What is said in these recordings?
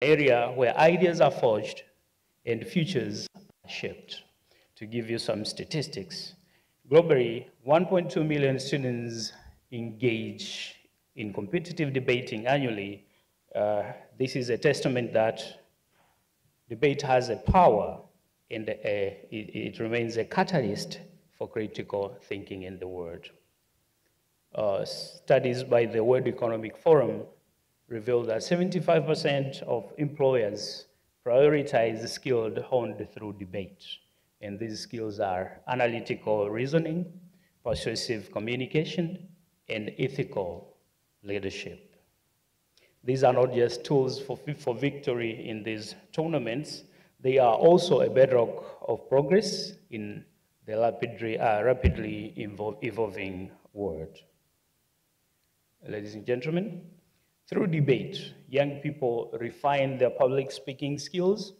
area where ideas are forged and futures are shaped. To give you some statistics, globally, 1.2 million students engage in competitive debating annually. This is a testament that debate has a power and it remains a catalyst for critical thinking in the world. Studies by the World Economic Forum reveal that 75% of employers prioritize skills honed through debate. And these skills are analytical reasoning, persuasive communication, and ethical leadership. These are not just tools for victory in these tournaments, they are also a bedrock of progress in the rapidly evolving world. Ladies and gentlemen, through debate, young people refine their public speaking skills,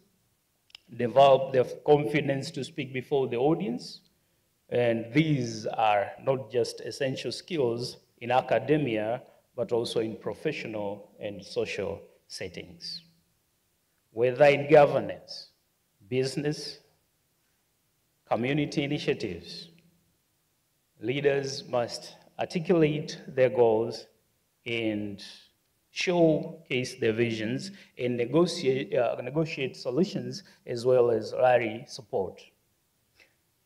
develop their confidence to speak before the audience, and these are not just essential skills in academia, but also in professional and social settings. Whether in governance, business, community initiatives, leaders must articulate their goals and showcase their visions and negotiate solutions as well as rally support.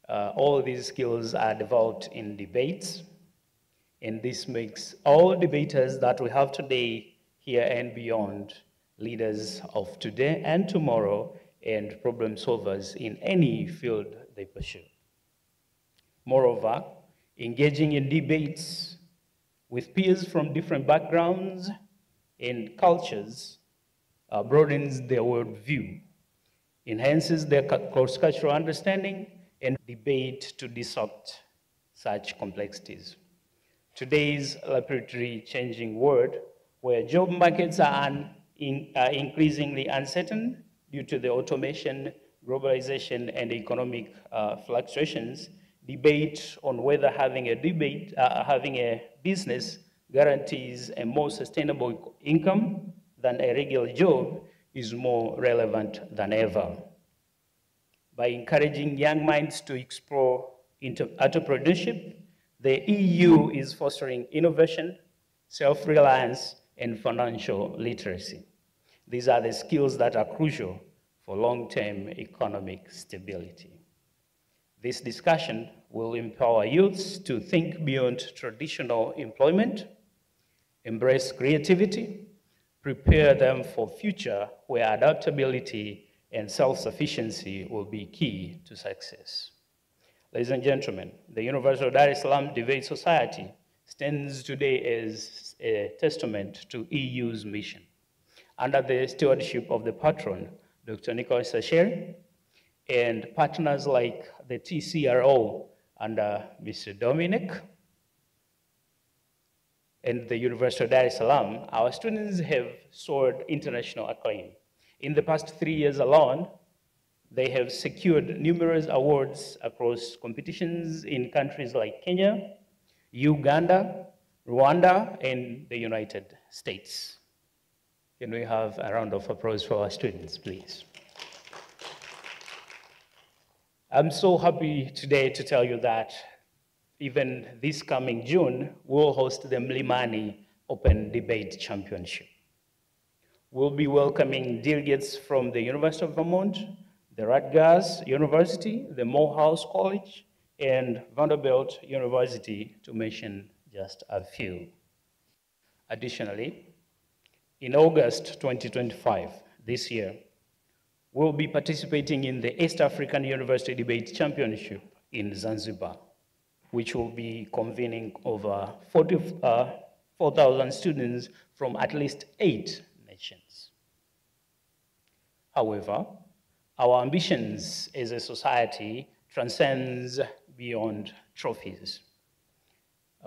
All of these skills are developed in debates, and this makes all debaters that we have today here and beyond leaders of today and tomorrow and problem solvers in any field they pursue. Moreover, engaging in debates with peers from different backgrounds and cultures broadens their worldview, enhances their cross-cultural understanding, and debate to dissect such complexities. Today's rapidly changing world, where job markets are increasingly uncertain due to the automation, globalization, and economic fluctuations, debate on whether having a business guarantees a more sustainable income than a regular job is more relevant than ever. By encouraging young minds to explore entrepreneurship, the EU is fostering innovation, self-reliance, and financial literacy. These are the skills that are crucial for long-term economic stability. This discussion will empower youths to think beyond traditional employment, embrace creativity, prepare them for a future where adaptability and self-sufficiency will be key to success. Ladies and gentlemen, the University of Dar es Salaam Debate Society stands today as a testament to EU's mission. Under the stewardship of the patron, Dr. Nicholas Sacheri, and partners like the TCRO under Mr. Dominic, and the University of Dar es Salaam, our students have soared international acclaim. In the past 3 years alone, they have secured numerous awards across competitions in countries like Kenya, Uganda, Rwanda, and the United States. Can we have a round of applause for our students, please? I'm so happy today to tell you that even this coming June, we'll host the Mlimani Open Debate Championship. We'll be welcoming delegates from the University of Vermont, the Rutgers University, the Morehouse College, and Vanderbilt University, to mention just a few. Additionally, in August 2025, this year, we'll be participating in the East African University Debate Championship in Zanzibar, which will be convening over 4,000 students from at least 8 nations. However, our ambitions as a society transcends beyond trophies.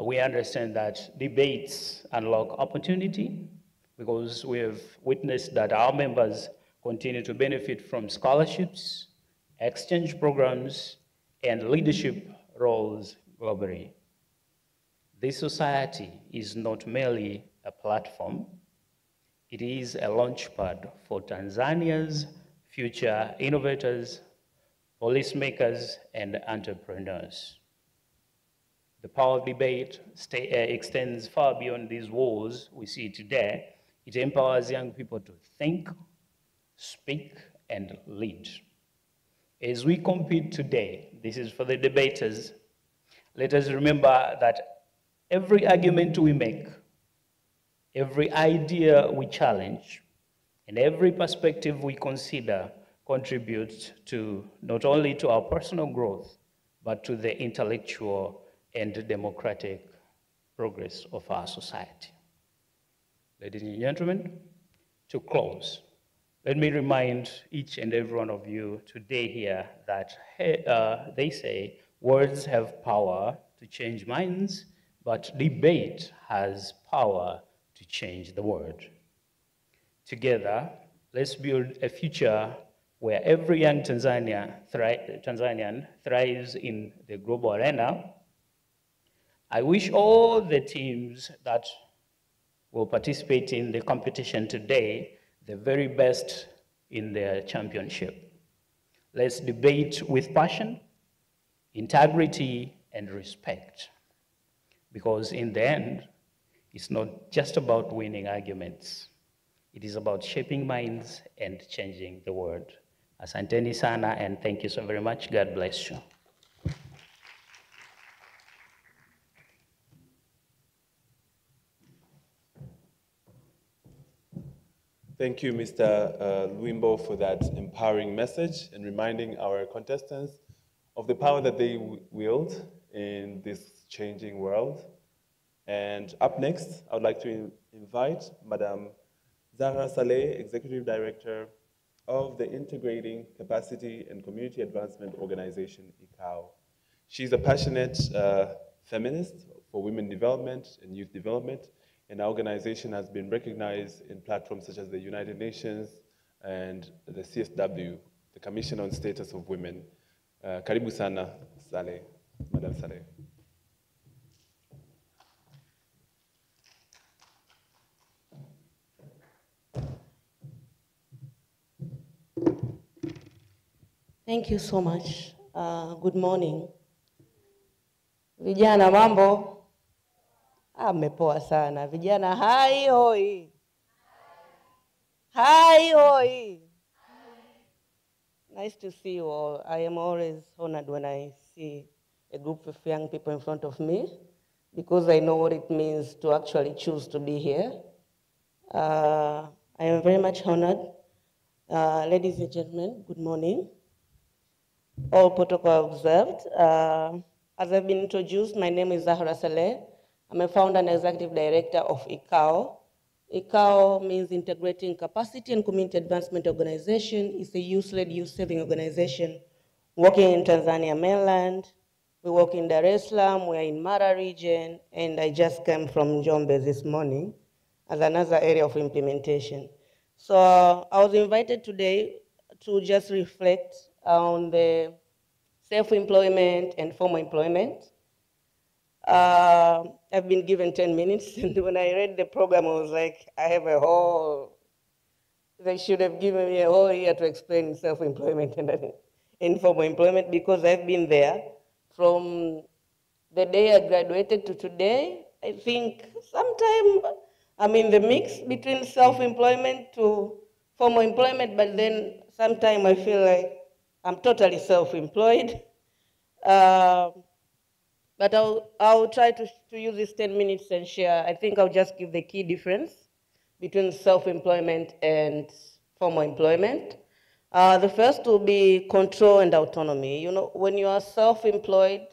We understand that debates unlock opportunity because we have witnessed that our members continue to benefit from scholarships, exchange programs, and leadership roles globally. This society is not merely a platform, It is a launchpad for Tanzania's future innovators, policymakers, and entrepreneurs. The power of debate extends far beyond these walls we see today. It empowers young people to think, speak, and lead. As we compete today, this is for the debaters, let us remember that every argument we make, every idea we challenge, and every perspective we consider contributes to not only to our personal growth, but to the intellectual and democratic progress of our society. Ladies and gentlemen, to close, let me remind each and every one of you today here that they say words have power to change minds, but debate has power to change the world. Together, let's build a future where every young Tanzanian thrives in the global arena. I wish all the teams that will participate in the competition today the very best in their championship. Let's debate with passion, integrity, and respect. Because in the end, it's not just about winning arguments. It is about shaping minds and changing the world. Asanteni sana, and thank you so very much. God bless you. Thank you, Mr. Luimbo, for that empowering message and reminding our contestants of the power that they wield in this changing world. And up next, I would like to invite Madam Zahra Saleh, Executive Director of the Integrating Capacity and Community Advancement Organization, ICAO. She's a passionate feminist for women development and youth development, and our organization has been recognized in platforms such as the United Nations and the CSW, the Commission on Status of Women. Karibu sana, Saleh, Madam Saleh. Thank you so much. Good morning. Vijana mambo? Mmepoa sana. Vijana hai hoi. Hai hoi. Nice to see you all. I am always honored when I see a group of young people in front of me because I know what it means to actually choose to be here. I am very much honored. Ladies and gentlemen, good morning. All protocol observed. As I've been introduced, my name is Zahra Saleh. I'm a founder and executive director of ICAO. ICAO means Integrating Capacity and Community Advancement Organization. It's a youth-led, youth-saving organization working in Tanzania mainland. We work in Dar es Salaam, we're in Mara region, and I just came from Njombe this morning as another area of implementation. So I was invited today to just reflect on the self-employment and formal employment. I've been given 10 minutes, and when I read the program, I was like, they should have given me a whole year to explain self-employment and informal employment, because I've been there from the day I graduated to today. I think sometime I'm in the mix between self-employment to formal employment, but then sometime I feel like I'm totally self-employed. But I'll try to use this 10 minutes and share. I think I'll just give the key difference between self-employment and formal employment. The first will be control and autonomy. You know, when you are self-employed,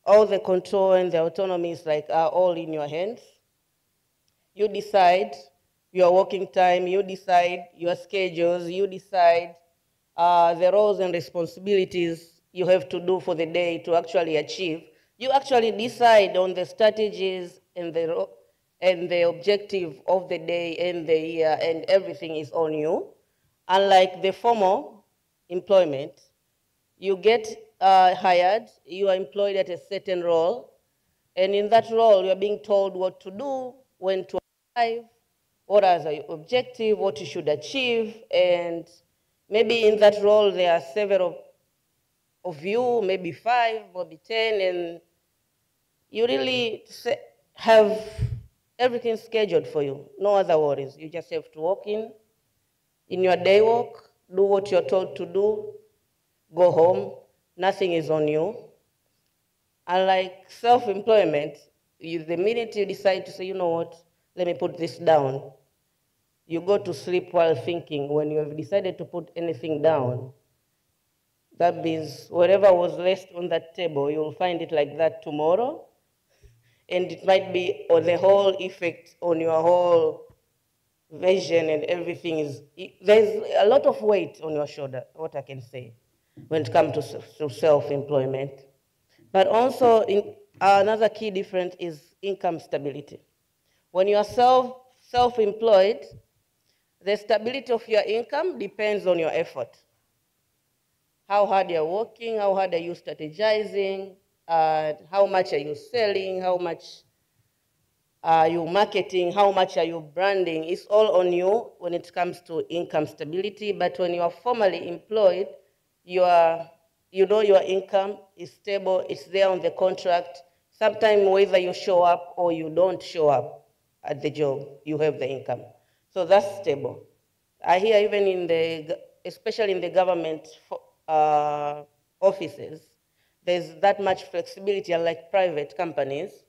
all the control and the autonomy are all in your hands. You decide your working time, you decide your schedules, you decide the roles and responsibilities you have to do for the day to actually achieve. You actually decide on the strategies and the objective of the day and the year, and everything is on you. Unlike the formal employment, you get hired, you are employed at a certain role, and in that role, you are being told what to do, when to arrive, what are your objective, what you should achieve, and maybe in that role there are several of you, maybe 5, maybe 10, and you really have everything scheduled for you, no other worries. You just have to walk in your day work, do what you're told to do, go home, nothing is on you. Unlike self-employment, the minute you decide to say, you know what, let me put this down, you go to sleep while thinking. When you have decided to put anything down, that means whatever was left on that table, you'll find it like that tomorrow, and it might be on the whole effect on your whole vision and everything. There's a lot of weight on your shoulder, what I can say, when it comes to self-employment. But also, another key difference is income stability. When you are self-employed, the stability of your income depends on your effort. How hard you're working, how hard are you strategizing, how much are you selling, how much are you marketing, how much are you branding. It's all on you when it comes to income stability. But when you are formally employed, you know your income is stable, it's there on the contract. Sometimes whether you show up or you don't show up at the job, you have the income. So that's stable. I hear even especially in the government offices, there's that much flexibility, unlike private companies.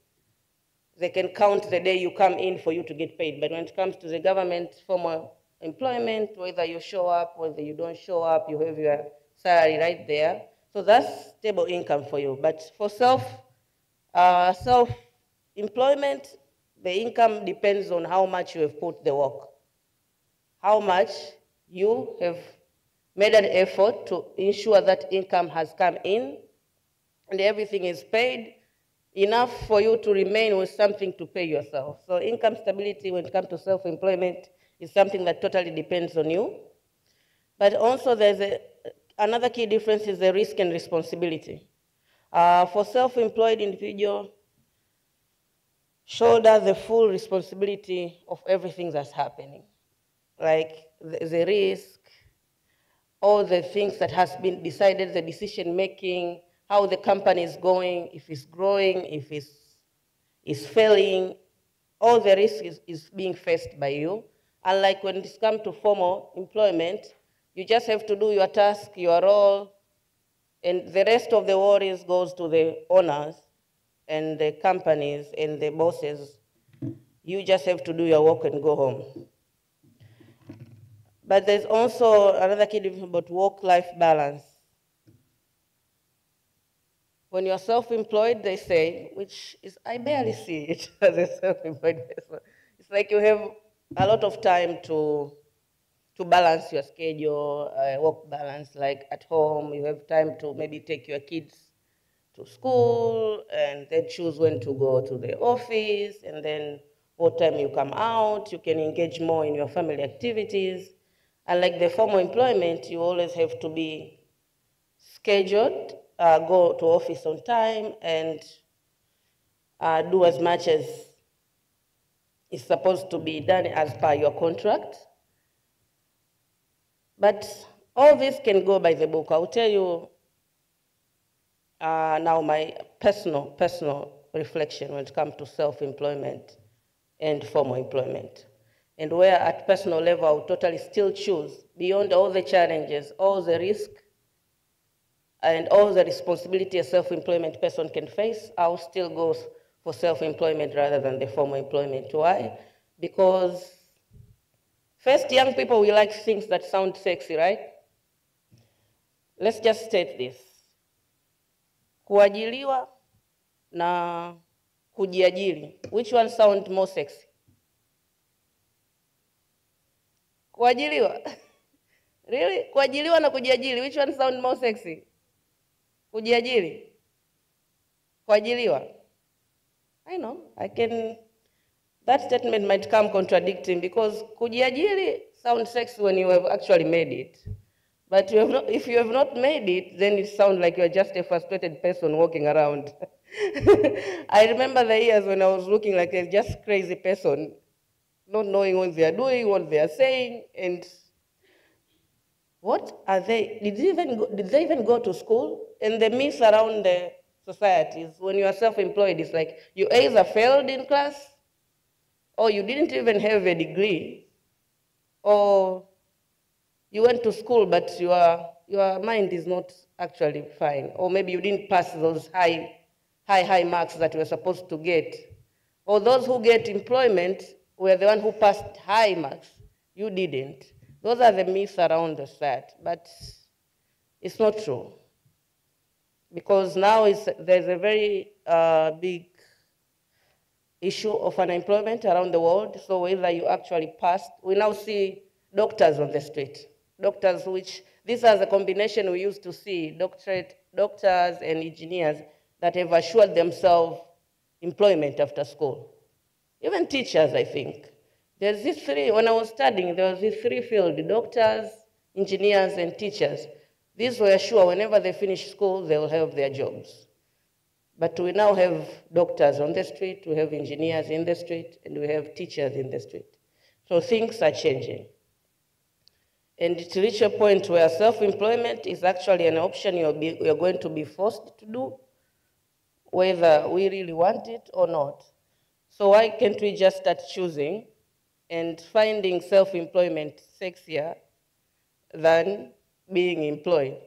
They can count the day you come in for you to get paid. But when it comes to the government formal employment, whether you show up, whether you don't show up, you have your salary right there. So that's stable income for you. But for self-employment, the income depends on how much you have put the work, how much you have made an effort to ensure that income has come in and everything is paid, enough for you to remain with something to pay yourself. So income stability when it comes to self-employment is something that totally depends on you. But also there's another key difference is the risk and responsibility. For self-employed individual, shoulder the full responsibility of everything that's happening. Like the risk, all the things that has been decided, the decision making, how the company is going, if it's growing, if it's failing, all the risk is being faced by you. Unlike when it comes to formal employment, you just have to do your task, your role, and the rest of the worries goes to the owners and the companies and the bosses. You just have to do your work and go home. But there's also another key difference about work-life balance. When you're self-employed, they say, which is, I barely see it as a self-employed person. It's like you have a lot of time to balance your schedule, work balance, like at home, you have time to maybe take your kids to school and then choose when to go to the office and then what time you come out, you can engage more in your family activities. And like the formal employment, you always have to be scheduled, go to office on time, and do as much as is supposed to be done as per your contract. But all this can go by the book. I'll tell you now my personal reflection when it comes to self-employment and formal employment. And where at personal level, I would totally still choose, beyond all the challenges, all the risk, and all the responsibility a self-employment person can face, I'll still go for self-employment rather than the formal employment. Why? Because first, young people, we like things that sound sexy, right? Let's just state this. Kuajiliwa na kujiajiri. Which one sound more sexy? Kuajiliwa? Really? Kuajiliwa na kujiajiri. Which one sound more sexy? Kujiajiri? Kuajiliwa? I know. That statement might come contradicting because kujiajiri sounds sexy when you have actually made it. But if you have not made it, then it sounds like you're just a frustrated person walking around. I remember the years when I was looking like a just crazy person. not knowing what they are doing, what they are saying, and what are they? Did they even go to school? And the myths around the societies, when you are self-employed, it's like you either failed in class, or you didn't even have a degree, or you went to school, but your mind is not actually fine, or maybe you didn't pass those high marks that you were supposed to get. Or those who get employment were the one who passed high marks. You didn't. Those are the myths around the set, but it's not true. Because now there's a very big issue of unemployment around the world. So whether you actually passed, we now see doctors on the street. Doctors, which this is a combination we used to see, doctors and engineers that have assured themselves employment after school. Even teachers, I think. There's these three, when I was studying, there was these three fields, doctors, engineers, and teachers. These were sure whenever they finish school, they will have their jobs. But we now have doctors on the street, we have engineers in the street, and we have teachers in the street. So things are changing. And to reach a point where self-employment is actually an option you're going to be forced to do, whether we really want it or not. So why can't we just start choosing and finding self-employment sexier than being employed?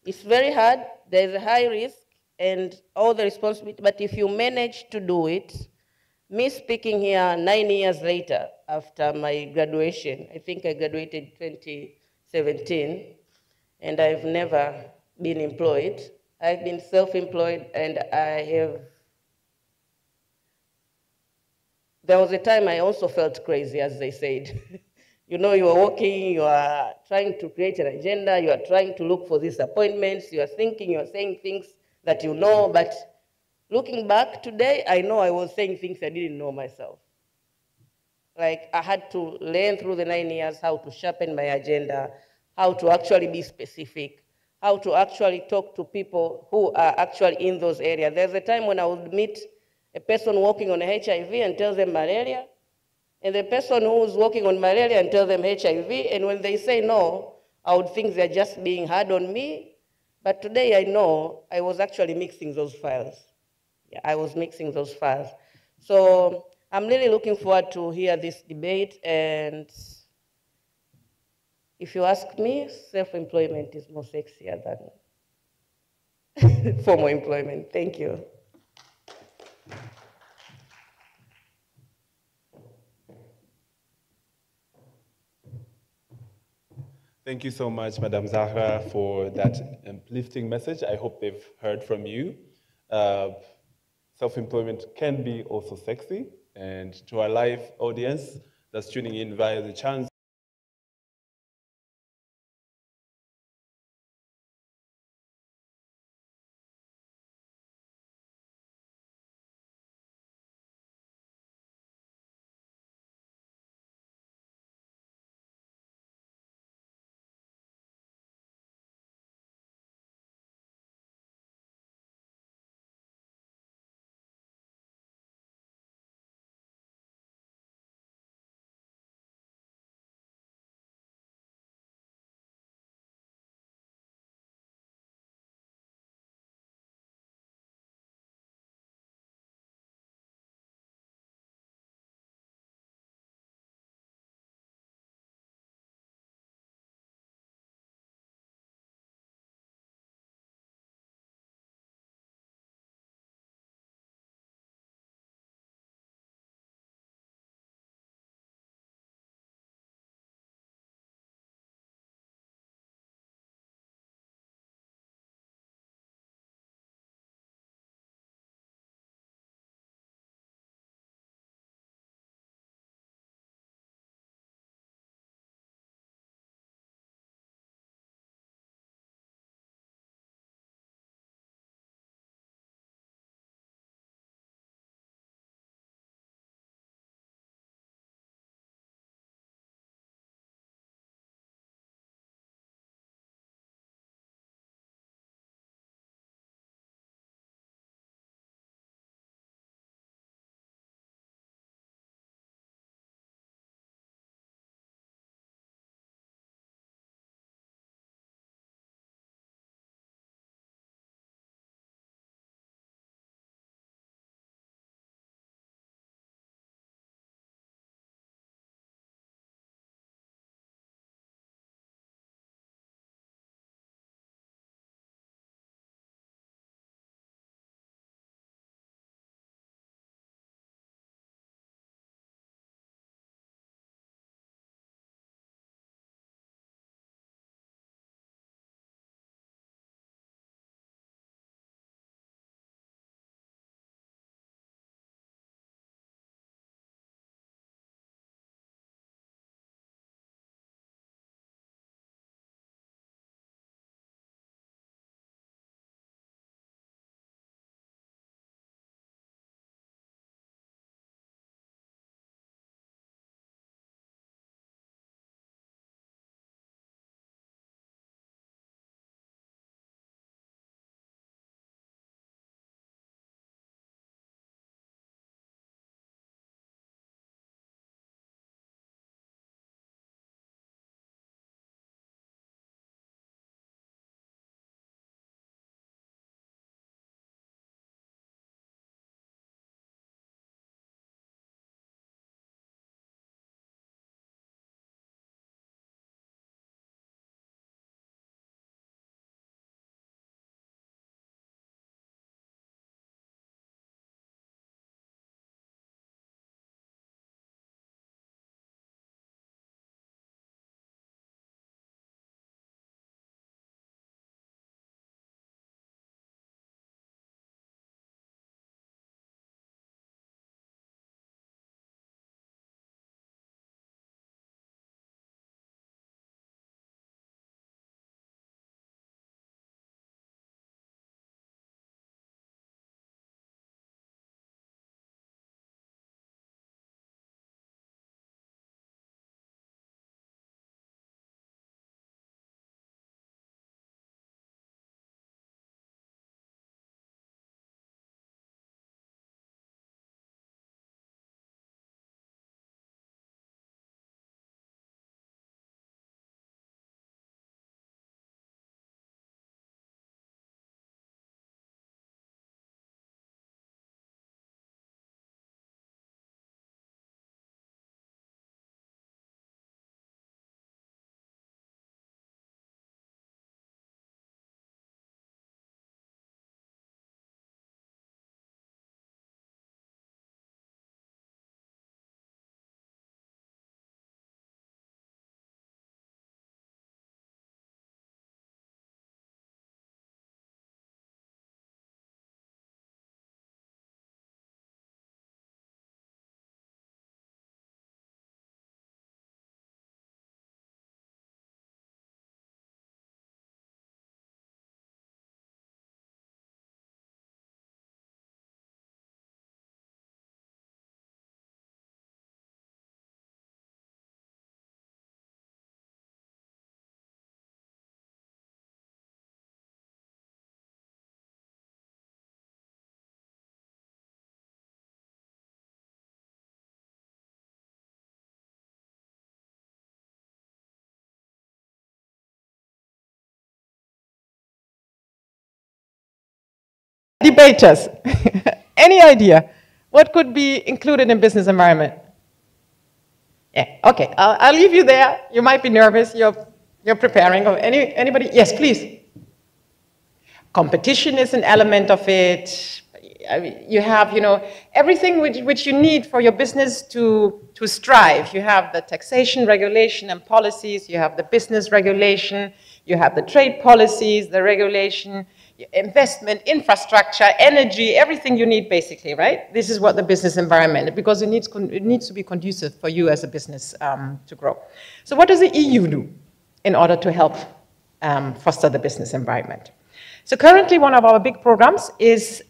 It's very hard, there's a high risk and all the responsibility, but if you manage to do it, me speaking here 9 years later after my graduation, I think I graduated 2017, and I've never been employed. I've been self-employed, and there was a time I also felt crazy, as they said. You know, you are working, you are trying to create an agenda, you are trying to look for these appointments, you are thinking, you are saying things that you know, but looking back today, I know I was saying things I didn't know myself. Like, I had to learn through the 9 years how to sharpen my agenda, how to actually be specific, how to actually talk to people who are actually in those areas. There's a time when I would meet a person working on HIV and tell them malaria, and the person who's working on malaria and tell them HIV, and when they say no, I would think they're just being hard on me. But today I know I was actually mixing those files. Yeah, I was mixing those files. So I'm really looking forward to hear this debate, and if you ask me, self-employment is more sexier than formal employment. Thank you. Thank you so much, Madam Zahra, for that uplifting message. I hope they've heard from you. Self-employment can be also sexy. And to our live audience that's tuning in via the channel, Debaters, any idea? What could be included in business environment? Yeah, okay, I'll leave you there. You might be nervous, you're preparing. Anybody? Yes, please. Competition is an element of it. I mean, you have, everything which you need for your business to strive. You have the taxation, regulation, and policies. You have the business regulation. You have the trade policies, the regulation, investment, infrastructure, energy, everything you need, basically, right? This is what the business environment, because it needs to be conducive for you as a business to grow. So what does the EU do in order to help foster the business environment? So currently, one of our big programs is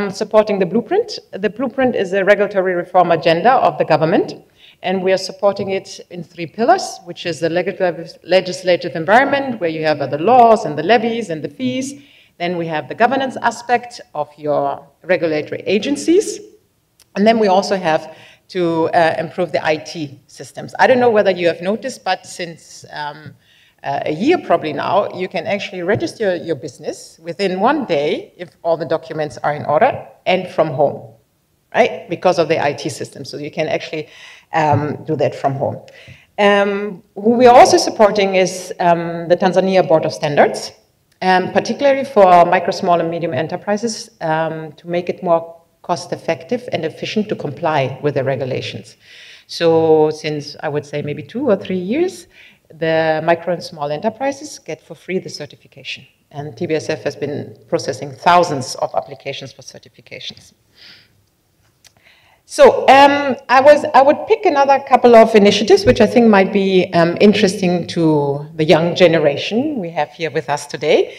supporting the Blueprint. The Blueprint is a regulatory reform agenda of the government, and we are supporting it in 3 pillars, which is the legislative environment, where you have the laws and the levies and the fees. Then we have the governance aspect of your regulatory agencies. And then we also have to improve the IT systems. I don't know whether you have noticed, but since a year probably now, you can actually register your business within 1 day if all the documents are in order and from home, right? Because of the IT system. So you can actually do that from home. Who we are also supporting is the Tanzania Board of Standards, particularly for micro, small, and medium enterprises to make it more cost effective and efficient to comply with the regulations. So since I would say maybe 2 or 3 years, the micro and small enterprises get for free the certification. And TBSF has been processing thousands of applications for certifications. So I would pick another couple of initiatives which I think might be interesting to the young generation we have here with us today.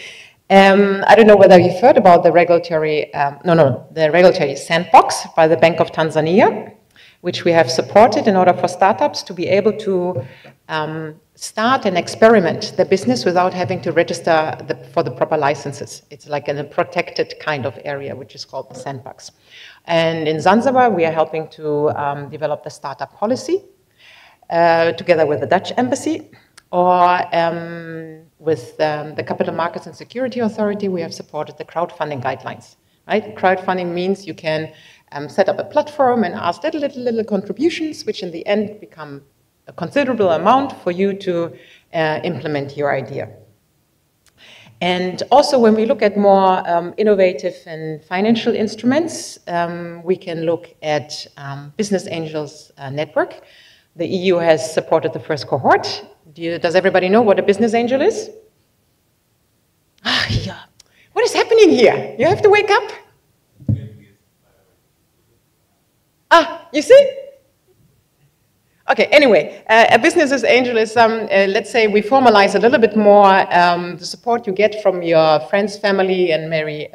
I don't know whether you've heard about the regulatory, the regulatory sandbox by the Bank of Tanzania, which we have supported in order for startups to be able to start and experiment the business without having to register for the proper licenses. It's like in a protected kind of area, which is called the sandbox. And in Zanzibar, we are helping to develop the startup policy together with the Dutch embassy, or with the Capital Markets and Security Authority, we have supported the crowdfunding guidelines. Right? Crowdfunding means you can set up a platform and ask little contributions, which in the end become a considerable amount for you to implement your idea. And also when we look at more innovative and financial instruments, we can look at Business Angels Network. The EU has supported the first cohort. Does everybody know what a business angel is? Yeah. What is happening here? You have to wake up. You see? Okay, anyway, a business angel is, let's say we formalize a little bit more the support you get from your friends, family, and maybe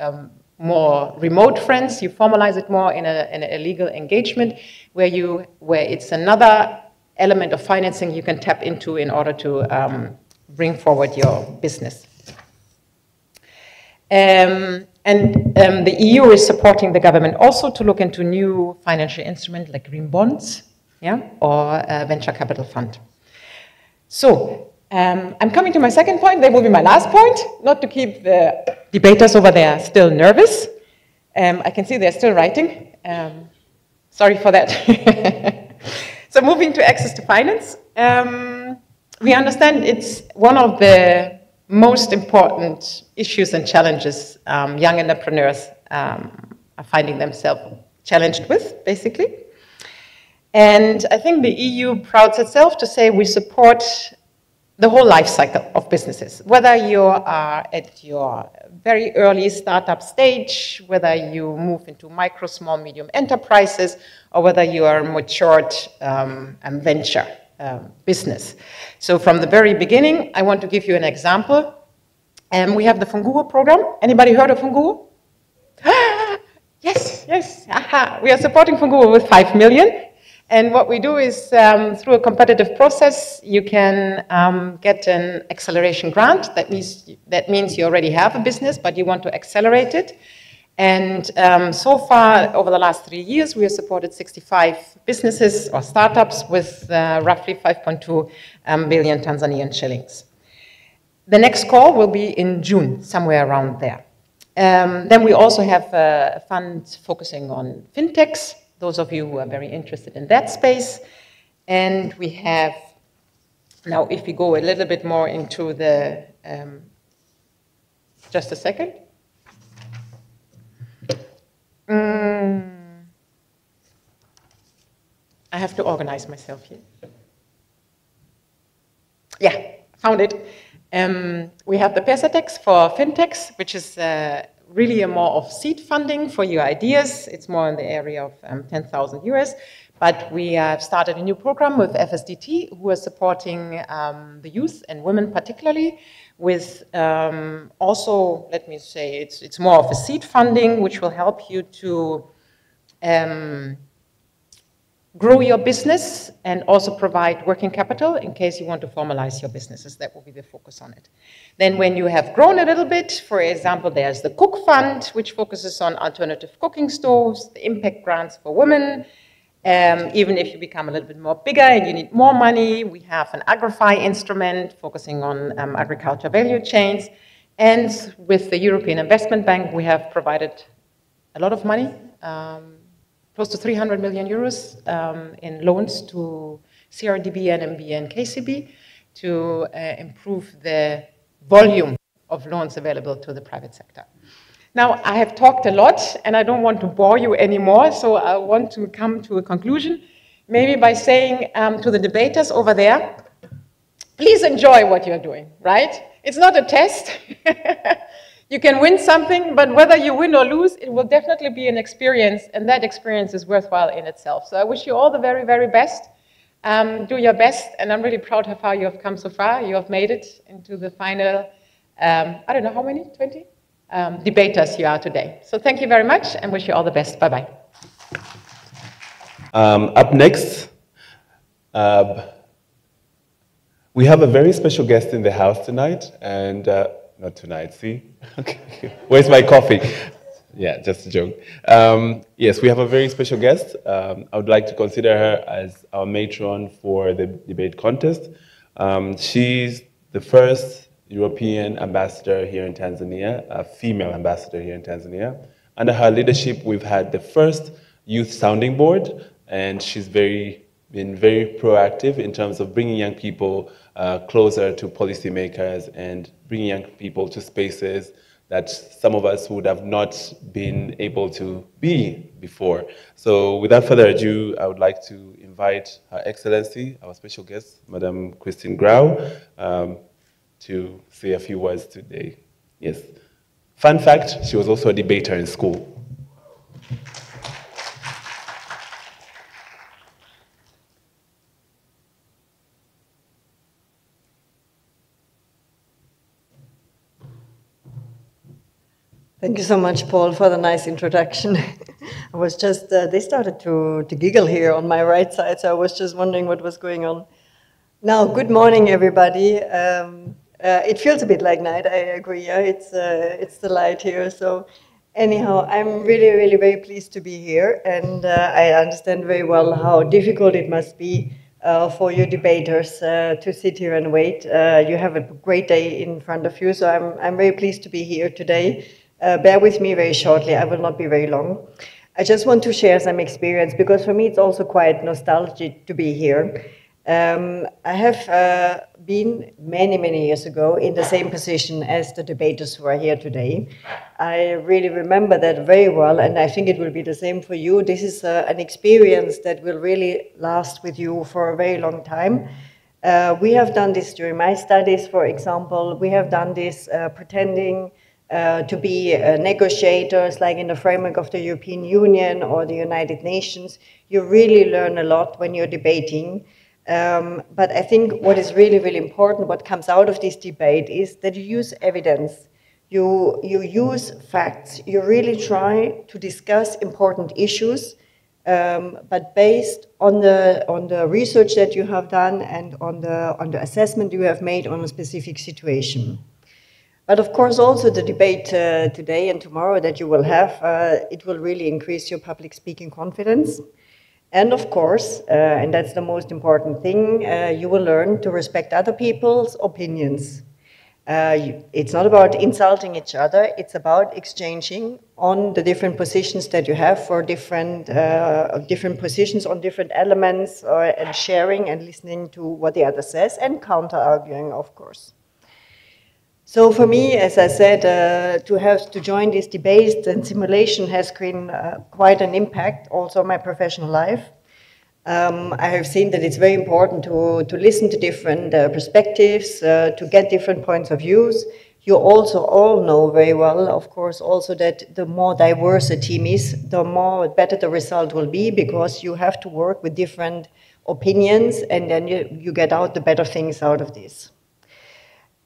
more remote friends. You formalize it more in a legal engagement where it's another element of financing you can tap into in order to bring forward your business. And the EU is supporting the government also to look into new financial instruments like green bonds, or a venture capital fund. So I'm coming to my second point. That will be my last point, not to keep the debaters over there still nervous. I can see they're still writing. Sorry for that. So moving to access to finance, we understand it's one of the most important issues and challenges young entrepreneurs are finding themselves challenged with, basically. And I think the EU prouds itself to say we support the whole life cycle of businesses, whether you are at your very early startup stage, whether you move into micro, small, medium enterprises, or whether you are a matured venture business. So from the very beginning, I want to give you an example. We have the Funguo program. Anybody heard of Funguo? Yes. Aha. We are supporting Funguo with 5 million. And what we do is, through a competitive process, you can get an acceleration grant. That means you already have a business, but you want to accelerate it. And so far, over the last 3 years, we have supported 65 businesses or startups with roughly 5.2 billion Tanzanian shillings. The next call will be in June, somewhere around there. Then we also have a fund focusing on fintechs, those of you who are very interested in that space. And we have, now if we go a little bit more into the, just a second. I have to organize myself here. Yeah, found it. We have the Pesatex for fintechs, which is really a more of seed funding for your ideas. It's more in the area of 10,000 US. But we have started a new program with FSDT, who are supporting the youth and women particularly, with also, let me say, it's more of a seed funding, which will help you to grow your business and also provide working capital in case you want to formalize your businesses. That will be the focus on it. Then when you have grown a little bit, for example, there's the Cook Fund, which focuses on alternative cooking stoves, the impact grants for women. Even if you become a little bit more bigger and you need more money, we have an AgriFi instrument focusing on agriculture value chains. And with the European Investment Bank, we have provided a lot of money, close to 300 million euros in loans to CRDB, NMB, and KCB to improve the volume of loans available to the private sector. Now, I have talked a lot, and I don't want to bore you anymore, so I want to come to a conclusion, maybe by saying to the debaters over there, please enjoy what you're doing, right? It's not a test. You can win something, but whether you win or lose, it will definitely be an experience, and that experience is worthwhile in itself. So I wish you all the very, very best. Do your best, and I'm really proud of how you have come so far. You have made it into the final, I don't know how many, 20? Debaters you are today. So thank you very much, and wish you all the best. Bye-bye. Up next, we have a very special guest in the house tonight, and not tonight, see? Okay. Where's my coffee? Yeah, just a joke. Yes, we have a very special guest. I would like to consider her as our matron for the debate contest. She's the first European ambassador here in Tanzania, a female ambassador here in Tanzania. Under her leadership, we've had the first youth sounding board, and she's been very proactive in terms of bringing young people closer to policymakers and bringing young people to spaces that some of us would have not been able to be before. So without further ado, I would like to invite Her Excellency, our special guest, Madam Christine Grau, to say a few words today. Yes. Fun fact, she was also a debater in school. Thank you so much, Paul, for the nice introduction. I was just, they started to giggle here on my right side, so I was just wondering what was going on. Now, good morning, everybody. It feels a bit like night, I agree. Yeah? It's the light here. So anyhow, I'm really, really very pleased to be here. And I understand very well how difficult it must be for you debaters to sit here and wait. You have a great day in front of you. So I'm very pleased to be here today. Bear with me very shortly. I will not be very long. I just want to share some experience because for me it's also quite nostalgic to be here. I have been many years ago in the same position as the debaters who are here today. I really remember that very well, and I think it will be the same for you. This is an experience that will really last with you for a very long time. We have done this during my studies, for example. We have done this pretending to be negotiators, like in the framework of the European Union or the United Nations. You really learn a lot when you're debating. But I think what is really, really important, what comes out of this debate, is that you use evidence. You use facts. You really try to discuss important issues, but based on the research that you have done and on the assessment you have made on a specific situation. But of course, also the debate today and tomorrow that you will have, it will really increase your public speaking confidence. And of course, and that's the most important thing, you will learn to respect other people's opinions. It's not about insulting each other, it's about exchanging on the different positions that you have for different positions on different elements, and sharing and listening to what the other says and counter-arguing, of course. So for me, as I said, to join these debates and simulation has been quite an impact also on my professional life. I have seen that it's very important to listen to different perspectives, to get different points of views. You also all know very well, of course, also that the more diverse a team is, the better the result will be, because you have to work with different opinions, and then you get out the better things out of this.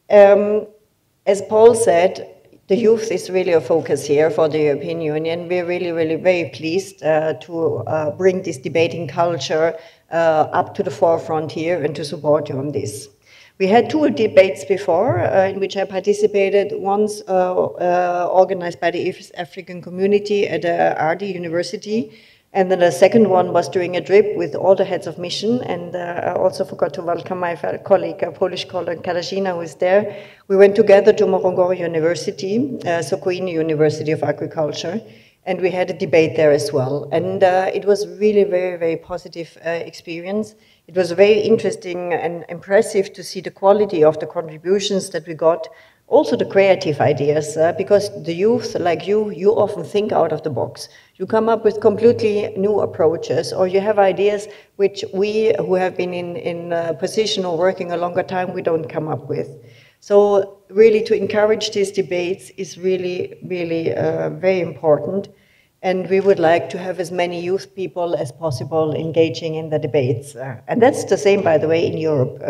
As Paul said, the youth is really a focus here for the European Union. We're really, really very pleased to bring this debating culture up to the forefront here and to support you on this. We had 2 debates before in which I participated, once organized by the East African community at Hadi University, and then the second one was during a trip with all the heads of mission, and I also forgot to welcome my colleague, Polish colleague Katarzyna, who is there. We went together to Morogoro University, Sokoine University of Agriculture, and we had a debate there as well. And it was really very, very positive experience. It was very interesting and impressive to see the quality of the contributions that we got, also the creative ideas, because the youth, like you often think out of the box. You come up with completely new approaches, or you have ideas which we, who have been in a position or working a longer time, we don't come up with. So really to encourage these debates is really, really very important. And we would like to have as many youth people as possible engaging in the debates. And that's the same, by the way, in Europe.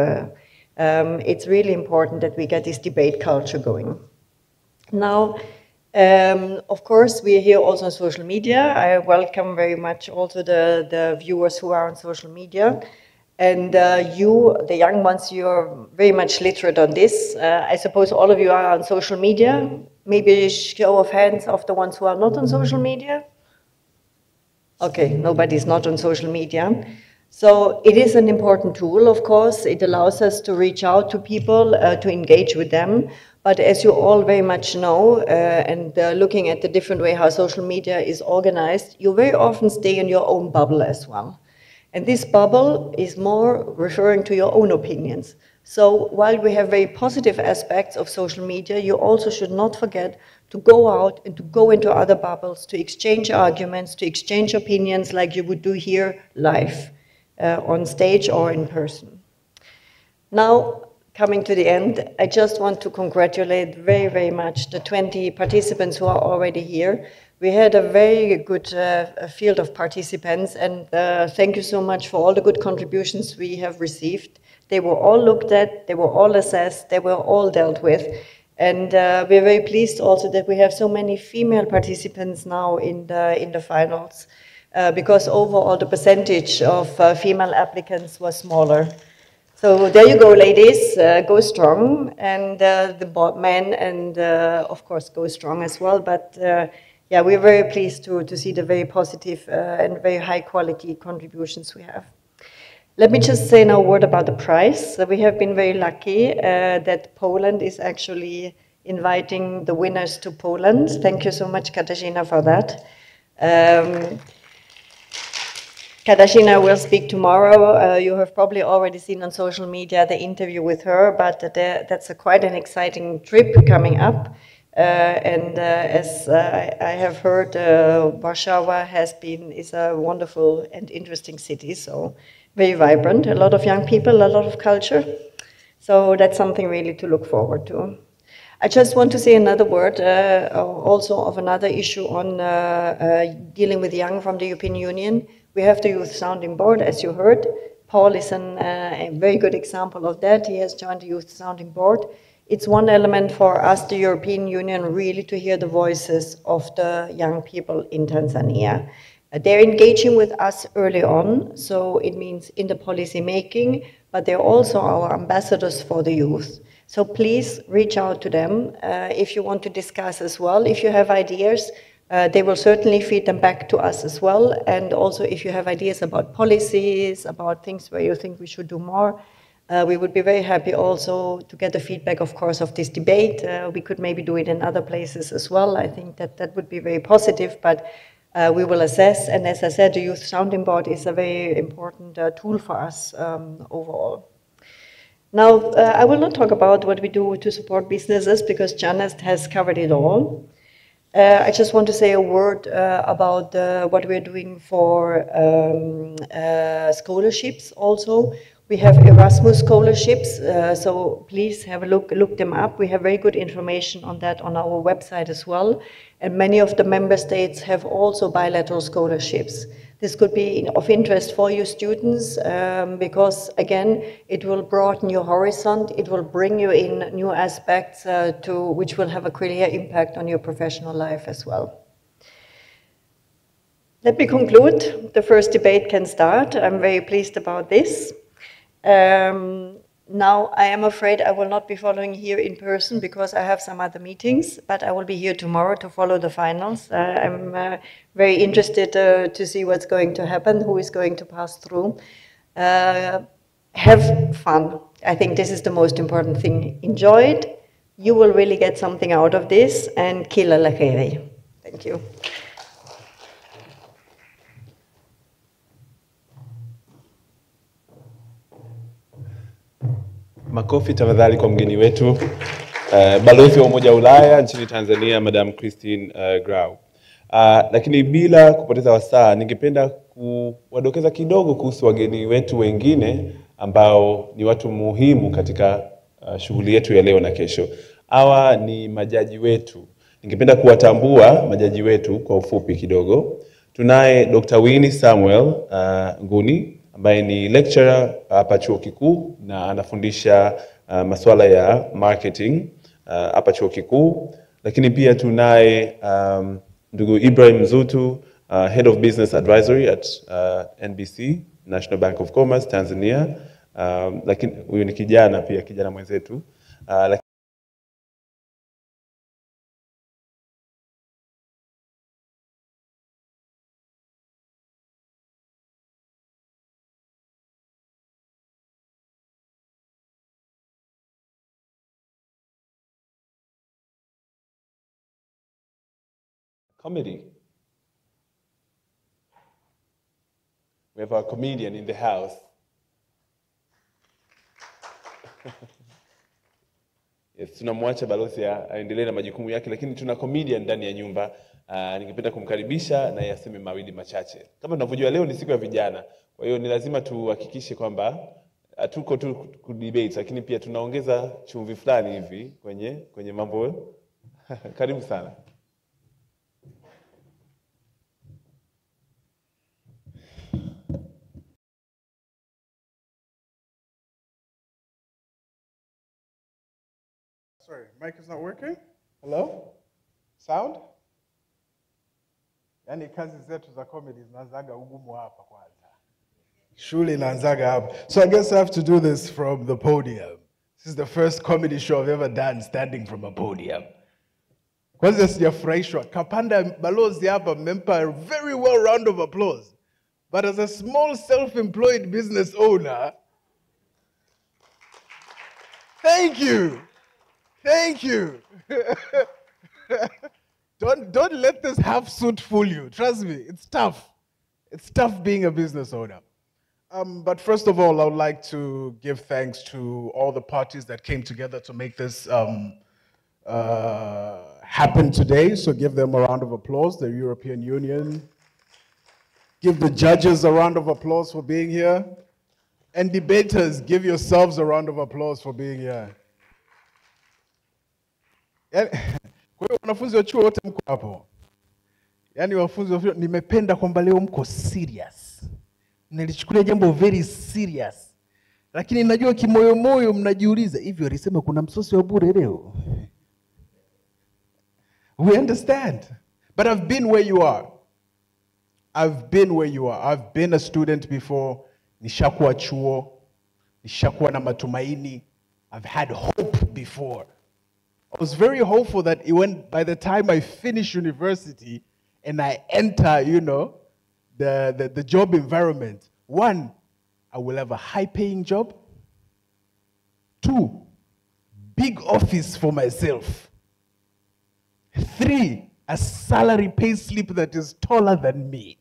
It's really important that we get this debate culture going. Now, of course, we are here also on social media. I welcome very much also the viewers who are on social media. And you, the young ones, you're very much literate on this. I suppose all of you are on social media. Maybe a show of hands of the ones who are not on social media. Okay, nobody's not on social media. So it is an important tool, of course. It allows us to reach out to people, to engage with them. But as you all very much know, and looking at the different way how social media is organized, you very often stay in your own bubble as well. And this bubble is more referring to your own opinions. So while we have very positive aspects of social media, you also should not forget to go out and to go into other bubbles, to exchange arguments, to exchange opinions like you would do here live, on stage or in person. Now, coming to the end, I just want to congratulate very, very much the 20 participants who are already here. We had a very good field of participants, and thank you so much for all the good contributions we have received. They were all looked at, they were all assessed, they were all dealt with. And we're very pleased also that we have so many female participants now in the finals, because overall the percentage of female applicants was smaller. So there you go, ladies, go strong, and the men, and of course go strong as well. But yeah, we're very pleased to see the very positive and very high quality contributions we have. Let me just say now a word about the prize. We have been very lucky that Poland is actually inviting the winners to Poland. Thank you so much, Katarzyna, for that. Katarzyna will speak tomorrow. You have probably already seen on social media the interview with her, but that's quite an exciting trip coming up. As I have heard, Warsaw is a wonderful and interesting city, so very vibrant, a lot of young people, a lot of culture. So that's something really to look forward to. I just want to say another word also of another issue on dealing with young from the European Union. We have the Youth Sounding Board, as you heard. Paul is a very good example of that. He has joined the Youth Sounding Board. It's one element for us, the European Union, really to hear the voices of the young people in Tanzania. They're engaging with us early on, so it means in the policy making, but they're also our ambassadors for the youth. So please reach out to them if you want to discuss as well. If you have ideas, they will certainly feed them back to us as well. And also if you have ideas about policies, about things where you think we should do more, We would be very happy also to get the feedback, of course, of this debate. We could maybe do it in other places as well. I think that that would be very positive, but we will assess. And as I said, the Youth Sounding Board is a very important tool for us overall. Now, I will not talk about what we do to support businesses because Janet has covered it all. I just want to say a word about what we're doing for scholarships also. We have Erasmus scholarships, so please have a look them up. We have very good information on that on our website as well. And many of the member states have also bilateral scholarships. This could be of interest for you students because, again, it will broaden your horizon. It will bring you in new aspects which will have a clear impact on your professional life as well. Let me conclude. The first debate can start. I'm very pleased about this. Now, I am afraid I will not be following here in person because I have some other meetings, but I will be here tomorrow to follow the finals. I'm very interested to see what's going to happen, who is going to pass through. Have fun. I think this is the most important thing. Enjoy it. You will really get something out of this, and kila la kheri. Thank you. Makofi tafadhali kwa mgeni wetu, balozi wa Umoja wa Ulaya nchini Tanzania, Madam Christine Grau. Lakini bila kupoteza wasaa, ningependa kuwadokeza kidogo kuhusu wageni wetu wengine ambao ni watu muhimu katika shughuli yetu ya leo na kesho. Hawa ni majaji wetu. Ningependa kuwatambua majaji wetu kwa ufupi kidogo. Tunaye Dr. Winnie Samuel Nguni, ambaye ni lecturer hapa Chuo Kikuu na anafundisha masuala ya marketing hapa Chuo Kikuu. Lakini pia tunaye ndugu Ibrahim Zutu, Head of Business Advisory at NBC, National Bank of Commerce, Tanzania. Lakini huyu ni kijana pia, kijana mwenzetu. Comedy. We have our comedian in the house. Yes, tunamwacha balozi aendelee na majukumu yake, lakini tuna comedian ndani ya nyumba. Ningependa kumkaribisha na yaseme mawili machache. Kama tunavyojua leo ni siku ya vijana. Kwa hiyo ni lazima tuhakikishe kwamba hatuko tu ku debate, lakini pia tunaongeza chumvi fulani hivi kwenye mambo. Karibu sana. Sorry, mic is not working? Hello? Sound? Yani kazi zetu za comedy zinaanzaga ugumu hapa kwanza. Shule inaanzaga hapa. So I guess I have to do this from the podium. This is the first comedy show I've ever done standing from a podium. Kwanza sijafurahishwa. Kapanda balozi hapa mmempa a very well round of applause. But as a small self-employed business owner, thank you. Thank you. Don't let this half suit fool you. Trust me, it's tough. It's tough being a business owner. But first of all, I would like to give thanks to all the parties that came together to make this happen today. So give them a round of applause, the European Union. Give the judges a round of applause for being here. And debaters, give yourselves a round of applause for being here. Kwa hiyo wanafunzi wa chuo wote mko hapo. Yaani wanafunzi wa chuo nimependa kwamba leo mko serious. Nilichukulia jambo very serious. Lakini najua kimoyomoyo mnajiuliza hivi walisema kuna msosi wa bure leo. We understand. But I've been where you are. I've been where you are. I've been a student before. Nishakuwa chuo. Nishakuwa na matumaini. I've had hope before. I was very hopeful that by the time I finish university and I enter, you know, the job environment, one, I will have a high-paying job. 2, big office for myself. 3, a salary pay slip that is taller than me.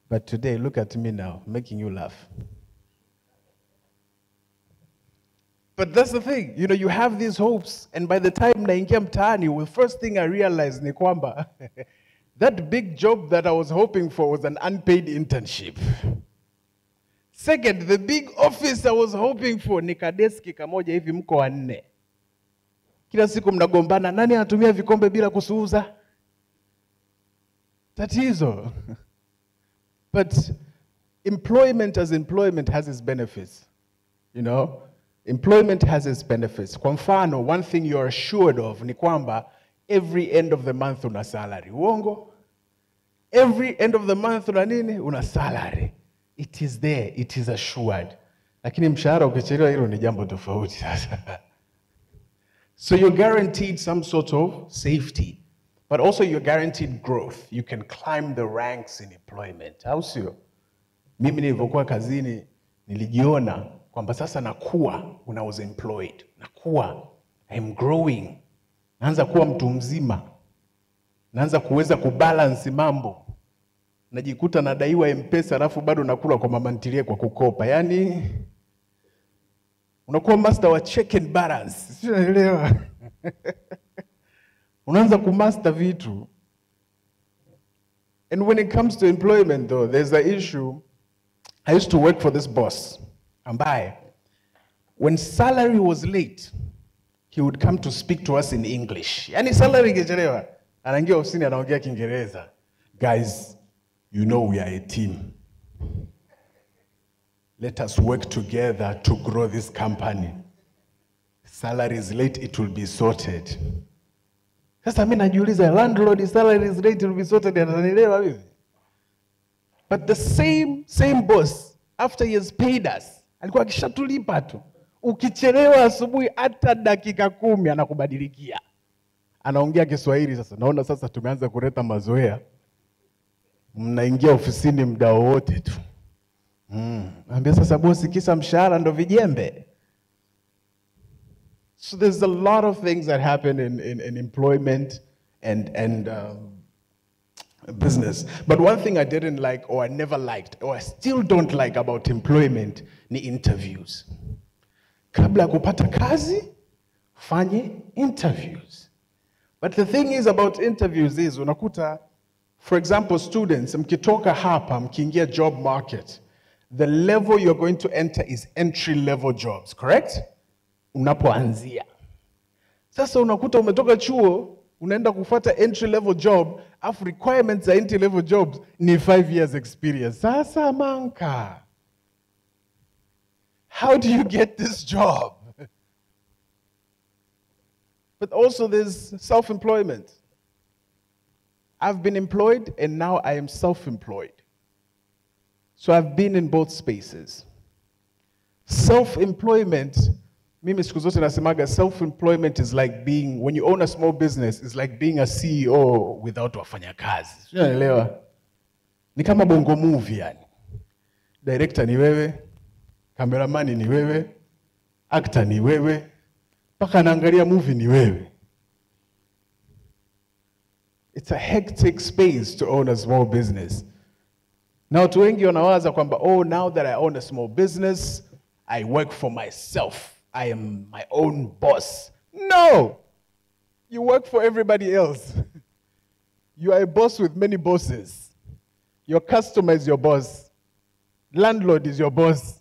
But today, look at me now, making you laugh. But that's the thing, you know, you have these hopes, and by the time naingia mtaani, the first thing I realized ni kwamba that big job that I was hoping for was an unpaid internship. Second, the big office I was hoping for ni kadeski kamoja hivi mko wanne. Kila siku mnagombana, nani anatumia vikombe bila kusuuza? Tatizo. But employment as employment has its benefits, you know? Employment has its benefits. Kwa mfano, one thing you're assured of ni kwamba every end of the month una salary. Uongo? Every end of the month una nini? Una salary. It is there, it is assured. Lakini mshahara ukichelewa hilo ni jambo tofauti sasa. So you're guaranteed some sort of safety, but also you're guaranteed growth. You can climb the ranks in employment. Au sio? Mimi nilivyokuwa kazini nilijiona kwamba sasa nakuwa when I was employed. Nakuwa, I'm growing. Naanza kuwa mtu mzima. Naanza kuweza kubalance mambo. Najikuta nadaiwa M-Pesa alafu bado nakula kwa mama ntilie kwa kukopa. Yaani unakuwa master wa check and balance. Sio unaelewa? Unaanza kumaster vitu. And when it comes to employment though, there's the issue. I used to work for this boss. Ambaye, when salary was late, he would come to speak to us in English. Yani salary ingechelewa, anaingia ofisini anaongea Kiingereza. Guys, you know we are a team. Let us work together to grow this company. Salary is late, it will be sorted. Sasa mimi najiuliza, landlord, salary is late, it will be sorted, ananielewa hivi? But the same boss, after he has paid us, alikuwa akishatulipa tu. Ukichelewa asubuhi hata dakika 10 anakubadilikia. Anaongea Kiswahili sasa. Naona sasa tumeanza kuleta mazoea. Mnaingia ofisini muda wote tu. Ambia sasa bosi kisa mshahara ndo vijembe. So there's a lot of things that happen in employment and business. But one thing I didn't like, or I never liked, or I still don't like about employment, ni interviews. Kabla ya kupata kazi, fanye interviews. But the thing is about interviews is, unakuta, for example, students, mkitoka hapa, mkiingia job market, the level you're going to enter is entry-level jobs, correct? Unapoanzia. Sasa unakuta umetoka chuo, unaenda kufuata entry-level job, afu requirements za entry-level jobs ni 5 years experience. Sasa manka. How do you get this job? But also there's self-employment. I've been employed and now I am self-employed. So I've been in both spaces. Self-employment, mimi siku zote nasemaga, self-employment is like being, when you own a small business, it's like being a CEO without wafanyakazi. Unaelewa? Ni kama bongo movie yani. Director ni wewe, cameraman ni wewe, actor ni wewe, paka naangalia movie ni wewe. It's a hectic space to own a small business. Now watu wengi wanawaza kwamba, oh, now that I own a small business, I work for myself. I am my own boss. No! You work for everybody else. You are a boss with many bosses. Your customer is your boss. Landlord is your boss.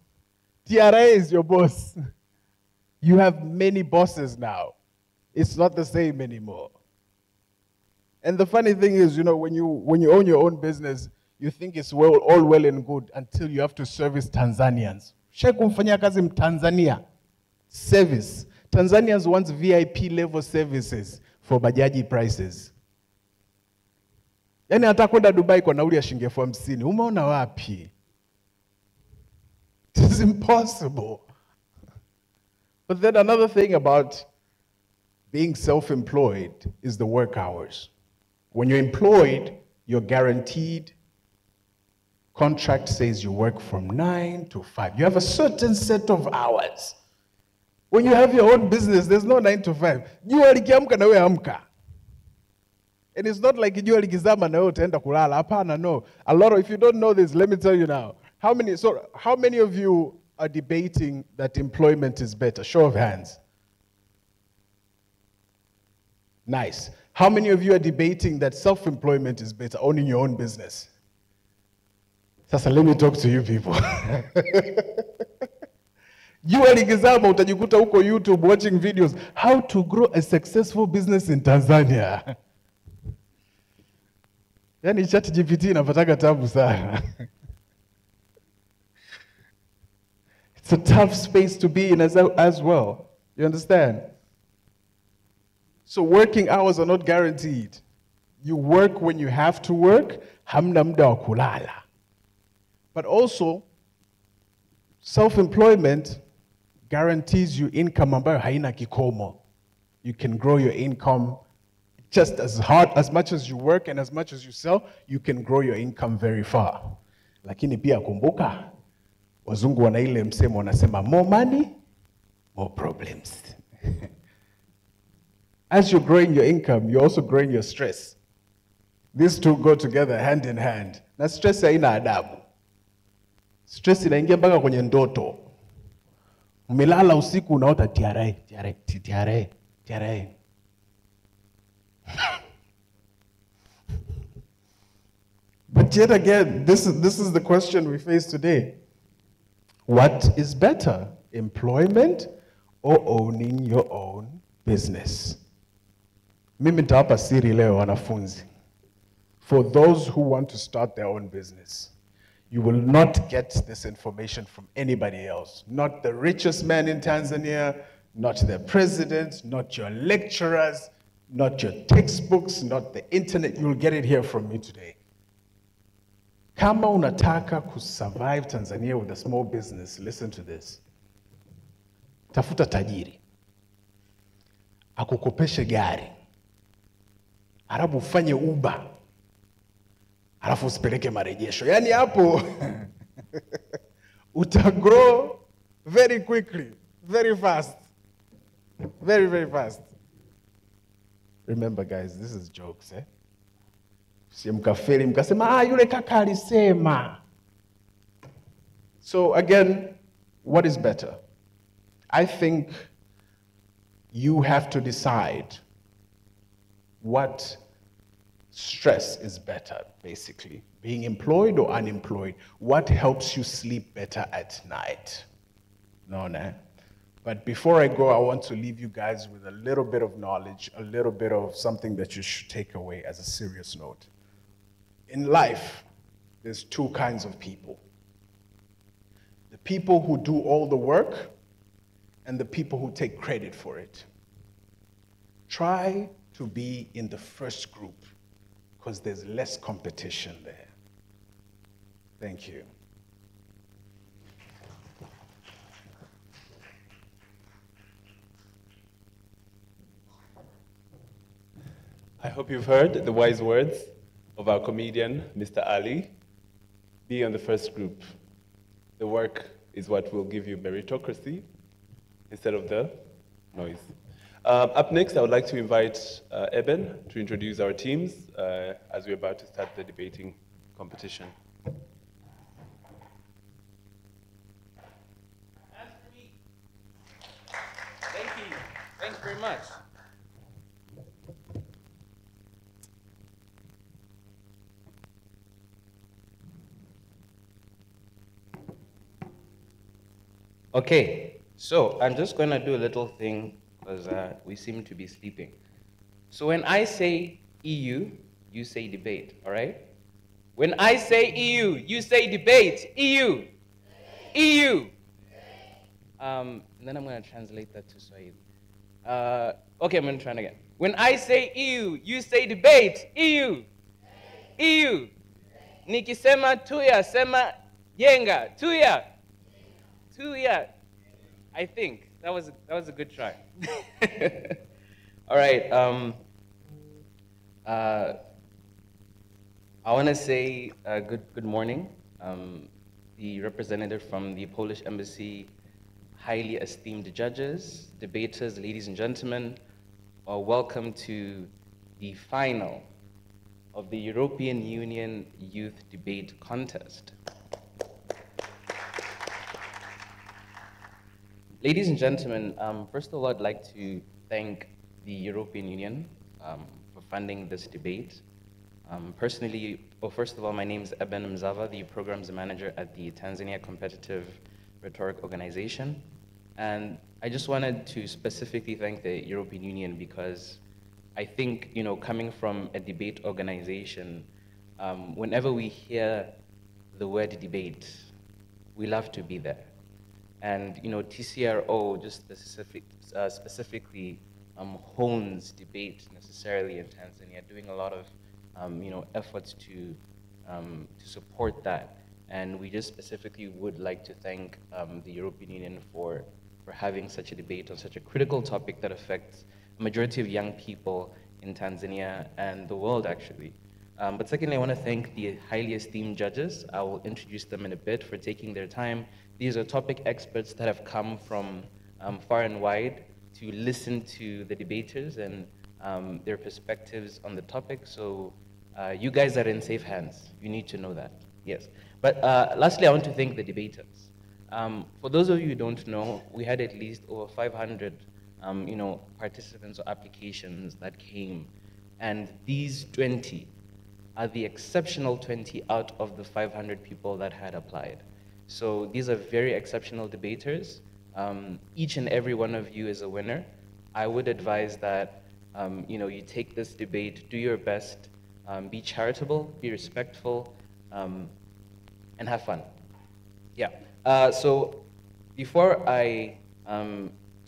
TRA is your boss. You have many bosses now. It's not the same anymore. And the funny thing is, you know, when you own your own business, you think it's all well and good until you have to service Tanzanians. Shai kumfanyia kazi Mtanzania. Service. Tanzanians want VIP level services for bajaji prices. Yani hata kwenda Dubai kwa nauli ya shilingi 50,000. Umeona wapi? It is impossible. But then another thing about being self-employed is the work hours. When you're employed, you're guaranteed. Contract says you work from 9 to 5. You have a certain set of hours. When you have your own business, there's no 9 to 5. Jua likiamka na wewe amka. And it's not like jua likizama na wewe utaenda kulala. Hapana, no. A lot of, if you don't know this, let me tell you now. How many of you are debating that employment is better? Show of hands. Nice. How many of you are debating that self-employment is better, owning your own business? Sasa, let me talk to you people. Jua likizama utajikuta huko YouTube watching videos, how to grow a successful business in Tanzania. Yani ChatGPT inapataga tabu sana. It's a tough space to be in as well. You understand? So working hours are not guaranteed. You work when you have to work, hamna muda wa kulala. But also, self-employment guarantees you income ambayo haina kikomo. You can grow your income just as much as you work and as much as you sell, you can grow your income very far. Lakini pia kumbuka, wazungu wana ile msemo wanasema, more money, more problems. As you're growing your income, you're also growing your stress. These two go together hand in hand. Na stress haina adabu. Stress inaingia mpaka kwenye ndoto. Umelala usiku unaota tiare. But yet again, this is the question we face today. What is better, employment or owning your own business? Mimi nitawapa siri leo wanafunzi. For those who want to start their own business, you will not get this information from anybody else. Not the richest man in Tanzania, not the president, not your lecturers, not your textbooks, not the internet. You'll get it here from me today. Kama unataka kusurvive Tanzania with a small business, listen to this. Tafuta tajiri. Akukopeshe gari. Arabu ufanye Uber. Alafu usipeleke marejesho. Yani hapo utagrow very quickly, very fast. Very, very fast. Remember guys, this is jokes, eh? Si mkafeli mkasema, yule kaka alisema. So again, what is better? I think you have to decide what stress is better, basically. Being employed or unemployed. What helps you sleep better at night? No. But before I go, I want to leave you guys with a little bit of knowledge, a little bit of something that you should take away as a serious note. In life, there's two kinds of people. The people who do all the work and the people who take credit for it. Try to be in the first group because there's less competition there. Thank you. I hope you've heard the wise words of our comedian, Mr. Ali. Be on the first group. The work is what will give you meritocracy instead of the noise. Up next, I would like to invite Eben to introduce our teams as we're about to start the debating competition. Thank you. Thanks very much. Okay, so I'm just going to do a little thing because we seem to be sleeping. So when I say EU, you say debate, all right? When I say EU, you say debate. EU. EU. And then I'm going to translate that to Swahili. Okay, I'm going to try it again. When I say EU, you say debate. EU. EU. Nikisema tuya, sema yenga. Tuya. Tuya. I think that was a good try. All right. I want to say good morning. The representative from the Polish embassy highly esteemed judges, debaters, ladies and gentlemen, welcome to the final of the European Union Youth Debate Contest. Ladies and gentlemen, first of all, I'd like to thank the European Union for funding this debate. First of all, my name is Eben Mzava, the Programs Manager at the Tanzania Competitive Rhetoric Organization. And I just wanted to specifically thank the European Union because I think, coming from a debate organization, whenever we hear the word debate, we love to be there. And, TCRO just specifically hones debate necessarily in Tanzania, doing a lot of, efforts to support that. And we just specifically would like to thank the European Union for having such a debate on such a critical topic that affects a majority of young people in Tanzania and the world, actually. But secondly, I want to thank the highly esteemed judges. I will introduce them in a bit for taking their time. These are topic experts that have come from far and wide to listen to the debaters and their perspectives on the topic. So you guys are in safe hands. You need to know that, yes. But lastly, I want to thank the debaters. For those of you who don't know, we had at least over 500 participants or applications that came. And these 20 are the exceptional 20 out of the 500 people that had applied. So these are very exceptional debaters. Each and every one of you is a winner. I would advise that you take this debate, do your best, be charitable, be respectful, and have fun. Yeah. So before I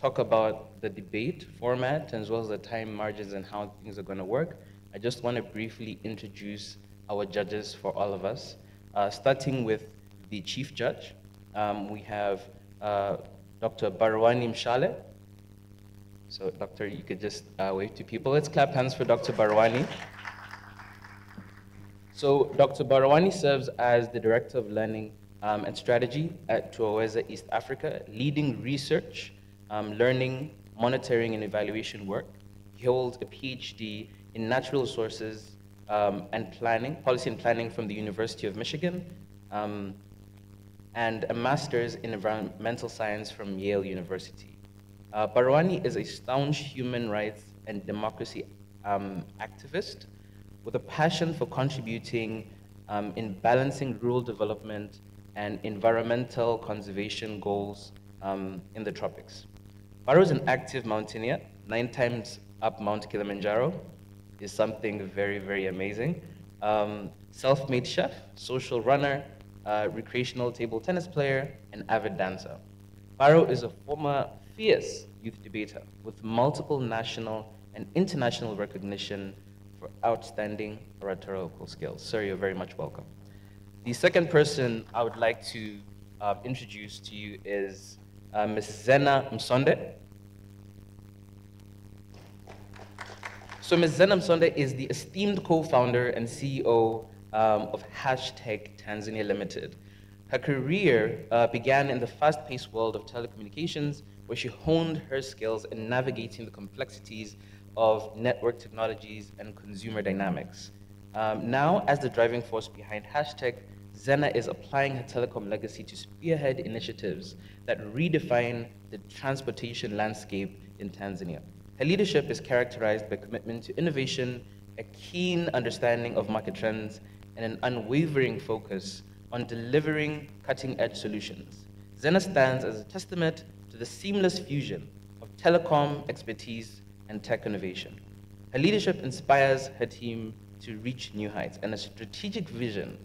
talk about the debate format as well as the time margins and how things are going to work, I just want to briefly introduce our judges for all of us, starting with the chief judge. We have Dr. Barwani Mshale. So, Doctor, you could just wave to people. Let's clap hands for Dr. Barwani. So, Dr. Barwani serves as the Director of Learning and Strategy at Tuaweza East Africa, leading research, learning, monitoring, and evaluation work. He holds a PhD in natural resources and planning, policy and planning from the University of Michigan, and a master's in environmental science from Yale University. Barwani is a staunch human rights and democracy activist with a passion for contributing in balancing rural development and environmental conservation goals in the tropics. Baro is an active mountaineer, 9 times up Mount Kilimanjaro, is something very, very amazing. Self-made chef, social runner, recreational table tennis player, and avid dancer. Baro is a former fierce youth debater with multiple national and international recognition for outstanding oratorical skills. Sir, you're very much welcome. The second person I would like to introduce to you is Ms. Zena Msonde. So Ms. Zena Msonde is the esteemed co-founder and CEO of #Tanzania Limited. Her career began in the fast-paced world of telecommunications, where she honed her skills in navigating the complexities of network technologies and consumer dynamics. Now, as the driving force behind #, Zena is applying her telecom legacy to spearhead initiatives that redefine the transportation landscape in Tanzania. Her leadership is characterized by commitment to innovation, a keen understanding of market trends, and an unwavering focus on delivering cutting-edge solutions. Zena stands as a testament to the seamless fusion of telecom expertise and tech innovation. Her leadership inspires her team to reach new heights, and a strategic vision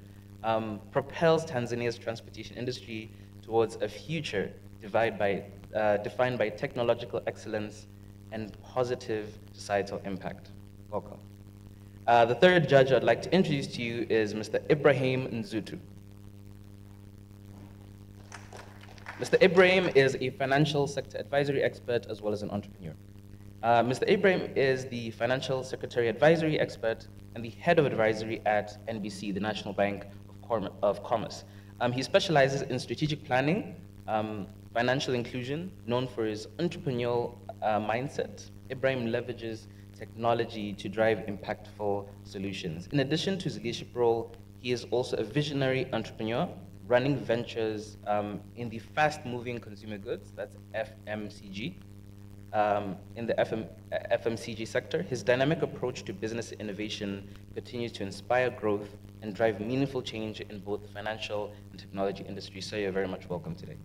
propels Tanzania's transportation industry towards a future defined by technological excellence and positive societal impact. Welcome. The third judge I'd like to introduce to you is Mr. Ibrahim Nzutu. Mr. Ibrahim is a financial sector advisory expert as well as an entrepreneur. Mr. Ibrahim is the Financial Secretary Advisory Expert and the Head of Advisory at NBC, the National Bank of Commerce. He specializes in strategic planning, Financial inclusion, known for his entrepreneurial mindset, Ibrahim leverages technology to drive impactful solutions. In addition to his leadership role, he is also a visionary entrepreneur, running ventures in the fast-moving consumer goods, that's FMCG, in the FMCG sector. His dynamic approach to business innovation continues to inspire growth and drive meaningful change in both the financial and technology industry. So you're very much welcome today.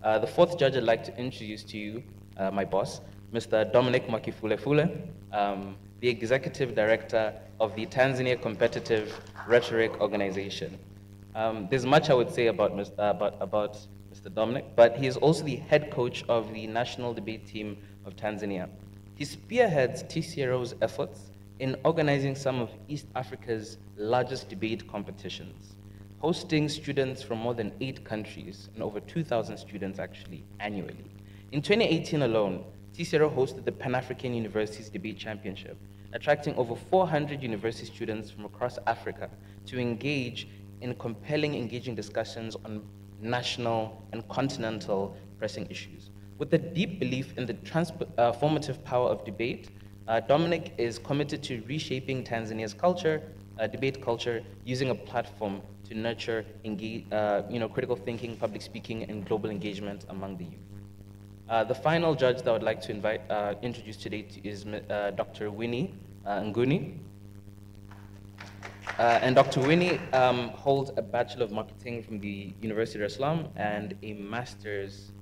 The fourth judge I'd like to introduce to you, my boss, Mr. Dominic Makifulefule, the Executive Director of the Tanzania Competitive Rhetoric Organization. There's much I would say about Mr. Dominic, but he is also the head coach of the National Debate Team of Tanzania. He spearheads TCRO's efforts in organizing some of East Africa's largest debate competitions, hosting students from more than 8 countries and over 2,000 students actually annually. In 2018 alone, TCRO hosted the Pan-African Universities Debate Championship, attracting over 400 university students from across Africa to engage in compelling, engaging discussions on national and continental pressing issues. With a deep belief in the transformative power of debate, Dominic is committed to reshaping Tanzania's culture, debate culture, using a platform to nurture critical thinking, public speaking, and global engagement among the youth. The final judge that I would like to introduce today is Dr. Winnie Nguni. And Dr. Winnie holds a Bachelor of Marketing from the University of Salaam and a Master's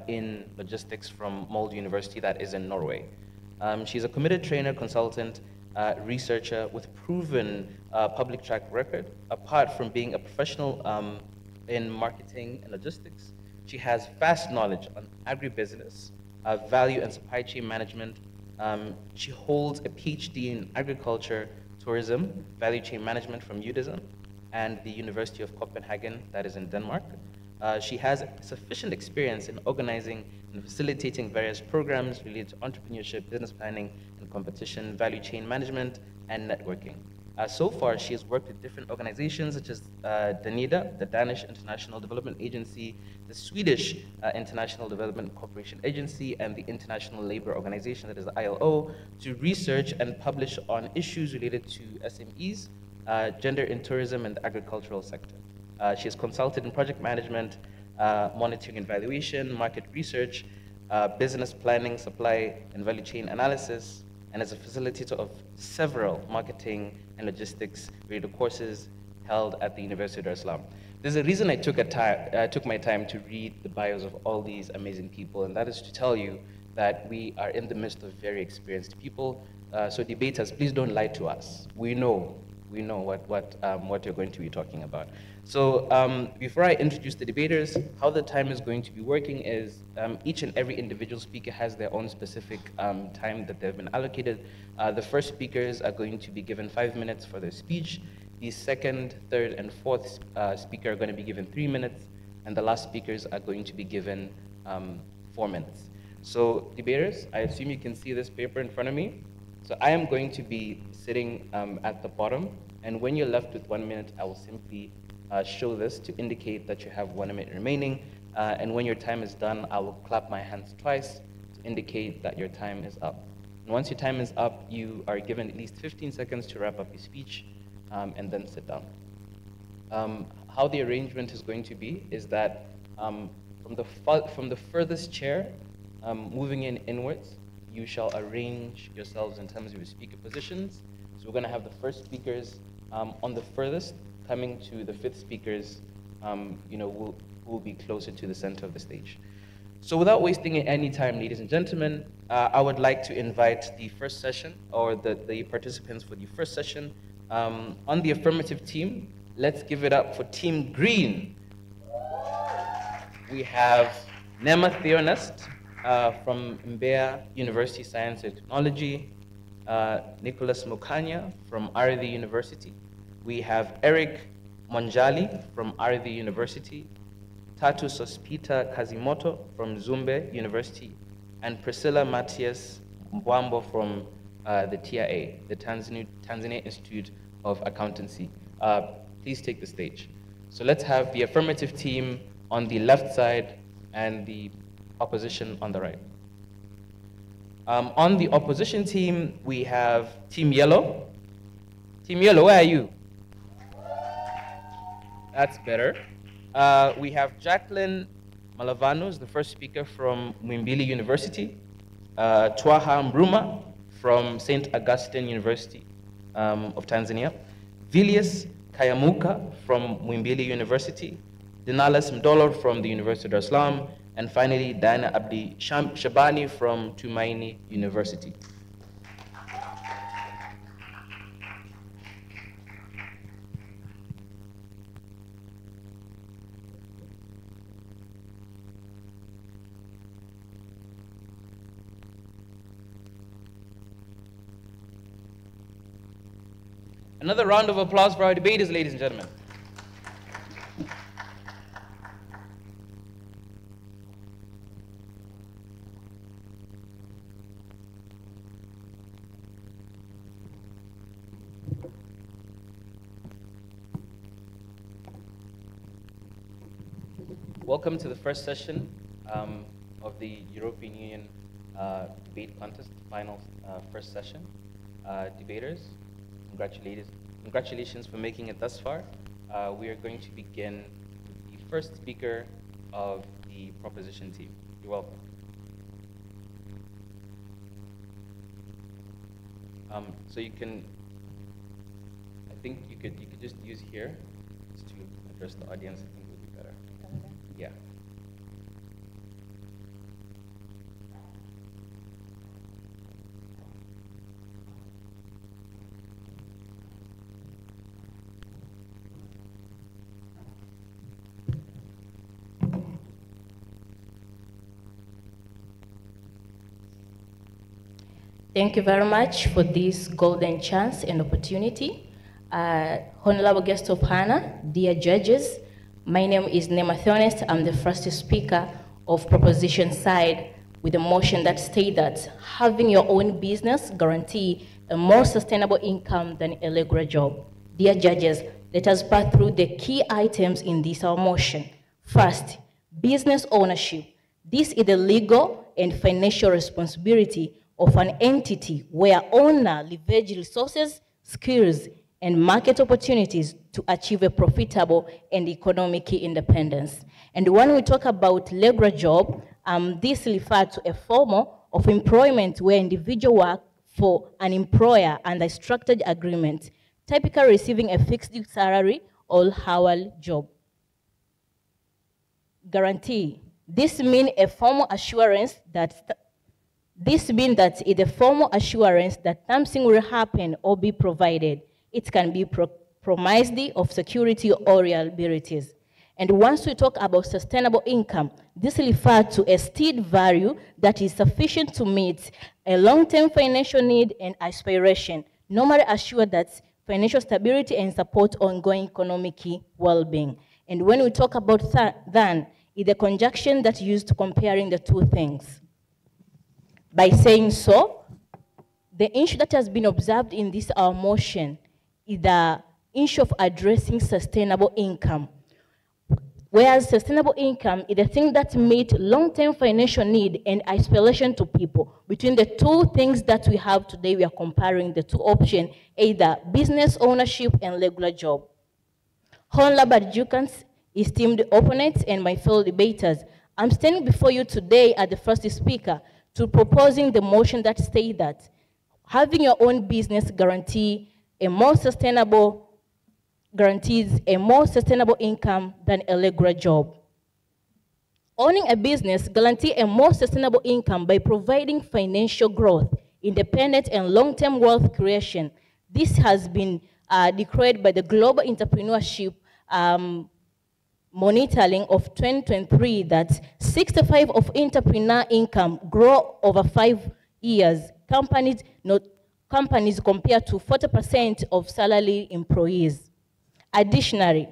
in Logistics from Molde University, that is in Norway. She's a committed trainer, consultant, researcher with proven public track record. Apart from being a professional in marketing and logistics, she has vast knowledge on agribusiness, value and supply chain management. She holds a PhD in agriculture, tourism, value chain management from UDSM and the University of Copenhagen, that is in Denmark. She has sufficient experience in organizing and facilitating various programs related to entrepreneurship, business planning and competition, value chain management, and networking. So far, she has worked with different organizations such as DANIDA, the Danish International Development Agency, the Swedish International Development Cooperation Agency, and the International Labour Organization, that is the ILO, to research and publish on issues related to SMEs, gender in tourism, and the agricultural sector. She has consulted in project management, monitoring and valuation, market research, business planning, supply and value chain analysis, and as a facilitator of several marketing and logistics related courses held at the University of Dar es Salaam. There's a reason I took my time to read the bios of all these amazing people, and that is to tell you that we are in the midst of very experienced people. So debaters, please don't lie to us. We know what you're going to be talking about. So before I introduce the debaters, how the time is going to be working is each and every individual speaker has their own specific time that they've been allocated. The first speakers are going to be given 5 minutes for their speech. The second, third, and fourth speaker are going to be given 3 minutes, and the last speakers are going to be given 4 minutes. So debaters, I assume you can see this paper in front of me. So I am going to be sitting at the bottom, and when you're left with 1 minute, I will simply show this to indicate that you have 1 minute remaining, and when your time is done, I will clap my hands twice to indicate that your time is up. And once your time is up, you are given at least 15 seconds to wrap up your speech, and then sit down. How the arrangement is going to be is that from the furthest chair, moving inwards, you shall arrange yourselves in terms of your speaker positions. So we're going to have the first speakers on the furthest, coming to the fifth speakers, who will be closer to the center of the stage. So without wasting any time, ladies and gentlemen, I would like to invite the first session, or the participants for the first session. On the affirmative team, let's give it up for Team Green. We have Nema Theonest from Mbeya University Science and Technology, Nicholas Mukanya from Ardhi University. We have Eric Monjali from Ardhi University, Tatu Sospita Kazimoto from Zumbe University, and Priscilla Matias Mbwambo from the TIA, the Tanzania Institute of Accountancy. Please take the stage. So let's have the affirmative team on the left side and the opposition on the right. On the opposition team, we have Team Yellow. Team Yellow, where are you? That's better. We have Jacqueline Malavano, the first speaker from Muhimbili University. Twaha Mruma from St. Augustine University of Tanzania. Vilius Kayamuka from Muhimbili University. Dinalas Mdolo from the University of Dar es Salaam. And finally, Diana Abdi Shabani from Tumaini University. Another round of applause for our debaters, ladies and gentlemen. Welcome to the first session of the European Union debate contest, final first session. Debaters, congratulations for making it thus far. We are going to begin with the first speaker of the proposition team. You're welcome. So you can, I think you could just use here just to address the audience. I think it would be better. Yeah. Thank you very much for this golden chance and opportunity. Honorable guest of honor, dear judges, my name is Nema Theonest. I'm the first speaker of proposition side with a motion that states that having your own business guarantee a more sustainable income than a regular job. Dear judges, let us pass through the key items in this our motion. First, business ownership. This is the legal and financial responsibility of an entity where owner leverage resources, skills, and market opportunities to achieve a profitable and economic independence. And when we talk about regular job, this refers to a form of employment where individual work for an employer under a structured agreement, typically receiving a fixed salary or hourly job. Guarantee. This means a formal assurance that it's a formal assurance that something will happen or be provided. It can be promised of security or reliabilities. And once we talk about sustainable income, this refers to a steady value that is sufficient to meet a long-term financial need and aspiration, normally assure that financial stability and support ongoing economic well-being. And when we talk about than, it's a conjunction that's used to comparing the two things. By saying so, the issue that has been observed in this our motion is the issue of addressing sustainable income. Whereas sustainable income is the thing that meets long-term financial need and aspiration to people. Between the two things that we have today, we are comparing the two options, either business ownership and regular job. Honorable adjudicants, esteemed opponents, and my fellow debaters, I'm standing before you today as the first speaker to proposing the motion that states that having your own business guarantees a more sustainable income than a regular job. Owning a business guarantees a more sustainable income by providing financial growth, independence, and long-term wealth creation. This has been declared by the Global Entrepreneurship Monitoring of 2023 that 65% of entrepreneur income grow over 5 years. Companies compared to 40% of salary employees. Additionally,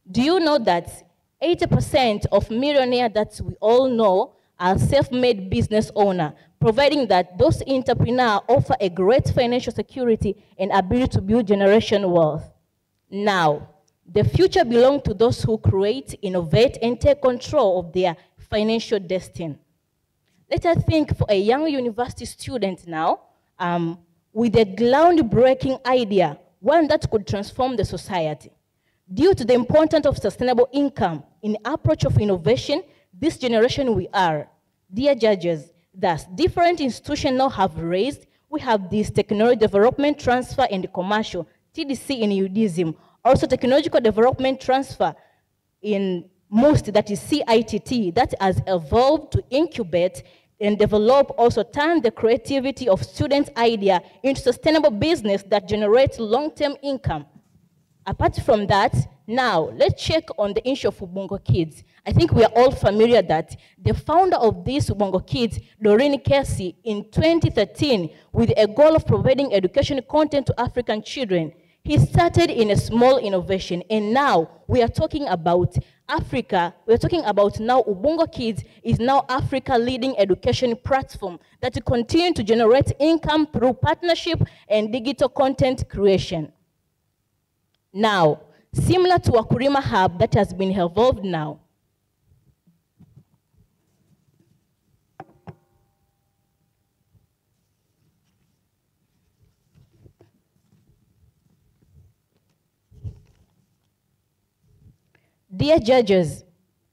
do you know that 80% of millionaires that we all know are self-made business owners, providing that those entrepreneurs offer a great financial security and ability to build generational wealth. Now, the future belongs to those who create, innovate, and take control of their financial destiny. Let us think for a young university student now with a groundbreaking idea, one that could transform the society. Due to the importance of sustainable income in the approach of innovation, this generation we are. Dear judges, thus different institutions now have raised, we have this technology development transfer and commercial, TDC in UDism, also technological development transfer in most, that is CITT, that has evolved to incubate and develop, also turn the creativity of students' idea into sustainable business that generates long-term income. Apart from that, now let's check on the issue of Ubongo Kids. I think we are all familiar that the founder of this Ubongo Kids, Doreen Casey, in 2013, with a goal of providing education content to African children, he started in a small innovation, and now we are talking about Africa. We are talking about now Ubongo Kids is now Africa leading education platform that will continue to generate income through partnership and digital content creation. Now, similar to Wakulima Hub that has been evolved now. Dear judges,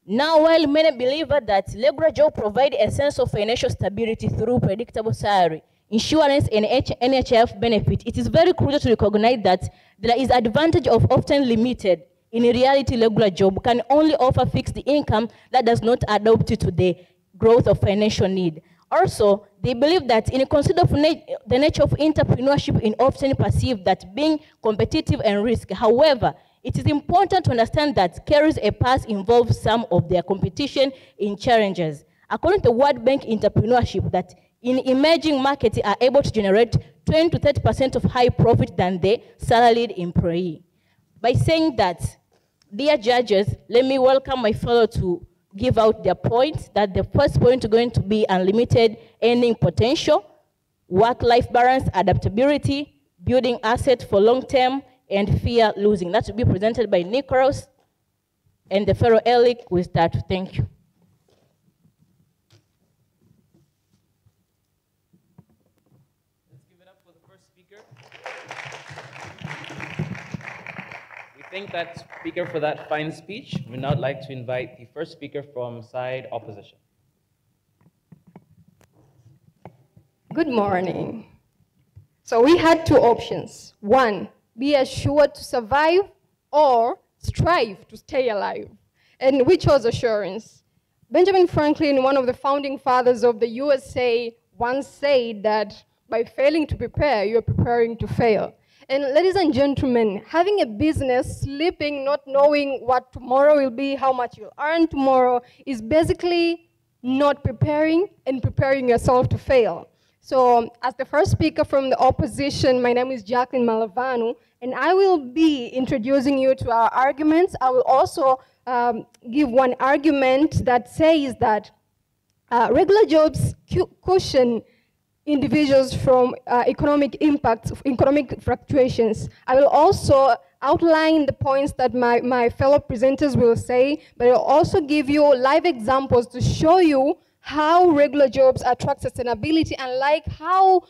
now while many believe that regular job provide a sense of financial stability through predictable salary, insurance, and NHIF benefit, it is very crucial to recognize that there is advantage of often limited. In reality, regular job can only offer fixed income that does not adapt to the growth of financial need. Also, they believe that in consider of the nature of entrepreneurship is often perceived that being competitive and risk. However, it is important to understand that carries a path involves some of their competition in challenges. According to World Bank entrepreneurship, that in emerging markets are able to generate 20 to 30% of high profit than the salaried employee. By saying that, dear judges, let me welcome my fellow to give out their points, that the first point is going to be unlimited earning potential, work-life balance, adaptability, building assets for long-term, and fear losing. That will be presented by Nicholas, and the fellow Eric will start. Thank you. Let's give it up for the first speaker. We thank that speaker for that fine speech. We'd now like to invite the first speaker from side opposition. Good morning. So we had two options. One, be assured to survive, or strive to stay alive. And we chose assurance. Benjamin Franklin, one of the founding fathers of the USA, once said that by failing to prepare, you're preparing to fail. And ladies and gentlemen, having a business, sleeping, not knowing what tomorrow will be, how much you'll earn tomorrow, is basically not preparing and preparing yourself to fail. So as the first speaker from the opposition, my name is Jacqueline Malavanu, and I will be introducing you to our arguments. I will also give one argument that says that regular jobs cushion individuals from economic impacts of economic fluctuations. I will also outline the points that my fellow presenters will say, but I'll also give you live examples to show you how regular jobs attract sustainability, unlike how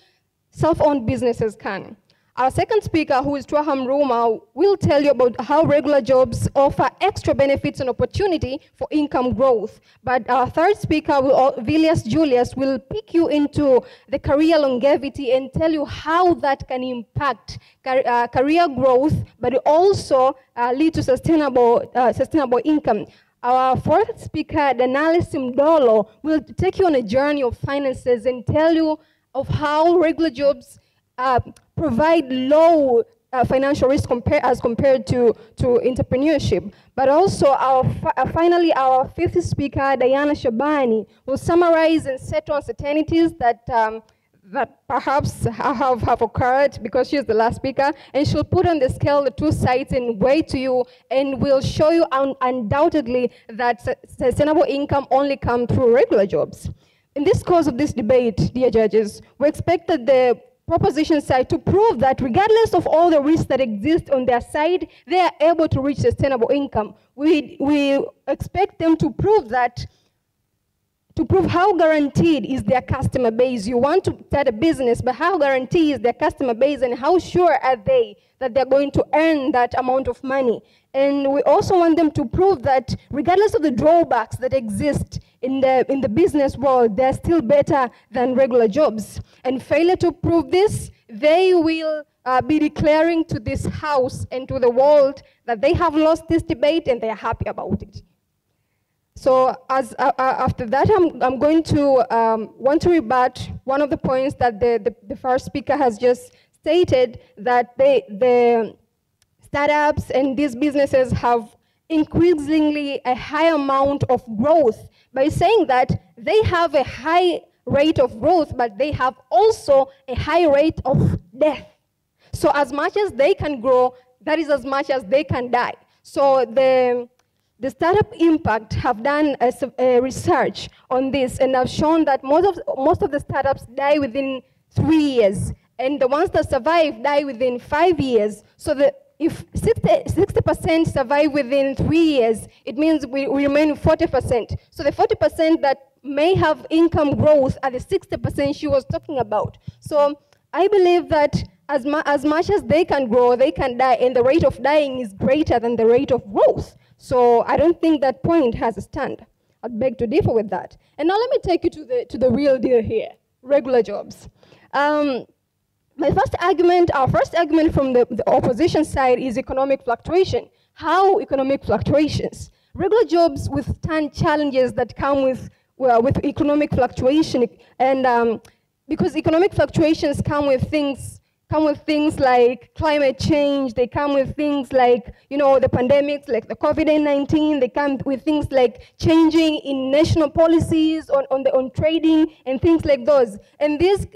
self-owned businesses can. Our second speaker, who is Twaham Ruma, will tell you about how regular jobs offer extra benefits and opportunity for income growth. But our third speaker, Vilius Julius, will pick you into the career longevity and tell you how that can impact career growth, but also lead to sustainable income. Our fourth speaker, Shindano la Mdahalo, will take you on a journey of finances and tell you of how regular jobs provide low financial risk as compared to entrepreneurship. But also, finally, our fifth speaker, Diana Shabani, will summarize and set uncertainties that that perhaps have occurred, because she's the last speaker, and she'll put on the scale the two sides and weigh to you, and will show you undoubtedly that sustainable income only comes through regular jobs. In this course of this debate, dear judges, we expect that the proposition side to prove that regardless of all the risks that exist on their side, they are able to reach sustainable income. We expect them to prove that to prove how guaranteed is their customer base. You want to start a business, but how guaranteed is their customer base, and how sure are they that they're going to earn that amount of money? And we also want them to prove that regardless of the drawbacks that exist in the business world, they're still better than regular jobs. And failure to prove this, they will be declaring to this house and to the world that they have lost this debate and they're happy about it. So after that, I'm going to want to rebut one of the points that the first speaker has just stated, that the startups and these businesses have increasingly a high amount of growth, by saying that they have a high rate of growth, but they have also a high rate of death. So as much as they can grow, that is as much as they can die. So the Startup Impact have done a research on this, and have shown that most of the startups die within 3 years, and the ones that survive die within 5 years. So if 60% survive within 3 years, it means we remain 40%. So the 40% that may have income growth are the 60% she was talking about. So I believe that as much as they can grow, they can die, and the rate of dying is greater than the rate of growth. So I don't think that point has a stand. I'd beg to differ with that. And now let me take you to the real deal here, regular jobs. Our first argument from the opposition side is economic fluctuation. How economic fluctuations? Regular jobs withstand challenges that come with economic fluctuation, and because economic fluctuations come with things like climate change, they come with things like, the pandemics, like the COVID-19, they come with things like changing in national policies on trading and things like those. And these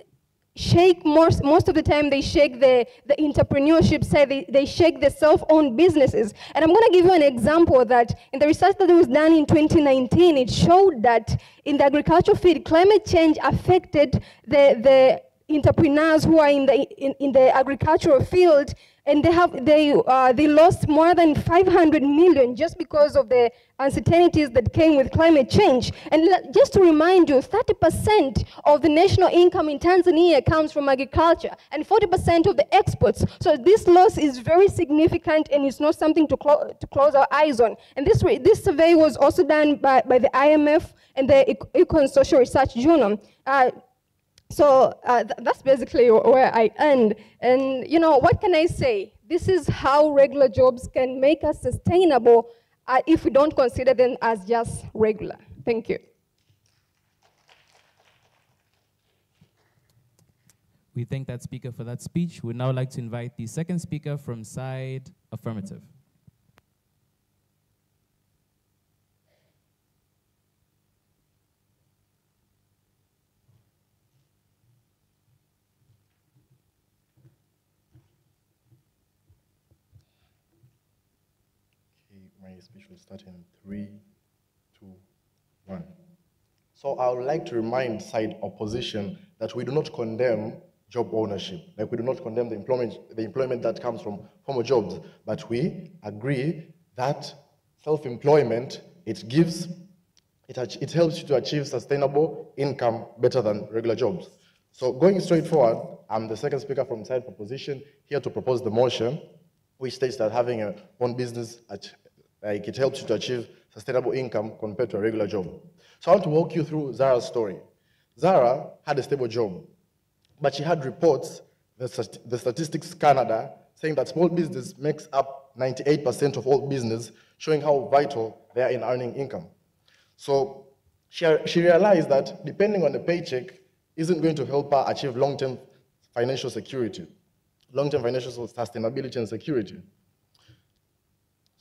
shake most of the time, they shake the entrepreneurship side, they shake the self-owned businesses. And I'm gonna give you an example that in the research that was done in 2019, it showed that in the agricultural field, climate change affected the entrepreneurs who are in the agricultural field, and they lost more than 500 million just because of the uncertainties that came with climate change. And just to remind you, 30% of the national income in Tanzania comes from agriculture, and 40% of the exports. So this loss is very significant, and it's not something to close our eyes on. And this survey was also done by the IMF and the Econ Social Research Journal. So that's basically where I end. And what can I say? This is how regular jobs can make us sustainable if we don't consider them as just regular. Thank you. We thank that speaker for that speech. We'd now like to invite the second speaker from side affirmative. My speech will start in 3, 2, 1. So I would like to remind side opposition that we do not condemn job ownership. Like, we do not condemn the employment that comes from formal jobs, but we agree that self-employment, it helps you to achieve sustainable income better than regular jobs. So going straight forward, I'm the second speaker from side opposition here to propose the motion, which states that having a own business it helps you to achieve sustainable income compared to a regular job. So I want to walk you through Zara's story. Zara had a stable job, but she had reports, the Statistics Canada, saying that small business makes up 98% of all business, showing how vital they are in earning income. So she realized that depending on the paycheck isn't going to help her achieve long-term financial security, long-term financial sustainability and security.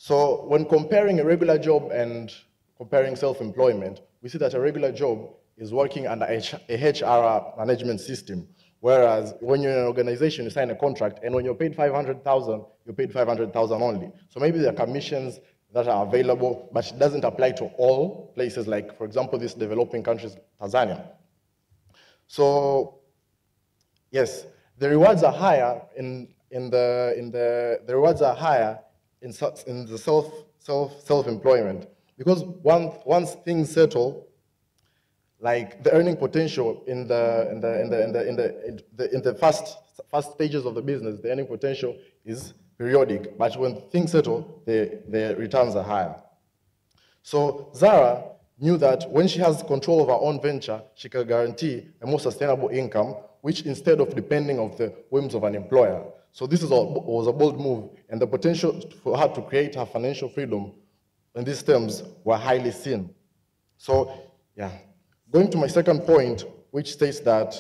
So when comparing a regular job and comparing self-employment, we see that a regular job is working under a HR management system, whereas when you're in an organization, you sign a contract, and when you're paid 500,000, you're paid 500,000 only. So maybe there are commissions that are available, but it doesn't apply to all places, like, for example, this developing countries, Tanzania. So, yes, the rewards are higher in the rewards are higher in the self-employment, because once things settle, like the earning potential in the first stages of the business, the earning potential is periodic, but when things settle, the returns are higher. So Zara knew that when she has control of her own venture, she can guarantee a more sustainable income, which instead of depending on the whims of an employer. So this was a bold move, and the potential for her to create her financial freedom in these terms were highly seen. So, yeah. Going to my second point, which states that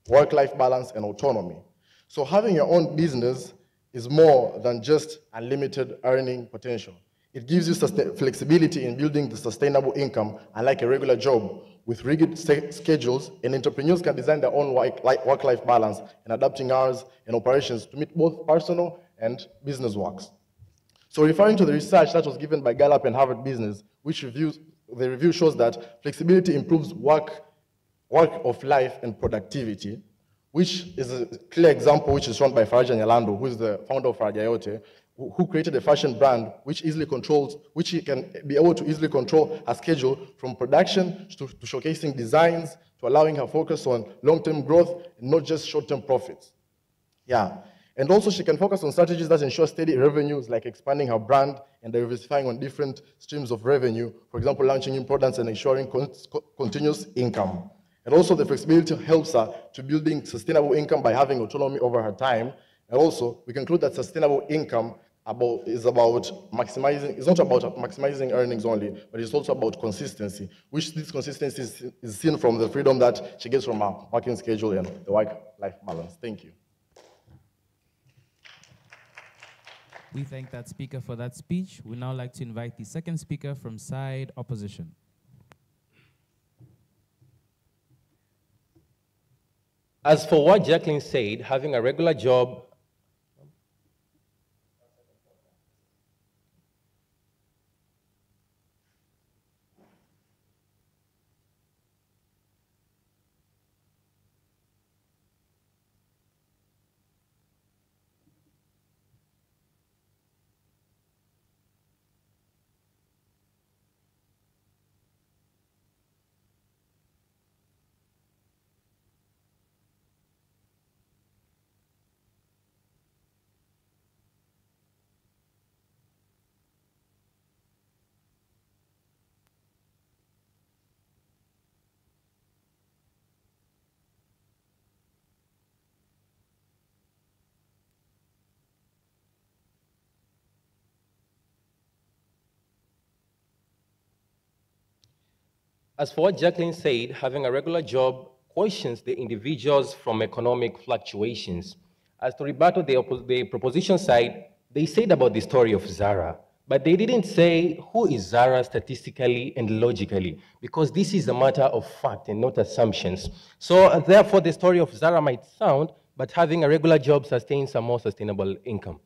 work-life balance and autonomy. So having your own business is more than just unlimited earning potential. It gives you flexibility in building the sustainable income, unlike a regular job with rigid schedules, and entrepreneurs can design their own work-life balance and adapting hours and operations to meet both personal and business works. So referring to the research that was given by Gallup and Harvard Business, the review shows that flexibility improves work of life and productivity, which is a clear example which is shown by Faraja Nyalando, who is the founder of Faraja, who created a fashion brand which he can be able to easily control her schedule from production to showcasing designs, to allowing her focus on long-term growth and not just short-term profits. Yeah. And also she can focus on strategies that ensure steady revenues, like expanding her brand and diversifying on different streams of revenue, for example, launching new products and ensuring continuous income. And also the flexibility helps her to building sustainable income by having autonomy over her time. And also we conclude that sustainable income is not about maximizing earnings only, but it's also about consistency, which this consistency is seen from the freedom that she gets from her working schedule and the work-life balance. Thank you. We thank that speaker for that speech. We'd now like to invite the second speaker from side opposition. As for what Jacqueline said, having a regular job As for what Jacqueline said, having a regular job questions the individuals from economic fluctuations. As to rebuttal the proposition side, they said about the story of Zara, but they didn't say who is Zara statistically and logically, because this is a matter of fact and not assumptions. So therefore the story of Zara might sound, but having a regular job sustains a more sustainable income.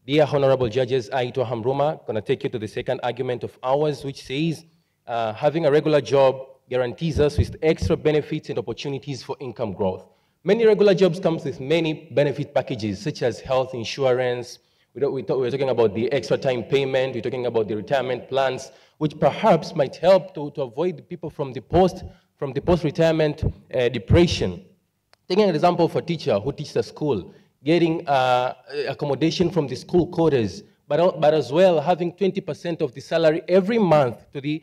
Dear honorable judges, I, Ito Hamruma, going to take you to the second argument of ours, which says, having a regular job guarantees us with extra benefits and opportunities for income growth. Many regular jobs come with many benefit packages, such as health insurance. We're talking about the extra time payment. We're talking about the retirement plans, which perhaps might help to avoid people from the post-retirement depression. Taking an example of a teacher who teaches a school, getting accommodation from the school quarters, but as well having 20% of the salary every month to the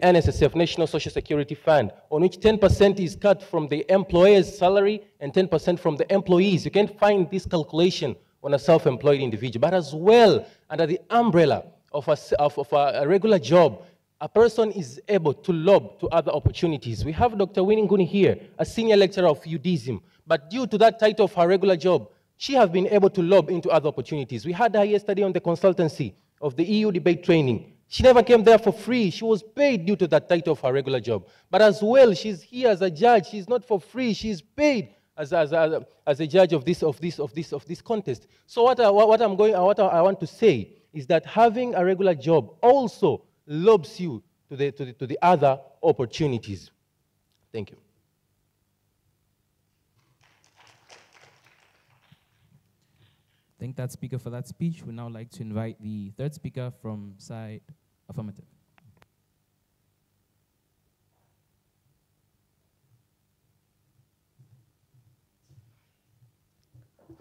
NSSF, National Social Security Fund, on which 10% is cut from the employer's salary and 10% from the employees. You can't find this calculation on a self-employed individual, but as well, under the umbrella of a regular job, a person is able to lob to other opportunities. We have Dr. Winnie Nguni here, a senior lecturer of UDism, but due to that title of her regular job, she has been able to lob into other opportunities. We had her yesterday on the consultancy of the EU debate training. She never came there for free. She was paid due to that title of her regular job. But as well, she's here as a judge. She's not for free. She's paid as a judge of this contest. So what I want to say is that having a regular job also lobs you to the other opportunities. Thank you. Thank that speaker for that speech. We'd now like to invite the third speaker from side affirmative.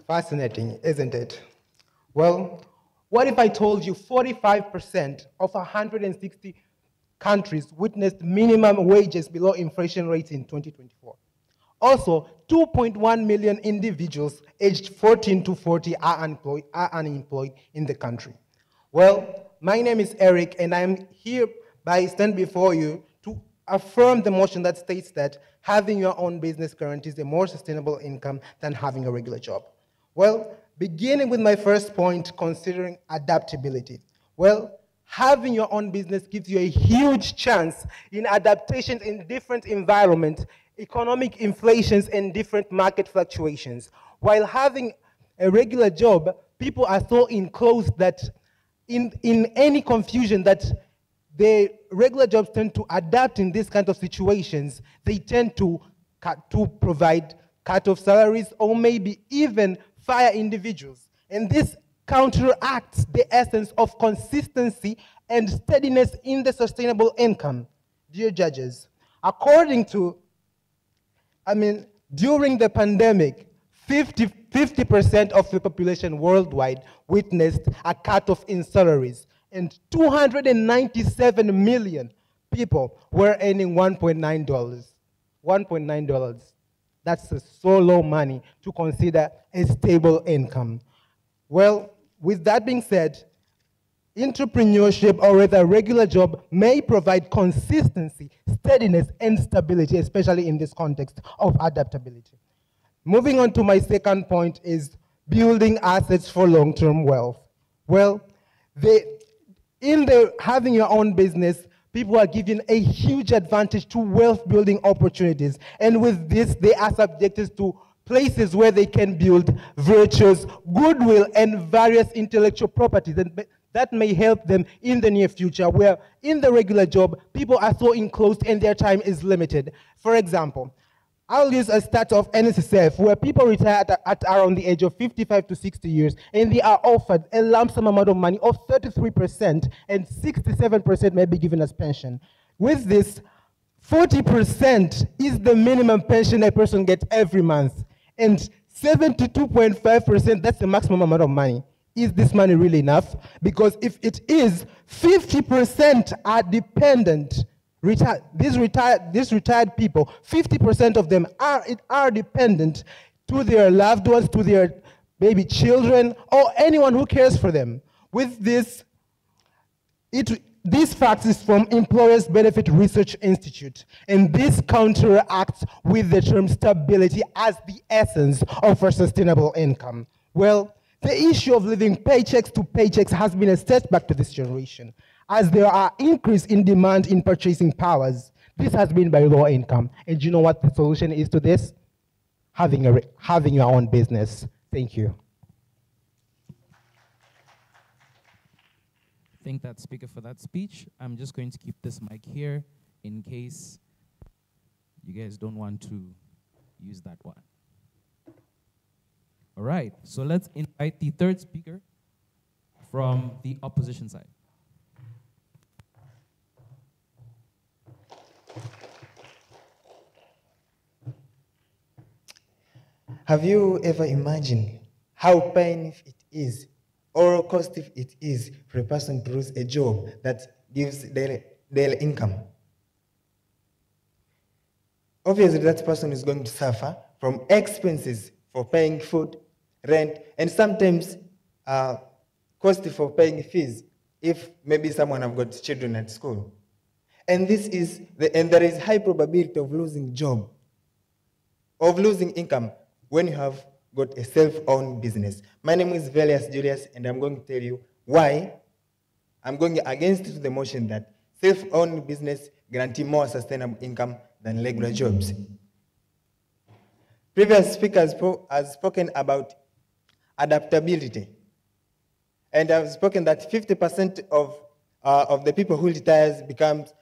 Fascinating, isn't it? Well, what if I told you 45% of 160 countries witnessed minimum wages below inflation rates in 2024? Also, 2.1 million individuals aged 14 to 40 are unemployed in the country. Well, my name is Eric, and I'm hereby stand before you to affirm the motion that states that having your own business guarantees a more sustainable income than having a regular job. Well, beginning with my first point, considering adaptability. Well, having your own business gives you a huge chance in adaptations in different environments, economic inflations, and different market fluctuations. While having a regular job, people are so enclosed that in any confusion that the regular jobs tend to adapt in these kind of situations. They tend to provide cut-off salaries or maybe even fire individuals. And this counteracts the essence of consistency and steadiness in the sustainable income. Dear judges, according to, during the pandemic, 50% of the population worldwide witnessed a cut-off in salaries, and 297 million people were earning $1.9. $1.9. That's so low money to consider a stable income. Well, with that being said, entrepreneurship, or rather a regular job, may provide consistency, steadiness, and stability, especially in this context of adaptability. Moving on to my second point is building assets for long-term wealth. Well, having your own business, people are given a huge advantage to wealth-building opportunities. And with this, they are subjected to places where they can build virtues, goodwill, and various intellectual properties. And that may help them in the near future, where in the regular job, people are so enclosed and their time is limited. For example, I'll use a stat of NSSF, where people retire at around the age of 55 to 60 years, and they are offered a lump sum amount of money of 33%, and 67% may be given as pension. With this, 40% is the minimum pension a person gets every month, and 72.5%, that's the maximum amount of money. Is this money really enough? Because if it is, 50% are dependent. These retired people, 50% of them are dependent to their loved ones, to their baby children, or anyone who cares for them. With this, this fact is from Employers Benefit Research Institute, and this counteracts with the term stability as the essence of a sustainable income. Well, the issue of living paychecks to paychecks has been a setback to this generation, as there are increase in demand in purchasing powers. This has been by low income. And you know what the solution is to this? Having your own business. Thank you. Thank that speaker for that speech. I'm just going to keep this mic here in case you guys don't want to use that one. All right, so let's invite the third speaker from the opposition side. Have you ever imagined how painful it is or costly it is for a person to lose a job that gives daily income? Obviously, that person is going to suffer from expenses for paying food, rent, and sometimes cost for paying fees if maybe someone have got children at school. And there is high probability of losing job, of losing income when you have got a self-owned business. My name is Velius Julius, and I'm going to tell you why I'm going against the motion that self-owned business guarantee more sustainable income than regular jobs. Previous speakers have spoken about adaptability, and I've spoken that 50% of the people who retire becomes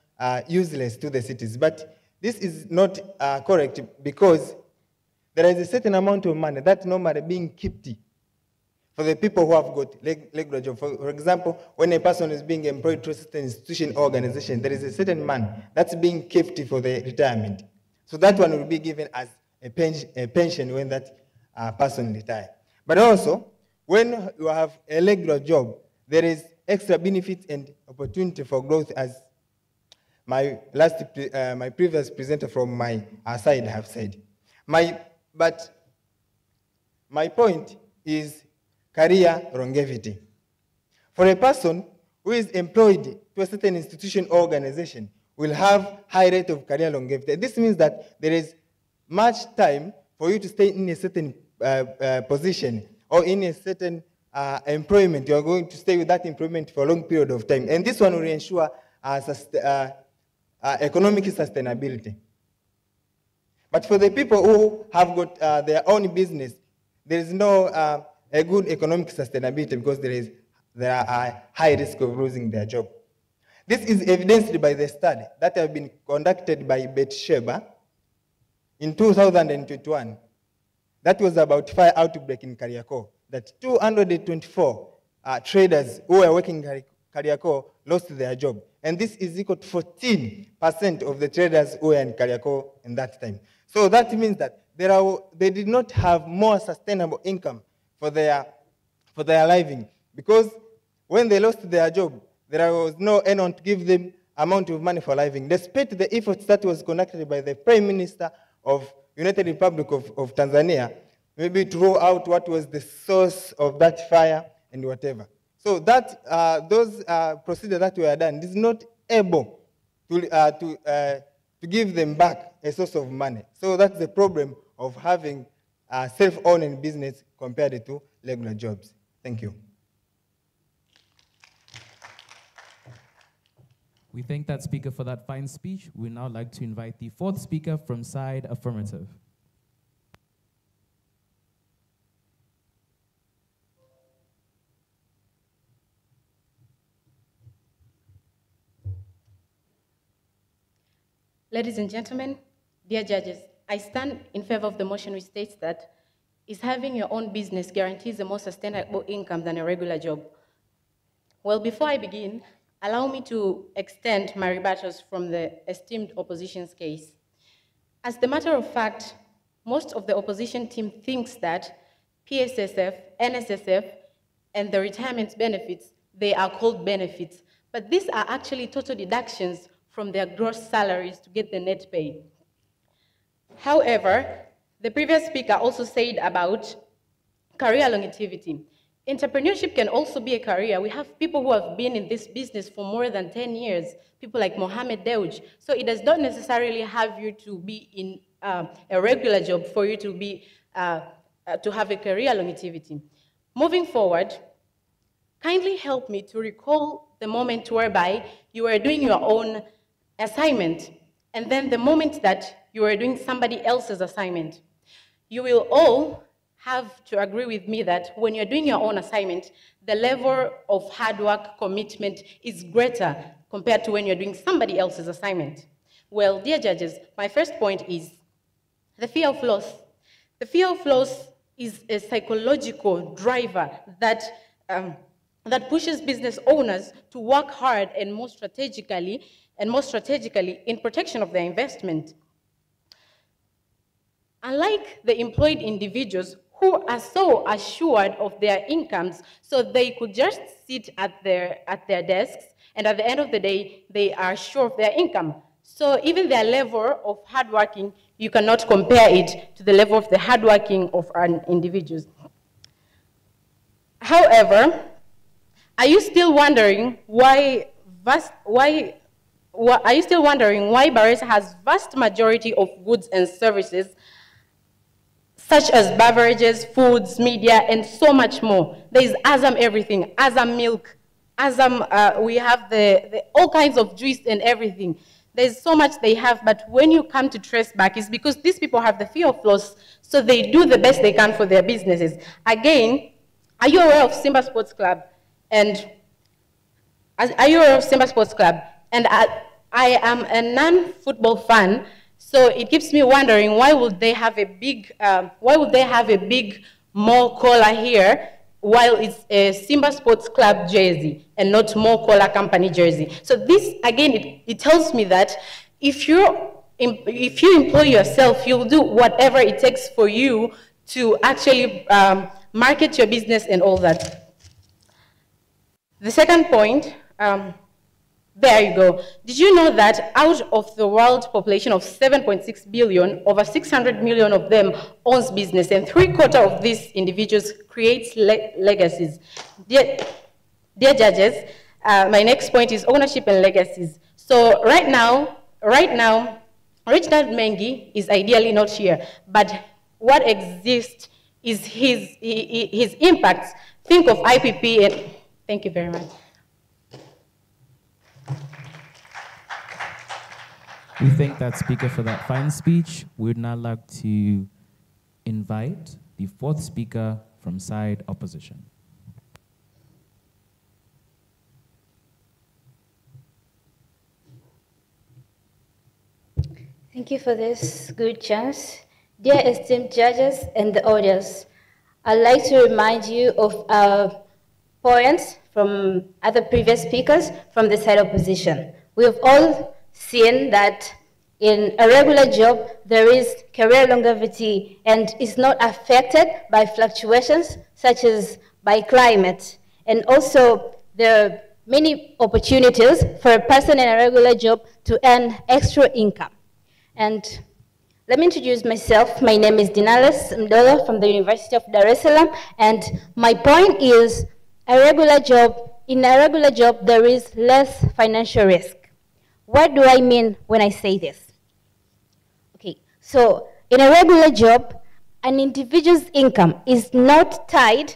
useless to the cities. But this is not correct, because there is a certain amount of money that's normally being kept for the people who have got regular job. For example, when a person is being employed to a certain institution or organization, there is a certain money that's being kept for the retirement. So that one will be given as a pension when that person retires. But also, when you have a regular job, there is extra benefits and opportunity for growth, as my previous presenter from my side have said. But my point is career longevity. For a person who is employed to a certain institution or organization will have high rate of career longevity. This means that there is much time for you to stay in a certain position or in a certain employment. You are going to stay with that employment for a long period of time. And this one will ensure economic sustainability. But for the people who have got their own business, there is no a good economic sustainability because there are high risk of losing their job. This is evidenced by the study that have been conducted by Sheba in 2021. That was about fire outbreak in Kariako. That 224 traders who were working in Kariako lost their job. And this is equal to 14% of the traders who were in Kariako in that time. So that means that they did not have more sustainable income for their living, because when they lost their job, there was no anyone to give them amount of money for living. Despite the efforts that was conducted by the Prime Minister of United Republic of Tanzania, maybe to roll out what was the source of that fire and whatever. So that those procedures that were done is not able to give them back a source of money. So that's the problem of having self-owned business compared to regular jobs. Thank you. We thank that speaker for that fine speech. We'd now like to invite the fourth speaker from side affirmative. Ladies and gentlemen, dear judges, I stand in favor of the motion which states that is having your own business guarantees a more sustainable income than a regular job. Well, before I begin, allow me to extend my rebuttals from the esteemed opposition's case. As the matter of fact, most of the opposition team thinks that PSSF, NSSF, and the retirement benefits, they are called benefits, but these are actually total deductions from their gross salaries to get the net pay. However, the previous speaker also said about career longevity. Entrepreneurship can also be a career. We have people who have been in this business for more than 10 years, people like Mohamed Dewj. So it does not necessarily have you to be in a regular job for you to be to have a career longevity. Moving forward, kindly help me to recall the moment whereby you were doing your own assignment, and then the moment that you were doing somebody else's assignment. You will all have to agree with me that when you're doing your own assignment, the level of hard work, commitment is greater compared to when you're doing somebody else's assignment. Well, dear judges, my first point is the fear of loss. The fear of loss is a psychological driver that, that pushes business owners to work hard and more strategically in protection of their investment. Unlike the employed individuals who are so assured of their incomes, so they could just sit at their desks, and at the end of the day, they are sure of their income. So even their level of hardworking, you cannot compare it to the level of the hardworking of an individual. However, are you still wondering why Baresa has vast majority of goods and services such as beverages, foods, media, and so much more? There is Azam everything, Azam milk, Azam, we have all kinds of juice and everything. There's so much they have, but when you come to trace back, it's because these people have the fear of loss, so they do the best they can for their businesses. Again, are you aware of Simba Sports Club? And are you aware of Simba Sports Club? And I am a non-football fan, so it keeps me wondering why would they have a big more collar here while it's a Simba Sports Club jersey and not more collar company jersey. So this again, it tells me that if you employ yourself, you'll do whatever it takes for you to actually market your business and all that. The second point, there you go. Did you know that out of the world population of 7.6 billion, over 600 million of them owns business, and 3/4 of these individuals creates legacies? Dear judges, my next point is ownership and legacies. So right now, Rich Dad Mengi is ideally not here, but what exists is his impacts. Think of IPP and thank you very much. We thank that speaker for that fine speech. We would now like to invite the fourth speaker from side opposition. Thank you for this good chance. Dear esteemed judges and the audience, I'd like to remind you of our points from other previous speakers from the side opposition. We've all seen that in a regular job, there is career longevity and is not affected by fluctuations such as by climate. And also, there are many opportunities for a person in a regular job to earn extra income. And let me introduce myself. My name is Shindano la Mdahalo from the University of Dar es Salaam. And my point is, in a regular job, there is less financial risk. What do I mean when I say this? Okay, so in a regular job, an individual's income is not directly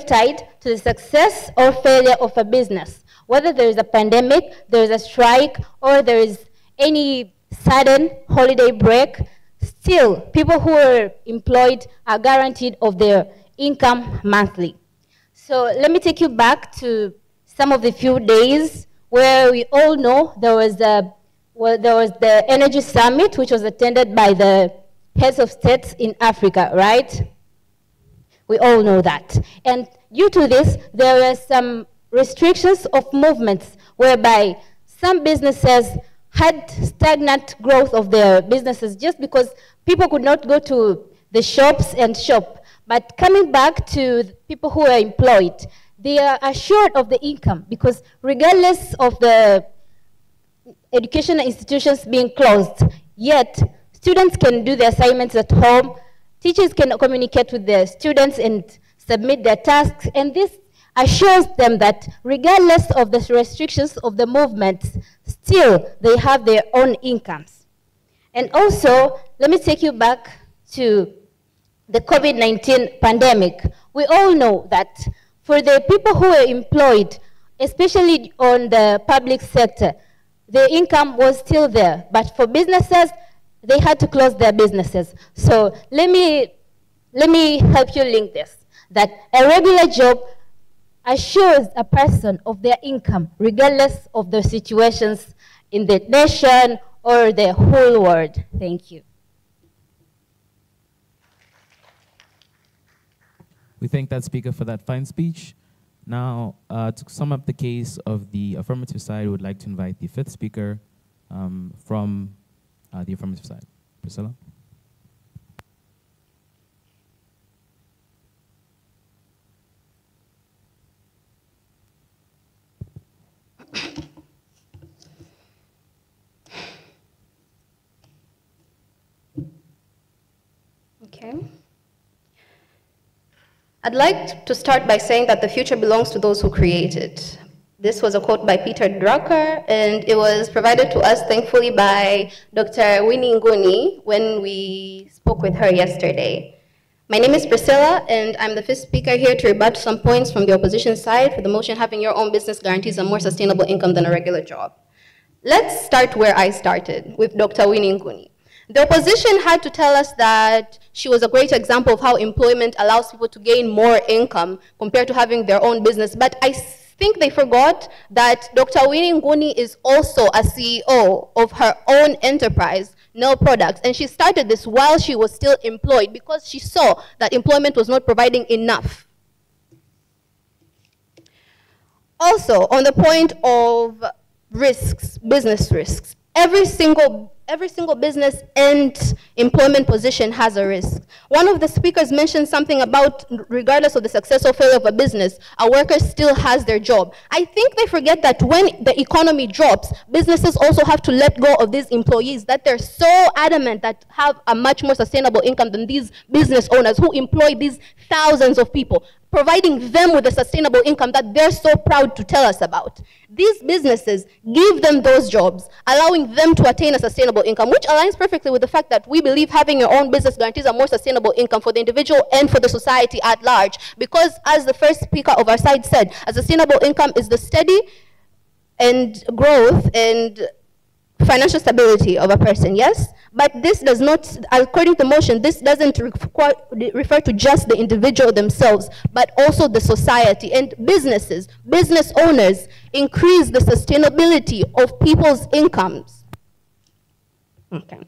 tied to the success or failure of a business. Whether there is a pandemic, there is a strike, or there is any sudden holiday break, still people who are employed are guaranteed of their income monthly. So let me take you back to some of the few days where we all know there was the Energy Summit, which was attended by the heads of states in Africa, right? We all know that. And due to this, there were some restrictions of movements whereby some businesses had stagnant growth of their businesses just because people could not go to the shops and shop. But coming back to the people who are employed, they are assured of the income because regardless of the educational institutions being closed, yet students can do their assignments at home, teachers can communicate with their students and submit their tasks, and this assures them that regardless of the restrictions of the movements, still they have their own incomes. And also, let me take you back to the COVID-19 pandemic. We all know that for the people who are employed, especially on the public sector, their income was still there. But for businesses, they had to close their businesses. So let me help you link this, that a regular job assures a person of their income, regardless of the situations in the nation or the whole world. Thank you. We thank that speaker for that fine speech. Now, to sum up the case of the affirmative side, we would like to invite the fifth speaker from the affirmative side. Priscilla? Okay. I'd like to start by saying that the future belongs to those who create it. This was a quote by Peter Drucker, and it was provided to us, thankfully, by Dr. Winnie Nguni when we spoke with her yesterday. My name is Priscilla, and I'm the fifth speaker here to rebut some points from the opposition side for the motion having your own business guarantees a more sustainable income than a regular job. Let's start where I started, with Dr. Winnie Nguni. The opposition had to tell us that she was a great example of how employment allows people to gain more income compared to having their own business. But I think they forgot that Dr. Winnie Nguni is also a CEO of her own enterprise, Nail Products, and she started this while she was still employed because she saw that employment was not providing enough. Also, on the point of risks, business risks, every single every single business and employment position has a risk. One of the speakers mentioned something about, regardless of the success or failure of a business, a worker still has their job. I think they forget that when the economy drops, businesses also have to let go of these employees that they're so adamant that have a much more sustainable income than these business owners who employ these thousands of people, providing them with a sustainable income that they're so proud to tell us about. These businesses give them those jobs, allowing them to attain a sustainable income, which aligns perfectly with the fact that we believe having your own business guarantees a more sustainable income for the individual and for the society at large. Because as the first speaker of our side said, a sustainable income is the steady and growth and financial stability of a person, yes? But this does not, according to motion, this doesn't refer to just the individual themselves, but also the society. And businesses, business owners, increase the sustainability of people's incomes. Okay.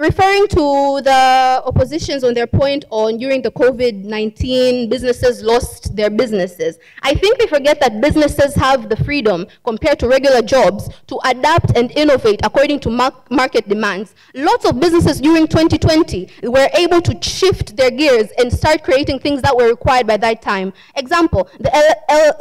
Referring to the oppositions on their point on during the COVID-19, businesses lost their businesses. I think they forget that businesses have the freedom, compared to regular jobs, to adapt and innovate according to market demands. Lots of businesses during 2020 were able to shift their gears and start creating things that were required by that time. Example, the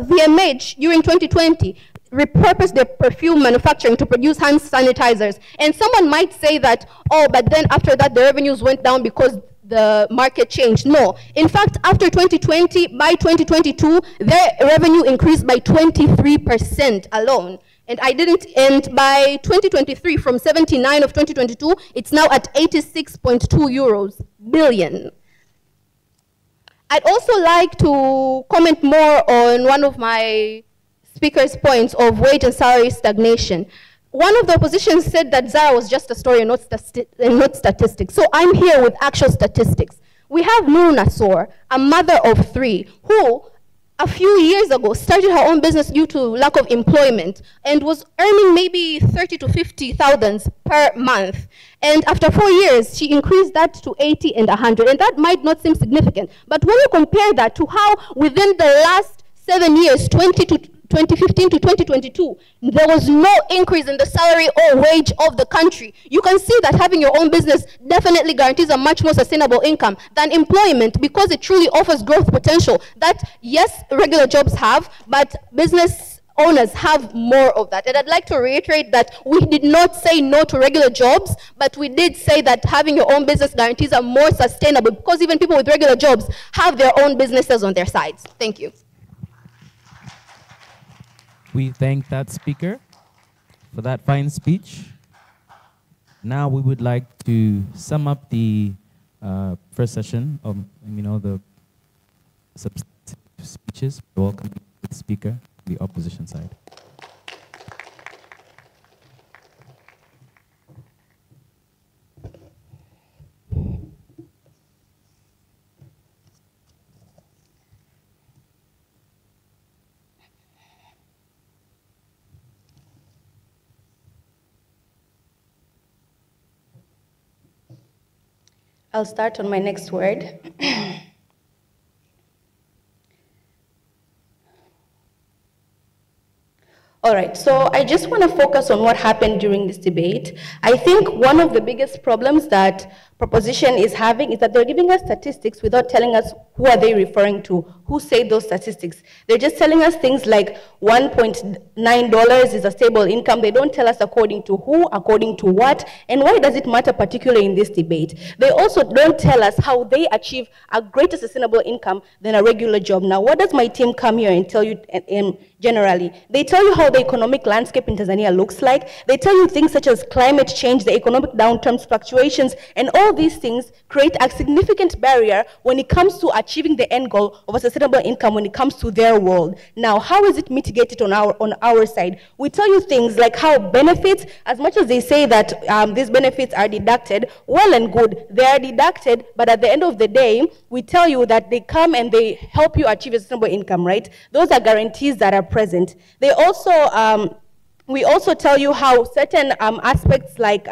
VMH during 2020 repurpose their perfume manufacturing to produce hand sanitizers. And someone might say that, oh, but then after that the revenues went down because the market changed. No. In fact, after 2020, by 2022, their revenue increased by 23% alone. And by 2023, from 79 of 2022, it's now at 86.2 billion. I'd also like to comment more on one of my speaker's points of wage and salary stagnation. One of the opposition said that Zara was just a story and not statistics. So I'm here with actual statistics. We have Nur Nasor, a mother of 3, who a few years ago started her own business due to lack of employment and was earning maybe 30 to 50,000 per month. And after 4 years, she increased that to 80 and 100. And that might not seem significant, but when you compare that to how within the last 7 years, 2015 to 2022, there was no increase in the salary or wage of the country. You can see that having your own business definitely guarantees a much more sustainable income than employment, because it truly offers growth potential that, yes, regular jobs have, but business owners have more of that. And I'd like to reiterate that we did not say no to regular jobs, but we did say that having your own business guarantees are more sustainable, because even people with regular jobs have their own businesses on their sides. Thank you. We thank that speaker for that fine speech. Now we would like to sum up the first session of, the substantive speeches. Welcome the speaker, the opposition side. I'll start on my next word. All right, so I just want to focus on what happened during this debate. I think one of the biggest problems that proposition is having is that they're giving us statistics without telling us who are they referring to, who say those statistics. They're just telling us things like $1.9 is a stable income. They don't tell us according to who, according to what, and why does it matter particularly in this debate. They also don't tell us how they achieve a greater sustainable income than a regular job. Now, what does my team come here and tell you generally? They tell you how the economic landscape in Tanzania looks like. They tell you things such as climate change, the economic downturns, fluctuations, and all these things create a significant barrier when it comes to achieving the end goal of a sustainable income when it comes to their world. Now, how is it mitigated on our side? We tell you things like how benefits, as much as they say that these benefits are deducted, well and good, they are deducted, but at the end of the day, we tell you that they come and they help you achieve a sustainable income, right? Those are guarantees that are present. They also, we also tell you how certain aspects like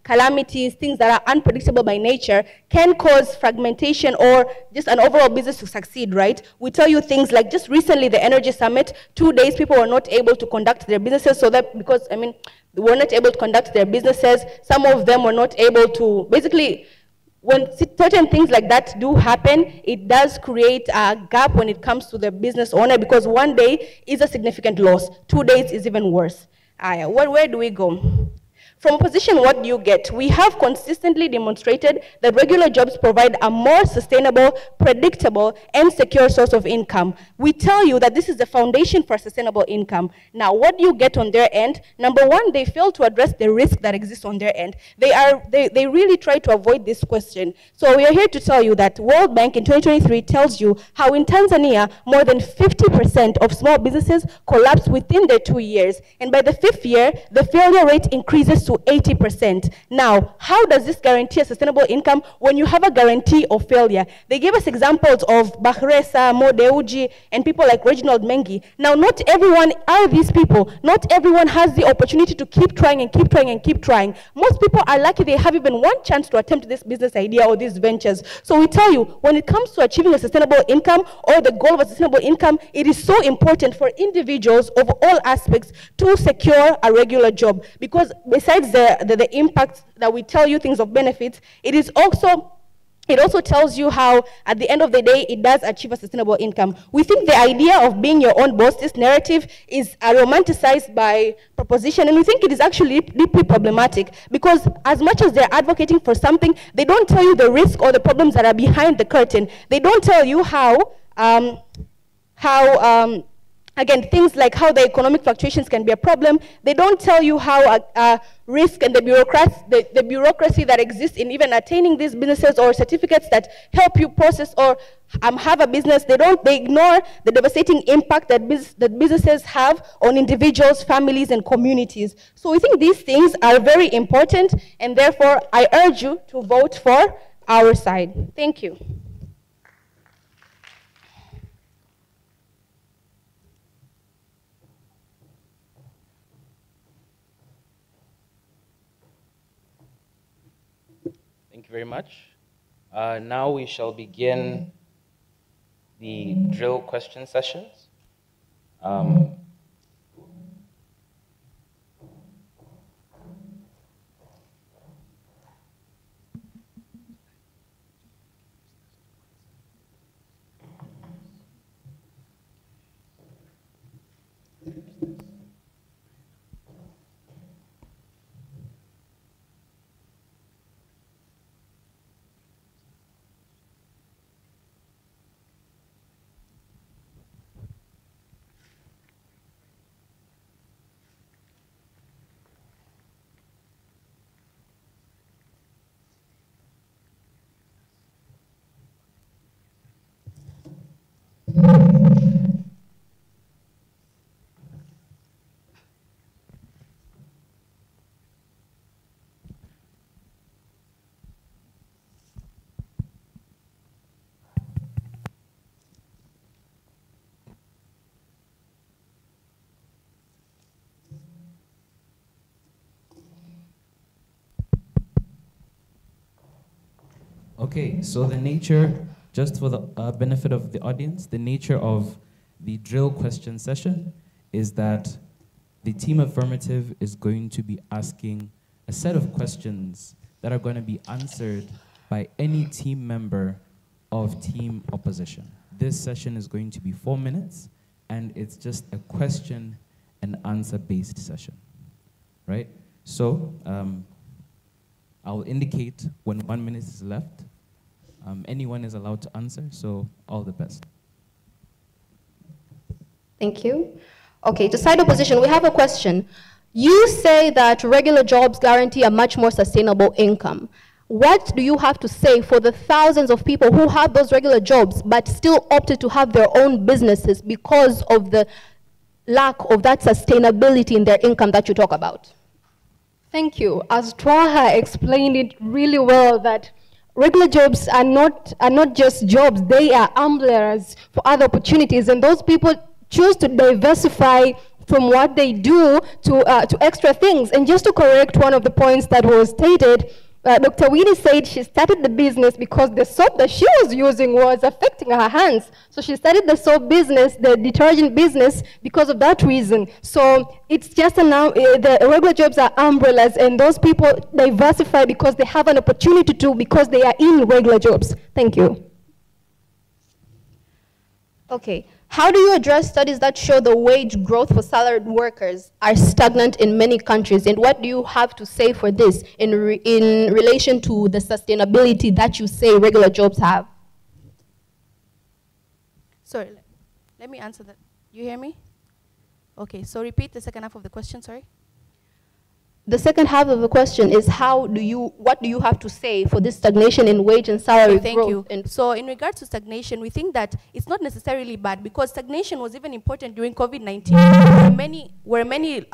calamities, things that are unpredictable by nature, can cause fragmentation or just an overall business to succeed, right? We tell you things like just recently the Energy Summit, 2 days people were not able to conduct their businesses because they were not able to conduct their businesses. Some of them were not able to, basically, when certain things like that do happen, it does create a gap when it comes to the business owner, because 1 day is a significant loss. 2 days is even worse. Where do we go? From opposition, what do you get? We have consistently demonstrated that regular jobs provide a more sustainable, predictable, and secure source of income. We tell you that this is the foundation for sustainable income. Now, what do you get on their end? Number one, they fail to address the risk that exists on their end. They really try to avoid this question. So we are here to tell you that World Bank in 2023 tells you how in Tanzania, more than 50% of small businesses collapse within their 2 years. And by the 5th year, the failure rate increases to 80%. Now, how does this guarantee a sustainable income when you have a guarantee of failure? They gave us examples of Bahresa, Modeuji, and people like Reginald Mengi. Now, not everyone are these people. Not everyone has the opportunity to keep trying and keep trying and keep trying. Most people are lucky they have even one chance to attempt this business idea or these ventures. So we tell you, when it comes to achieving a sustainable income or the goal of a sustainable income, it is so important for individuals of all aspects to secure a regular job, because besides the impact that we tell you, things of benefits, it also tells you how, at the end of the day, it does achieve a sustainable income. We think the idea of being your own boss, this narrative, is romanticized by proposition, and we think it is actually deeply problematic, because as much as they're advocating for something, they don't tell you the risk or the problems that are behind the curtain. They don't tell you again, things like how the economic fluctuations can be a problem. They don't tell you how risk and the bureaucracy that exists in even attaining these businesses or certificates that help you process or have a business. They ignore the devastating impact that businesses have on individuals, families, and communities. So we think these things are very important, and therefore I urge you to vote for our side. Thank you. Thank you very much. Now we shall begin the drill question sessions. Okay, so the nature, just for the benefit of the audience, the nature of the drill question session is that the team affirmative is going to be asking a set of questions that are going to be answered by any team member of team opposition. This session is going to be 4 minutes, and it's just a question and answer based session, right? So I'll indicate when 1 minute is left. Anyone is allowed to answer, so all the best. Thank you. Okay, to side opposition, we have a question. You say that regular jobs guarantee a much more sustainable income. What do you have to say for the thousands of people who have those regular jobs but still opted to have their own businesses because of the lack of that sustainability in their income that you talk about? Thank you. As Twaha explained it really well, that regular jobs are not just jobs, they are umbrellas for other opportunities, and those people choose to diversify from what they do to extra things. And just to correct one of the points that was stated, Dr. Winnie said she started the business because the soap that she was using was affecting her hands. So she started the soap business, the detergent business, because of that reason. So it's just the regular jobs are umbrellas, and those people diversify because they have an opportunity to, because they are in regular jobs. Thank you. Okay. How do you address studies that show the wage growth for salaried workers are stagnant in many countries? And what do you have to say for this in relation to the sustainability that you say regular jobs have? Sorry, let me answer that. You hear me? Okay, so repeat the second half of the question, sorry. The second half of the question is what do you have to say for this stagnation in wage and salary growth? Thank you. And so in regards to stagnation, we think that it's not necessarily bad, because stagnation was even important during COVID-19, where many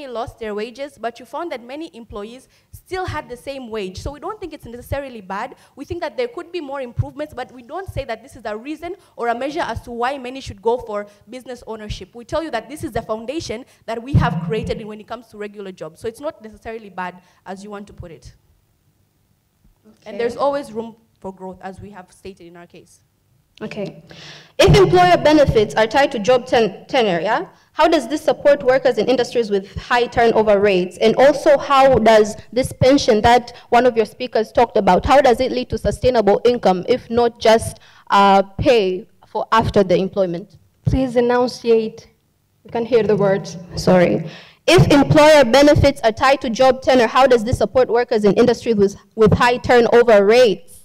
lost their wages, but you found that many employees still had the same wage. So we don't think it's necessarily bad. We think that there could be more improvements, but we don't say that this is a reason or a measure as to why many should go for business ownership. We tell you that this is the foundation that we have created when it comes to regular jobs. So it's not necessarily bad as you want to put it. Okay. And there's always room for growth, as we have stated in our case. Okay. If employer benefits are tied to job tenure, yeah? How does this support workers in industries with high turnover rates? And also, how does this pension that one of your speakers talked about, how does it lead to sustainable income, if not just pay for after the employment? Please enunciate. You can hear the words. Sorry. If employer benefits are tied to job tenure, how does this support workers in industries with high turnover rates?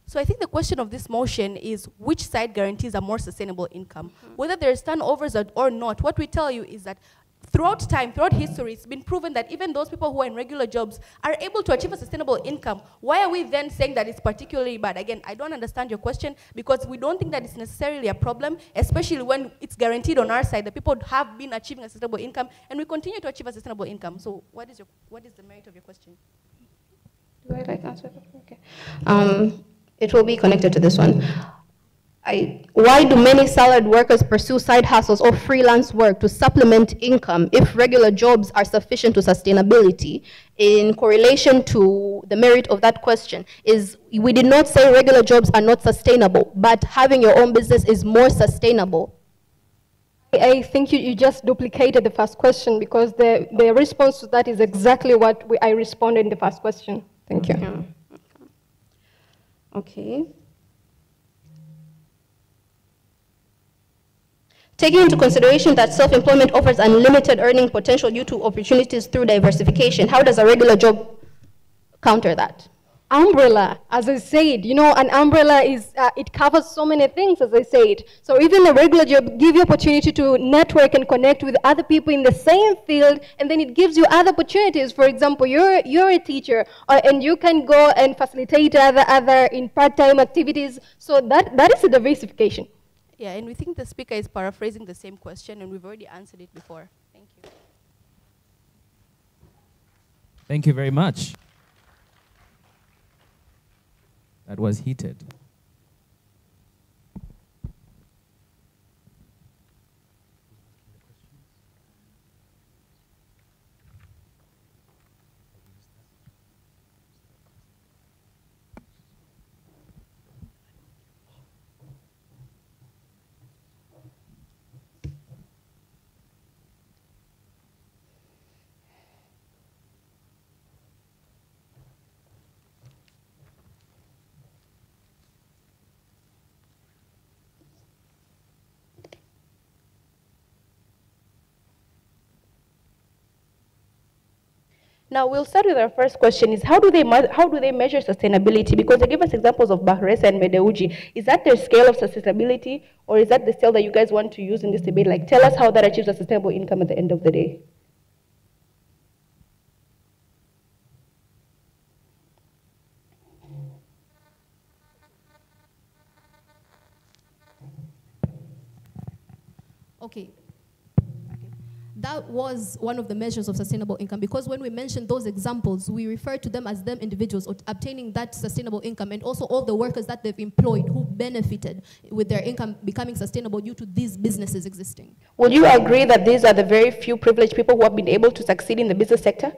So I think the question of this motion is which side guarantees a more sustainable income. Whether there's turnovers or not, what we tell you is that throughout time, throughout history, it's been proven that even those people who are in regular jobs are able to achieve a sustainable income. Why are we then saying that it's particularly bad? Again, I don't understand your question, because we don't think that it's necessarily a problem, especially when it's guaranteed on our side that people have been achieving a sustainable income, and we continue to achieve a sustainable income. So what is the merit of your question? Do I answer that? Okay. It will be connected to this one. Why do many salaried workers pursue side hustles or freelance work to supplement income if regular jobs are sufficient to sustainability? In correlation to the merit of that question is, we did not say regular jobs are not sustainable, but having your own business is more sustainable. I think you just duplicated the first question, because the response to that is exactly what I responded in the first question. Thank you. Yeah. Okay. Taking into consideration that self-employment offers unlimited earning potential due to opportunities through diversification, how does a regular job counter that? Umbrella, as I said, you know, an umbrella is, it covers so many things, as I said. So even a regular job gives you opportunity to network and connect with other people in the same field, and then it gives you other opportunities. For example, you're a teacher, and you can go and facilitate other in part-time activities. So that is a diversification. Yeah, and we think the speaker is paraphrasing the same question, and we've already answered it before. Thank you. Thank you very much. That was heated. Now we'll start with our first question: is how do they measure sustainability? Because they give us examples of Bahresa and Medeuji. Is that their scale of sustainability, or is that the scale that you guys want to use in this debate? Like, tell us how that achieves a sustainable income at the end of the day. that was one of the measures of sustainable income, because when we mention those examples, we refer to them as them individuals obtaining that sustainable income, and also all the workers that they've employed who benefited with their income becoming sustainable due to these businesses existing. Would you agree that these are the very few privileged people who have been able to succeed in the business sector?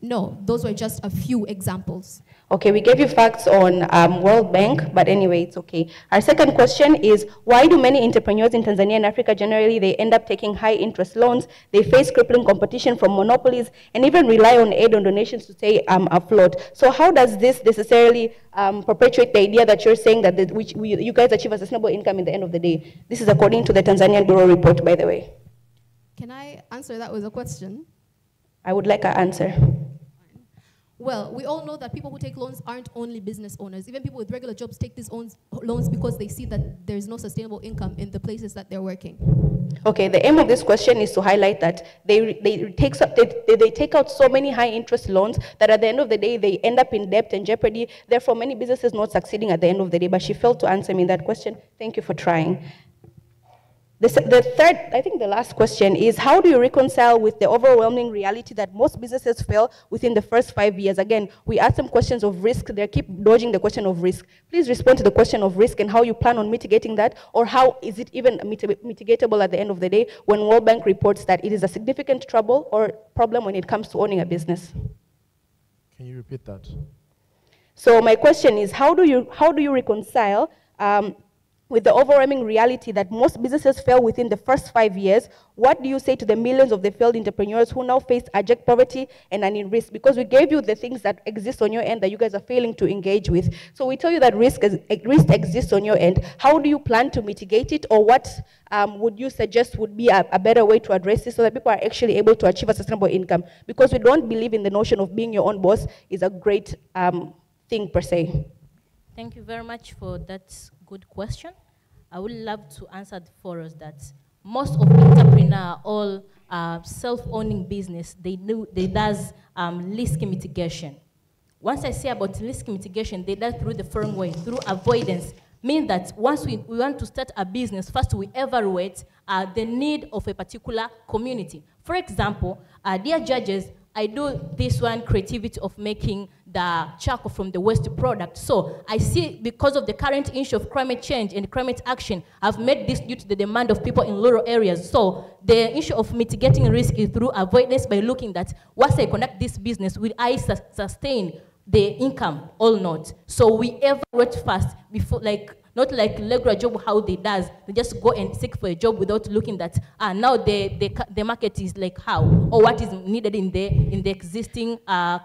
No, those were just a few examples. Okay, we gave you facts on World Bank, but anyway, it's okay. Our second question is, why do many entrepreneurs in Tanzania and Africa generally, they end up taking high interest loans, they face crippling competition from monopolies, and even rely on aid and donations to stay afloat? So how does this necessarily perpetuate the idea that you're saying that you guys achieve a sustainable income in the end of the day? This is according to the Tanzanian Bureau report, by the way. Can I answer that with a question? I would like an answer. Well, we all know that people who take loans aren't only business owners. Even people with regular jobs take these loans because they see that there's no sustainable income in the places that they're working. Okay, the aim of this question is to highlight that they take out so many high interest loans that at the end of the day, they end up in debt and jeopardy. Therefore, many businesses not succeeding at the end of the day, but she failed to answer me that question. Thank you for trying. The third, I think the last question is, how do you reconcile with the overwhelming reality that most businesses fail within the first 5 years? Again, we asked them questions of risk. They keep dodging the question of risk. Please respond to the question of risk and how you plan on mitigating that, or how is it even mitigatable at the end of the day when World Bank reports that it is a significant trouble or problem when it comes to owning a business? Can you repeat that? So my question is, how do you reconcile with the overwhelming reality that most businesses fail within the first 5 years? What do you say to the millions of the failed entrepreneurs who now face abject poverty and are in risk? Because we gave you the things that exist on your end that you guys are failing to engage with. So we tell you that risk exists on your end. How do you plan to mitigate it, or what would you suggest would be a better way to address this so that people are actually able to achieve a sustainable income? Because we don't believe in the notion of being your own boss is a great thing per se. Thank you very much for that good question. I would love to answer for us that most of entrepreneurs, all self-owning business, they does risk mitigation. Once I say about risk mitigation, they do through the following way, through avoidance. Mean that once we want to start a business, first we evaluate the need of a particular community. For example, dear judges, I do this one creativity of making the charcoal from the waste product. So I see, because of the current issue of climate change and climate action, I've made this due to the demand of people in rural areas. So the issue of mitigating risk is through avoidance, by looking that once I conduct this business, will I sustain the income or not? So we evaluate first before, not like regular job how they does. They just go and seek for a job without looking that now the market is like how, or what is needed in the existing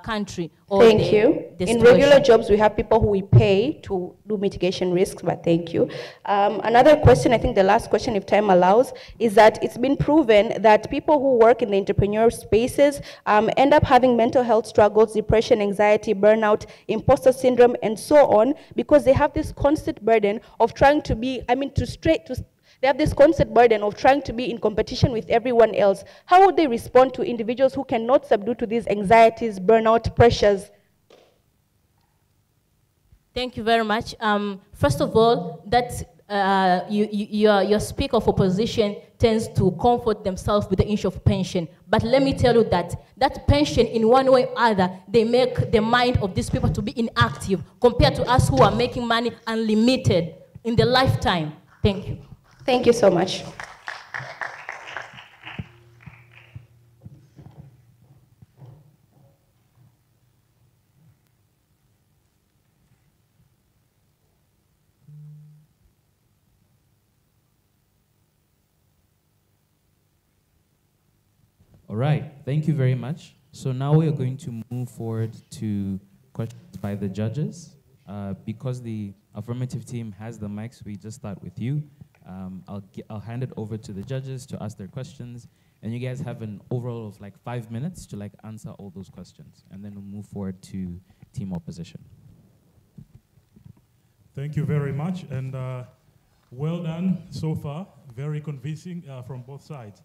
country. Or thank you. In regular jobs, we have people who we pay to do mitigation risks, but thank you. Another question, I think the last question, if time allows, is that it's been proven that people who work in the entrepreneurial spaces end up having mental health struggles, depression, anxiety, burnout, imposter syndrome, and so on, because they have this constant burden of trying to be, they have this constant burden of trying to be in competition with everyone else. How would they respond to individuals who cannot subdue to these anxieties, burnout, pressures? Thank you very much. First of all, that your speaker of opposition tends to comfort themselves with the issue of pension. But let me tell you that pension, in one way or other, they make the mind of these people to be inactive compared to us who are making money unlimited in the lifetime. Thank you. Thank you so much. All right, thank you very much. So now we are going to move forward to questions by the judges. Because the affirmative team has the mics, we just start with you. I'll hand it over to the judges to ask their questions, and you guys have an overall of 5 minutes to answer all those questions, and then we'll move forward to team opposition. Thank you very much, and well done so far. Very convincing from both sides.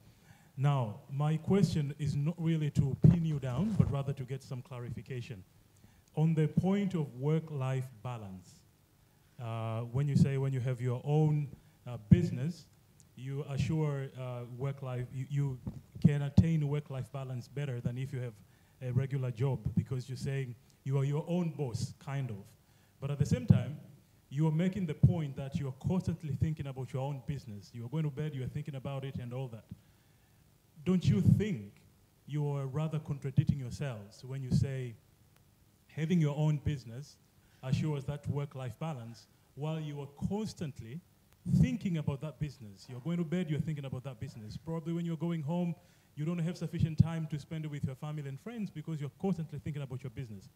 Now, my question is not really to pin you down, but rather to get some clarification. On the point of work-life balance, when you say when you have your own business, you assure work-life, you can attain work-life balance better than if you have a regular job, because you're saying you are your own boss, kind of. But at the same time, you are making the point that you are constantly thinking about your own business. You are going to bed, you are thinking about it and all that. Don't you think you are rather contradicting yourselves when you say having your own business assures that work-life balance while you are constantly thinking about that business? You're going to bed, you're thinking about that business. Probably when you're going home, you don't have sufficient time to spend it with your family and friends because you're constantly thinking about your business.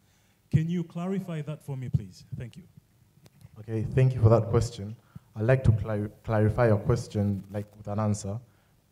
Can you clarify that for me, please? Thank you. Okay, thank you for that question. I'd like to clarify your question with an answer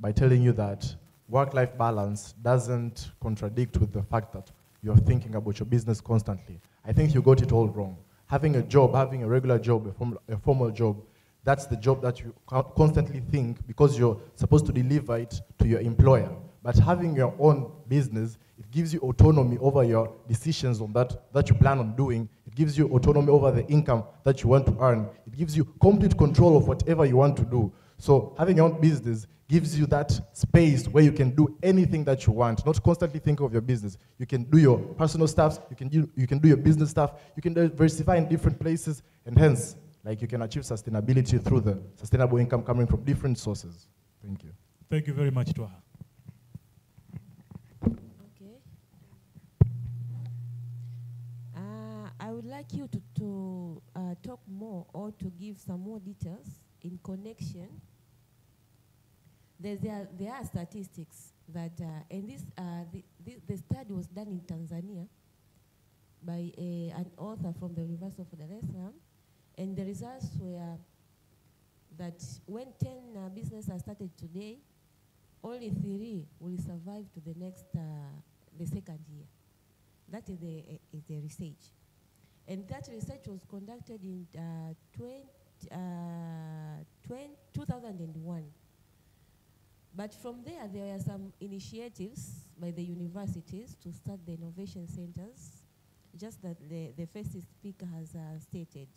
by telling you that work-life balance doesn't contradict with the fact that you're thinking about your business constantly. I think you got it all wrong. Having a job, having a regular job, a formal job, that's the job that you constantly think because you're supposed to deliver it to your employer. But having your own business, it gives you autonomy over your decisions on that you plan on doing. It gives you autonomy over the income that you want to earn. It gives you complete control of whatever you want to do. So having your own business gives you that space where you can do anything that you want, not constantly think of your business. You can do your personal stuff, you can do your business stuff, you can diversify in different places, and hence, you can achieve sustainability through the sustainable income coming from different sources. Thank you. Thank you very much, Twaha. Okay. I would like you to talk more or to give some more details in connection. There are statistics that, and the study was done in Tanzania by an author from the University of Dar es Salaam, and the results were that when 10 businesses are started today, only 3 will survive to the next, the second year. That is the research. And that research was conducted in 2001. But from there were some initiatives by the universities to start the innovation centers, just that the first speaker has stated.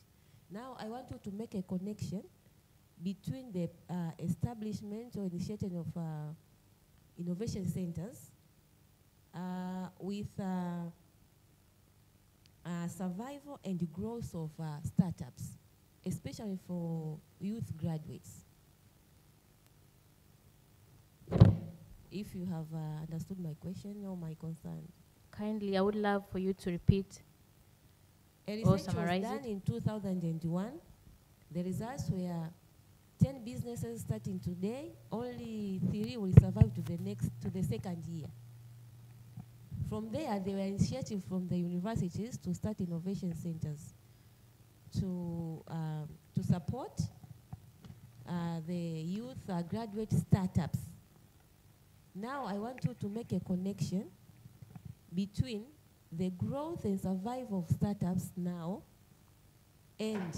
Now I want you to make a connection between the establishment or initiative of innovation centers with survival and growth of startups, especially for youth graduates. If you have understood my question or my concern. Kindly, I would love for you to repeat or summarize was done in 2001. The results were 10 businesses starting today, only 3 will survive to the second year. From there were initiatives from the universities to start innovation centers to support the youth graduate startups. Now I want you to make a connection between the growth and survival of startups now and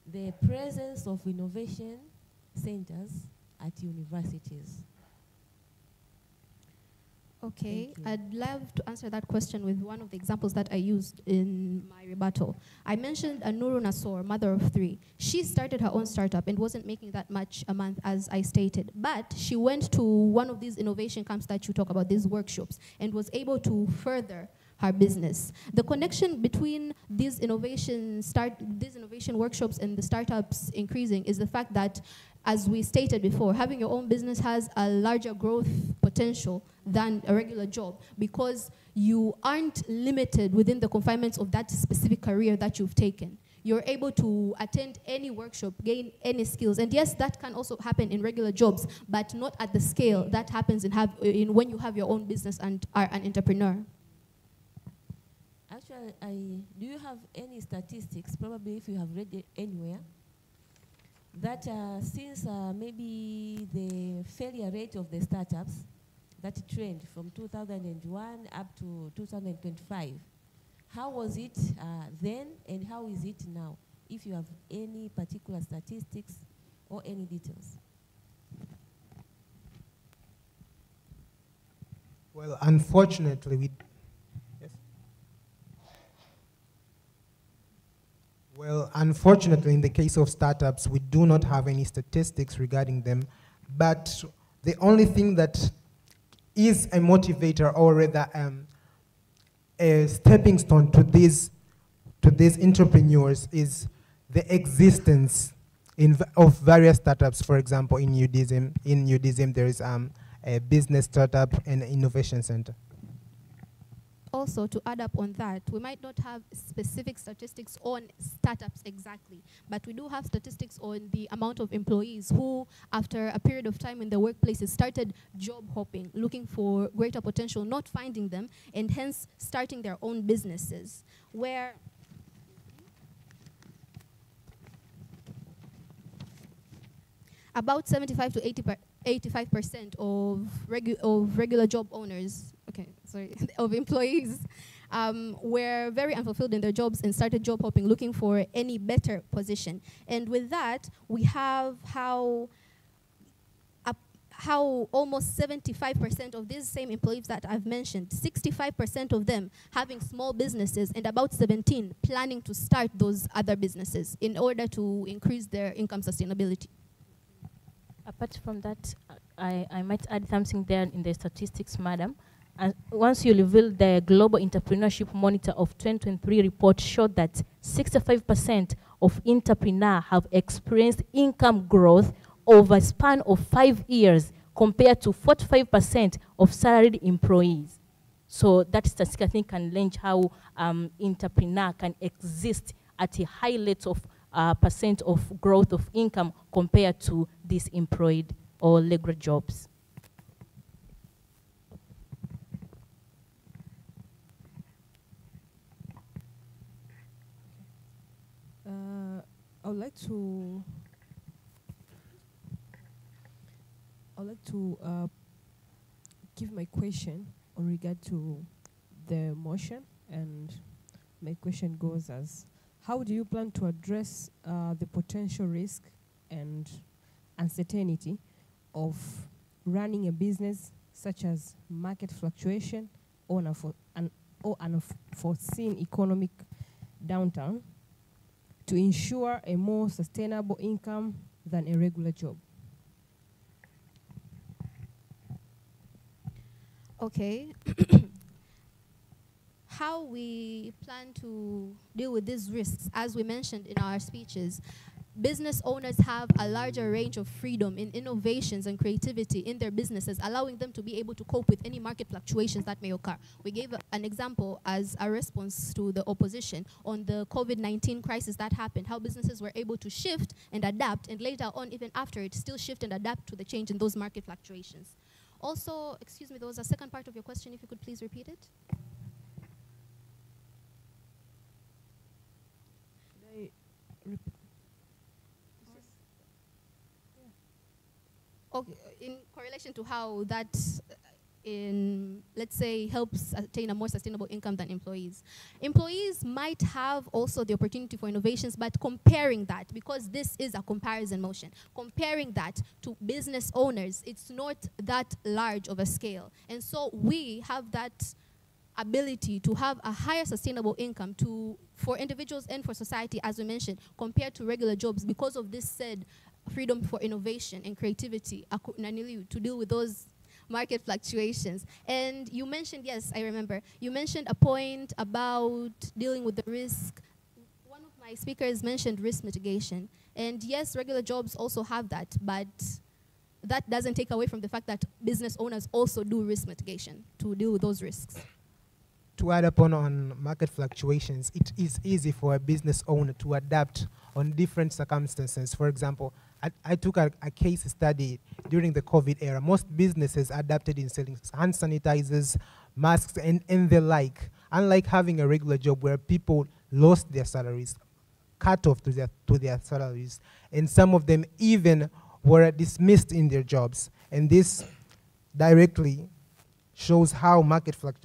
the presence of innovation centers at universities. Okay, I'd love to answer that question with one of the examples that I used in my rebuttal. I mentioned Nuru Nasor, mother of 3. She started her own startup and wasn't making that much a month, as I stated. But she went to one of these innovation camps that you talk about, these workshops, and was able to further her business. The connection between these innovation workshops and the startups increasing is the fact that, as we stated before, having your own business has a larger growth potential than a regular job because you aren't limited within the confinements of that specific career that you've taken. You're able to attend any workshop, gain any skills. And yes, that can also happen in regular jobs, but not at the scale that happens in when you have your own business and are an entrepreneur. Actually, do you have any statistics, probably if you have read it anywhere, that since maybe the failure rate of the startups, that trend from 2001 up to 2025, how was it then and how is it now? If you have any particular statistics or any details. Well, unfortunately, in the case of startups, we do not have any statistics regarding them. But the only thing that is a motivator, or rather a stepping stone to these entrepreneurs, is the existence of various startups. For example, in UDSM there is a business startup and innovation center. Also, to add up on that, we might not have specific statistics on startups exactly, but we do have statistics on the amount of employees who, after a period of time in the workplaces, started job hopping, looking for greater potential, not finding them, and hence starting their own businesses, where about 75 to 85% of regular job owners, of employees, were very unfulfilled in their jobs and started job hopping, looking for any better position. And with that, we have how almost 75% of these same employees that I've mentioned, 65% of them having small businesses, and about 17 planning to start those other businesses in order to increase their income sustainability. Apart from that, I might add something there in the statistics, madam. And once you reveal the Global Entrepreneurship Monitor of 2023 report showed that 65% of entrepreneurs have experienced income growth over a span of 5 years compared to 45% of salaried employees. So that statistic, I think, can lend how entrepreneur can exist at a high rate of percent of growth of income compared to these employed or regular jobs. I would like to give my question on regard to the motion, and my question goes as, how do you plan to address the potential risk and uncertainty of running a business such as market fluctuation or an unforeseen economic downturn to ensure a more sustainable income than a regular job? Okay. How we plan to deal with these risks, as we mentioned in our speeches, business owners have a larger range of freedom in innovations and creativity in their businesses, allowing them to be able to cope with any market fluctuations that may occur. We gave an example as a response to the opposition on the COVID-19 crisis that happened, how businesses were able to shift and adapt, and later on, even after it, still shift and adapt to the change in those market fluctuations. Also, excuse me, there was a second part of your question, if you could please repeat it. Okay, in correlation to how that, let's say, helps attain a more sustainable income than employees. Employees might have also the opportunity for innovations, but comparing that, because this is a comparison motion, comparing that to business owners, it's not that large of a scale. And so we have that ability to have a higher sustainable income for individuals and for society, as we mentioned, compared to regular jobs, because of this said freedom for innovation and creativity to deal with those market fluctuations. And you mentioned, yes, I remember, you mentioned a point about dealing with the risk. One of my speakers mentioned risk mitigation. And yes, regular jobs also have that, but that doesn't take away from the fact that business owners also do risk mitigation to deal with those risks. To add upon on market fluctuations, it is easy for a business owner to adapt on different circumstances. For example, I took a case study during the COVID era. Most businesses adapted in selling hand sanitizers, masks, and the like. Unlike having a regular job where people lost their salaries, cut off to their salaries, and some of them even were dismissed in their jobs. And this directly shows how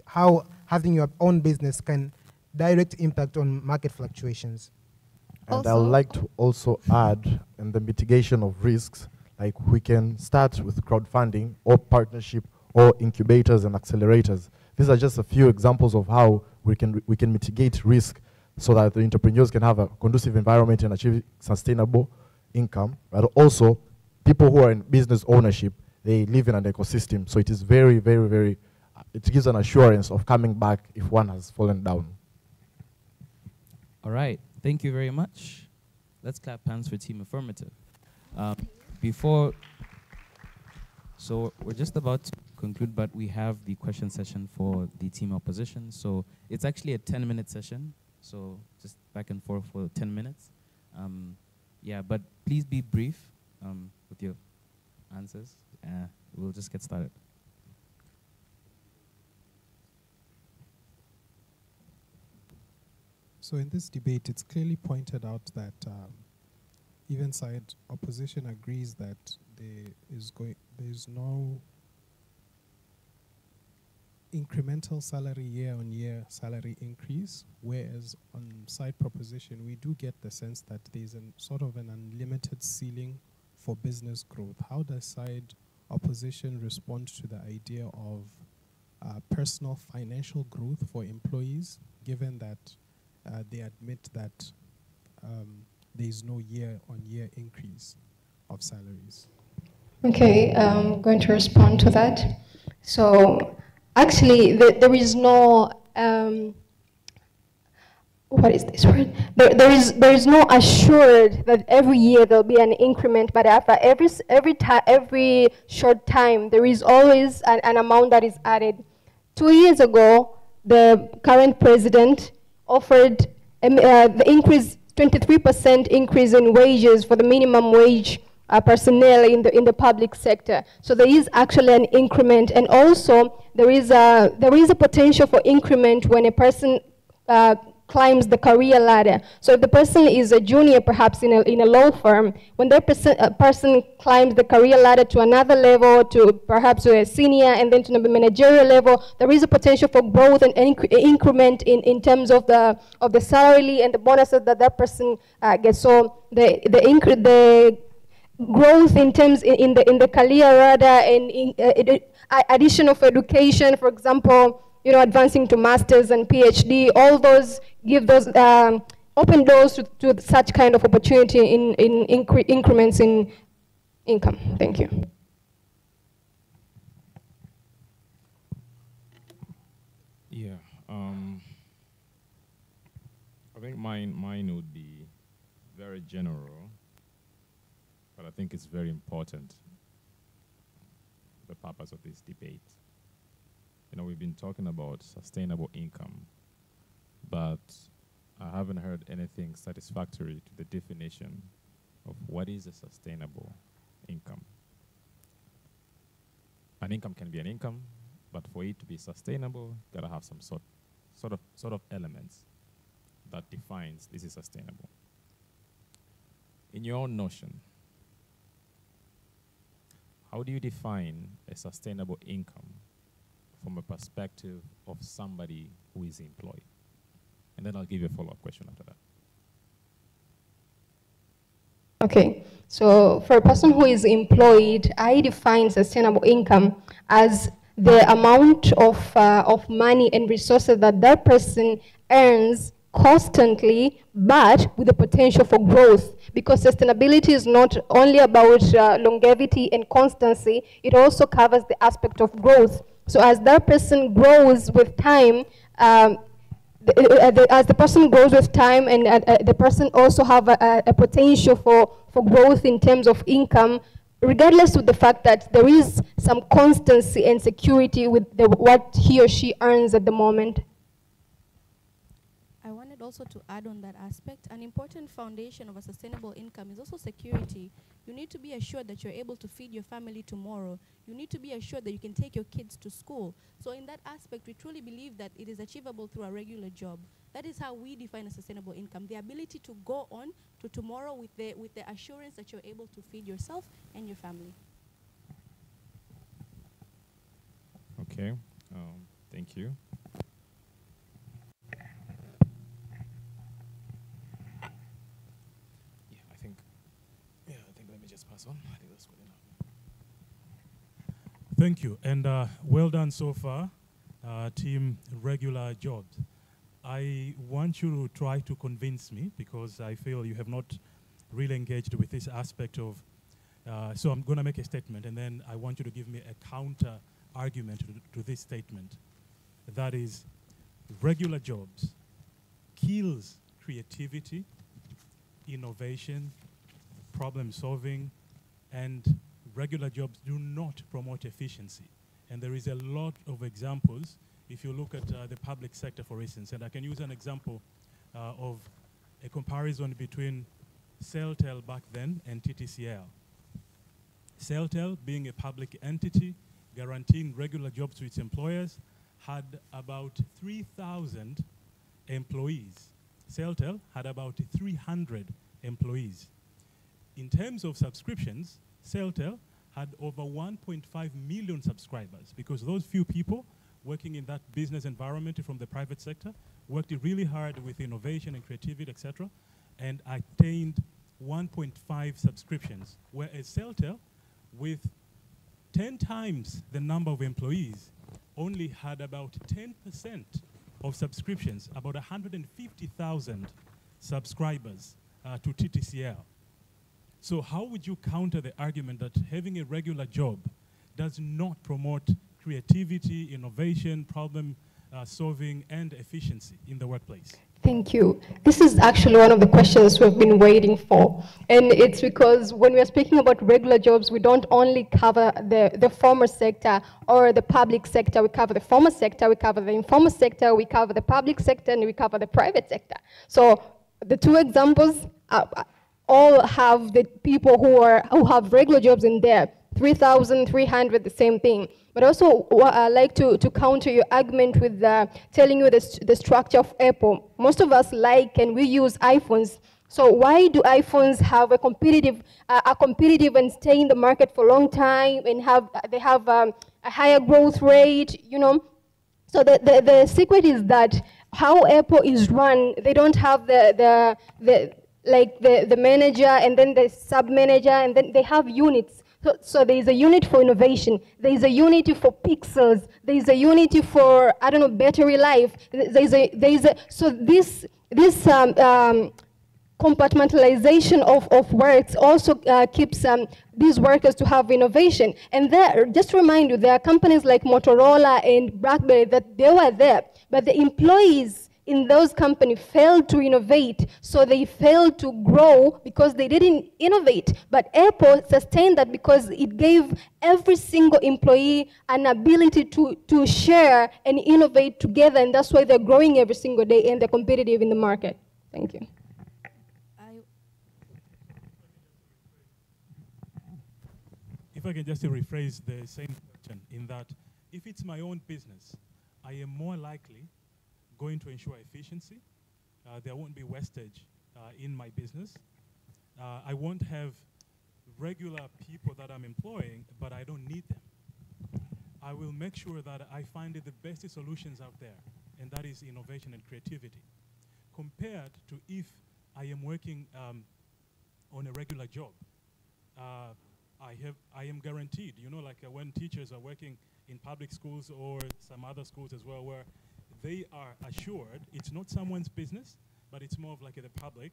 how having your own business can direct impact on market fluctuations. And I would like to also add in the mitigation of risks, like we can start with crowdfunding or partnership or incubators and accelerators. These are just a few examples of how we can mitigate risk so that the entrepreneurs can have a conducive environment and achieve sustainable income. But also, people who are in business ownership, they live in an ecosystem. So it is very, very, very, it gives an assurance of coming back if one has fallen down. All right, thank you very much. Let's clap hands for Team Affirmative. So we're just about to conclude, but we have the question session for the Team Opposition. So it's actually a 10-minute session, so just back and forth for 10 minutes. Yeah, but please be brief with your answers. We'll just get started. So in this debate, it's clearly pointed out that even side opposition agrees that there is no incremental salary year-on-year salary increase, whereas on side proposition, we do get the sense that there's sort of an unlimited ceiling for business growth. How does side opposition respond to the idea of personal financial growth for employees, given that they admit that there is no year-on-year increase of salaries? Okay, I'm going to respond to that. So actually, there is no, what is this word? There is no assured that every year there'll be an increment, but after every short time, there is always an amount that is added. 2 years ago, the current president offered the increase, 23% increase in wages for the minimum wage personnel in the public sector. So there is actually an increment, and also there is a potential for increment when a person climbs the career ladder. So if the person is a junior, perhaps in a law firm, when that person climbs the career ladder to another level, to perhaps to a senior, and then to the managerial level, there is a potential for growth and increment in terms of the salary and the bonuses that person gets. So the growth in terms in the career ladder and addition of education, for example, advancing to masters and PhD, all those give those open doors to such kind of opportunity in increments in income. Thank you. Yeah, I think mine would be very general, but I think it's very important, the purpose of this debate. We've been talking about sustainable income, but I haven't heard anything satisfactory to the definition of what is a sustainable income. An income can be an income, but for it to be sustainable, gotta have some sort of elements that defines this is sustainable. In your own notion, how do you define a sustainable income from a perspective of somebody who is employed? And then I'll give you a follow-up question after that. Okay, so for a person who is employed, I define sustainable income as the amount of money and resources that that person earns constantly, but with the potential for growth. Because sustainability is not only about longevity and constancy, it also covers the aspect of growth. So as that person grows with time, as the person grows with time, and the person also have a potential for growth in terms of income, regardless of the fact that there is some constancy and security with what he or she earns at the moment. I wanted also to add on that aspect, an important foundation of a sustainable income is also security. You need to be assured that you're able to feed your family tomorrow. You need to be assured that you can take your kids to school. So in that aspect, we truly believe that it is achievable through a regular job. That is how we define a sustainable income, the ability to go on to tomorrow with the assurance that you're able to feed yourself and your family. Okay, thank you. Let me just pass on. I think that's good enough. Thank you, and well done so far, team regular jobs. I want you to try to convince me, because I feel you have not really engaged with this aspect of So I'm going to make a statement, and then I want you to give me a counter argument to this statement. That is, regular jobs kills creativity, innovation, problem solving, and regular jobs do not promote efficiency. And there is a lot of examples if you look at the public sector, for instance. And I can use an example of a comparison between Celtel back then and TTCL. Celtel, being a public entity, guaranteeing regular jobs to its employers, had about 3,000 employees. Celtel had about 300 employees. In terms of subscriptions, Celtel had over 1.5 million subscribers, because those few people working in that business environment from the private sector worked really hard with innovation and creativity, etc., and attained 1.5 subscriptions, whereas Celtel, with 10 times the number of employees, only had about 10% of subscriptions, about 150,000 subscribers to TTCL. So how would you counter the argument that having a regular job does not promote creativity, innovation, problem solving, and efficiency in the workplace? Thank you. This is actually one of the questions we've been waiting for. And it's because when we are speaking about regular jobs, we don't only cover the formal sector or the public sector. We cover the formal sector, we cover the informal sector, we cover the public sector, and we cover the private sector. So the two examples all have the people who have regular jobs in there. 3,300, the same thing. But also, I like to counter your argument with telling you the structure of Apple. Most of us like and we use iPhones. So why do iPhones have a competitive and stay in the market for a long time and they have a higher growth rate? You know, so the secret is that how Apple is run. They don't have the manager and then the sub manager, and then they have units. So there is a unit for innovation. There is a unit for pixels. There is a unit for, I don't know, battery life. So this compartmentalization of works also keeps these workers to have innovation. And there, just to remind you, there are companies like Motorola and BlackBerry that they were there, but the employees in those companies failed to innovate, so they failed to grow because they didn't innovate. But Apple sustained that because it gave every single employee an ability to share and innovate together, and that's why they're growing every single day and they're competitive in the market. Thank you. If I can just rephrase the same question in that, if it's my own business, I am more likely going to ensure efficiency. There won't be wastage in my business. I won't have regular people that I'm employing, but I don't need them. I will make sure that I find the best solutions out there, and that is innovation and creativity, compared to if I am working on a regular job. I am guaranteed, you know, like when teachers are working in public schools or some other schools as well, where they are assured it's not someone's business, but it's more of like the public.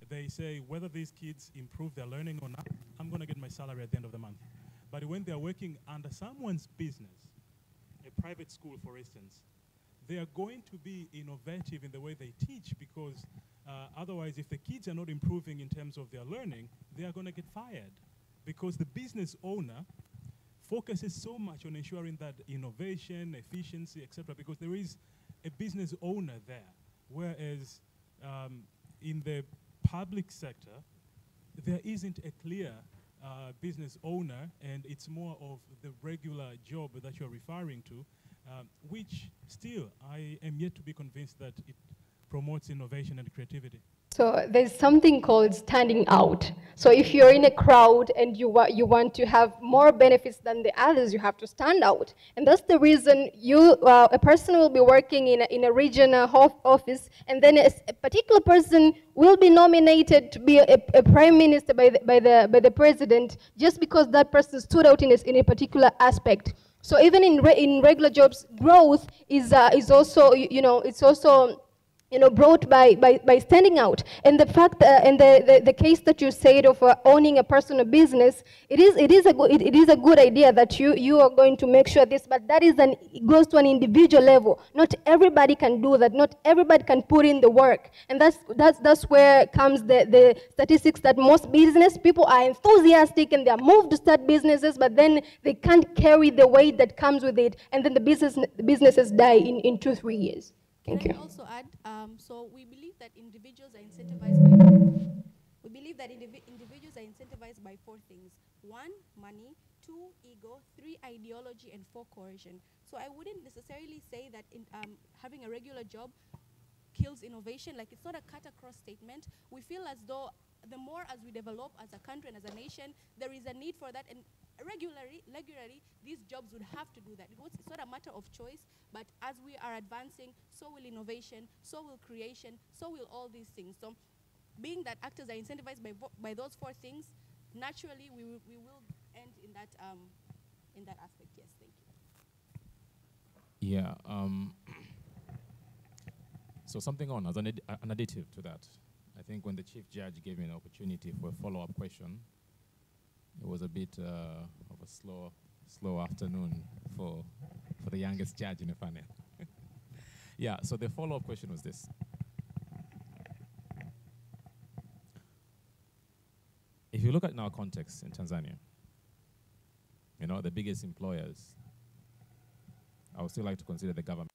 They say whether these kids improve their learning or not, I'm going to get my salary at the end of the month. But when they're working under someone's business, a private school, for instance, they are going to be innovative in the way they teach, because otherwise, if the kids are not improving in terms of their learning, they are going to get fired, because the business owner focuses so much on ensuring that innovation, efficiency, etc., because there is a business owner there, whereas in the public sector, there isn't a clear business owner, and it's more of the regular job that you're referring to, which still I am yet to be convinced that it promotes innovation and creativity. So there's something called standing out. So if you're in a crowd and you want to have more benefits than the others, you have to stand out. And that's the reason a person will be working in a regional office, and then a particular person will be nominated to be a prime minister by the president, just because that person stood out in a particular aspect. So even in regular jobs, growth is also, you know, it's also brought by standing out. And the fact, and the case that you said of owning a personal business, it is a good idea that you are going to make sure this, but that is it goes to an individual level. Not everybody can do that. Not everybody can put in the work. And that's where comes the statistics that most business people are enthusiastic and they are moved to start businesses, but then they can't carry the weight that comes with it, and then the businesses die in 2-3 years. Thank you. Can I also add? So we believe that individuals are incentivized by. We believe that individuals are incentivized by 4 things: 1, money; 2, ego; 3, ideology; and 4, coercion. So I wouldn't necessarily say that having a regular job kills innovation. Like, it's not a cut-across statement. We feel as though the more as we develop as a country and as a nation, there is a need for that, and regularly, these jobs would have to do that. It's not a matter of choice, but as we are advancing, so will innovation, so will creation, so will all these things. So, being that actors are incentivized by those 4 things, naturally we will end in that aspect. Yes, thank you. Yeah. So something on as an additive to that. I think when the chief judge gave me an opportunity for a follow-up question, it was a bit of a slow afternoon for the youngest judge in the panel. Yeah, so the follow-up question was this. If you look at our context in Tanzania, the biggest employers, I would still like to consider the government.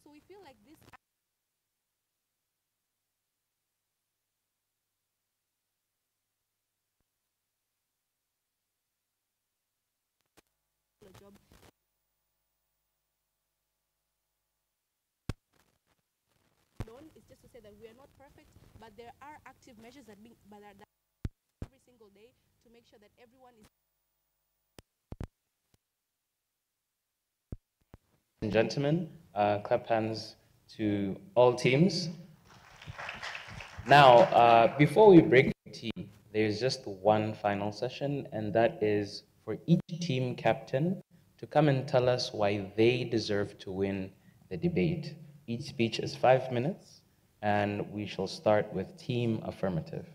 So we feel like this job alone is just to say that we are not perfect, but there are active measures that every single day to make sure that everyone is. And gentlemen, clap hands to all teams. Now, before we break tea, there's just one final session, and that is for each team captain to come and tell us why they deserve to win the debate. Each speech is 5 minutes, and we shall start with Team Affirmative.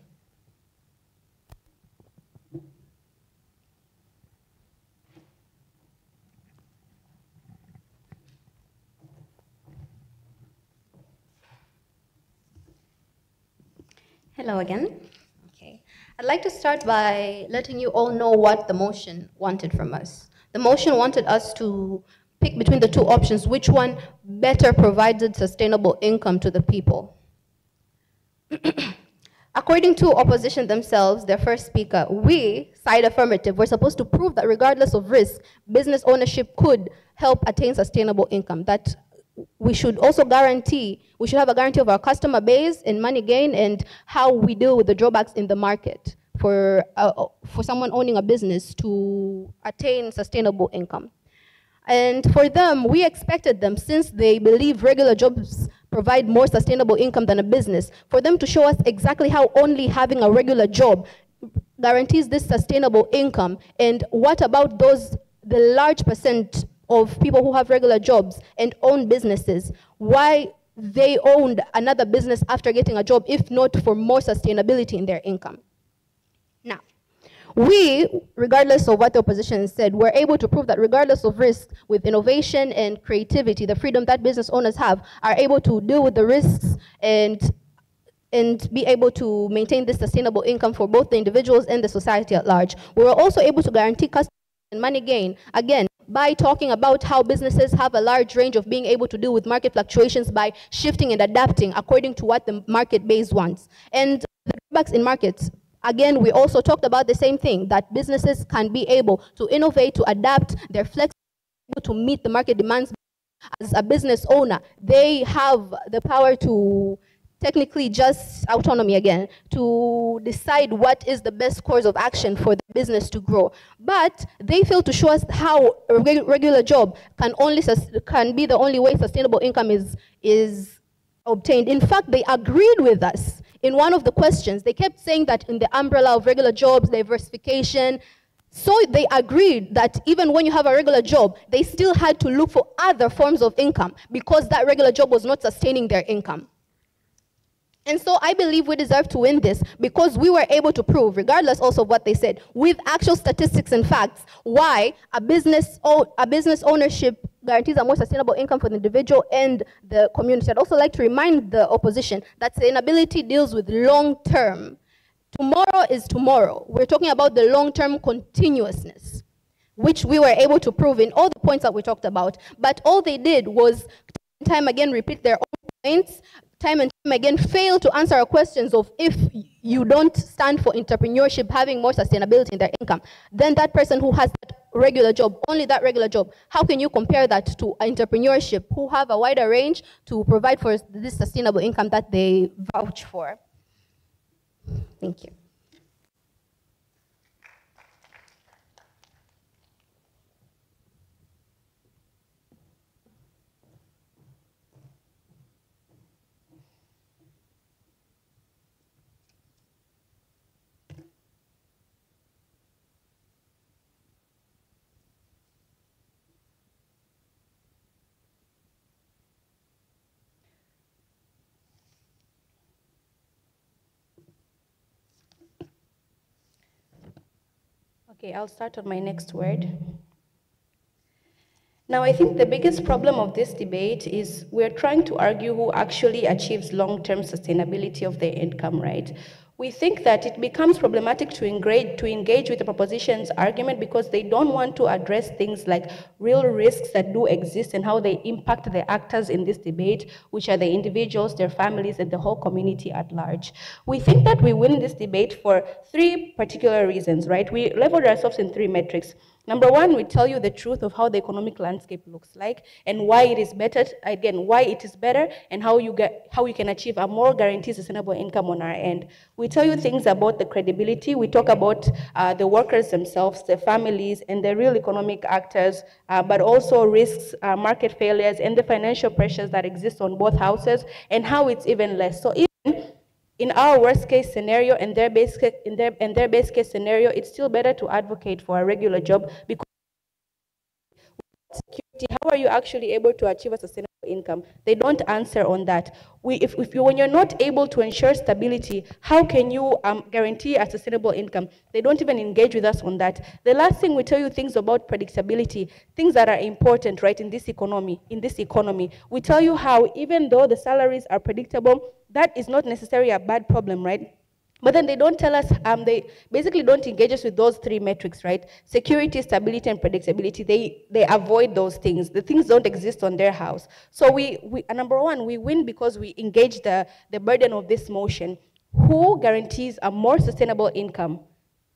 Hello again. Okay. I'd like to start by letting you all know what the motion wanted from us. The motion wanted us to pick between the two options, which one better provided sustainable income to the people. According to opposition themselves, their first speaker, we, side affirmative, were supposed to prove that regardless of risk, business ownership could help attain sustainable income, that we should also guarantee, we should have a guarantee of our customer base and money gain and how we deal with the drawbacks in the market for someone owning a business to attain sustainable income. And for them, we expected them, since they believe regular jobs provide more sustainable income than a business, for them to show us exactly how only having a regular job guarantees this sustainable income. And what about those, the large percent of people who have regular jobs and own businesses? Why they owned another business after getting a job, if not for more sustainability in their income? Now, we, regardless of what the opposition said, were able to prove that regardless of risk, with innovation and creativity, the freedom that business owners have, are able to deal with the risks and be able to maintain this sustainable income for both the individuals and the society at large. We were also able to guarantee customer and money gain, again, by talking about how businesses have a large range of being able to deal with market fluctuations by shifting and adapting according to what the market base wants. And the drawbacks in markets, again, we also talked about the same thing, that businesses can be able to innovate, to adapt, they're flexible to meet the market demands. As a business owner, they have the power to technically just autonomy again, to decide what is the best course of action for the business to grow. But they fail to show us how a regular job can be the only way sustainable income is obtained. In fact, they agreed with us. In one of the questions, they kept saying that in the umbrella of regular jobs, diversification, so they agreed that even when you have a regular job, they still had to look for other forms of income because that regular job was not sustaining their income. And so I believe we deserve to win this because we were able to prove, regardless also of what they said, with actual statistics and facts, why a business ownership guarantees a more sustainable income for the individual and the community. I'd also like to remind the opposition that sustainability deals with long-term. Tomorrow is tomorrow. We're talking about the long-term continuousness, which we were able to prove in all the points that we talked about. But all they did was time and again repeat their own points, time and time again fail to answer our questions of if you don't stand for entrepreneurship having more sustainability in their income, then that person who has that regular job, only that regular job, how can you compare that to entrepreneurship who have a wider range to provide for this sustainable income that they vouch for? Thank you. Okay, I'll start on my next word. Now, I think the biggest problem of this debate is we're trying to argue who actually achieves long-term sustainability of their income, right? We think that it becomes problematic to engage with the proposition's argument because they don't want to address things like real risks that do exist and how they impact the actors in this debate, which are the individuals, their families, and the whole community at large. We think that we win this debate for three particular reasons, right? We leveled ourselves in three metrics. Number one, we tell you the truth of how the economic landscape looks like and why it is better, again, why it is better and how you can achieve a more guaranteed sustainable income on our end. We tell you things about the credibility. We talk about the workers themselves, the families, and the real economic actors, but also risks, market failures, and the financial pressures that exist on both houses and how it's even less. So even in our worst case scenario and their base case scenario, it's still better to advocate for a regular job because security, how are you actually able to achieve a sustainable income? They don't answer on that. When you're not able to ensure stability, how can you guarantee a sustainable income? They don't even engage with us on that. The last thing, we tell you things about predictability, things that are important, right, in this economy. We tell you how even though the salaries are predictable, that is not necessarily a bad problem, right? But then they don't tell us, they basically don't engage us with those three metrics, right? Security, stability, and predictability, they avoid those things. The things don't exist on their house. So number one, we win because we engage the burden of this motion. Who guarantees a more sustainable income?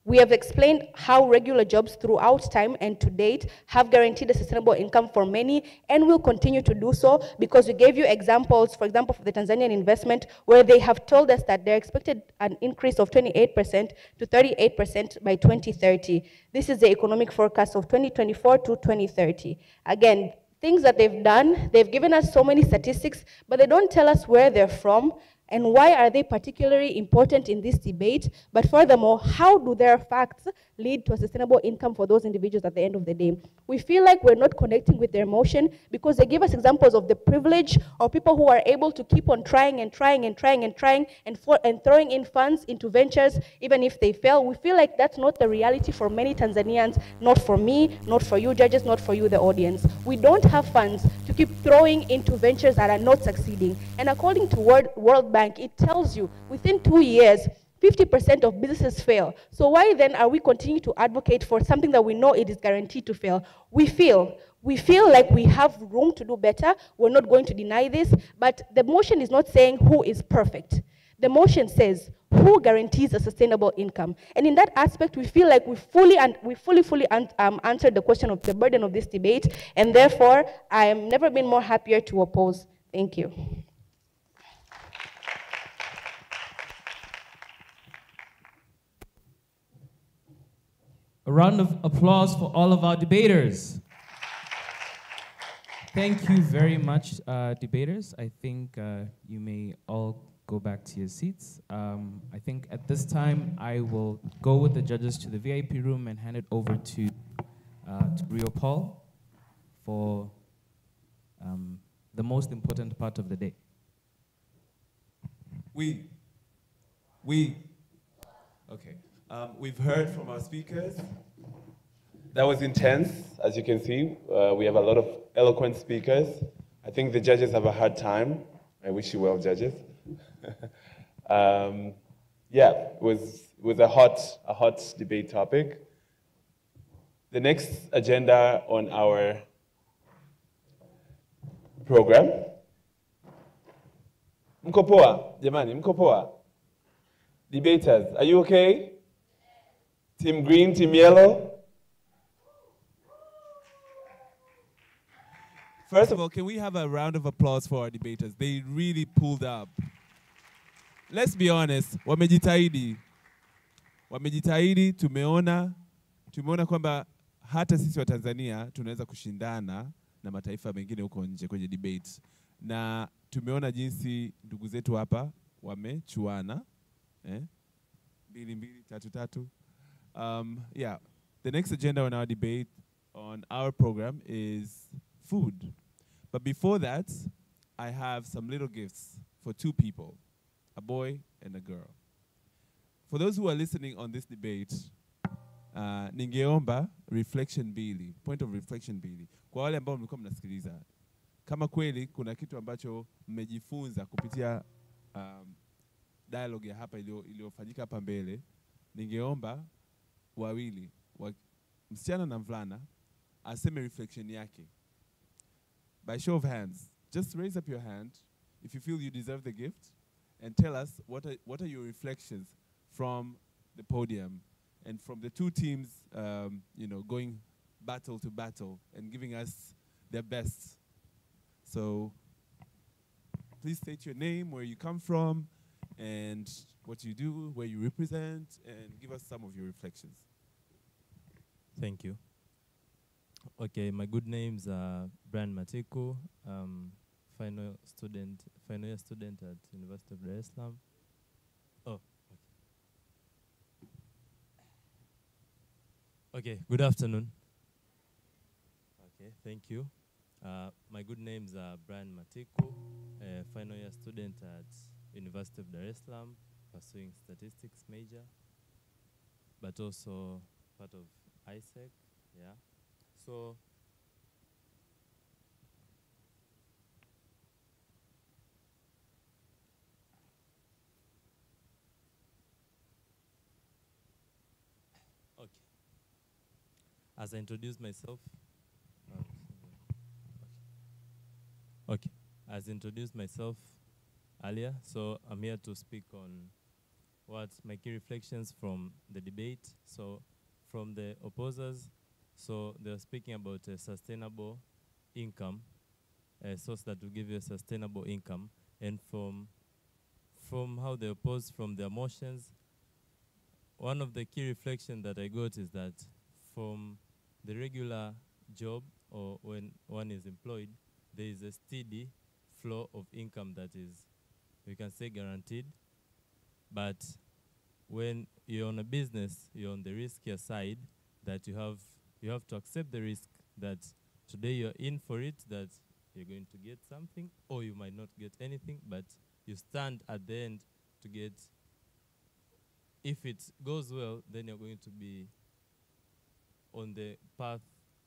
We have explained how regular jobs throughout time and to date have guaranteed a sustainable income for many and will continue to do so because we gave you examples, for example, for the Tanzanian investment, where they have told us that they're expected an increase of 28% to 38% by 2030. This is the economic forecast of 2024 to 2030. Again, things that they've done, they've given us so many statistics, but they don't tell us where they're from, and why are they particularly important in this debate? But furthermore, how do their facts lead to a sustainable income for those individuals at the end of the day? We feel like we're not connecting with their motion because they give us examples of the privilege of people who are able to keep on trying and trying and trying and trying and throwing in funds into ventures even if they fail. We feel like that's not the reality for many Tanzanians, not for me, not for you judges, not for you the audience. We don't have funds to keep throwing into ventures that are not succeeding. And according to World Bank, it tells you within 2 years, 50% of businesses fail. So why then are we continuing to advocate for something that we know it is guaranteed to fail? We feel like we have room to do better. We're not going to deny this, but the motion is not saying who is perfect. The motion says who guarantees a sustainable income. And in that aspect, we feel like we fully answered the question of the burden of this debate, and therefore, I have never been more happier to oppose. Thank you. A round of applause for all of our debaters. Thank you very much, debaters. I think you may all go back to your seats. I think at this time, I will go with the judges to the VIP room and hand it over to Rio Paul for the most important part of the day. Okay. We've heard from our speakers. That was intense, as you can see. We have a lot of eloquent speakers. I think the judges have a hard time. I wish you well, judges. Yeah, it was a hot debate topic. The next agenda on our program. Mko poa, jamani, mko poa? Debaters, are you okay? Team green, team yellow? First of all, can we have a round of applause for our debaters? They really pulled up. Let's be honest, wamejitahidi. Wamejitahidi, tumeona kwamba hata sisi wa Tanzania tunaweza kushindana na mataifa mengine huko nje kwenye debate. Na tumeona jinsi ndugu zetu hapa wamechuana. Mbili, tatu. Yeah, the next agenda on our debate, on our program, is food. But before that, I have some little gifts for two people, a boy and a girl. For those who are listening on this debate, ningeomba reflection mbili, point of reflection mbili. Kwa wale ambao mlikuwa mnasikiliza, kama kweli kuna kitu ambacho mmejifunza kupitia dialogue ya hapa iliyofanyika hapa mbele, ningeomba wawili, msichana na mvulana, aseme reflection yake. By show of hands, just raise up your hand if you feel you deserve the gift, and tell us what are your reflections from the podium and from the two teams, going battle to battle and giving us their best. So please state your name, where you come from, and what you do, where you represent, and give us some of your reflections. Thank you. Okay, my good name's Brian Matiko. Final year student at University of Dar es Salaam. Oh, okay, good afternoon. Okay, thank you. My good name's Brian Matiko, final year student at University of Dar es Salaam, pursuing statistics major, but also part of ISEC, yeah. So, as I introduce myself, okay, as I introduced myself earlier, so I'm here to speak on what my key reflections from the debate. So from the opposers, so they're speaking about a sustainable income, a source that will give you a sustainable income, and from how they oppose from their motions, one of the key reflections that I got is that from the regular job or when one is employed, there is a steady flow of income that is, we can say, guaranteed. But when you're on a business, you're on the riskier side, that you have to accept the risk that today you're in for it, that you're going to get something, or you might not get anything, but you stand at the end to get, if it goes well, then you're going to be on the path,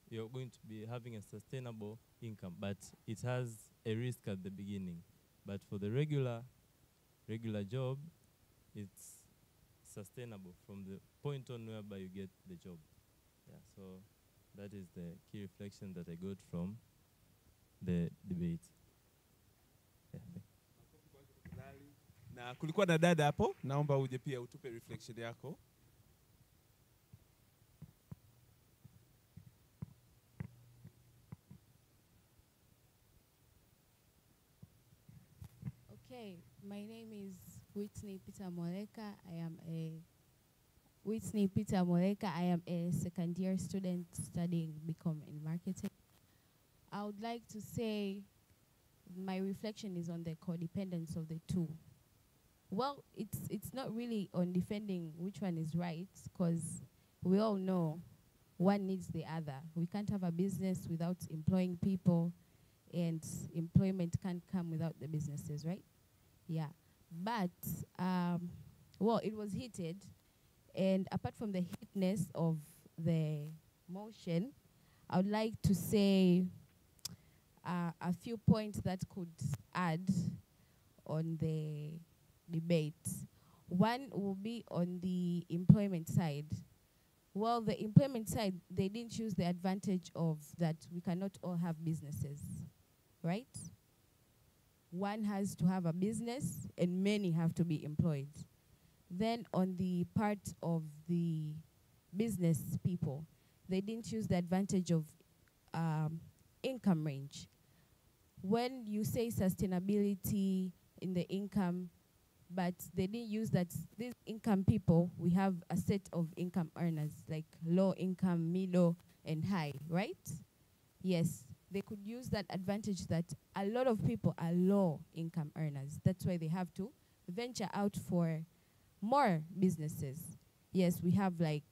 you're going to be having a sustainable income, but it has a risk at the beginning. But for the regular job, it's sustainable from the point on whereby you get the job. Yeah, so that is the key reflection that I got from the debate. Yeah. Na kulikuwa na dada hapo, naomba uje pia utupe reflection yako. Okay, my name is Whitney Peter Moleka. Whitney Peter Moleka. I am a second year student studying BCom in marketing. I would like to say my reflection is on the codependence of the two. Well, it's not really on defending which one is right, because we all know one needs the other. We can't have a business without employing people, and employment can't come without the businesses, right? Yeah. But, well, it was heated, and apart from the heatness of the motion, I would like to say a few points that could add on the debate. One will be on the employment side. Well, the employment side, they didn't choose the advantage of that we cannot all have businesses, right? One has to have a business and many have to be employed. Then on the part of the business people, they didn't choose the advantage of income range. When you say sustainability in the income, but they didn't use that, these income people, we have a set of income earners, like low income, middle, and high, right? Yes, they could use that advantage that a lot of people are low income earners. That's why they have to venture out for more businesses. Yes, we have like,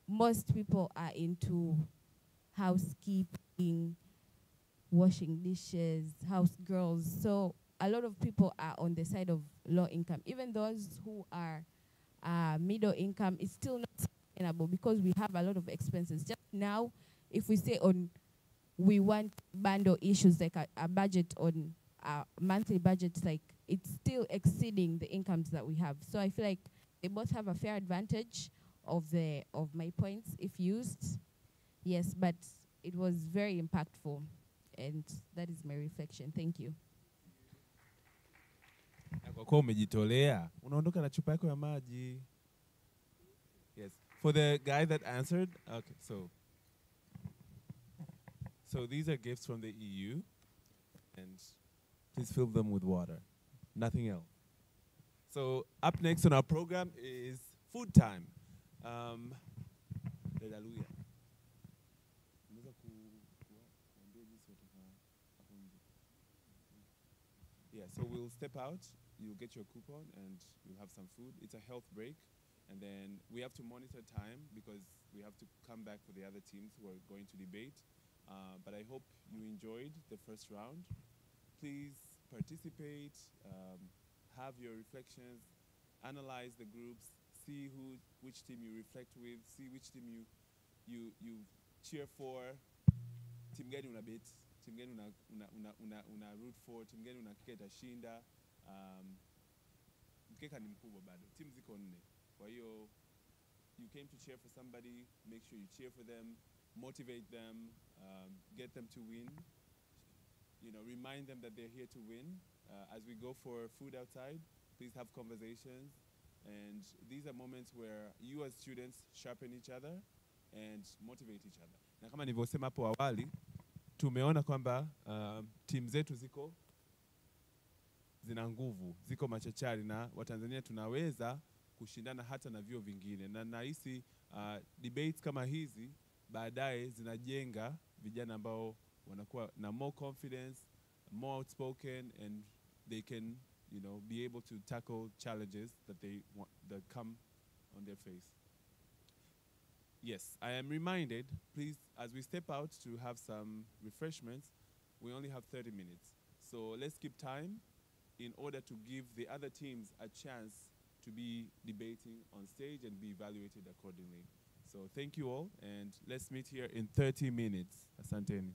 most people are into housekeeping, washing dishes, house girls. So a lot of people are on the side of low income. Even those who are middle income, it's still not sustainable because we have a lot of expenses. Just now, if we say we want bundle issues, like a budget on a monthly budget, like it's still exceeding the incomes that we have. So I feel like they both have a fair advantage of my points if used. Yes, but it was very impactful, and that is my reflection. Thank you. Kwa kuwa umejitolea, unaondoka na chupa yako ya maji. Yes. For the guy that answered, okay, so these are gifts from the EU, and please fill them with water. Nothing else. So up next on our program is food time. Hallelujah. Yeah, so we'll step out, you'll get your coupon, and you'll have some food. It's a health break, and then we have to monitor time because we have to come back for the other teams who are going to debate. But I hope you enjoyed the first round. Please participate, have your reflections, analyze the groups, see which team you reflect with, see which team you cheer for, team gani una bet, team gani una root for, team gani unakika itashinda. Mkeka ni mkubwa bado, team ziko 4. Kwa hiyo you came to cheer for somebody, make sure you cheer for them, motivate them, get them to win. You know, remind them that they're here to win. As we go for food outside, please have conversations. And these are moments where you as students sharpen each other and motivate each other. Na kama nilivyosema hapo awali, tumeona kwamba timu zetu zina nguvu, ziko machachari, na Watanzania tunaweza kushindana hata na vyuo vingine. Na nahisi debates kama hizi baadaye zinajenga vijana ambao wanakuwa na more confidence, more outspoken, and they can, you know, be able to tackle challenges that come on their face. Yes, I am reminded, please, as we step out to have some refreshments, we only have 30 minutes. So let's keep time in order to give the other teams a chance to be debating on stage and be evaluated accordingly. So thank you all, and let's meet here in 30 minutes. Asanteni.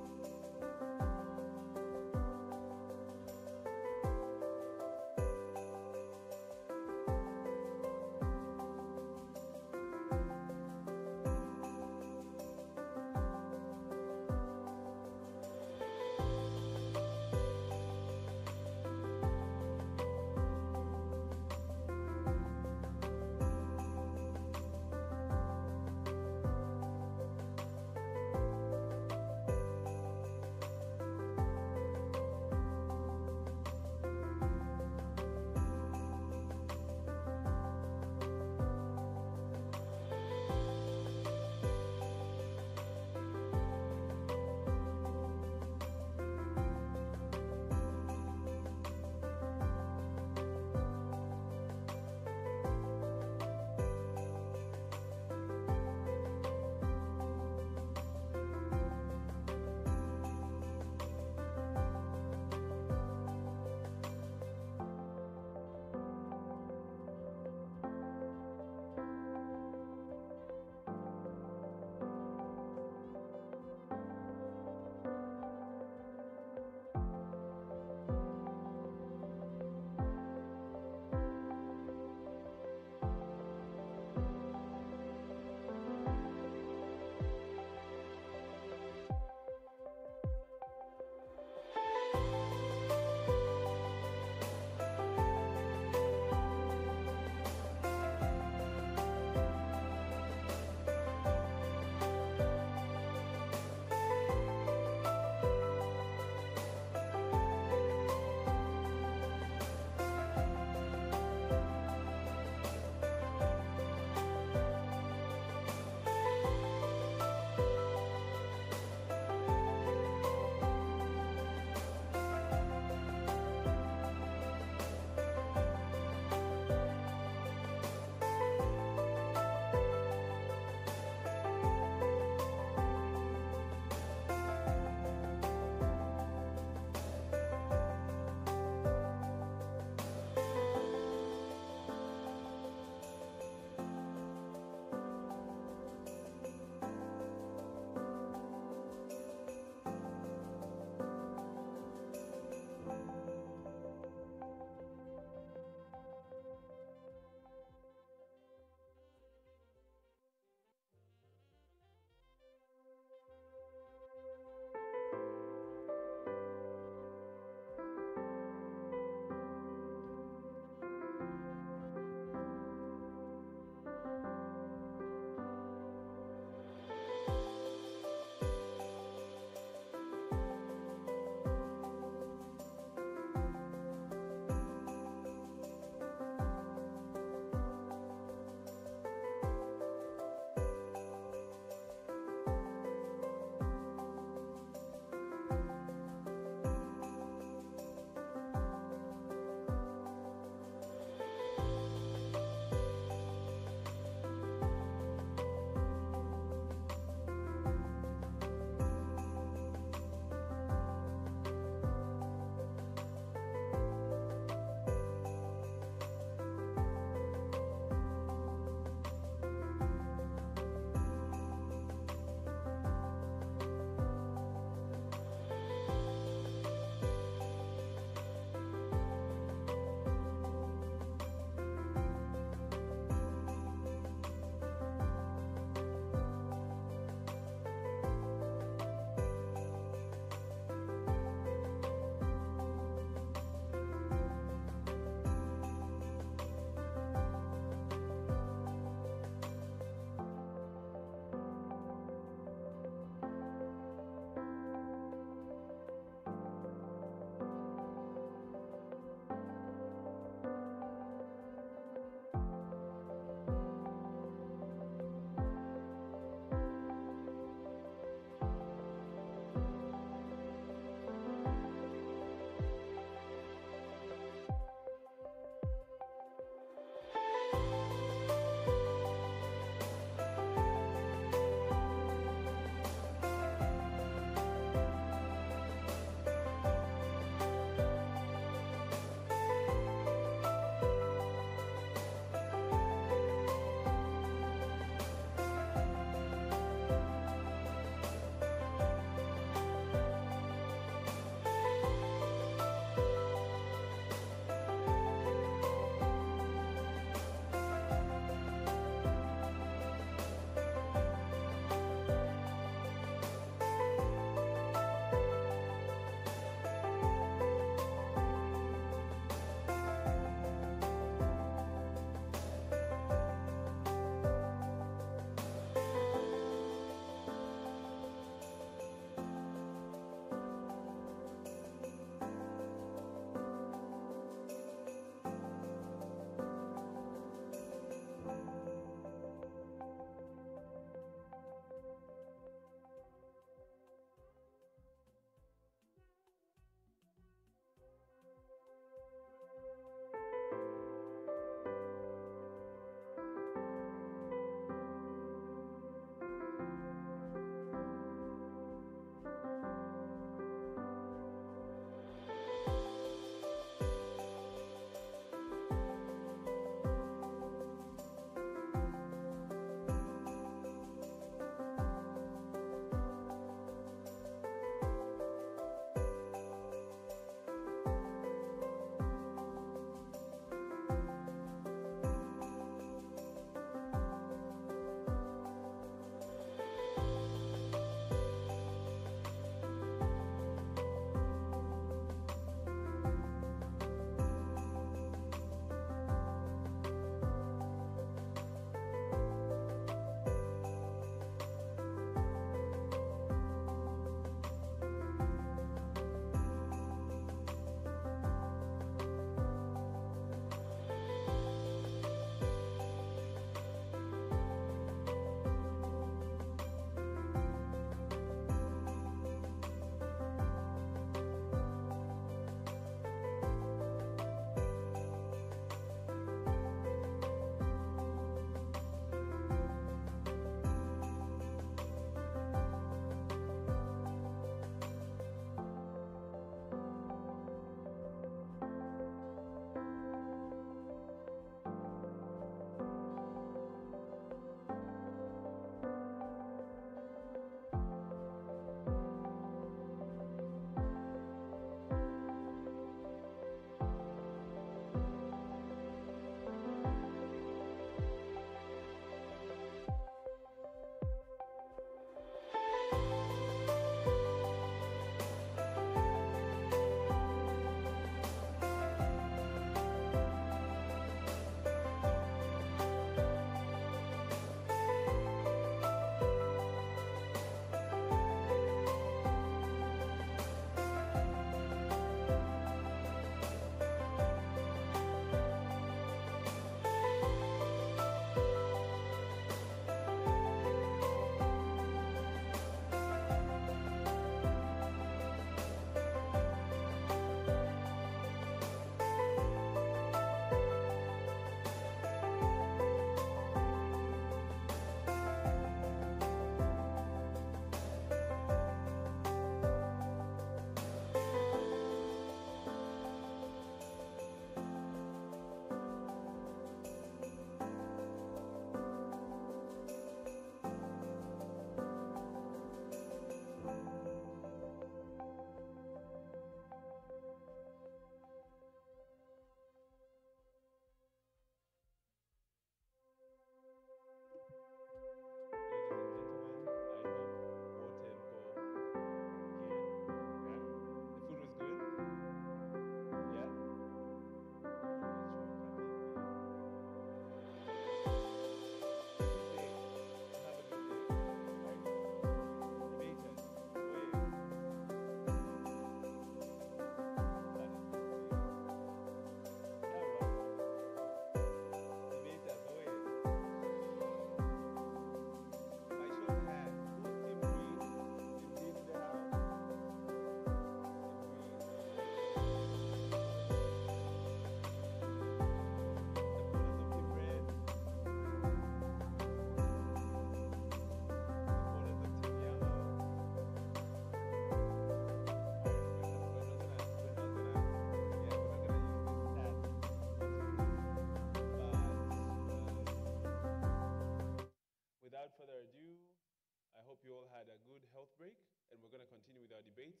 we're going to continue with our debate.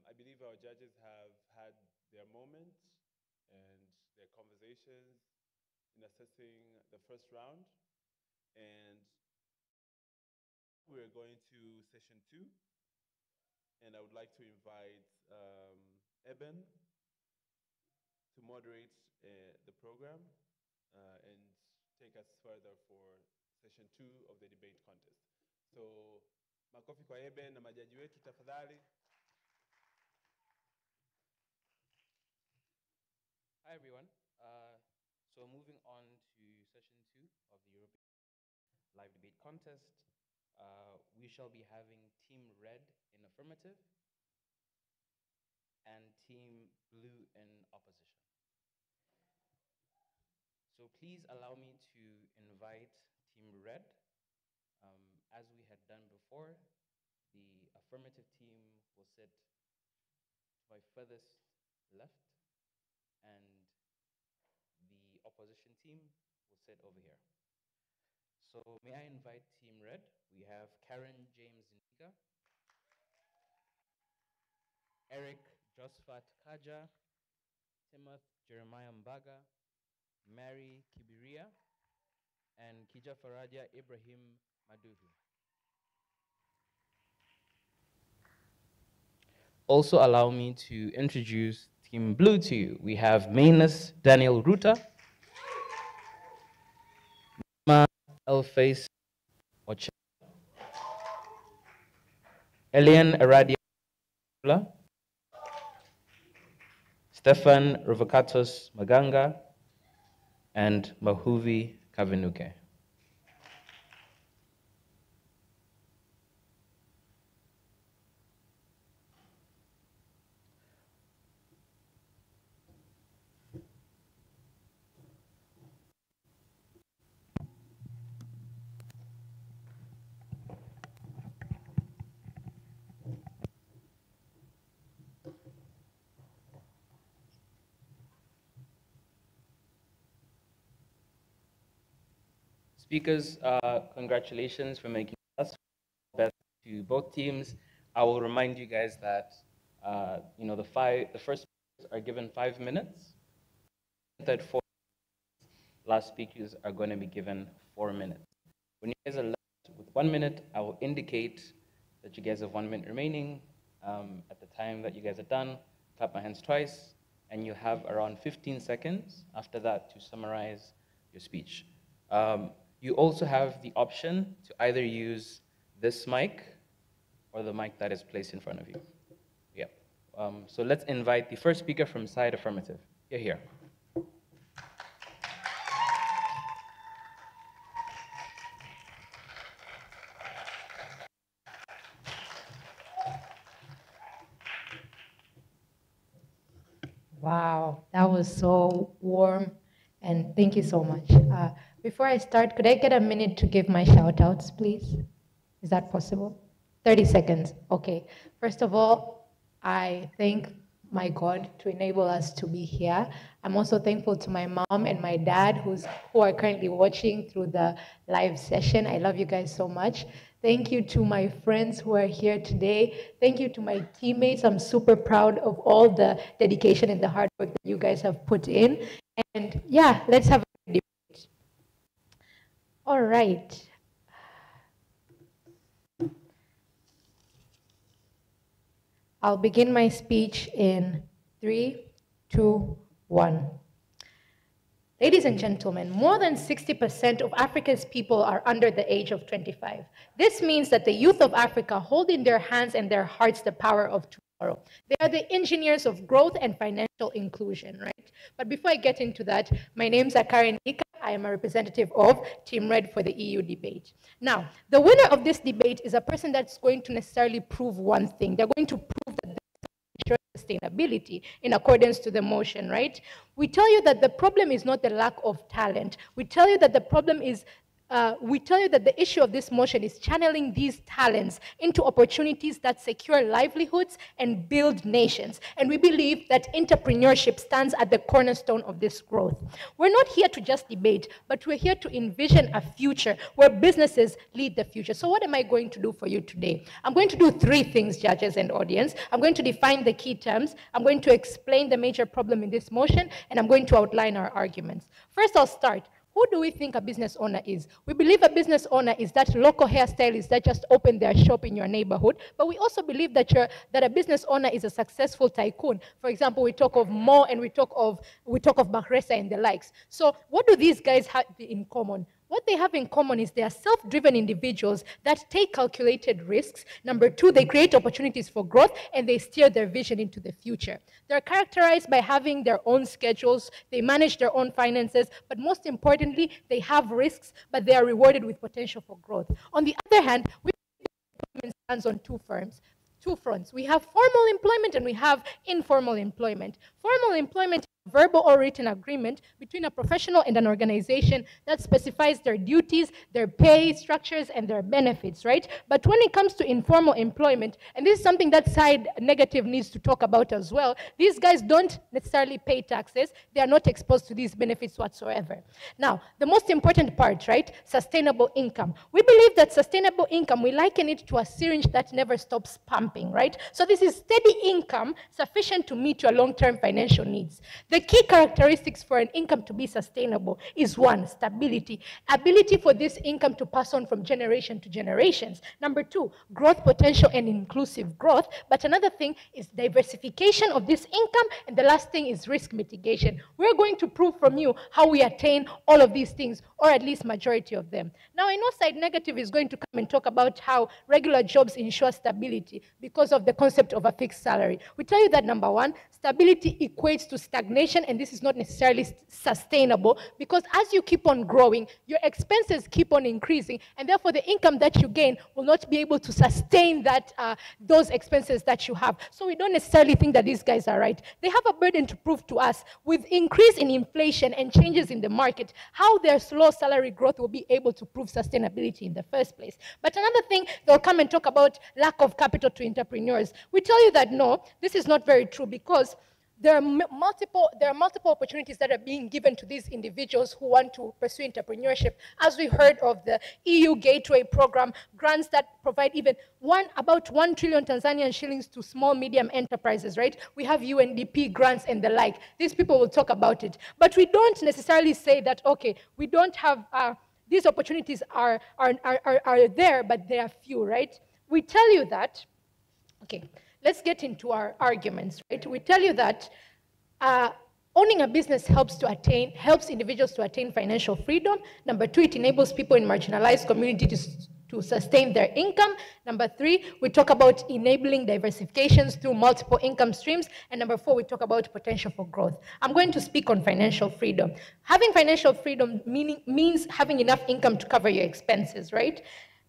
I believe our judges have had their moment and their conversations in assessing the first round. And we're going to session 2. And I would like to invite Eben to moderate the program and take us further for session 2 of the debate contest. So, makofi kwa Eben na majaji wetu tafadhali. Hi everyone. So moving on to session 2 of the European Live Debate Contest, we shall be having Team Red in affirmative and Team Blue in opposition. So please allow me to invite Team Red. As we had done before, the affirmative team will sit to my furthest left, and the opposition team will sit over here. So may I invite Team Red? We have Karen James Nika, Eric Josephat Kaja, Timoth Jeremiah Mbaga, Mary Kibiria, and Kija Faraja Ibrahim Maduhu. Also allow me to introduce Team Blue to you. We have Manus Daniel Ruta, Ma Elface Ocha, Elian Aradia, Stefan Revocatus Maganga, and Mahuvi Kavenuke. Speakers, congratulations for making us best to both teams. I will remind you guys that the first speakers are given 5 minutes. Third, 4 last speakers are going to be given 4 minutes. When you guys are left with 1 minute, I will indicate that you guys have 1 minute remaining. At the time that you guys are done, clap my hands twice, and you have around 15 seconds after that to summarize your speech. You also have the option to either use this mic or the mic that is placed in front of you. Yeah. So let's invite the first speaker from side affirmative. You're here. Wow, that was so warm, and thank you so much. Before I start, could I get a minute to give my shout-outs, please? Is that possible? 30 seconds, okay. First of all, I thank my God to enable us to be here. I'm also thankful to my mom and my dad who are currently watching through the live session. I love you guys so much. Thank you to my friends who are here today. Thank you to my teammates. I'm super proud of all the dedication and the hard work that you guys have put in. And yeah, let's have a debate. All right. I'll begin my speech in 3, 2, 1. Ladies and gentlemen, more than 60% of Africa's people are under the age of 25. This means that the youth of Africa hold in their hands and their hearts the power of tomorrow. They are the engineers of growth and financial inclusion, right? But before I get into that, my name's Karen Ika. I am a representative of Team Red for the EU debate. Now, the winner of this debate is a person that's going to necessarily prove one thing. They're going to prove that sustainability in accordance to the motion, right? We tell you that the problem is not the lack of talent. We tell you that the problem is we tell you that the issue of this motion is channeling these talents into opportunities that secure livelihoods and build nations. And we believe that entrepreneurship stands at the cornerstone of this growth. We're not here to just debate, but we're here to envision a future where businesses lead the future. So what am I going to do for you today? I'm going to do 3 things, judges and audience. I'm going to define the key terms. I'm going to explain the major problem in this motion, and I'm going to outline our arguments. First, I'll start. Who do we think a business owner is? We believe a business owner is that local hairstylist that just opened their shop in your neighborhood, but we also believe that a business owner is a successful tycoon. For example, we talk of Mo and we talk of Mahresa and the likes. So what do these guys have in common? What they have in common is they are self-driven individuals that take calculated risks. Number 2, they create opportunities for growth, and they steer their vision into the future. They're characterized by having their own schedules, they manage their own finances, but most importantly, they have risks, but they are rewarded with potential for growth. On the other hand, employment stands on two fronts. We have formal employment and we have informal employment. Formal employment, verbal or written agreement between a professional and an organization that specifies their duties, their pay structures, and their benefits, right? But when it comes to informal employment, and this is something that side negative needs to talk about as well, these guys don't necessarily pay taxes. They are not exposed to these benefits whatsoever. Now, the most important part, right? Sustainable income. We believe that sustainable income, we liken it to a syringe that never stops pumping, right? So this is steady income sufficient to meet your long-term financial needs. The key characteristics for an income to be sustainable is 1, stability, ability for this income to pass on from generation to generations. Number 2, growth potential and inclusive growth. But another thing is diversification of this income. And the last thing is risk mitigation. We're going to prove from you how we attain all of these things, or at least majority of them. Now, I know side negative is going to come and talk about how regular jobs ensure stability because of the concept of a fixed salary. We tell you that number 1, stability equates to stagnation, and this is not necessarily sustainable, because as you keep on growing, your expenses keep on increasing, and therefore the income that you gain will not be able to sustain that those expenses that you have. So we don't necessarily think that these guys are right. They have a burden to prove to us with increase in inflation and changes in the market, how their slow salary growth will be able to prove sustainability in the first place. But another thing, they'll come and talk about lack of capital to entrepreneurs. We tell you that no, this is not very true, because there are multiple opportunities that are being given to these individuals who want to pursue entrepreneurship. As we heard of the EU Gateway Program, grants that provide even about 1 trillion Tanzanian shillings to small, medium enterprises, right? We have UNDP grants and the like. These people will talk about it. But we don't necessarily say that, okay, we don't have, these opportunities are there, but they are few, right? We tell you that, okay, let's get into our arguments, right? We tell you that owning a business helps individuals to attain financial freedom. Number 2, it enables people in marginalized communities to sustain their income. Number 3, we talk about enabling diversifications through multiple income streams. And number 4, we talk about potential for growth. I'm going to speak on financial freedom. Having financial freedom means having enough income to cover your expenses, right?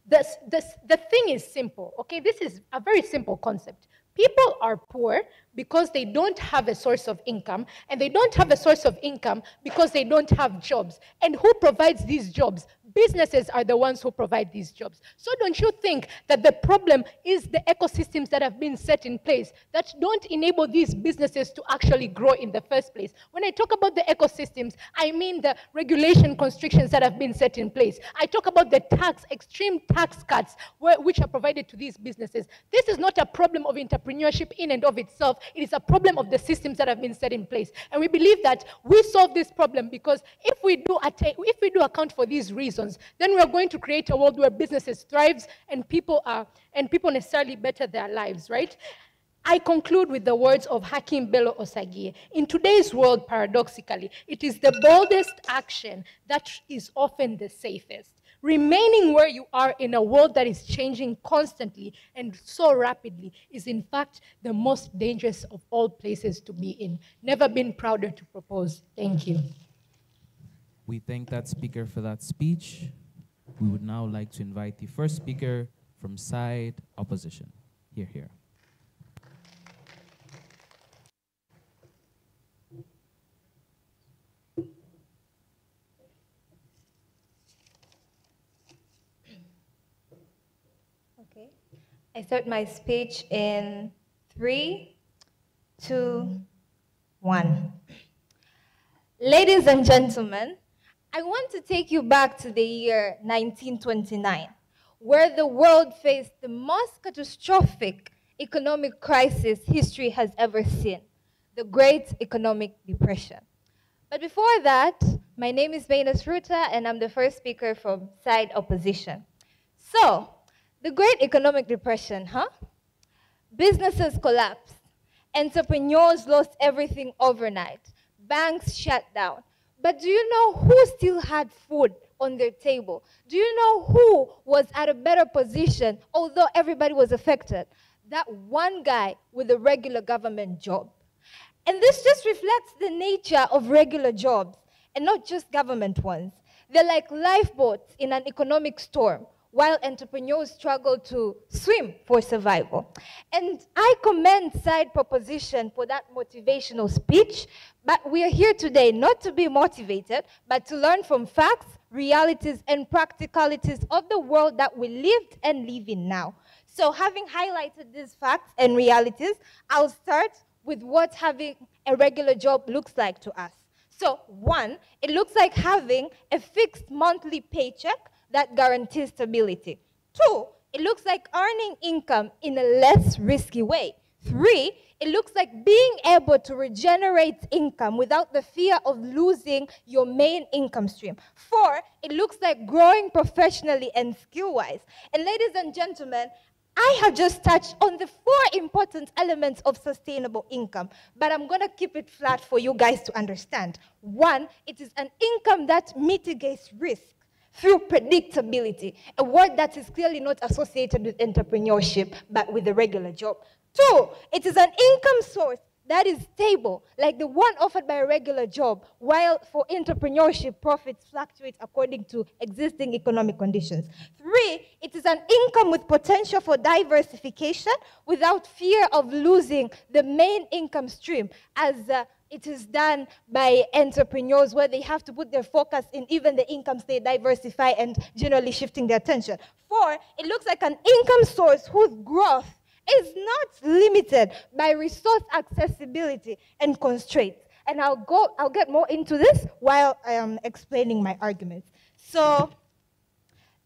The thing is simple, okay? This is a very simple concept. People are poor because they don't have a source of income, and they don't have a source of income because they don't have jobs. And who provides these jobs? Businesses are the ones who provide these jobs. So don't you think that the problem is the ecosystems that have been set in place that don't enable these businesses to actually grow in the first place? When I talk about the ecosystems, I mean the regulation constrictions that have been set in place. I talk about the extreme tax cuts which are provided to these businesses. This is not a problem of entrepreneurship in and of itself. It is a problem of the systems that have been set in place. And we believe that we solve this problem because if we do account for these reasons, then we are going to create a world where businesses thrive and people necessarily better their lives, right? I conclude with the words of Hakim Bello Osagie. In today's world, paradoxically, it is the boldest action that is often the safest. Remaining where you are in a world that is changing constantly and so rapidly is in fact the most dangerous of all places to be in. Never been prouder to propose. Thank you. We thank that speaker for that speech. We would now like to invite the first speaker from side opposition. Here, here. I start my speech in 3, 2, 1. Ladies and gentlemen, I want to take you back to the year 1929, where the world faced the most catastrophic economic crisis history has ever seen, the Great Economic Depression. But before that, my name is Venus Ruta, and I'm the first speaker from Side Opposition. So, the Great Economic Depression, huh? Businesses collapsed. Entrepreneurs lost everything overnight. Banks shut down. But do you know who still had food on their table? Do you know who was at a better position, although everybody was affected? That one guy with a regular government job. And this just reflects the nature of regular jobs, and not just government ones. They're like lifeboats in an economic storm, while entrepreneurs struggle to swim for survival. And I commend Side Proposition for that motivational speech, but we are here today not to be motivated, but to learn from facts, realities, and practicalities of the world that we lived and live in now. So having highlighted these facts and realities, I'll start with what having a regular job looks like to us. So 1, it looks like having a fixed monthly paycheck that guarantees stability. 2, it looks like earning income in a less risky way. 3, it looks like being able to regenerate income without the fear of losing your main income stream. 4, it looks like growing professionally and skill-wise. And ladies and gentlemen, I have just touched on the 4 important elements of sustainable income, but I'm gonna keep it flat for you guys to understand. 1, it is an income that mitigates risk through predictability, a word that is clearly not associated with entrepreneurship, but with a regular job. 2, it is an income source that is stable, like the one offered by a regular job, while for entrepreneurship, profits fluctuate according to existing economic conditions. 3, it is an income with potential for diversification without fear of losing the main income stream, as it is done by entrepreneurs where they have to put their focus in even the incomes they diversify and generally shifting their attention. 4, it looks like an income source whose growth is not limited by resource accessibility and constraints. And I'll get more into this while I am explaining my arguments. So,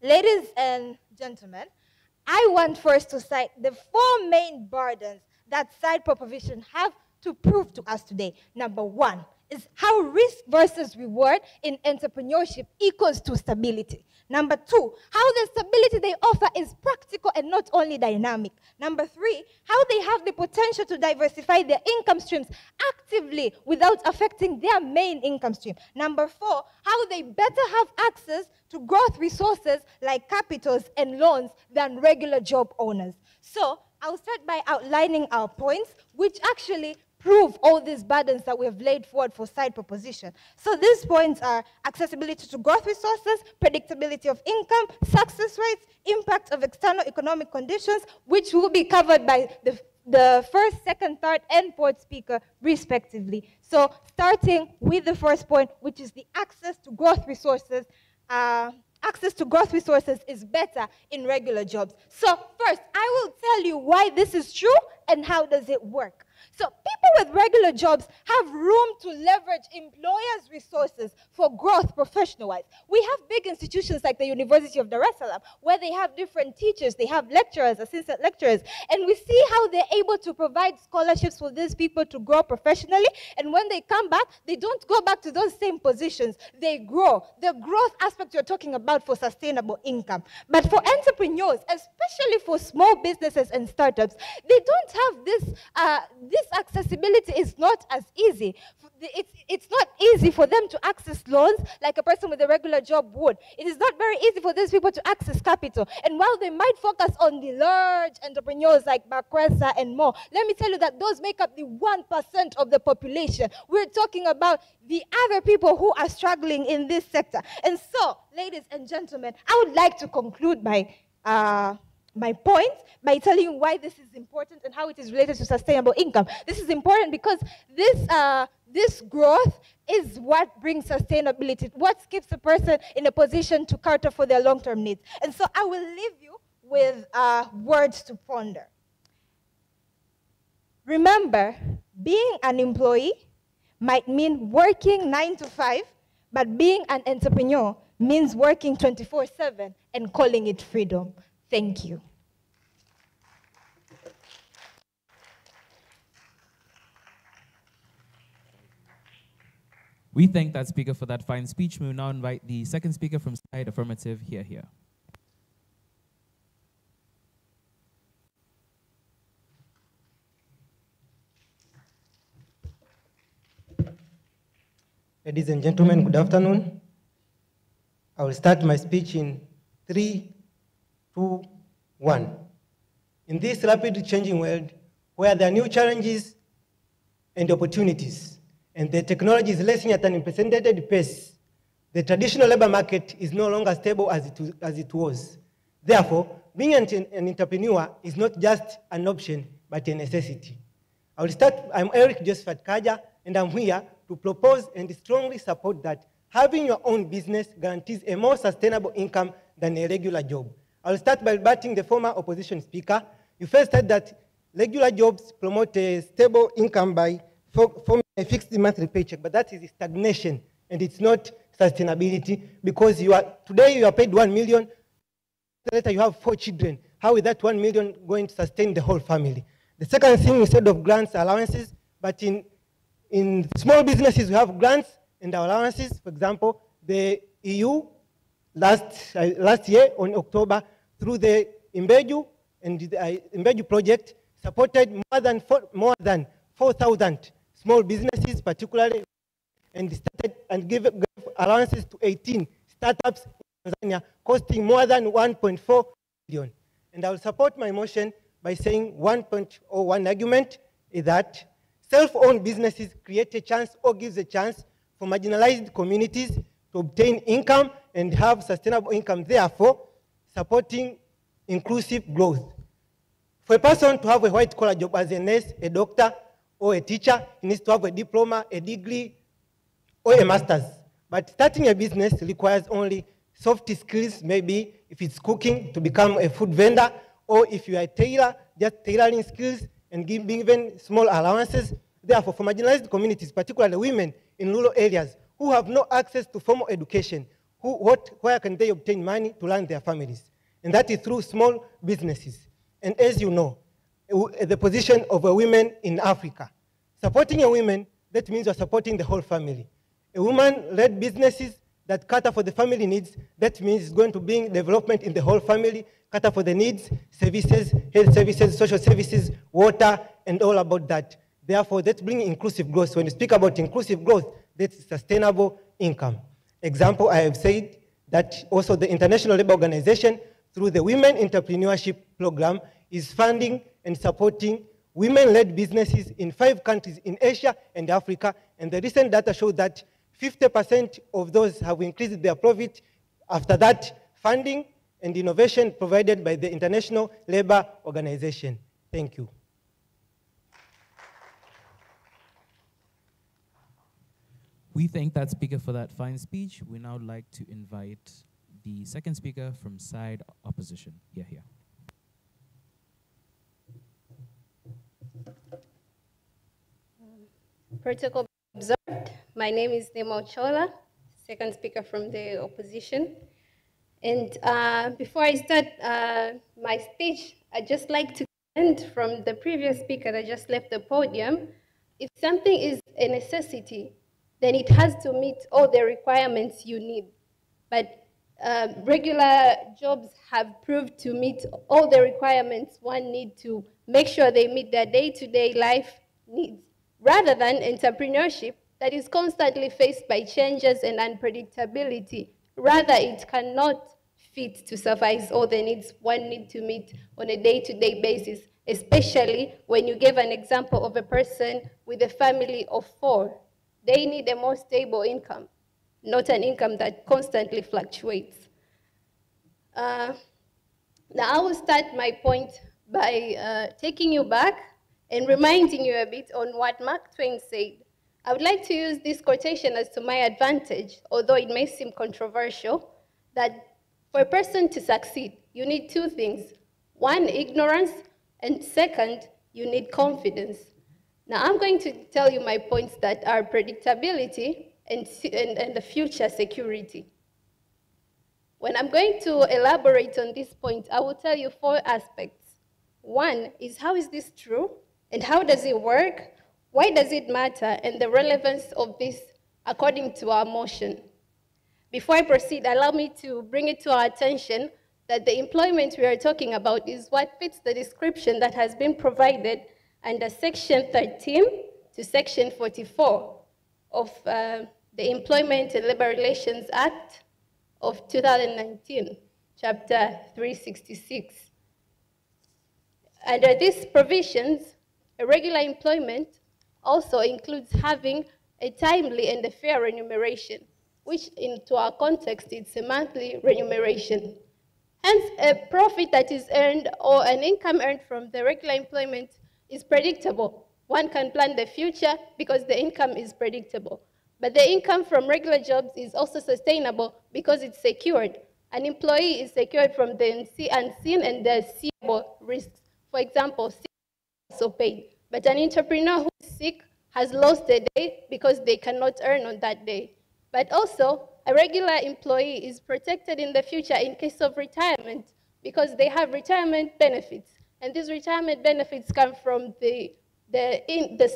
ladies and gentlemen, I want first to cite the 4 main burdens that Side Proposition have to prove to us today. Number 1 is how risk versus reward in entrepreneurship equals to stability. Number 2, how the stability they offer is practical and not only dynamic. Number 3, how they have the potential to diversify their income streams actively without affecting their main income stream. Number 4, how they better have access to growth resources like capitals and loans than regular job owners. So I'll start by outlining our points, which actually prove all these burdens that we have laid forward for Side Proposition. So these points are accessibility to growth resources, predictability of income, success rates, impact of external economic conditions, which will be covered by the first, second, third, and fourth speaker, respectively. So starting with the first point, which is the access to growth resources. Access to growth resources is better in regular jobs. So first, I will tell you why this is true and how does it work. So people with regular jobs have room to leverage employers' resources for growth professional-wise. We have big institutions like the University of Dar es Salaam, where they have different teachers, they have lecturers, assistant lecturers, and we see how they're able to provide scholarships for these people to grow professionally, and when they come back, they don't go back to those same positions, they grow. The growth aspect you're talking about for sustainable income. But for entrepreneurs, especially for small businesses and startups, they don't have this accessibility is not as easy. It's not easy for them to access loans like a person with a regular job would. It is not very easy for these people to access capital. And while they might focus on the large entrepreneurs like Bakresa and more, let me tell you that those make up the 1% of the population. We're talking about the other people who are struggling in this sector. And so, ladies and gentlemen, I would like to conclude my point by telling you why this is important and how it is related to sustainable income. This is important because this growth is what brings sustainability, what keeps a person in a position to cater for their long-term needs. And so I will leave you with words to ponder. Remember, being an employee might mean working 9 to 5, but being an entrepreneur means working 24/7 and calling it freedom. Thank you. We thank that speaker for that fine speech. We will now invite the second speaker from side affirmative, here. Ladies and gentlemen, good afternoon. I will start my speech in 3, 2, 1. In this rapidly changing world, where there are new challenges and opportunities, and the technology is racing at an unprecedented pace, the traditional labor market is no longer stable as it was. Therefore, being an entrepreneur is not just an option, but a necessity. I'm Eric Josephat Kaja, and I'm here to propose and strongly support that having your own business guarantees a more sustainable income than a regular job. I'll start by rebutting the former opposition speaker. You first said that regular jobs promote a stable income by forming a fixed monthly paycheck, but that is stagnation, and it's not sustainability, because today you are paid 1 million, later you have 4 children. How is that 1 million going to sustain the whole family? The second thing, instead of grants, allowances, but in small businesses, we have grants and allowances. For example, the EU last year on October, through the Imbeju and the Imbeju project, supported more than 4,000 small businesses, particularly, and gave allowances to 18 startups in Tanzania, costing more than 1.4 billion. And I will support my motion by saying 1.01 argument is that self-owned businesses create a chance or gives a chance for marginalized communities to obtain income and have sustainable income, therefore supporting inclusive growth. For a person to have a white-collar job as a nurse, a doctor, or a teacher, he needs to have a diploma, a degree, or a master's. But starting a business requires only soft skills, maybe if it's cooking, to become a food vendor, or if you are a tailor, just tailoring skills and being given small allowances. Therefore, for marginalized communities, particularly women in rural areas who have no access to formal education, where can they obtain money to run their families? And that is through small businesses. And as you know, the position of a woman in Africa. Supporting a woman, that means you're supporting the whole family. A woman-led businesses that cater for the family needs, that means it's going to bring development in the whole family, cater for the needs, services, health services, social services, water, and all about that. Therefore, that's bringing inclusive growth. When you speak about inclusive growth, that's sustainable income. Example, I have said that also the International Labour Organization, through the Women Entrepreneurship Program, is funding and supporting women-led businesses in 5 countries in Asia and Africa. And the recent data show that 50% of those have increased their profit after that funding and innovation provided by the International Labour Organization. Thank you. We thank that speaker for that fine speech. We now like to invite the second speaker from side opposition. Here. Protocol observed. My name is Nema Ochola, second speaker from the opposition. And before I start my speech, I'd just like to comment from the previous speaker that just left the podium. If something is a necessity, then it has to meet all the requirements you need. But regular jobs have proved to meet all the requirements one needs to make sure they meet their day-to-day life needs, rather than entrepreneurship that is constantly faced by changes and unpredictability. Rather, it cannot fit to suffice all the needs one needs to meet on a day-to-day basis, especially when you gave an example of a person with a family of 4. They need a more stable income, not an income that constantly fluctuates. Now I will start my point by taking you back and reminding you a bit on what Mark Twain said. I would like to use this quotation as to my advantage, although it may seem controversial, that for a person to succeed, you need two things. One, ignorance, and second, you need confidence. Now, I'm going to tell you my points that are predictability and the future security. When I'm going to elaborate on this point, I will tell you 4 aspects. One is, how is this true? And how does it work? Why does it matter? And the relevance of this according to our motion. Before I proceed, allow me to bring it to our attention that the employment we are talking about is what fits the description that has been provided under Section 13 to Section 44 of the Employment and Labor Relations Act of 2019, Chapter 366. Under these provisions, irregular employment also includes having a timely and a fair remuneration, which into our context, it's a monthly remuneration. Hence, a profit that is earned or an income earned from the regular employment is predictable. One can plan the future because the income is predictable. But the income from regular jobs is also sustainable because it's secured. An employee is secured from the unseen and the seeable risks. For example, sick is also paid. But an entrepreneur who is sick has lost a day because they cannot earn on that day. But also, a regular employee is protected in the future in case of retirement because they have retirement benefits. And these retirement benefits come from the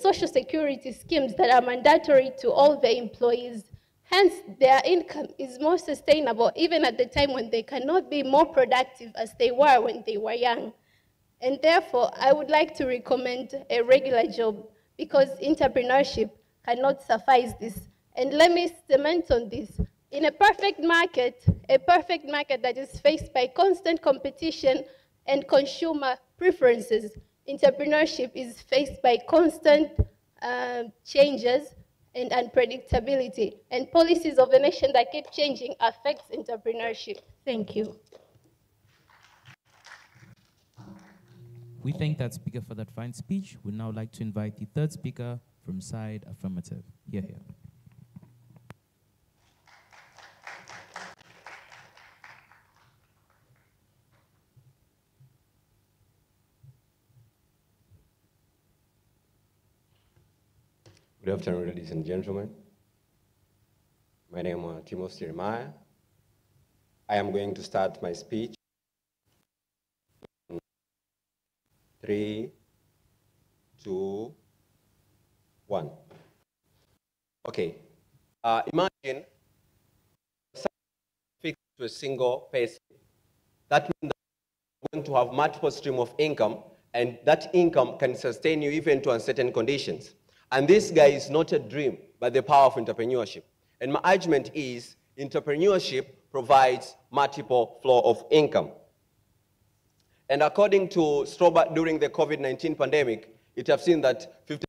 social security schemes that are mandatory to all the employees. Hence, their income is more sustainable even at the time when they cannot be more productive as they were when they were young. And therefore, I would like to recommend a regular job because entrepreneurship cannot suffice this. And let me cement on this. In a perfect market that is faced by constant competition and consumer preferences, entrepreneurship is faced by constant changes and unpredictability. And policies of a nation that keep changing affects entrepreneurship. Thank you. We thank that speaker for that fine speech. We'd now like to invite the third speaker from side affirmative. Here. Good afternoon, ladies and gentlemen. My name is Timothy Jeremiah. I am going to start my speech. 3, 2, 1. Okay. Imagine fixed to a single person. That means that you're going to have multiple streams of income, and that income can sustain you even to uncertain conditions. And this guy is not a dream, but the power of entrepreneurship. And my argument is entrepreneurship provides multiple flow of income. And according to Strober, during the COVID-19 pandemic, it has seen that 50%,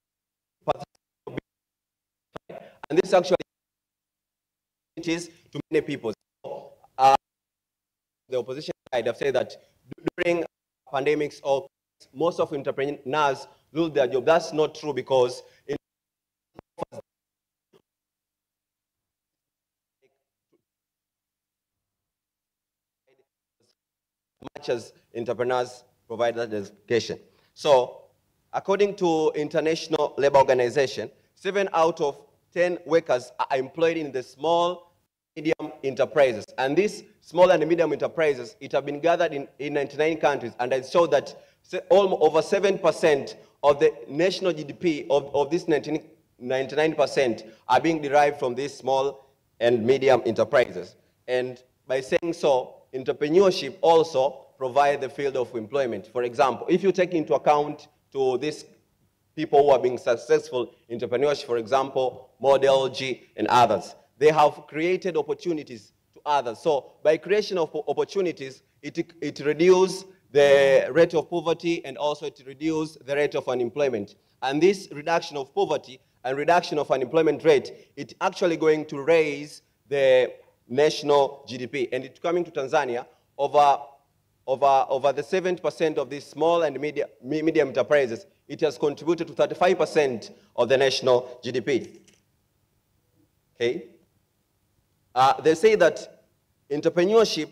and this actually is to many people. So, the opposition side have said that during pandemics or most of entrepreneurs lose their job. That's not true because much as entrepreneurs provide that education. So, according to International Labour Organization, 7 out of 10 workers are employed in the small, medium enterprises. And these small and medium enterprises, it have been gathered in 99 countries, and it showed that over 7% of the national GDP of this 99% are being derived from these small and medium enterprises. And by saying so, entrepreneurship also provides the field of employment. For example, if you take into account to these people who are being successful in entrepreneurship, for example, Model G and others, they have created opportunities to others. So by creation of opportunities, it reduces the rate of poverty and also it reduces the rate of unemployment. And this reduction of poverty and reduction of unemployment rate, it's actually going to raise the national GDP. And it's coming to Tanzania, over the 7% of these small and medium enterprises, it has contributed to 35% of the national GDP. Okay? They say that entrepreneurship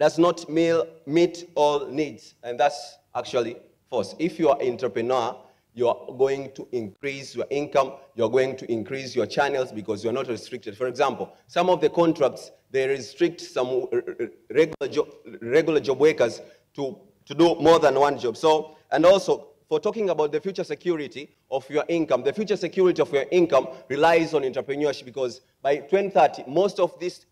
does not meet all needs, and that's actually false. If you are an entrepreneur, you are going to increase your income, you're going to increase your channels because you're not restricted. For example, some of the contracts, they restrict some regular job workers to do more than one job. So, and also, for talking about the future security of your income, the future security of your income relies on entrepreneurship, because by 2030, most of these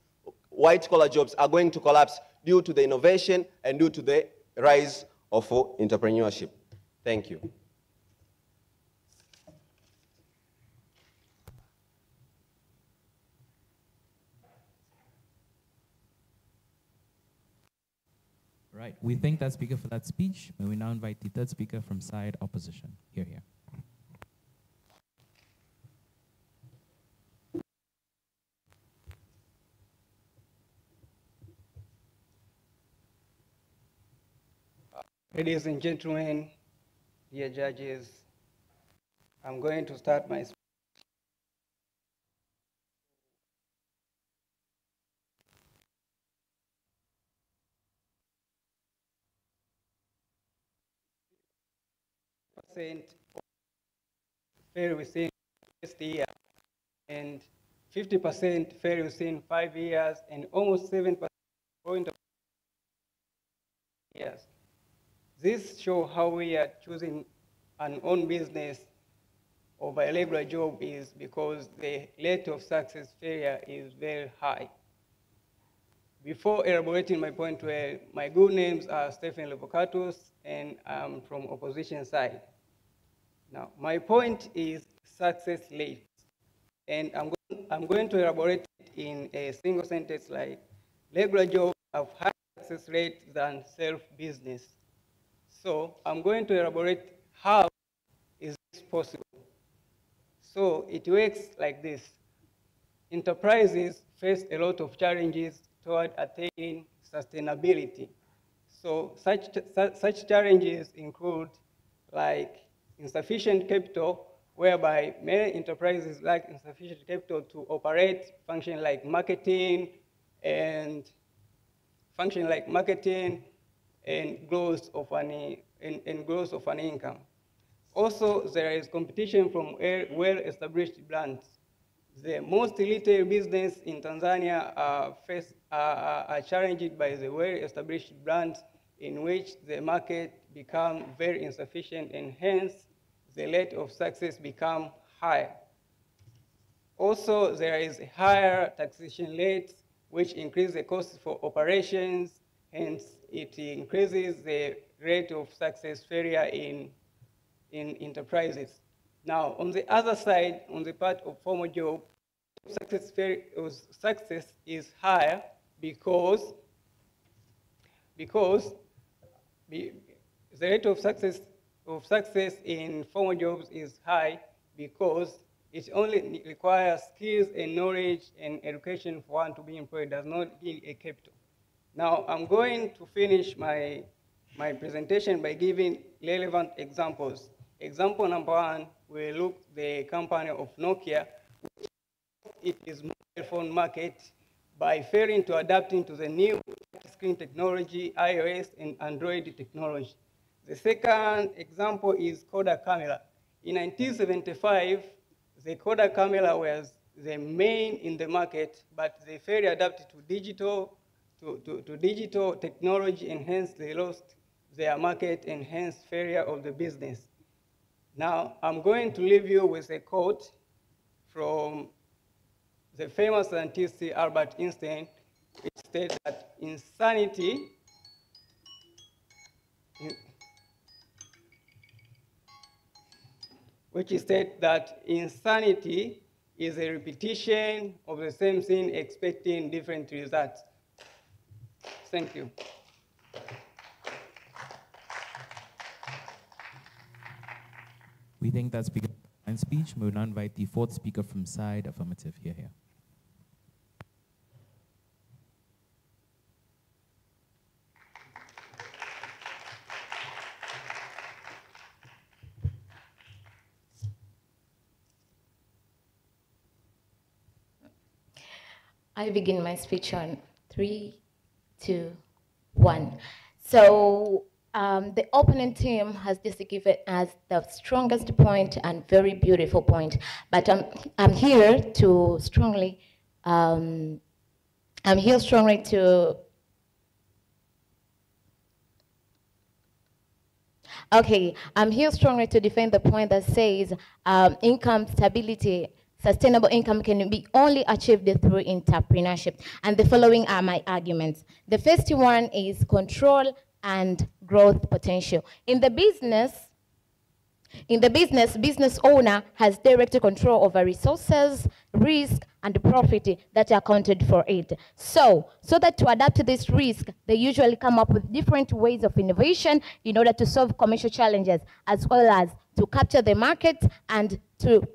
white-collar jobs are going to collapse due to the innovation and due to the rise of entrepreneurship. Thank you. Right. We thank that speaker for that speech. May we now invite the third speaker from side opposition. Here. Ladies and gentlemen, dear judges, I'm going to start my speech. Fail within first year, and 50% fail within 5 years, and almost 7% point of years. This shows how we are choosing an own business over a regular job is because the rate of success failure is very high. Before elaborating my point, my good names are Stephen Levocatus, and I'm from opposition side. Now, my point is success rate, and I'm going to elaborate it in a single sentence like, regular jobs have higher success rate than self-business. So I'm going to elaborate how is this possible. So it works like this. Enterprises face a lot of challenges toward attaining sustainability. So such challenges include like insufficient capital, whereby many enterprises lack insufficient capital to operate, function like marketing and growth of an income. Also, there is competition from well-established brands. The most retail business in Tanzania are challenged by the well-established brands, in which the market become very insufficient, and hence the rate of success become higher. Also, there is a higher taxation rate, which increases the cost for operations, hence it increases the rate of success failure in enterprises. Now, on the other side, on the part of formal job, success is higher because the rate of success in formal jobs is high because it only requires skills and knowledge and education for one to be employed, does not need a capital. Now, I'm going to finish my presentation by giving relevant examples. Example number one, we look at the company of Nokia, which it is mobile phone market by failing to adapt into the new screen technology, iOS and Android technology. The second example is Kodak camera. In 1975, the Kodak camera was the main in the market, but they failed to adapt to digital technology, and hence they lost their market, and hence failure of the business. Now, I'm going to leave you with a quote from the famous scientist Albert Einstein, which states that insanity is a repetition of the same thing expecting different results. Thank you. We thank that speaker and speech. We will now invite the fourth speaker from side affirmative. Here. I begin my speech on 3, 2, 1. So the opponent team has just given us the strongest point and very beautiful point, but I'm here to strongly, I'm here strongly to, okay, I'm here strongly to defend the point that says income stability, sustainable income can be only achieved through entrepreneurship. And the following are my arguments. The first one is control and growth potential. In the business owner has direct control over resources, risk, and profit that are accounted for it. So that to adapt to this risk, they usually come up with different ways of innovation in order to solve commercial challenges, as well as to capture the market and to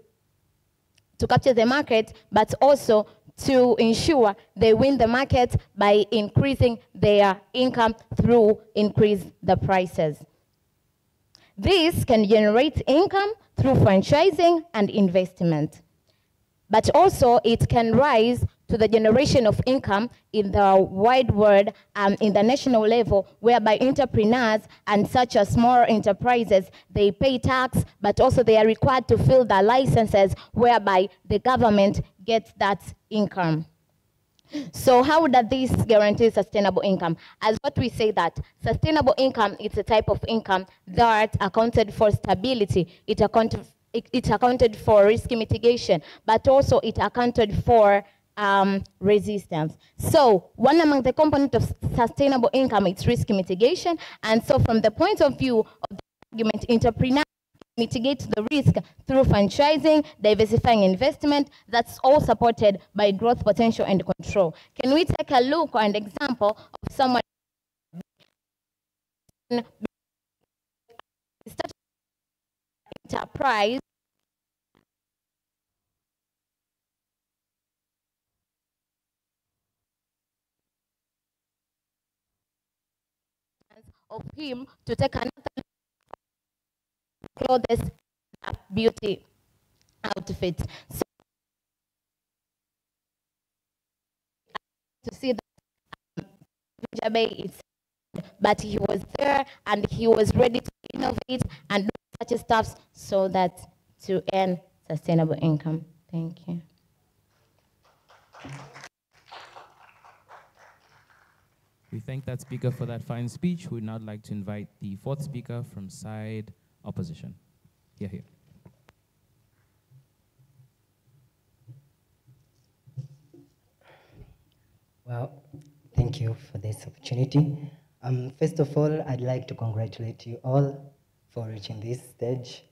capture the market, but also to ensure they win the market by increasing their income through increase the prices. This can generate income through franchising and investment. But also it can rise to the generation of income in the wide world in the national level, whereby entrepreneurs and such as small enterprises, they pay tax, but also they are required to fill their licenses, whereby the government gets that income. So how does this guarantee sustainable income? As what we say that sustainable income is a type of income that accounted for stability, it accounted for risk mitigation, but also it accounted for resistance. So one among the components of sustainable income is risk mitigation. And so from the point of view of the argument, entrepreneurs mitigate the risk through franchising, diversifying investment. That's all supported by growth potential and control. Can we take a look or an example of someone started enterprise of him to take another clothes beauty outfit. So to see that but he was there and he was ready to innovate and do such stuff so that to earn sustainable income. Thank you. We thank that speaker for that fine speech. We'd now like to invite the fourth speaker from side opposition. Here. Well, thank you for this opportunity. First of all, I'd like to congratulate you all for reaching this stage,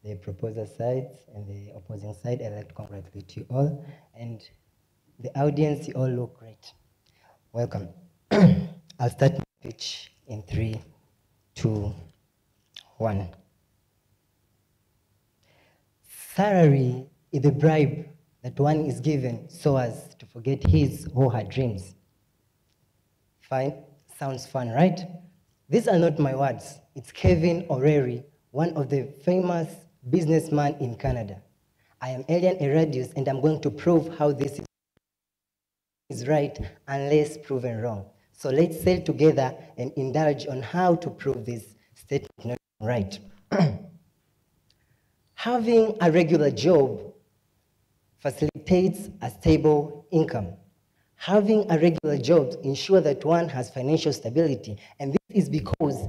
the proposer side and the opposing side. I'd like to congratulate you all. And the audience, you all look great. Welcome. I'll start my speech in 3, 2, 1. Salary is the bribe that one is given so as to forget his or her dreams. Fine, sounds fun, right? These are not my words. It's Kevin O'Reilly, one of the famous businessmen in Canada. I am Elian Eradius, and I'm going to prove how this is right unless proven wrong. So let's sail together and indulge on how to prove this statement not right. Having a regular job facilitates a stable income. Having a regular job ensures that one has financial stability. And this is because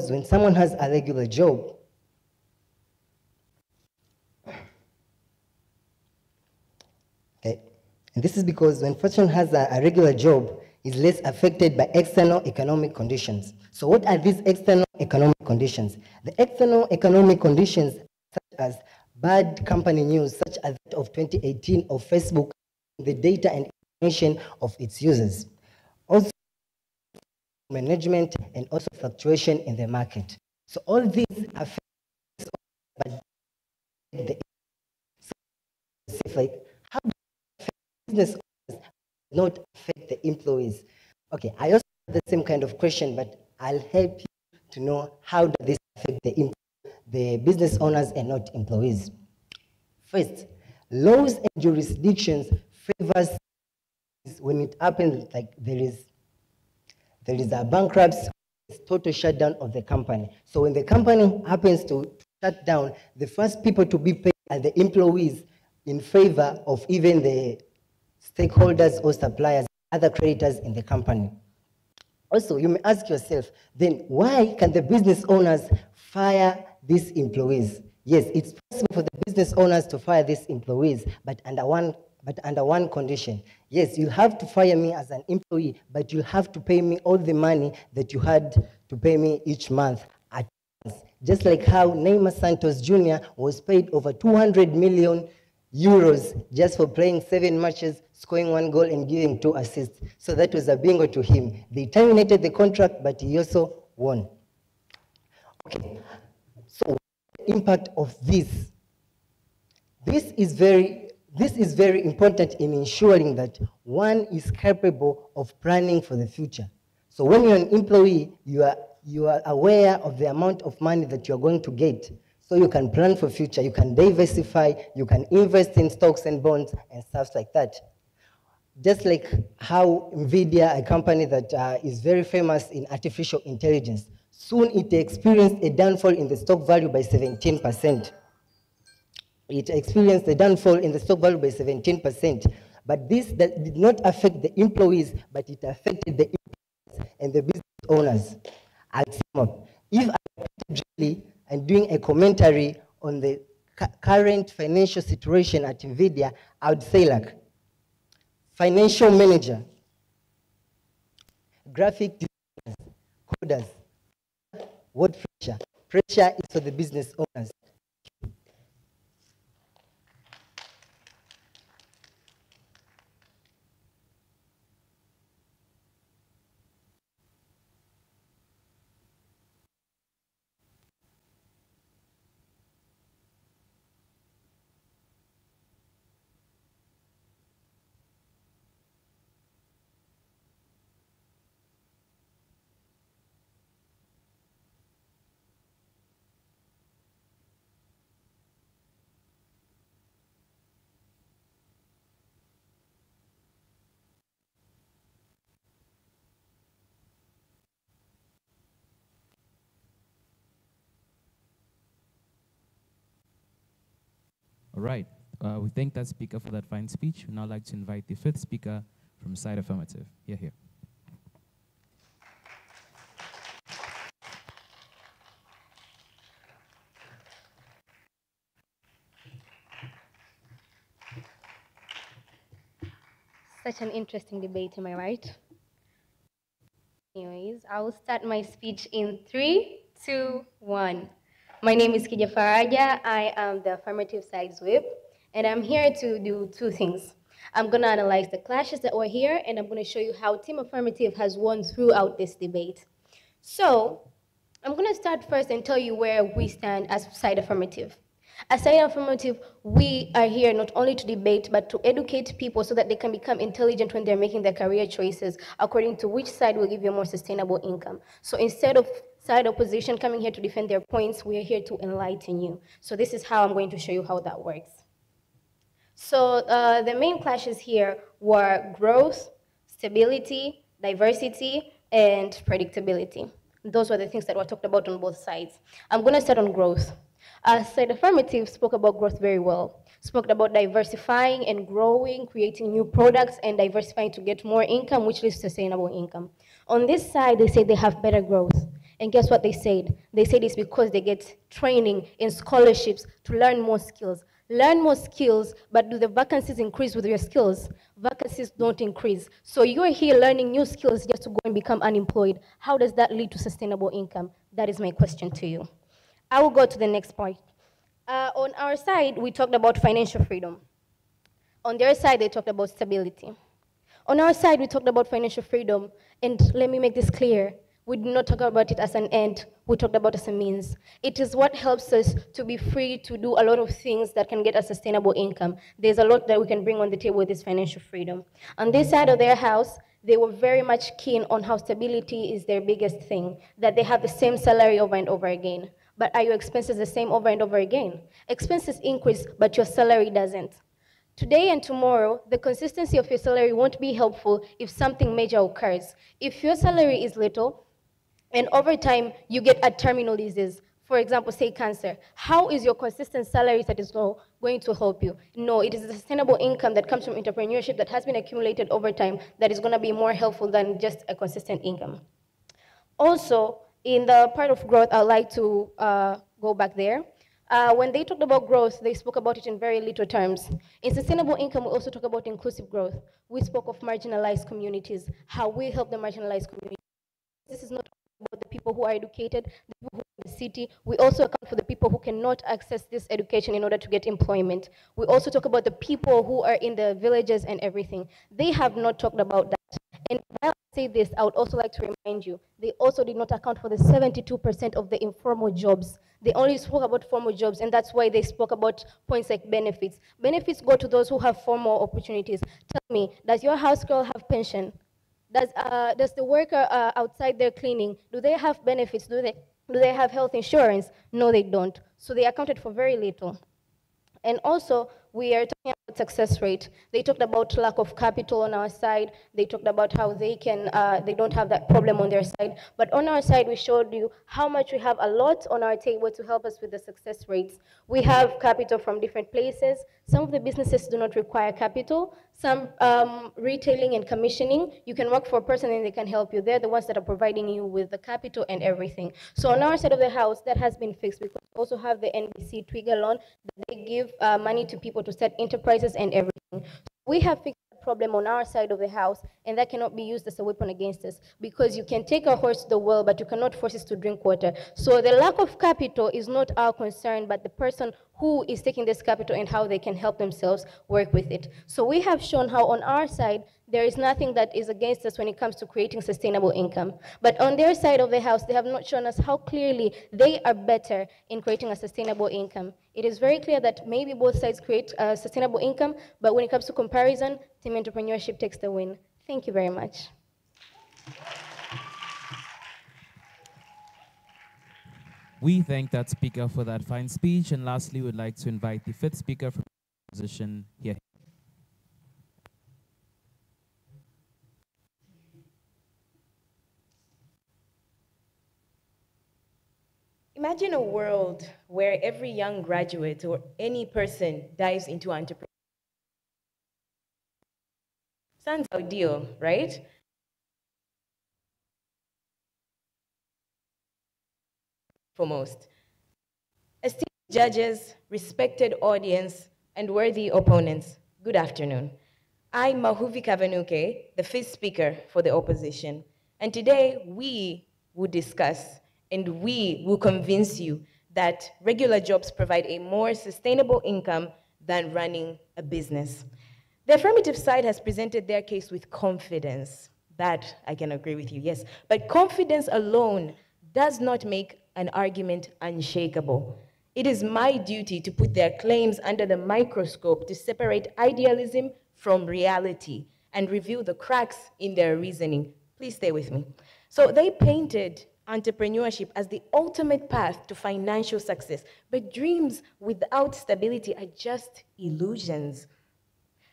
when someone has a regular job, and this is because when person has a regular job, is less affected by external economic conditions. So what are these external economic conditions? The external economic conditions such as bad company news, such as that of 2018 of Facebook, the data and information of its users. Also management and also fluctuation in the market. So all these affect the like how business not affect the employees. Okay, I also have the same kind of question, but I'll help you to know how does this affect the business owners and not employees. First, laws and jurisdictions favors when it happens like there is there is a bankruptcy, total shutdown of the company. So when the company happens to shut down, the first people to be paid are the employees in favor of even the stakeholders or suppliers, other creditors in the company. Also, you may ask yourself, then why can the business owners fire these employees? Yes, it's possible for the business owners to fire these employees, but under one condition. Yes, you'll have to fire me as an employee, but you'll have to pay me all the money that you had to pay me each month at once. Just like how Neymar Santos Jr. was paid over 200 million euros just for playing 7 matches, scoring 1 goal and giving 2 assists. So that was a bingo to him. They terminated the contract, but he also won. Okay, so the impact of this. This is very important in ensuring that one is capable of planning for the future. So when you're an employee, you are aware of the amount of money that you're going to get. So you can plan for future, you can diversify, you can invest in stocks and bonds and stuff like that. Just like how NVIDIA, a company that is very famous in artificial intelligence, soon it experienced a downfall in the stock value by 17%. It experienced a downfall in the stock value by 17%. But this did not affect the employees, but it affected the employees and the business owners. I'll sum up. If I really and doing a commentary on the current financial situation at NVIDIA, I would say like, financial manager, graphic designers, coders, word pressure. Pressure is for the business owners. All right. We thank that speaker for that fine speech. We'd now like to invite the 5th speaker from Side Affirmative. Here. Such an interesting debate, am I right? Anyways, I will start my speech in 3, 2, 1. My name is Kija Faraja. I am the Affirmative Side's whip, and I'm here to do 2 things. I'm going to analyze the clashes that were here, and I'm going to show you how Team Affirmative has won throughout this debate. So, I'm going to start first and tell you where we stand as Side Affirmative. As Side Affirmative, we are here not only to debate, but to educate people so that they can become intelligent when they're making their career choices according to which side will give you a more sustainable income. So instead of side opposition coming here to defend their points, we are here to enlighten you. So this is how I'm going to show you how that works. So the main clashes here were growth, stability, diversity, and predictability. Those were the things that were talked about on both sides. I'm going to start on growth. Side Affirmative spoke about growth very well. Spoke about diversifying and growing, creating new products, and diversifying to get more income, which leads to sustainable income. On this side, they say they have better growth. And guess what they said? They said it's because they get training and scholarships to learn more skills. Learn more skills, but do the vacancies increase with your skills? Vacancies don't increase. So you're here learning new skills just to go and become unemployed. How does that lead to sustainable income? That is my question to you. I will go to the next point. On our side, we talked about financial freedom. On their side, they talked about stability. On our side, we talked about financial freedom, and let me make this clear. We did not talk about it as an end, we talked about it as a means. It is what helps us to be free to do a lot of things that can get us sustainable income. There's a lot that we can bring on the table with this financial freedom. On this side of their house, they were very much keen on how stability is their biggest thing, that they have the same salary over and over again. But are your expenses the same over and over again? Expenses increase, but your salary doesn't. Today and tomorrow, the consistency of your salary won't be helpful if something major occurs. If your salary is little, and over time you get a terminal disease, for example, say cancer, how is your consistent salary that is low going to help you? No, it is a sustainable income that comes from entrepreneurship that has been accumulated over time that is going to be more helpful than just a consistent income. Also, in the part of growth, I'd like to go back there. When they talked about growth, they spoke about it in very little terms. In sustainable income, we also talk about inclusive growth. We spoke of marginalized communities, how we help the marginalized communities. This is not about the people who are educated, the people who are in the city. We also account for the people who cannot access this education in order to get employment. We also talk about the people who are in the villages and everything. They have not talked about that. And while I say this, I would also like to remind you, they also did not account for the 72% of the informal jobs. They only spoke about formal jobs, and that's why they spoke about points like benefits. Benefits go to those who have formal opportunities. Tell me, does your house girl have pension? Does the worker outside there cleaning, do they have benefits? Do they have health insurance? No, they don't. So they accounted for very little. And also, we are talking about success rate. They talked about lack of capital on our side. They talked about how they don't have that problem on their side. But on our side, we showed you how much we have a lot on our table to help us with the success rates. We have capital from different places. Some of the businesses do not require capital. Some retailing and commissioning, you can work for a person and they can help you. They're the ones that are providing you with the capital and everything. So on our side of the house, that has been fixed because we also have the NBC Trigger loan that they give money to people to start enterprises and everything. So we have fixed the problem on our side of the house, and that cannot be used as a weapon against us because you can take a horse to the well, but you cannot force it to drink water. So the lack of capital is not our concern, but the person who is taking this capital and how they can help themselves work with it. So we have shown how on our side, there is nothing that is against us when it comes to creating sustainable income. But on their side of the house, they have not shown us how clearly they are better in creating a sustainable income. It is very clear that maybe both sides create a sustainable income, but when it comes to comparison, team entrepreneurship takes the win. Thank you very much. We thank that speaker for that fine speech. And lastly, we'd like to invite the fifth speaker from the position here. Imagine a world where every young graduate or any person dives into entrepreneurship. Sounds ideal, right? Foremost. Esteemed judges, respected audience, and worthy opponents, good afternoon. I'm Mahuvi Kavanuke, the fifth speaker for the opposition, and today we will discuss and we will convince you that regular jobs provide a more sustainable income than running a business. The affirmative side has presented their case with confidence. That I can agree with you, yes. But confidence alone does not make an argument unshakable. It is my duty to put their claims under the microscope to separate idealism from reality and reveal the cracks in their reasoning. Please stay with me. So they painted entrepreneurship as the ultimate path to financial success, but dreams without stability are just illusions.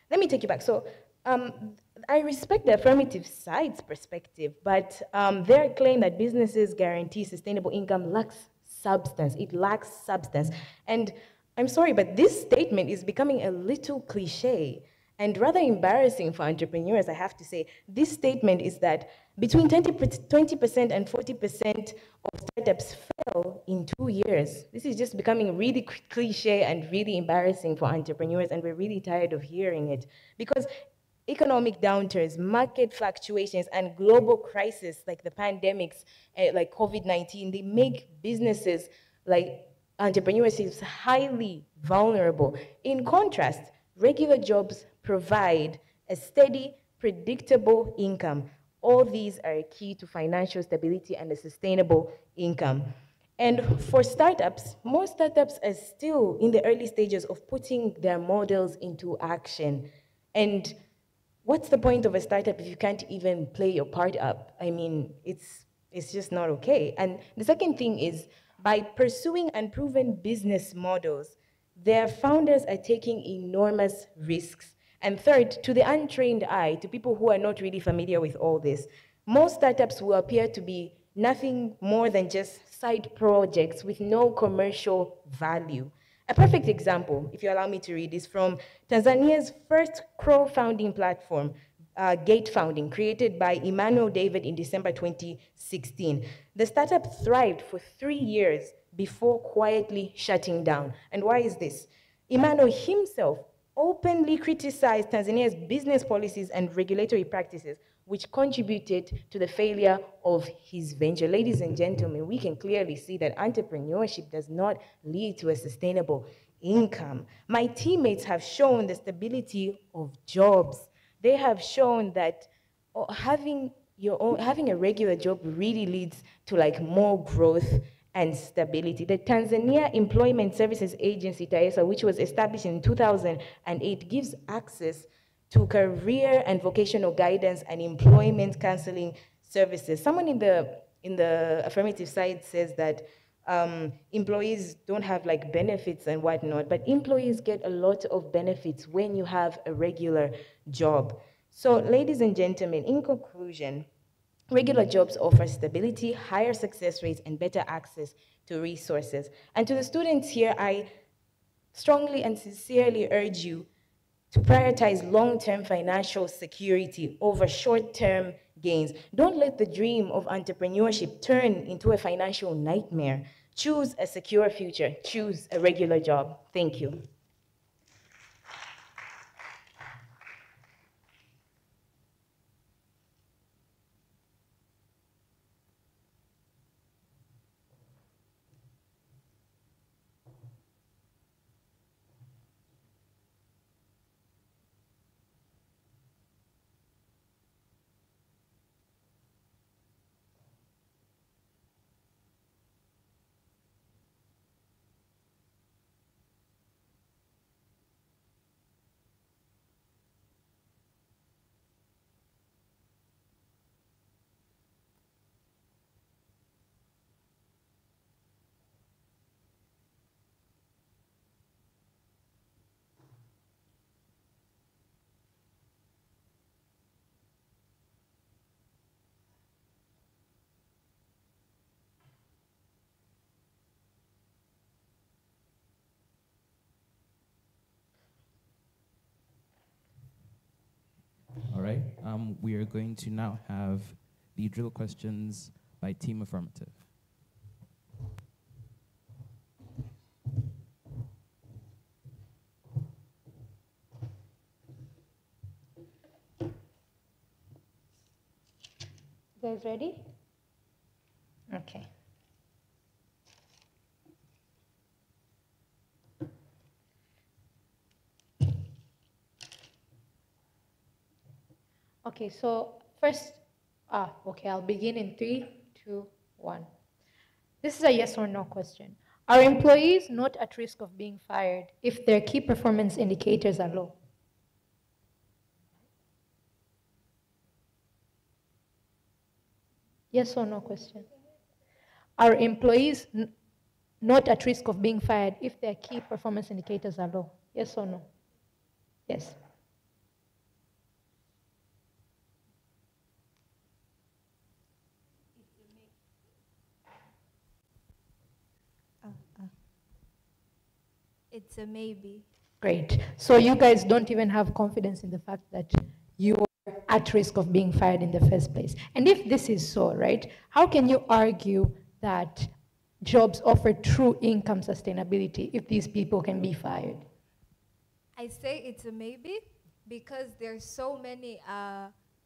Let me take you back. So I respect the affirmative side's perspective, but their claim that businesses guarantee sustainable income lacks substance. It lacks substance. And I'm sorry, but this statement is becoming a little cliche and rather embarrassing for entrepreneurs, I have to say. This statement is that between 20% and 40% of startups fail in 2 years. This is just becoming really cliche and really embarrassing for entrepreneurs, and we're really tired of hearing it. Because economic downturns, market fluctuations, and global crises like the pandemics, like COVID-19, they make businesses like entrepreneurship highly vulnerable. In contrast, regular jobs provide a steady, predictable income. All these are key to financial stability and a sustainable income. And for startups, most startups are still in the early stages of putting their models into action. And what's the point of a startup if you can't even play your part up? I mean, it's just not okay. And the second thing is, by pursuing unproven business models, Their founders are taking enormous risks. And third, to the untrained eye, to people who are not really familiar with all this, most startups will appear to be nothing more than just side projects with no commercial value. A perfect example, if you allow me to read, is from Tanzania's first crowdfunding platform, Gate Founding, created by Emmanuel David in December 2016. The startup thrived for 3 years before quietly shutting down. And why is this? Emmanuel himself openly criticized Tanzania's business policies and regulatory practices, which contributed to the failure of his venture. Ladies and gentlemen, we can clearly see that entrepreneurship does not lead to a sustainable income. My teammates have shown the stability of jobs. They have shown that having a regular job really leads to like more growth and stability. The Tanzania Employment Services Agency, TAESA, which was established in 2008, gives access to career and vocational guidance and employment counseling services. Someone in the affirmative side says that employees don't have like benefits and whatnot, but employees get a lot of benefits when you have a regular job. So, ladies and gentlemen, in conclusion, regular jobs offer stability, higher success rates, and better access to resources. And to the students here, I strongly and sincerely urge you to prioritize long-term financial security over short-term gains. Don't let the dream of entrepreneurship turn into a financial nightmare. Choose a secure future. Choose a regular job. Thank you. All right, we are going to now have the drill questions by Team Affirmative. You guys ready? Okay. Okay, so first, okay, I'll begin in 3, 2, 1. This is a yes or no question. Are employees not at risk of being fired if their key performance indicators are low? Yes or no question. Are employees not at risk of being fired if their key performance indicators are low? Yes or no? Yes. It's a maybe. Great. So you guys don't even have confidence in the fact that you are at risk of being fired in the first place. And if this is so, right, how can you argue that jobs offer true income sustainability if these people can be fired? I say it's a maybe because there's so many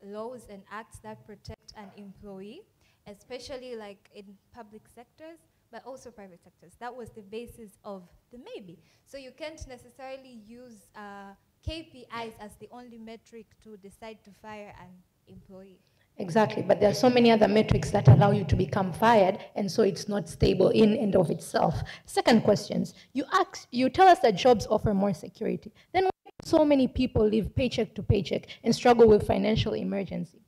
laws and acts that protect an employee, especially like in public sectors, but also private sectors. That was the basis of the maybe. So you can't necessarily use KPIs as the only metric to decide to fire an employee. Exactly, but there are so many other metrics that allow you to become fired, and so it's not stable in and of itself. Second questions. You tell us that jobs offer more security. Then why do so many people live paycheck to paycheck and struggle with financial emergencies?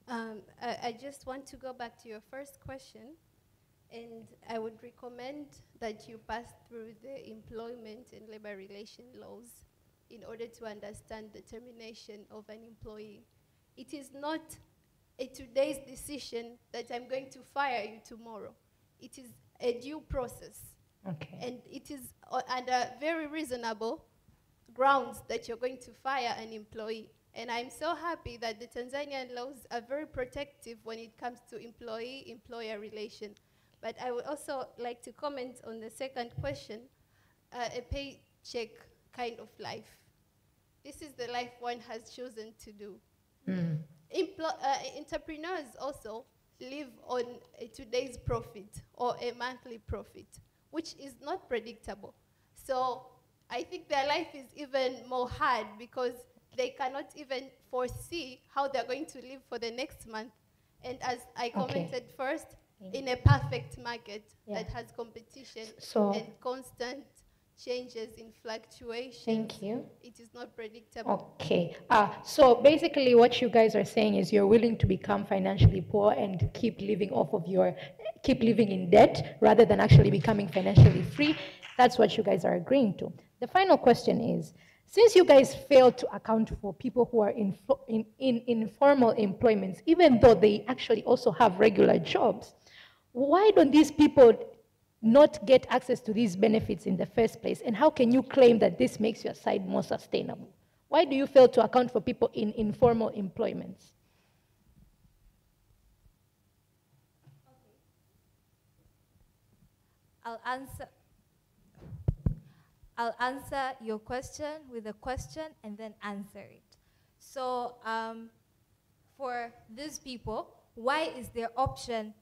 I just want to go back to your first question, and I would recommend that you pass through the employment and labor relation laws in order to understand the termination of an employee. It is not a today's decision that I'm going to fire you tomorrow. It is a due process. Okay. And it is under very reasonable grounds that you're going to fire an employee. And I'm so happy that the Tanzanian laws are very protective when it comes to employee-employer relation. But I would also like to comment on the second question, a paycheck kind of life. This is the life one has chosen to do. Entrepreneurs also live on a today's profit or a monthly profit, which is not predictable. So I think their life is even more hard because they cannot even foresee how they're going to live for the next month. And as I commented first, in a perfect market that has competition and constant changes in fluctuations. Thank you. It is not predictable. Okay. So basically what you guys are saying is you're willing to become financially poor and keep living in debt rather than actually becoming financially free. That's what you guys are agreeing to. The final question is, since you guys fail to account for people who are in informal employments, even though they actually also have regular jobs, why don't these people not get access to these benefits in the first place? And how can you claim that this makes your side more sustainable? Why do you fail to account for people in informal employments? I'll answer your question with a question and then answer it. So for these people, why is their option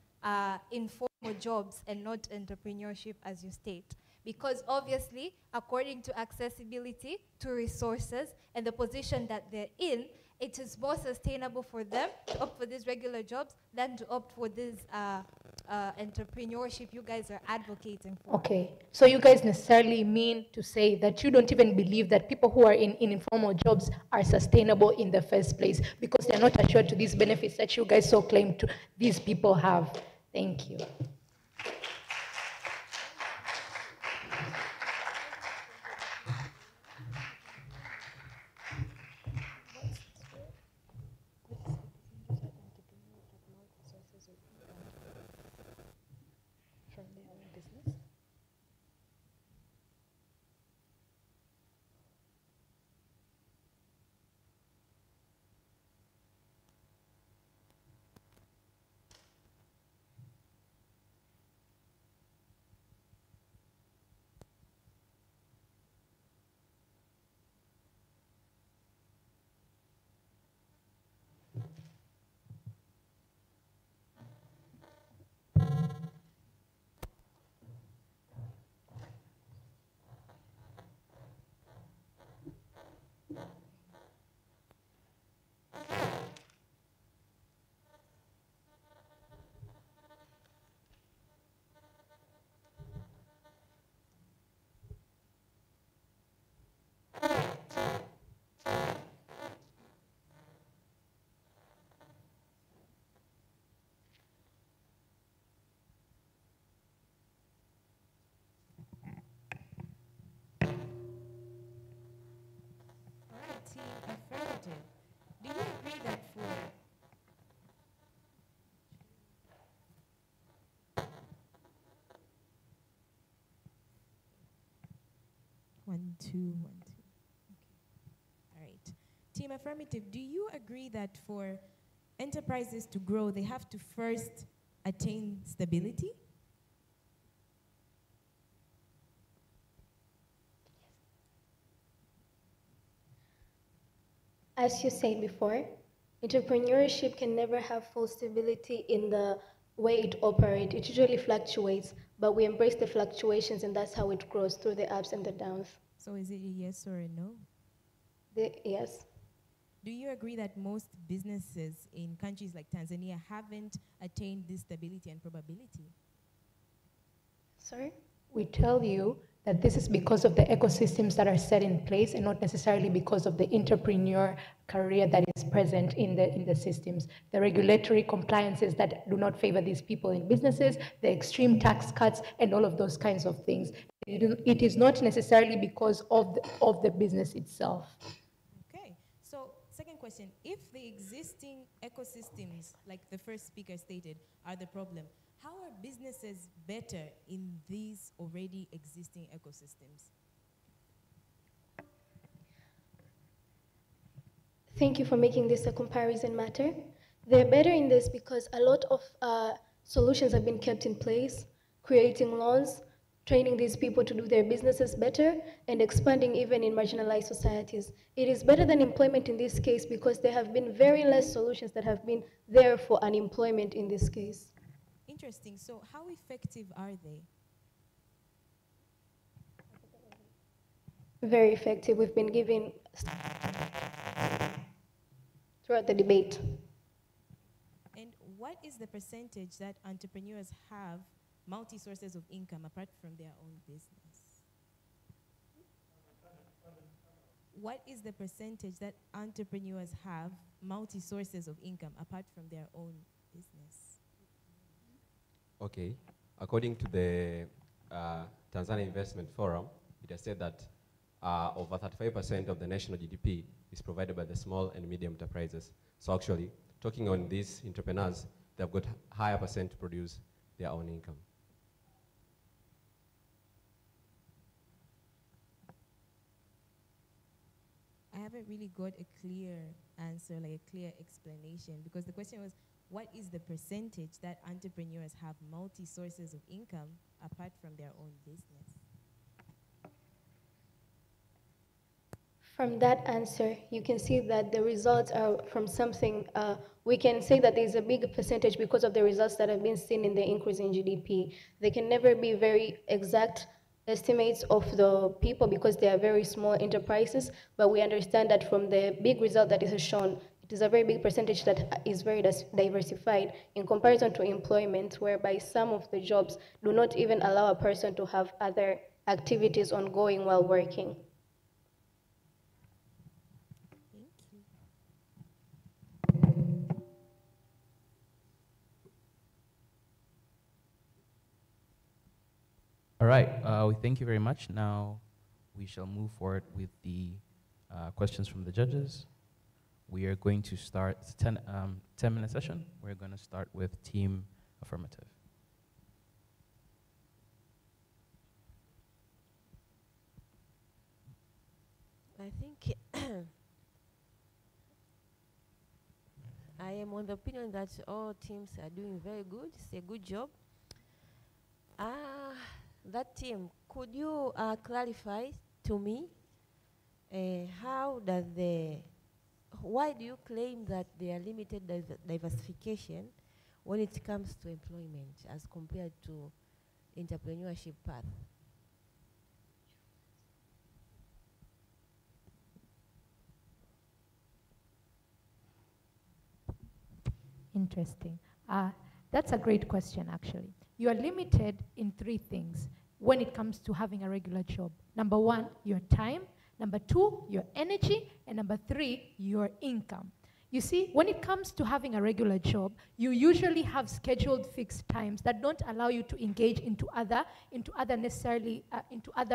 informal jobs and not entrepreneurship, as you state? Because obviously, according to accessibility to resources and the position that they're in, it is more sustainable for them to opt for these regular jobs than to opt for this entrepreneurship you guys are advocating for. Okay, so you guys necessarily mean to say that you don't even believe that people who are in informal jobs are sustainable in the first place because they're not assured to these benefits that you guys so claim to these people have. Thank you. Affirmative. Do you agree that for One, two. Okay. All right. Team Affirmative, do you agree that for enterprises to grow, they have to first attain stability? As you said before, entrepreneurship can never have full stability in the way it operates. It usually fluctuates, but we embrace the fluctuations, and that's how it grows, through the ups and the downs. So is it a yes or a no? Yes. Do you agree that most businesses in countries like Tanzania haven't attained this stability and probability? Sorry? we tell you that this is because of the ecosystems that are set in place and not necessarily because of the entrepreneur career that is present in the systems. The regulatory compliances that do not favor these people in businesses, the extreme tax cuts, and all of those kinds of things. It is not necessarily because of the business itself. Okay, so second question, if the existing ecosystems, like the first speaker stated, are the problem, how are businesses better in these already existing ecosystems? Thank you for making this a comparison matter. They're better in this because a lot of solutions have been kept in place, creating laws, training these people to do their businesses better, and expanding even in marginalized societies. It is better than employment in this case because there have been very less solutions that have been there for unemployment in this case. Interesting. So how effective are they? Very effective. We've been giving throughout the debate. And what is the percentage that entrepreneurs have multi-sources of income apart from their own business? What is the percentage that entrepreneurs have multi-sources of income apart from their own business? Okay. According to the Tanzania Investment Forum, it has said that over 35% of the national GDP is provided by the small and medium enterprises. So actually, talking on these entrepreneurs, they've got higher percent to produce their own income. I haven't really got a clear answer, like a clear explanation, because the question was, what is the percentage that entrepreneurs have multi-sources of income apart from their own business? From that answer, you can see that the results are from something, we can say that there's a big percentage because of the results that have been seen in the increase in GDP. They can never be very exact estimates of the people because they are very small enterprises, but we understand that from the big result that is shown, it is a very big percentage that is very diversified in comparison to employment, whereby some of the jobs do not even allow a person to have other activities ongoing while working. All right, we thank you very much. Now we shall move forward with the questions from the judges. We are going to start 10-minute session. We're going to start with team affirmative. I think I am on the opinion that all teams are doing very good. It's a good job. That team, could you clarify to me why do you claim that there are limited diversification when it comes to employment as compared to entrepreneurship path? Interesting. That's a great question, actually. You are limited in 3 things when it comes to having a regular job. Number 1, your time. Number 2, your energy. And number 3, your income. You see, when it comes to having a regular job, you usually have scheduled fixed times that don't allow you to engage into other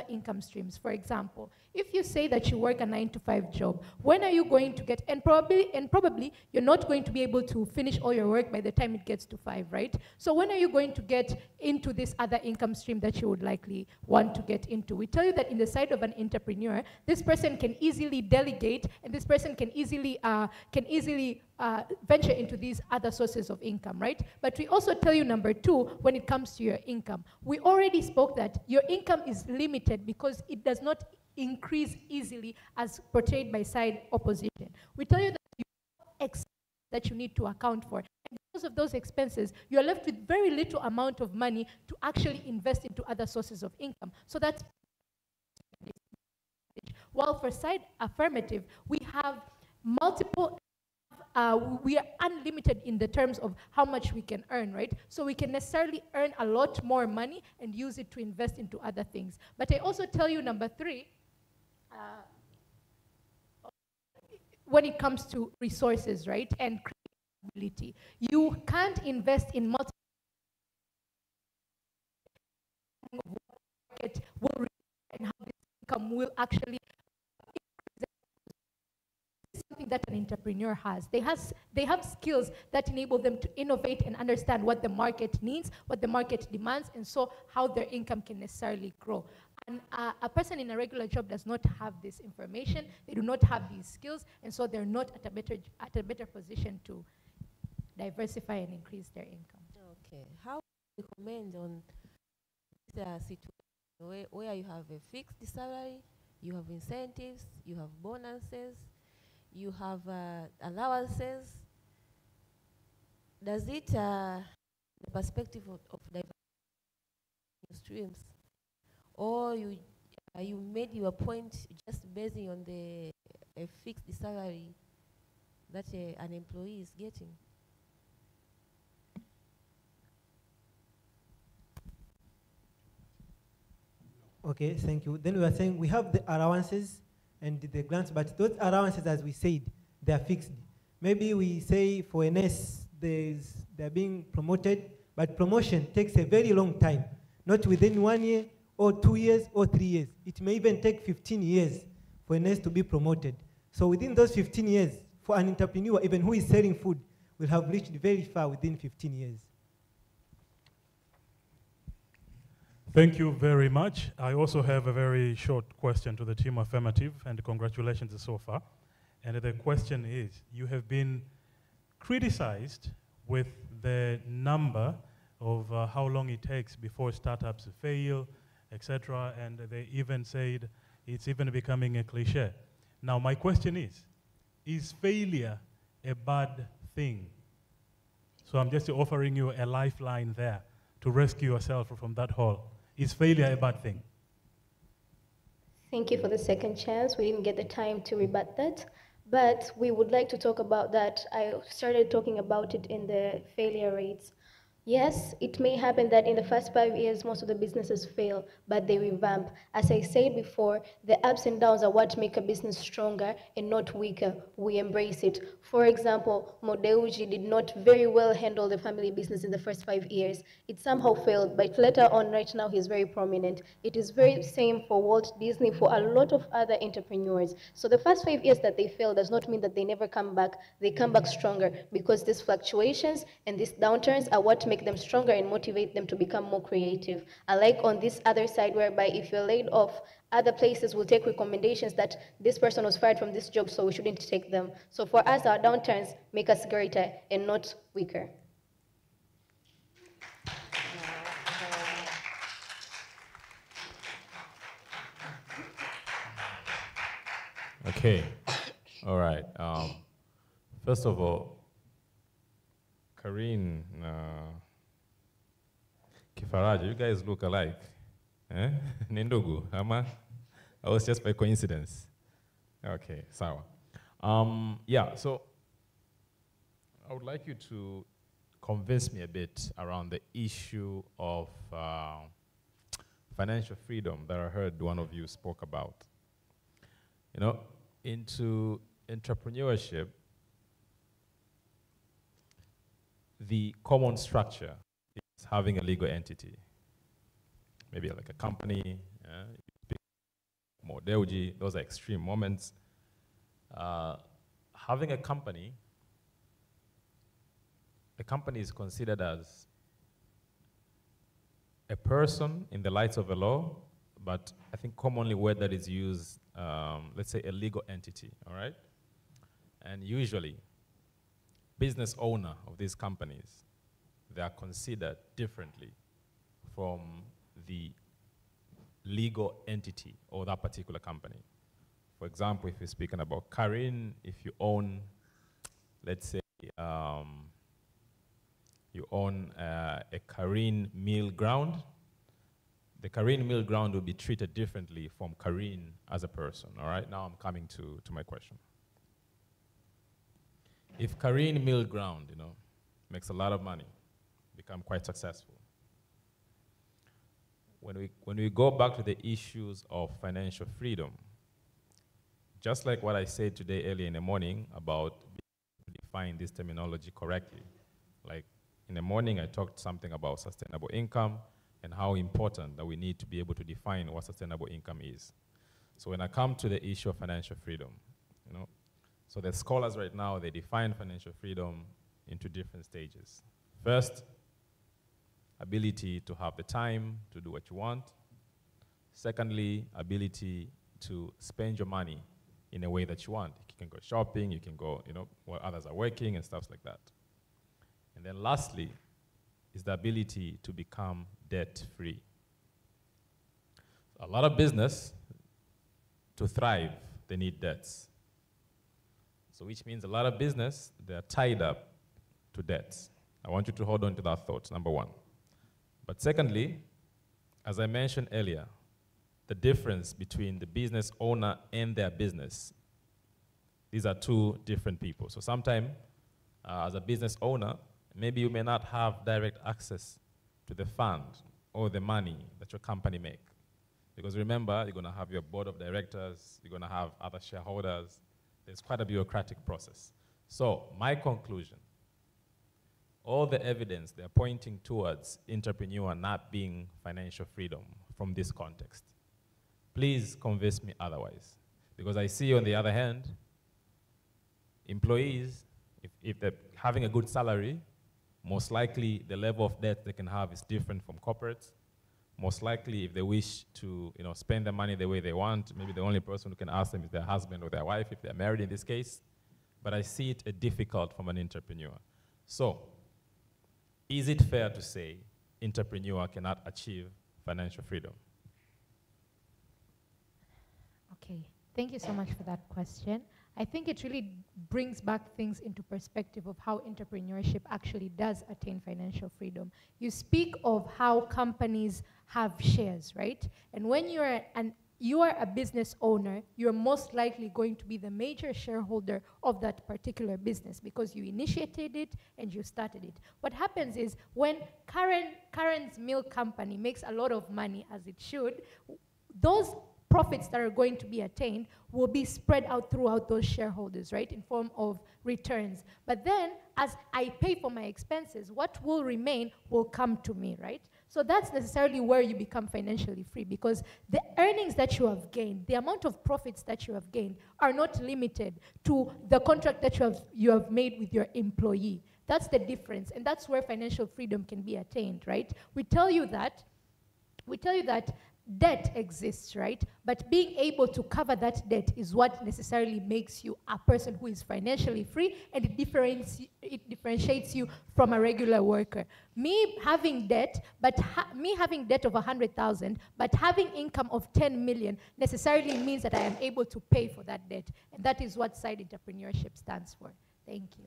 income streams. For example, if you say that you work a 9-to-5 job, when are you going to get, and probably you're not going to be able to finish all your work by the time it gets to 5, right? So when are you going to get into this other income stream that you would likely want to get into? We tell you that in the side of an entrepreneur, this person can easily delegate, and this person can easily venture into these other sources of income, right? But we also tell you, number 2, when it comes to your income, we already spoke that your income is limited because it does not increase easily as portrayed by side opposition. We tell you that you have expenses that you need to account for. And because of those expenses, you're left with very little amount of money to actually invest into other sources of income. So that's while for side affirmative, we have multiple we are unlimited in the terms of how much we can earn, right? So we can necessarily earn a lot more money and use it to invest into other things. But I also tell you, number 3, when it comes to resources, right, and creativity, you can't invest in multiple market will and how this income will actually something that an entrepreneur has. They have skills that enable them to innovate and understand what the market needs, what the market demands, and so how their income can necessarily grow. And a person in a regular job does not have this information. They do not have these skills, and so they're not at a better position to diversify and increase their income. Okay. How do you recommend on this situation where you have a fixed salary, you have incentives, you have bonuses, you have allowances? Does it, the perspective of diversity streams, or you made your point just basing on a fixed salary that an employee is getting? Okay, thank you. Then we are saying we have the allowances and the grants, but those allowances, as we said, they are fixed. Maybe we say for a nurse, they're being promoted, but promotion takes a very long time, not within 1 year or 2 years or 3 years. It may even take 15 years for a nurse to be promoted. So within those 15 years, for an entrepreneur, even who is selling food, will have reached very far within 15 years. Thank you very much. I also have a very short question to the team affirmative, and congratulations so far. And the question is, you have been criticized with the number of how long it takes before startups fail, etc., and they even said it's even becoming a cliche. Now my question is failure a bad thing? So I'm just offering you a lifeline there to rescue yourself from that hole. Is failure a bad thing? Thank you for the second chance. We didn't get the time to rebut that, but we would like to talk about that. I started talking about it in the failure rates. Yes, it may happen that in the first 5 years, most of the businesses fail, but they revamp. As I said before, the ups and downs are what make a business stronger and not weaker. We embrace it. For example, Modeuji did not very well handle the family business in the first 5 years. It somehow failed, but later on, right now, he's very prominent. It is very same for Walt Disney, for a lot of other entrepreneurs. So the first 5 years that they fail does not mean that they never come back. They come back stronger because these fluctuations and these downturns are what make them stronger and motivate them to become more creative. Unlike on this other side, whereby if you're laid off, other places will take recommendations that this person was fired from this job, so we shouldn't take them. So for us, our downturns make us greater and not weaker. Okay, all right. First of all, Karine, Kifaraja, you guys look alike. Eh? Nindugu, ama? That was just by coincidence. Okay, sawa. Yeah, so I would like you to convince me a bit around the issue of financial freedom that I heard one of you spoke about. You know, into entrepreneurship, the common structure is having a legal entity, maybe like a company, more Deuji, those are extreme moments. Having a company is considered as a person in the lights of the law, but I think commonly word that is used, let's say a legal entity, all right? And usually, business owner of these companies, they are considered differently from the legal entity or that particular company. For example, if you're speaking about Karine, if you own, let's say, you own a Karine mill ground, the Karine mill ground will be treated differently from Karine as a person, all right? Now I'm coming to my question. If Karine mill ground, makes a lot of money, become quite successful. When we go back to the issues of financial freedom, just like what I said today early in the morning about define this terminology correctly. Like in the morning, I talked something about sustainable income and how important that we need to be able to define what sustainable income is. So when I come to the issue of financial freedom, so the scholars right now, they define financial freedom into different stages. First, ability to have the time to do what you want. Secondly, ability to spend your money in a way that you want. You can go shopping, you can go, while others are working and stuff like that. And then lastly, is the ability to become debt-free. A lot of business, to thrive, they need debts. So which means a lot of business, they're tied up to debts. I want you to hold on to that thought, number one. But secondly, as I mentioned earlier, the difference between the business owner and their business, these are two different people. So sometimes, as a business owner, maybe you may not have direct access to the fund or the money that your company make. Because remember, you're gonna have your board of directors, you're gonna have other shareholders. There's quite a bureaucratic process. So my conclusion, all the evidence they're pointing towards entrepreneur not being financial freedom from this context. Please convince me otherwise. Because I see on the other hand, employees, if they're having a good salary, most likely the level of debt they can have is different from corporates. Most likely if they wish to spend the money the way they want, maybe the only person who can ask them is their husband or their wife, if they're married in this case. But I see it difficult from an entrepreneur. So, is it fair to say entrepreneur cannot achieve financial freedom? Okay, thank you so much for that question. I think it really brings back things into perspective of how entrepreneurship actually does attain financial freedom. You speak of how companies have shares, right? And when you are a business owner, you're most likely going to be the major shareholder of that particular business because you initiated it and you started it. What happens is when Karen's milk company makes a lot of money, as it should, those profits that are going to be attained will be spread out throughout those shareholders, right, in form of returns. But then, as I pay for my expenses, what will remain will come to me, right? So that's necessarily where you become financially free because the earnings that you have gained, the amount of profits that you have gained are not limited to the contract that you have made with your employee. That's the difference, and that's where financial freedom can be attained, right? We tell you that debt exists, right? But being able to cover that debt is what necessarily makes you a person who is financially free, and it differentiates you from a regular worker. Me having debt, me having debt of 100,000, but having income of 10 million necessarily means that I am able to pay for that debt, and that is what side entrepreneurship stands for. Thank you.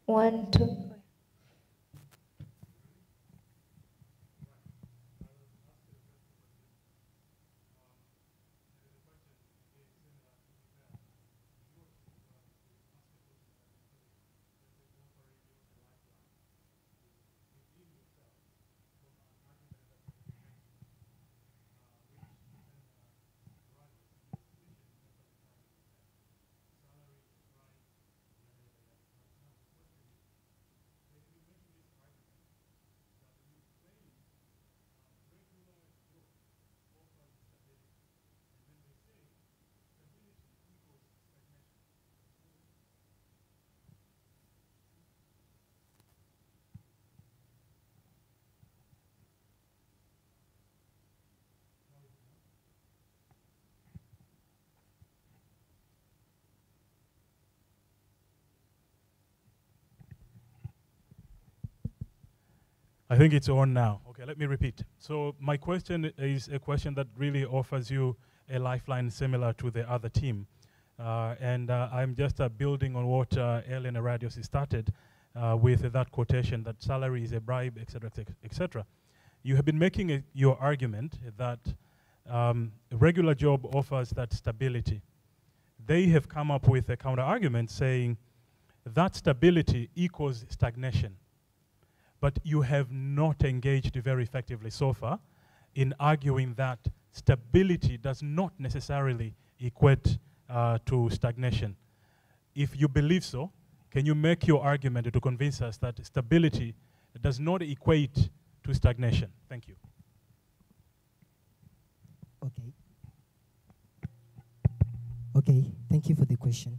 One, two. I think it's on now. Okay, let me repeat. So my question is a question that really offers you a lifeline similar to the other team. I'm just building on what Elena Radios started with that quotation that salary is a bribe, etc., etc. You have been making your argument that a regular job offers that stability. They have come up with a counter argument saying that stability equals stagnation. But you have not engaged very effectively so far in arguing that stability does not necessarily equate to stagnation. If you believe so, can you make your argument to convince us that stability does not equate to stagnation? Thank you. Okay. Okay, thank you for the question.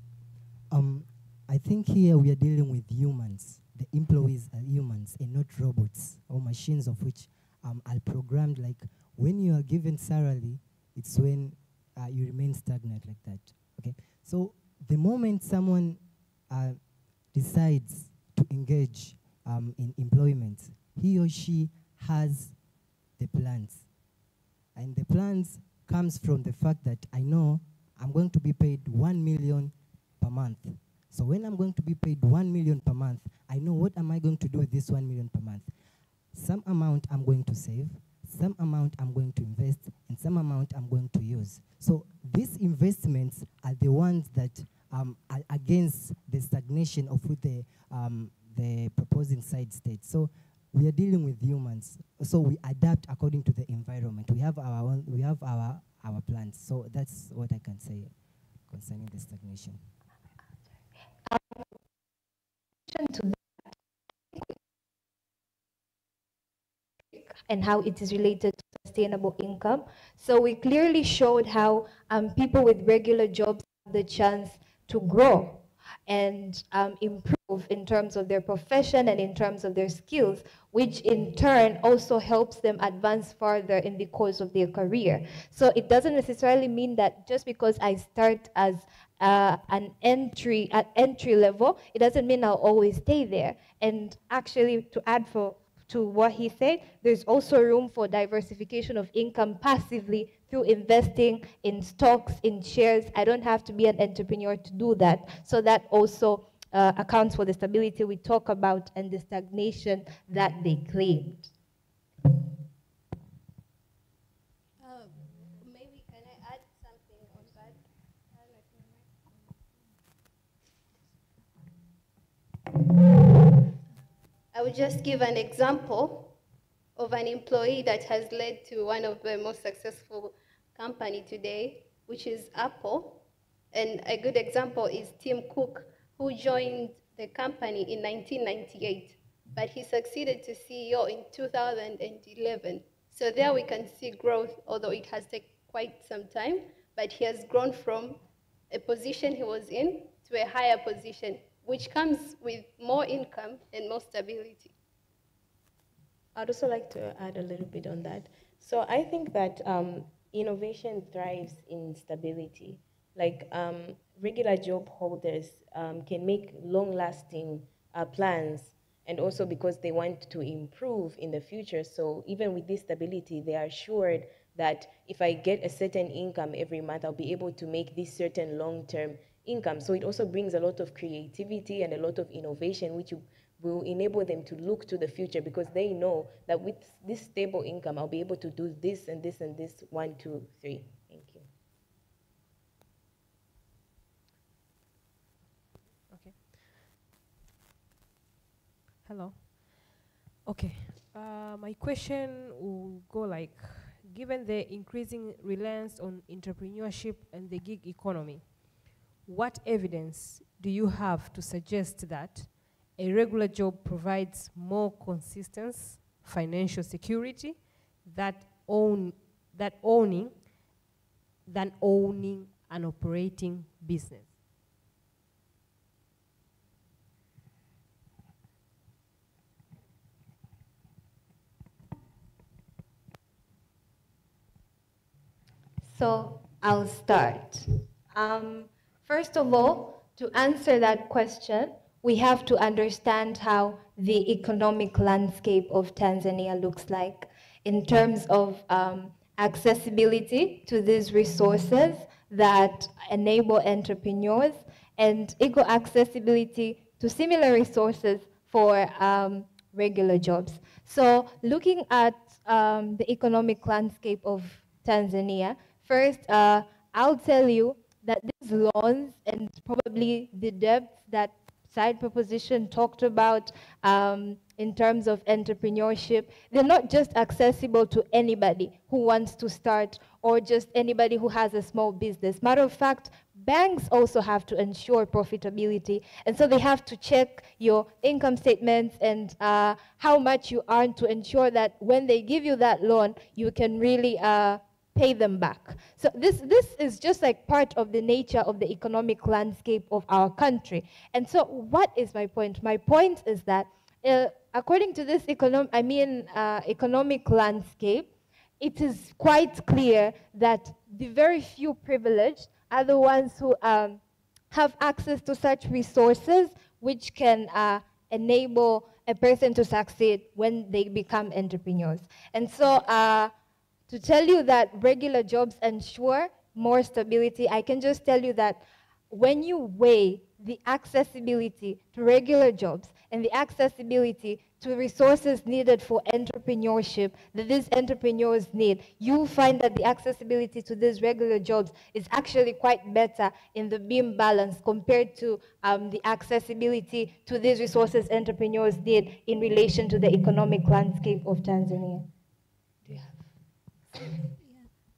I think here we are dealing with humans. The employees are humans and not robots or machines of which are programmed like when you are given salary, it's when you remain stagnant like that. Okay, so the moment someone decides to engage in employment, he or she has the plans. And the plans comes from the fact that I know I'm going to be paid 1 million per month. So when I'm going to be paid 1 million per month, I know what am I going to do with this 1 million per month. Some amount I'm going to save, some amount I'm going to invest, and some amount I'm going to use. So these investments are the ones that are against the stagnation of what the proposing side states. So we are dealing with humans. So we adapt according to the environment. We have our own, we have our plans. So that's what I can say concerning the stagnation. To that and how it is related to sustainable income. So we clearly showed how people with regular jobs have the chance to grow and improve in terms of their profession and in terms of their skills, which in turn also helps them advance further in the course of their career. So it doesn't necessarily mean that just because I start as at entry level, it doesn't mean I'll always stay there. And actually, to add to what he said, there's also room for diversification of income passively through investing in stocks, in shares. I don't have to be an entrepreneur to do that. So that also accounts for the stability we talk about and the stagnation that they claimed. Maybe can I add something on that? I will just give an example of an employee that has led to one of the most successful company today, which is Apple. And a good example is Tim Cook, who joined the company in 1998, but he succeeded to CEO in 2011. So there we can see growth, although it has taken quite some time, but he has grown from a position he was in to a higher position, which comes with more income and more stability. I'd also like to add a little bit on that. So I think that innovation thrives in stability. Like regular job holders can make long-lasting plans, and also because they want to improve in the future. So even with this stability, they are assured that if I get a certain income every month, I'll be able to make this certain long-term income. So it also brings a lot of creativity and a lot of innovation, which will enable them to look to the future, because they know that with this stable income, I'll be able to do this and this and this, 1, 2, 3. Thank you. Okay. Hello. Okay. My question will go like, given the increasing reliance on entrepreneurship and the gig economy, what evidence do you have to suggest that a regular job provides more consistent financial security than owning an operating business? So I'll start. First of all, to answer that question, we have to understand how the economic landscape of Tanzania looks like in terms of accessibility to these resources that enable entrepreneurs and equal accessibility to similar resources for regular jobs. So looking at the economic landscape of Tanzania, first, I'll tell you that these loans and probably the debts that side proposition talked about in terms of entrepreneurship, they're not just accessible to anybody who wants to start or just anybody who has a small business. Matter of fact, banks also have to ensure profitability, and so they have to check your income statements and how much you earn to ensure that when they give you that loan, you can really pay them back. So this is just like part of the nature of the economic landscape of our country. And so what is my point? My point is that according to this economic landscape, it is quite clear that the very few privileged are the ones who have access to such resources which can enable a person to succeed when they become entrepreneurs. And so to tell you that regular jobs ensure more stability, I can just tell you that when you weigh the accessibility to regular jobs and the accessibility to resources needed for entrepreneurship that these entrepreneurs need, you'll find that the accessibility to these regular jobs is actually quite better in the beam balance compared to the accessibility to these resources entrepreneurs need in relation to the economic landscape of Tanzania.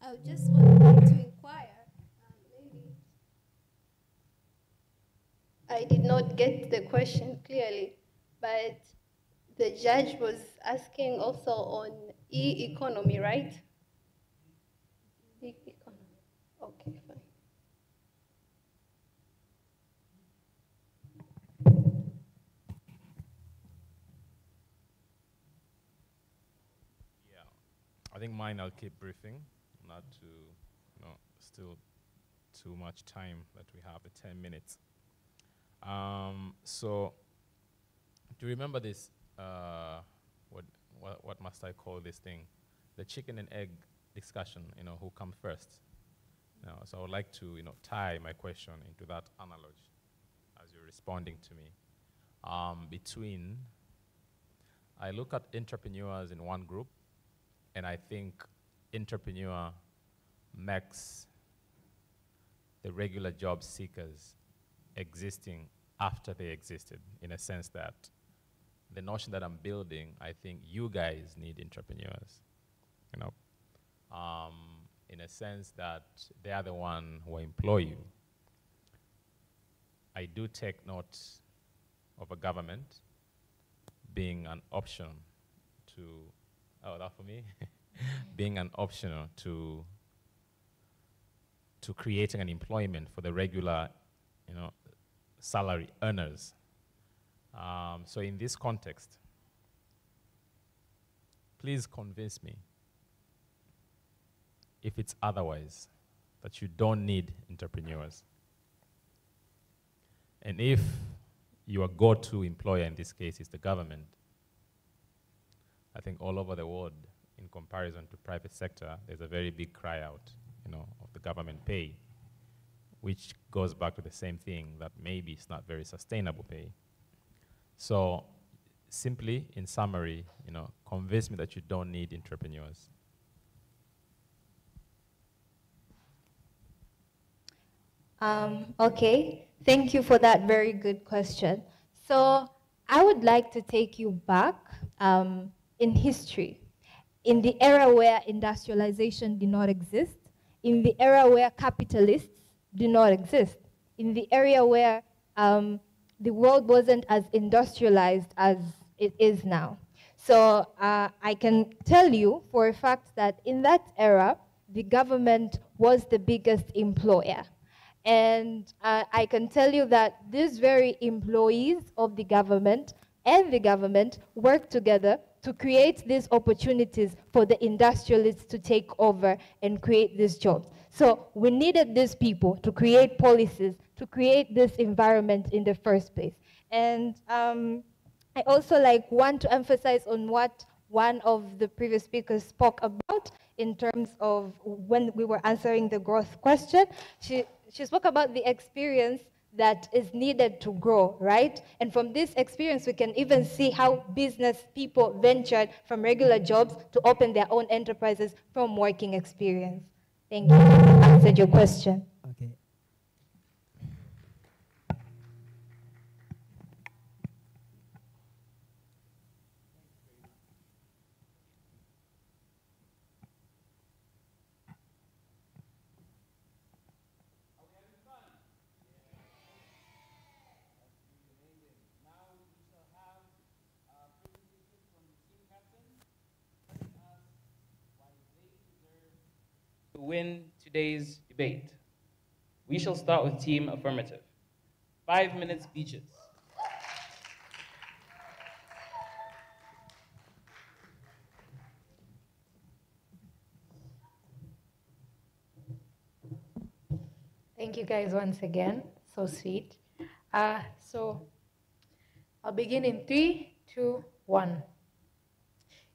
I just want to inquire. Maybe I did not get the question clearly, but the judge was asking also on e-economy, right? E-economy. Okay, fine. I think mine I'll keep briefing, not to, still too much time that we have, the 10 minutes. So, do you remember this, what must I call this thing? The chicken and egg discussion, who come first? So I would like to, tie my question into that analogy as you're responding to me. I look at entrepreneurs in one group, and I think entrepreneur makes the regular job seekers existing after they existed, in a sense that the notion that I'm building, I think you guys need entrepreneurs, in a sense that they are the one who employ you. I do take note of a government being an option to, that for me? being an option to creating an employment for the regular, salary earners. So in this context, please convince me, if it's otherwise, that you don't need entrepreneurs. And if your go-to employer in this case is the government, I think all over the world, in comparison to private sector, there's a very big cry out, of the government pay, which goes back to the same thing, that maybe it's not very sustainable pay. So simply, in summary, convince me that you don't need entrepreneurs. Okay, thank you for that very good question. So I would like to take you back in history, in the era where industrialization did not exist, in the era where capitalists did not exist, in the area where the world wasn't as industrialized as it is now. So I can tell you for a fact that in that era, the government was the biggest employer. And I can tell you that these very employees of the government and the government work together to create these opportunities for the industrialists to take over and create these jobs. So we needed these people to create policies, to create this environment in the first place. And I also want to emphasize on what one of the previous speakers spoke about in terms of when we were answering the growth question. She spoke about the experience that is needed to grow, right? And from this experience, we can even see how business people ventured from regular jobs to open their own enterprises from working experience. Thank you. I answered your question. Okay. To win today's debate. We shall start with Team Affirmative. 5-minute speeches. Thank you guys once again. So sweet. So I'll begin in 3, 2, 1.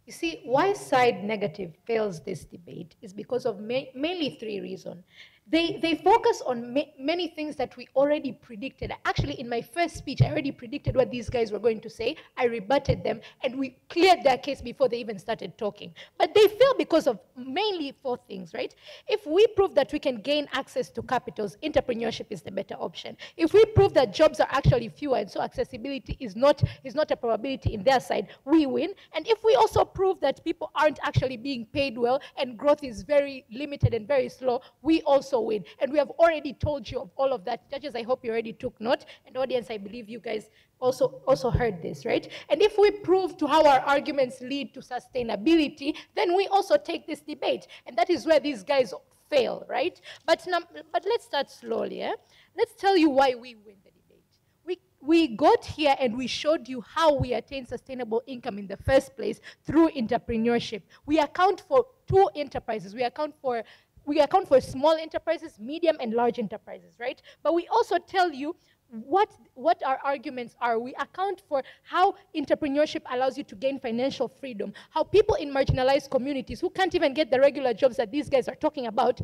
You see, why side negative fails this debate is because of mainly 3 reasons. They focus on many things that we already predicted. Actually, in my first speech, I already predicted what these guys were going to say. I rebutted them, and we cleared their case before they even started talking. But they fail because of mainly 4 things, right? If we prove that we can gain access to capitals, entrepreneurship is the better option. If we prove that jobs are actually fewer and so accessibility is not a probability in their side, we win. And if we also prove that people aren't actually being paid well and growth is very limited and very slow, we also win. And we have already told you of all of that. Judges, I hope you already took note. And audience, I believe you guys also heard this, right? And if we prove to how our arguments lead to sustainability, then we also take this debate. And that is where these guys fail, right? But let's start slowly. Let's tell you why we win the debate. We got here and we showed you how we attain sustainable income in the first place through entrepreneurship. We account for 2 enterprises. We account for small enterprises, medium and large enterprises, right? But we also tell you what our arguments are. We account for how entrepreneurship allows you to gain financial freedom, how people in marginalized communities who can't even get the regular jobs that these guys are talking about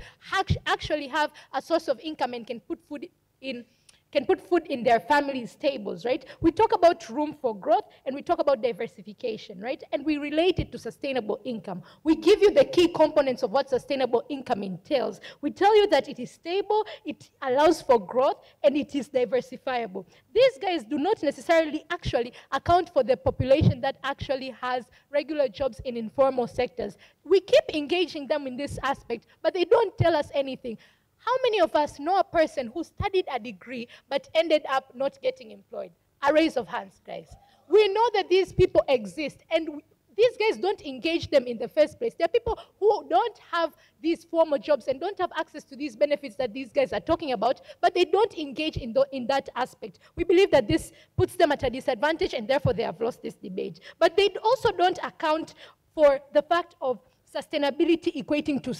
actually have a source of income and can put food in their families' tables, right? We talk about room for growth and we talk about diversification, right? And we relate it to sustainable income. We give you the key components of what sustainable income entails. We tell you that it is stable, it allows for growth, and it is diversifiable. These guys do not necessarily actually account for the population that actually has regular jobs in informal sectors. We keep engaging them in this aspect, but they don't tell us anything. How many of us know a person who studied a degree but ended up not getting employed? A raise of hands, guys. We know that these people exist, and these guys don't engage them in the first place. There are people who don't have these formal jobs and don't have access to these benefits that these guys are talking about, but they don't engage in that aspect. We believe that this puts them at a disadvantage, and therefore they have lost this debate. But they also don't account for the fact of sustainability equating to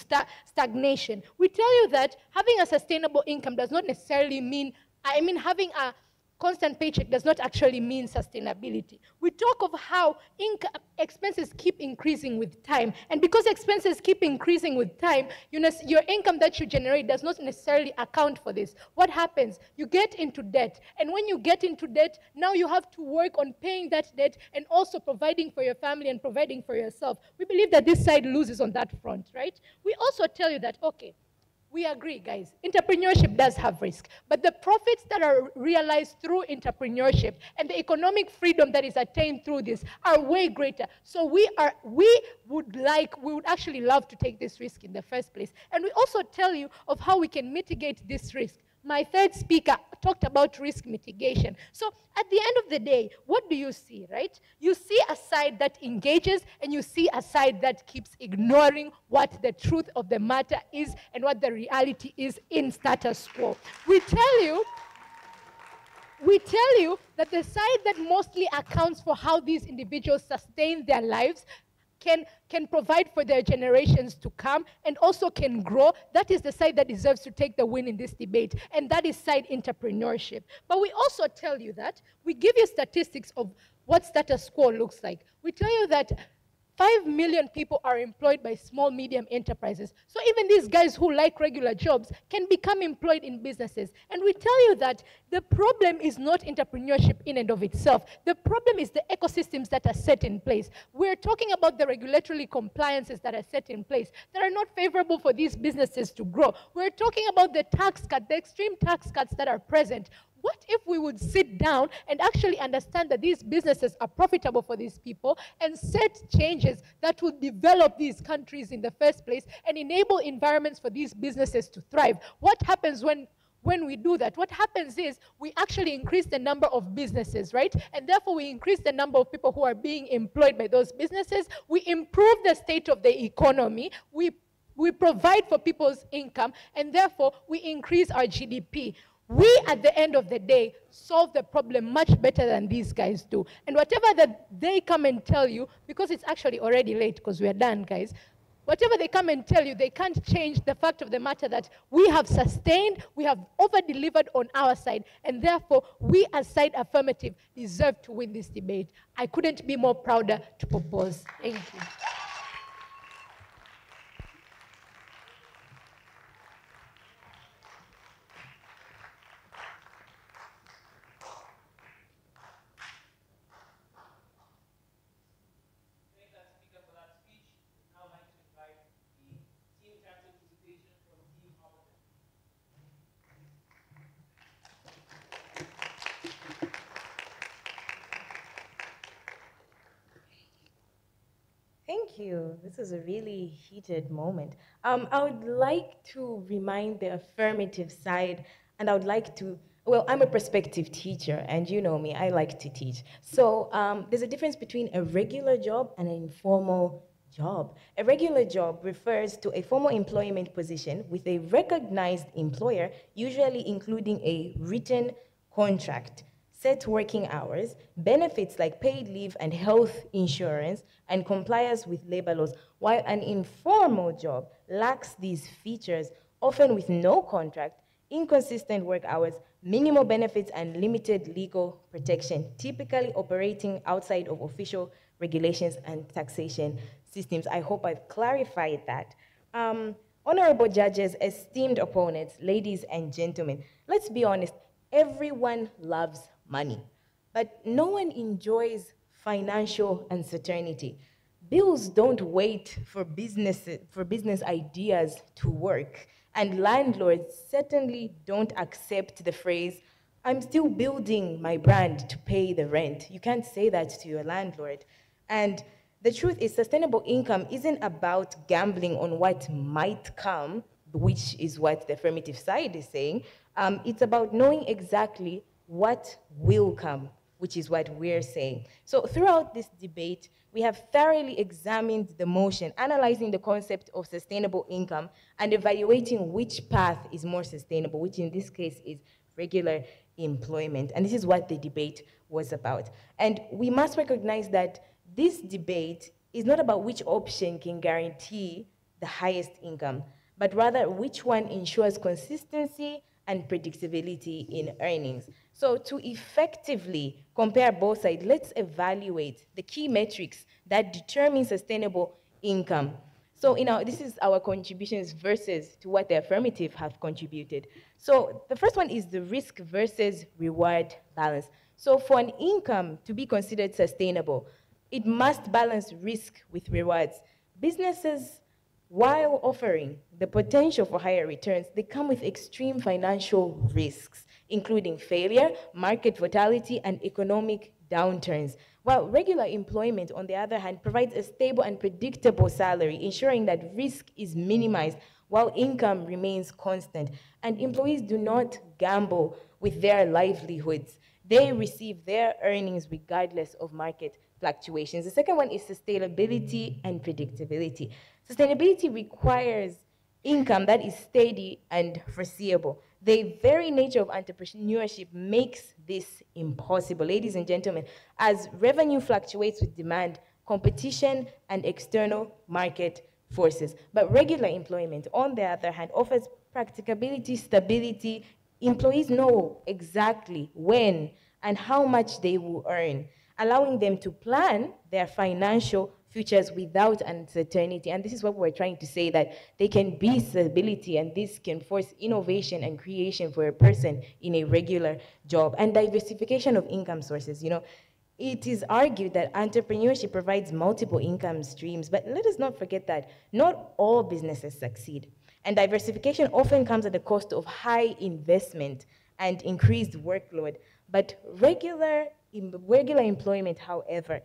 stagnation. We tell you that having a sustainable income does not necessarily mean, having a constant paycheck does not actually mean sustainability. We talk of how expenses keep increasing with time. And because expenses keep increasing with time, your income that you generate does not necessarily account for this. What happens? You get into debt. And when you get into debt, now you have to work on paying that debt and also providing for your family and providing for yourself. We believe that this side loses on that front, right? We also tell you that, okay, we agree, guys. Entrepreneurship does have risk, but the profits that are realized through entrepreneurship and the economic freedom that is attained through this are way greater. So we would actually love to take this risk in the first place. And we also tell you of how we can mitigate this risk. My third speaker talked about risk mitigation. So at the end of the day, what do you see, right? You see a side that engages and you see a side that keeps ignoring what the truth of the matter is and what the reality is in status quo. We tell you that the side that mostly accounts for how these individuals sustain their lives can provide for their generations to come and also can grow. That is the side that deserves to take the win in this debate, and that is side entrepreneurship. But we also tell you that we give you statistics of what status quo looks like. We tell you that 5 million people are employed by small, medium enterprises. So even these guys who like regular jobs can become employed in businesses. And we tell you that the problem is not entrepreneurship in and of itself. The problem is the ecosystems that are set in place. We're talking about the regulatory compliances that are set in place that are not favorable for these businesses to grow. We're talking about the tax cut, the extreme tax cuts that are present. What if we would sit down and actually understand that these businesses are profitable for these people and set changes that will develop these countries in the first place and enable environments for these businesses to thrive? What happens when we do that? What happens is we actually increase the number of businesses, right? And therefore we increase the number of people who are being employed by those businesses. We improve the state of the economy. We provide for people's income, and therefore we increase our GDP. We, at the end of the day, solve the problem much better than these guys do. And whatever that they come and tell you, because it's actually already late because we are done, guys, whatever they come and tell you, they can't change the fact of the matter that we have sustained, we have over-delivered on our side, and therefore we as side affirmative deserve to win this debate. I couldn't be more prouder to propose. Thank you. Thank you. This is a really heated moment. I would like to remind the affirmative side, and I would like to, well, I'm a prospective teacher, and you know me, I like to teach. So there's a difference between a regular job and an informal job. A regular job refers to a formal employment position with a recognized employer, usually including a written contract, set working hours, benefits like paid leave and health insurance, and compliance with labor laws, while an informal job lacks these features, often with no contract, inconsistent work hours, minimal benefits, and limited legal protection, typically operating outside of official regulations and taxation systems. I hope I've clarified that. Honorable judges, esteemed opponents, ladies and gentlemen, let's be honest, everyone loves money, but no one enjoys financial uncertainty. Bills don't wait for business ideas to work, and landlords certainly don't accept the phrase, "I'm still building my brand to pay the rent." You can't say that to your landlord. And the truth is, sustainable income isn't about gambling on what might come, which is what the affirmative side is saying. It's about knowing exactly what will come, which is what we're saying. So throughout this debate, we have thoroughly examined the motion, analyzing the concept of sustainable income and evaluating which path is more sustainable, which in this case is regular employment. And this is what the debate was about. And we must recognize that this debate is not about which option can guarantee the highest income, but rather which one ensures consistency and predictability in earnings. So to effectively compare both sides, let's evaluate the key metrics that determine sustainable income. So this is our contributions versus to what the affirmative have contributed. So the first one is the risk versus reward balance. So for an income to be considered sustainable, it must balance risk with rewards. Businesses, while offering the potential for higher returns, they come with extreme financial risks, including failure, market volatility, and economic downturns. While regular employment, on the other hand, provides a stable and predictable salary, ensuring that risk is minimized while income remains constant. And employees do not gamble with their livelihoods. They receive their earnings regardless of market fluctuations. The second one is sustainability and predictability. Sustainability requires income that is steady and foreseeable. The very nature of entrepreneurship makes this impossible. Ladies and gentlemen, as revenue fluctuates with demand, competition, and external market forces. But regular employment, on the other hand, offers practicability, stability. Employees know exactly when and how much they will earn. allowing them to plan their financial futures without uncertainty. And this is what we're trying to say, that they can be stability, and this can force innovation and creation for a person in a regular job. And diversification of income sources, you know, it is argued that entrepreneurship provides multiple income streams, but let us not forget that not all businesses succeed. And diversification often comes at the cost of high investment and increased workload. But regular employment, however,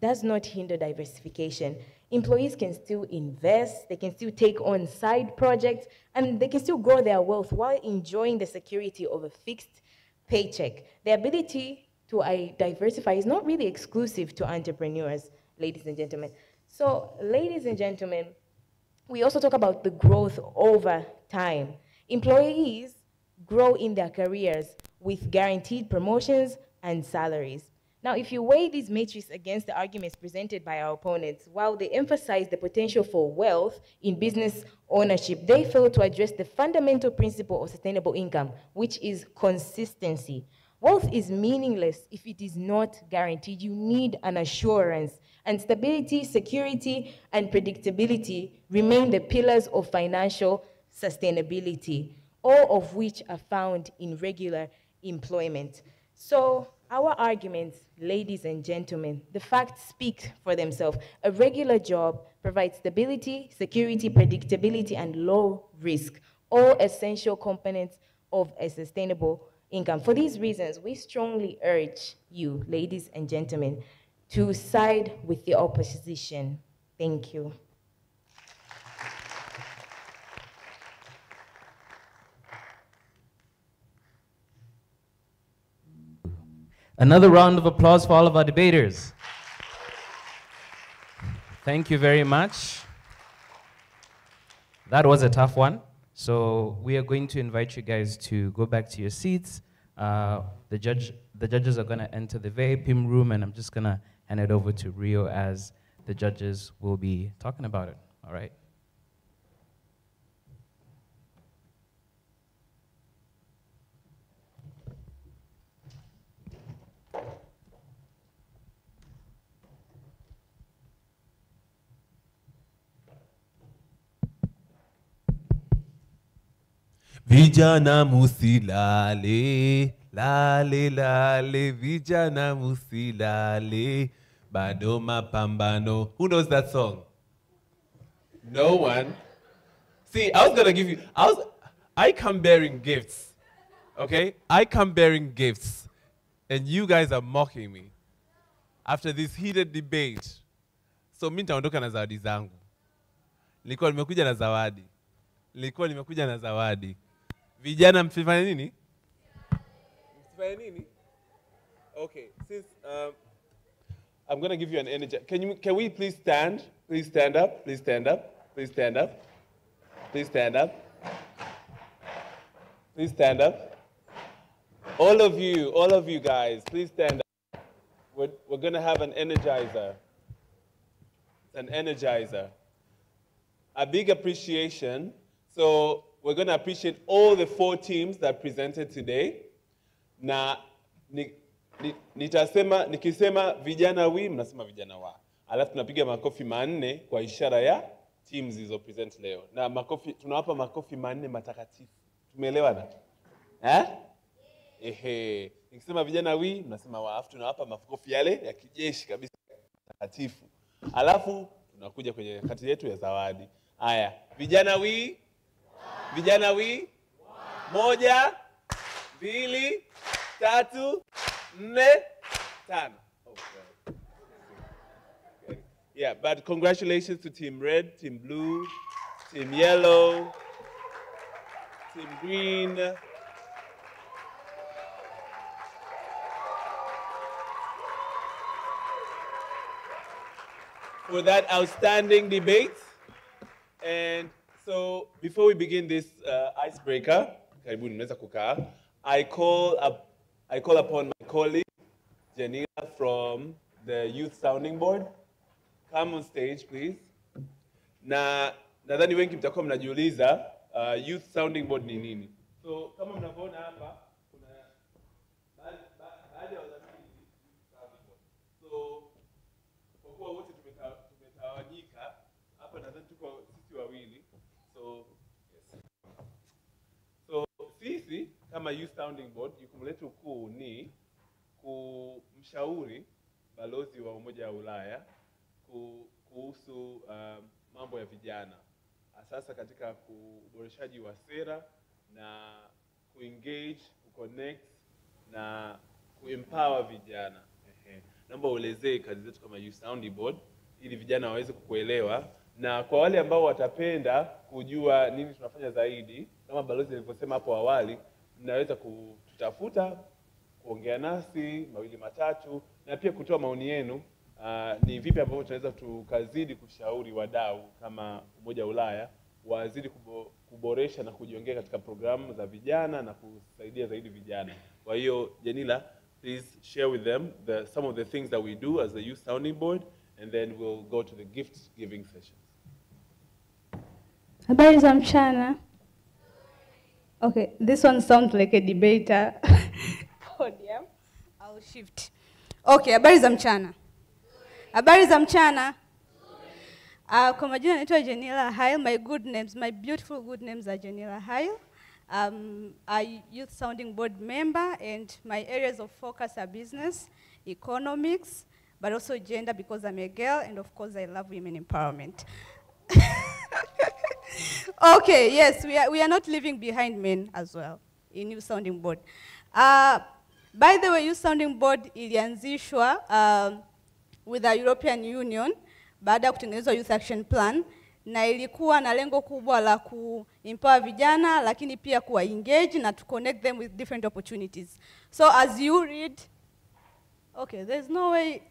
does not hinder diversification. Employees can still invest, they can still take on side projects, and they can still grow their wealth while enjoying the security of a fixed paycheck. The ability to diversify is not really exclusive to entrepreneurs, ladies and gentlemen. So, ladies and gentlemen, we also talk about the growth over time. Employees grow in their careers with guaranteed promotions and salaries. Now, if you weigh these metrics against the arguments presented by our opponents, while they emphasize the potential for wealth in business ownership, they fail to address the fundamental principle of sustainable income, which is consistency. Wealth is meaningless if it is not guaranteed. You need an assurance. And stability, security, and predictability remain the pillars of financial sustainability, all of which are found in regular employment. So, our arguments, ladies and gentlemen, the facts speak for themselves. A regular job provides stability, security, predictability, and low risk, all essential components of a sustainable income. For these reasons, we strongly urge you, ladies and gentlemen, to side with the opposition. Thank you. Another round of applause for all of our debaters. Thank you very much. That was a tough one. So we are going to invite you guys to go back to your seats. The judges are going to enter the VIP room, and I'm just going to hand it over to Rio as the judges will be talking about it. All right? Vijana musilale, lale lale, vijana musilale, bado mapambano. Who knows that song? No one. See, I was gonna give you, I come bearing gifts, okay? I come bearing gifts, and you guys are mocking me after this heated debate. So mimi nitaondoka na zawadi zangu. Nilikuwa nimekuja na zawadi. Vijana msifanye nini? Msifanye nini? Okay, since I'm going to give you an energy. Can we please stand? Please stand up. Please stand up. Please stand up. Please stand up. Please stand up. All of you guys, please stand up. We're going to have an energizer. An energizer. A big appreciation. So we're going to appreciate all the 4 teams that presented today. Na nikisema vijana wi, mnasema vijana wa. Alafu tunapiga makofi manne kwa ishara ya teams hizo present leo. Na makofi, tunawapa makofi manne matakatifu. Tumeelewana? Ehe. Nikisema vijana wi, mnasema wa. Alafu tunawapa makofi yale ya kijeshi kabisa matakatifu. Alafu tunakuja kwenye kati yetu ya zawadi. Haya, vijana wi. Vijana wi. Moja, 2, 3, 4, 5. Oh, God. Okay. Yeah, but congratulations to Team Red, Team Blue, Team Yellow, Team Green. For that outstanding debate. And so before we begin this icebreaker, I call upon my colleague, Janila, from the Youth Sounding Board. Come on stage, please. Nadhani wengi mtakuwa mnajiuliza Youth Sounding Board ni nini. So kama mnavyoona hapa kuna baadhi ya wadhamini. kama Youth Sounding Board, jukumu letu kuu ni kumshauri balozi wa Umoja wa Ulaya kuhusu mambo ya vijana, sasa katika uboreshaji wa sera na kuengage, kuconnect na kuempower vijana. Naomba uelezee kazi zetu kama Youth Sounding Board ili vijana waweze kukuelewa, na kwa wale ambao watapenda kujua nini tunafanya zaidi, kama balozi alivyosema hapo awali, mnaweza kututafuta, kuongea nasi mawili matatu, na pia kutoa maoni yenu. Ni vipi ambavyo tunaweza tukazidi kushauri wadau kama Umoja wa Ulaya wazidi kuboresha na kujiongea katika programu za vijana na kusaidia zaidi vijana. Kwa hiyo Janila, please share with them some of the things that we do as the Youth Sounding Board, and then we'll go to the gift giving sessions. Habari za mchana. Okay, this one sounds like a debater podium. I'll shift. Okay, habari za mchana. Habari za mchana. Kwa majina naitwa Janila Hail. My beautiful good names are Janila Hail. A Youth Sounding Board member, and my areas of focus are business, economics, but also gender because I'm a girl, and of course I love women empowerment. Okay, yes, we are not leaving behind men as well in Youth Sounding Board. By the way, Youth Sounding Board ilianzishwa with the European Union baada ya kutengenezwa Youth Action Plan, na ilikuwa na lengo kubwa la kuempower vijana, lakini pia kuwa engage na to connect them with different opportunities. So as you read, okay, there's no way,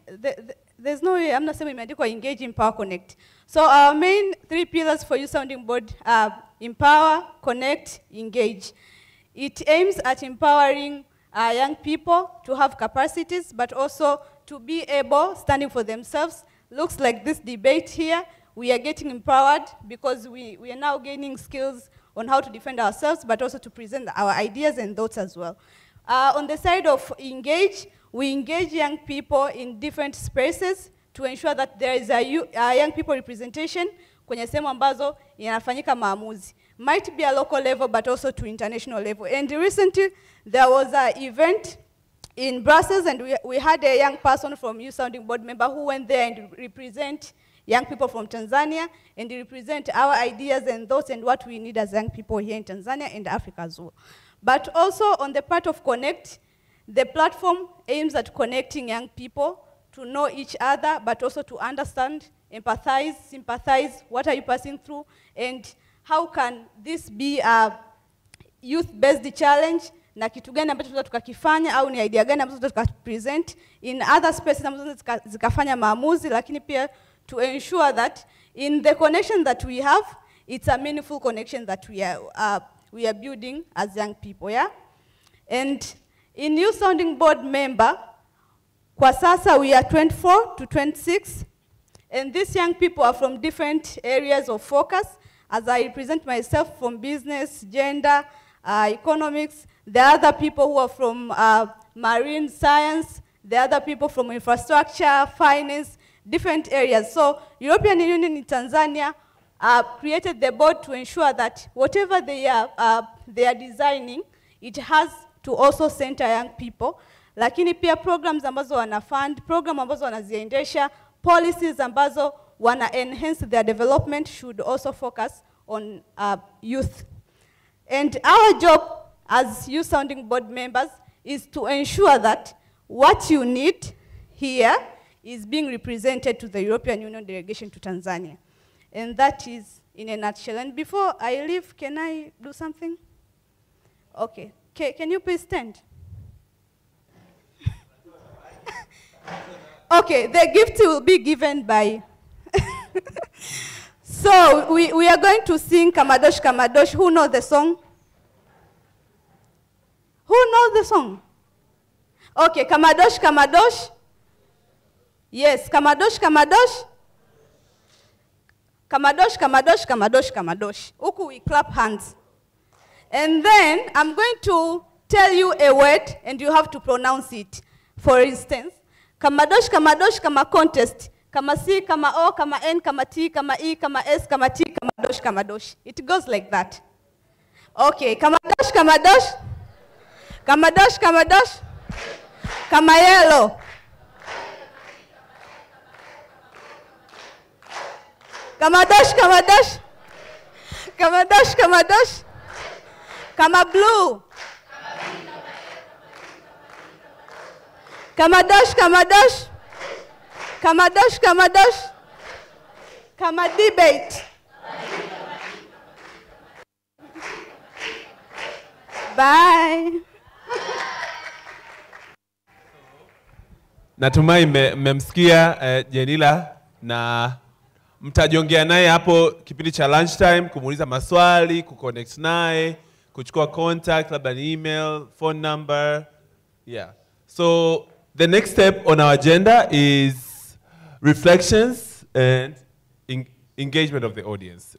I'm not saying imeandikwa engage, empower, connect. So our main 3 pillars for Youth Sounding Board are empower, connect, engage. It aims at empowering young people to have capacities, but also to be able, standing for themselves. Looks like this debate here, we are getting empowered because we are now gaining skills on how to defend ourselves, but also to present our ideas and thoughts as well. On the side of engage, we engage young people in different spaces to ensure that there is a young people representation kwenye sehemu ambazo yanafanyika maamuzi. Might be a local level, but also to international level. And recently, there was an event in Brussels, and we had a young person from Youth Sounding Board member who went there and represent young people from Tanzania, and represent our ideas and thoughts and what we need as young people here in Tanzania and Africa as well. But also on the part of connect, the platform aims at connecting young people to know each other, but also to understand, empathize, sympathize, what are you passing through, and how can this be a youth-based challenge, na kitu gani ambacho tunaweza tukakifanya, au ni idea gani ambazo tunaweza tukapresent in other spaces ambazo zikafanya maamuzi, lakini pia to ensure that in the connection that we have, it's a meaningful connection that we are building as young people, yeah? And in Youth Sounding Board member, kwa sasa we are 24 to 26, and these young people are from different areas of focus. As I represent myself from business, gender, economics, the other people who are from marine science, the other people from infrastructure, finance, different areas. So European Union in Tanzania created the board to ensure that whatever they are designing, it has to also center young people. Lakini pia programs ambazo wana fund, program ambazo wanaziendesha, policies ambazo wana enhance their development should also focus on youth. And our job as Youth Sounding Board members is to ensure that what you need here is being represented to the European Union delegation to Tanzania. And that is in a nutshell. And before I leave, can I do something? Okay. Can you please stand? Okay, the gift will be given by... So we are going to sing Kamadosh Kamadosh. Who knows the song? Who knows the song? Okay, Kamadosh Kamadosh. Yes, Kamadosh Kamadosh. Kamadosh Kamadosh Kamadosh Kamadosh. Uku, we clap hands. And then I'm going to tell you a word and you have to pronounce it. For instance, Kamadosh Kamadosh kama contest. Kama C, kama O, kama N, kama T, kama E, kama S, kama T, Kamadosh Kamadosh. It goes like that. Okay, Kamadosh Kamadosh. Kama dosh, kama dosh. Kama yellow. Kama dosh, kama dosh. Kama dosh, kama dosh. Kama blue. Kama dosh, kama dosh. Kama dosh, kama dosh. Kama debate. Bye. Natumai mmemsikia Jenila na mtajiongea naye hapo kipindi cha lunchtime, kumuuliza maswali, kuconnect naye, kuchukua contact, labda ni email, phone number. Yeah. So the next step on our agenda is reflections and engagement of the audience.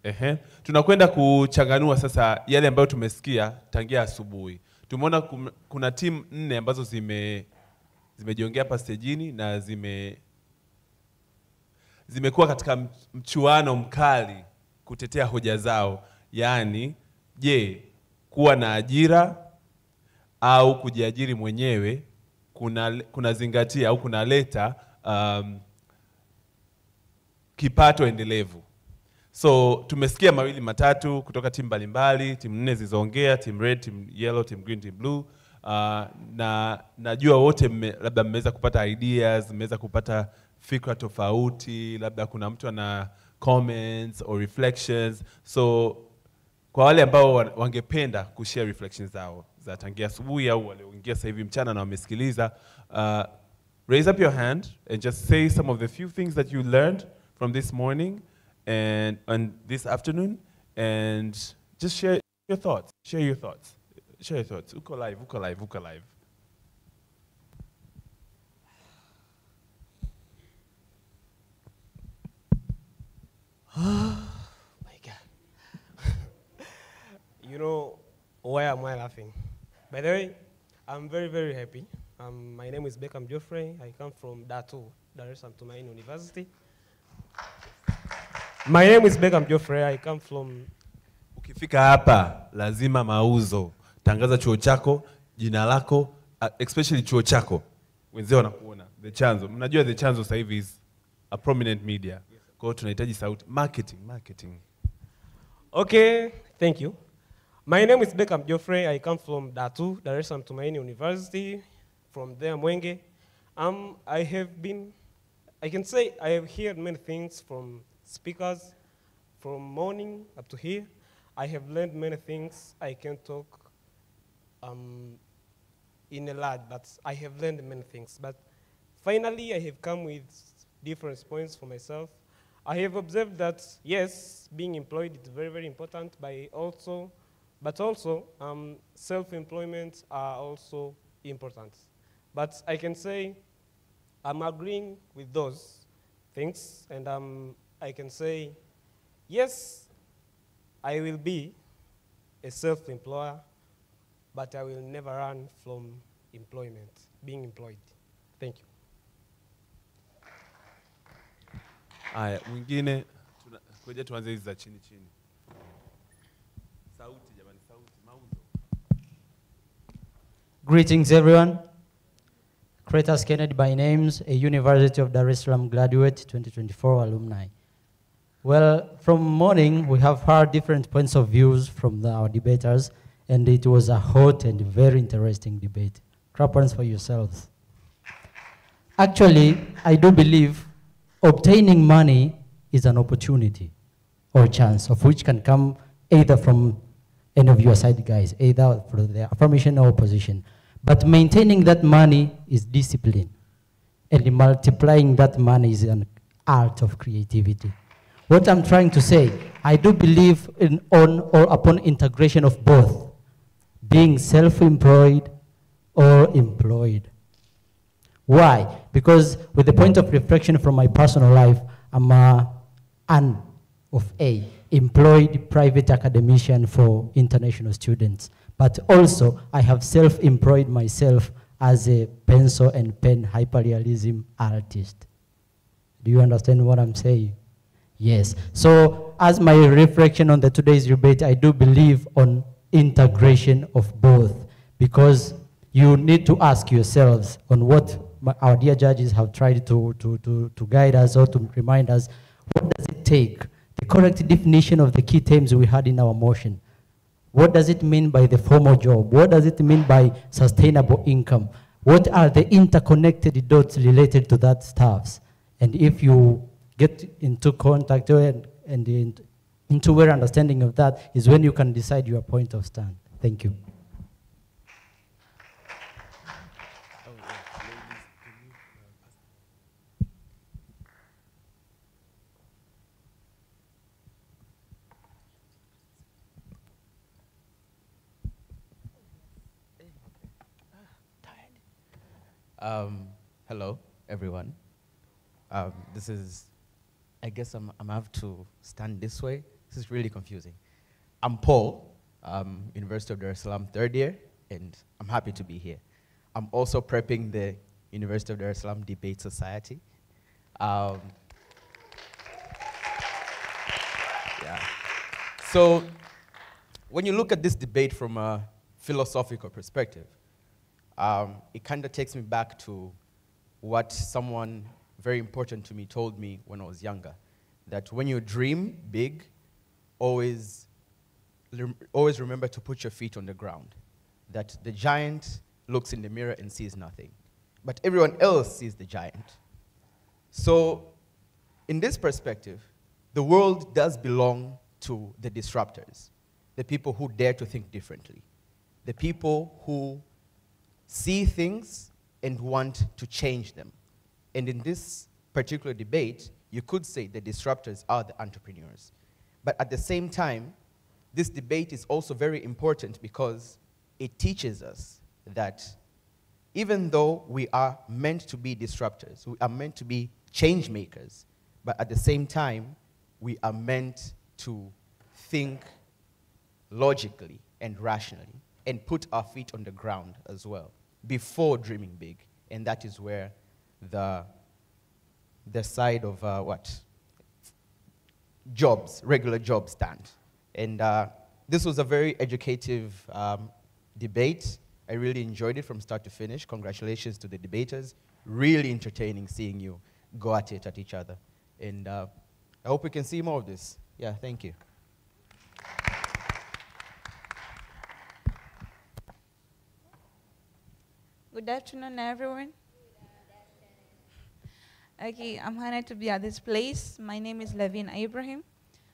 Tunakwenda kuchanganua sasa yale ambayo tumesikia tangia asubuhi. Tumeona kuna timu 4 ambazo zimejiongea hapa stejini na zimekuwa katika mchuano mkali kutetea hoja zao. Yaani, je, kuwa na ajira au kujiajiri mwenyewe kuna zingatia au kunaleta kipato endelevu. So tumesikia mawili matatu kutoka timu mbalimbali, timu 4 zilizoongea, team red, team yellow, team green, team blue. Na najua wote labda mmeweza kupata ideas, mmeweza kupata fikra tofauti, labda kuna mtu ana comments or reflections. So kwa wale ambao wangependa kushare reflections zao za tangia asubuhi au walioingia sasa hivi mchana na wamesikiliza, raise up your hand and just say some of the few things that you learned from this morning and this afternoon, and just share your thoughts. Share your thoughts. Share your thoughts. Uko live, uko live, uko live. My God. You know, why am I laughing? By the way, I'm very, very happy. My name is Beckham Geoffrey. I come from Datu, Dar es Salaam Tumaini University. My name is Beckham Geoffrey. I come from... Ukifika hapa, lazima mauzo. Tangaza chuo chako, jina lako, especially chuo chako. Wenzao wanakuona. The Chanzo. Mnajua The Chanzo sasa hivi is a prominent media. Kwa hiyo tunahitaji sauti. Marketing. Okay, thank you. My name is Beckham Geoffrey. I come from Datu, Dar es Salaam Tumaini University. From there, Mwenge. I can say I have heard many things from speakers from morning up to here. I have learned many things. I can talk in a lot, but I have learned many things. But finally, I have come with different points for myself. I have observed that, yes, being employed is very, very important, but also self-employment are also important. But I can say I'm agreeing with those things, and I can say, yes, I will be a self-employer, but I will never run from employment, being employed. Thank you. Aya, mwingine kuja tuanze hizi za chini. Sauti jamani, sauti, mauzo. Greetings everyone. Kretas Kennedy by names, a University of Dar es Salaam graduate, 2024 alumni. Well, from morning we have heard different points of views from our debaters, and it was a hot and very interesting debate. Clap hands for yourselves. Actually, I do believe obtaining money is an opportunity or chance of which can come either from any of your side guys, either for the affirmation or opposition. But maintaining that money is discipline. And multiplying that money is an art of creativity. What I'm trying to say, I do believe on or upon integration of both, being self-employed or employed. Why? Because with the point of reflection from my personal life, I'm an employed private academician for international students. But also, I have self-employed myself as a pencil and pen hyperrealism artist. Do you understand what I'm saying? Yes. So, as my reflection on today's debate, I do believe on integration of both. Because you need to ask yourselves on what our dear judges have tried to guide us or to remind us, what does it take? The correct definition of the key terms we had in our motion. What does it mean by the formal job? What does it mean by sustainable income? What are the interconnected dots related to that stuff? And if you get into contact and into where understanding of that is when you can decide your point of stand. Thank you. Hello, everyone. This is, I guess I'm have to stand this way. This is really confusing. I'm Paul, University of Dar es Salaam third year, and I'm happy to be here. I'm also prepping the University of Dar es Salaam Debate Society. Yeah. So when you look at this debate from a philosophical perspective, it kind of takes me back to what someone very important to me told me when I was younger, that when you dream big, always remember to put your feet on the ground, that the giant looks in the mirror and sees nothing, but everyone else sees the giant. So in this perspective, the world does belong to the disruptors, the people who dare to think differently, the people who see things and want to change them. And in this particular debate, you could say the disruptors are the entrepreneurs. But at the same time, this debate is also very important because it teaches us that even though we are meant to be disruptors, we are meant to be change makers, but at the same time, we are meant to think logically and rationally and put our feet on the ground as well before dreaming big. And that is where the side of jobs, regular jobs stand. And this was a very educative debate. I really enjoyed it from start to finish. Congratulations to the debaters. Really entertaining seeing you go at it at each other. And I hope we can see more of this. Yeah, thank you. Good afternoon, everyone. Okay, I'm honored to be at this place. My name is Levin Ibrahim.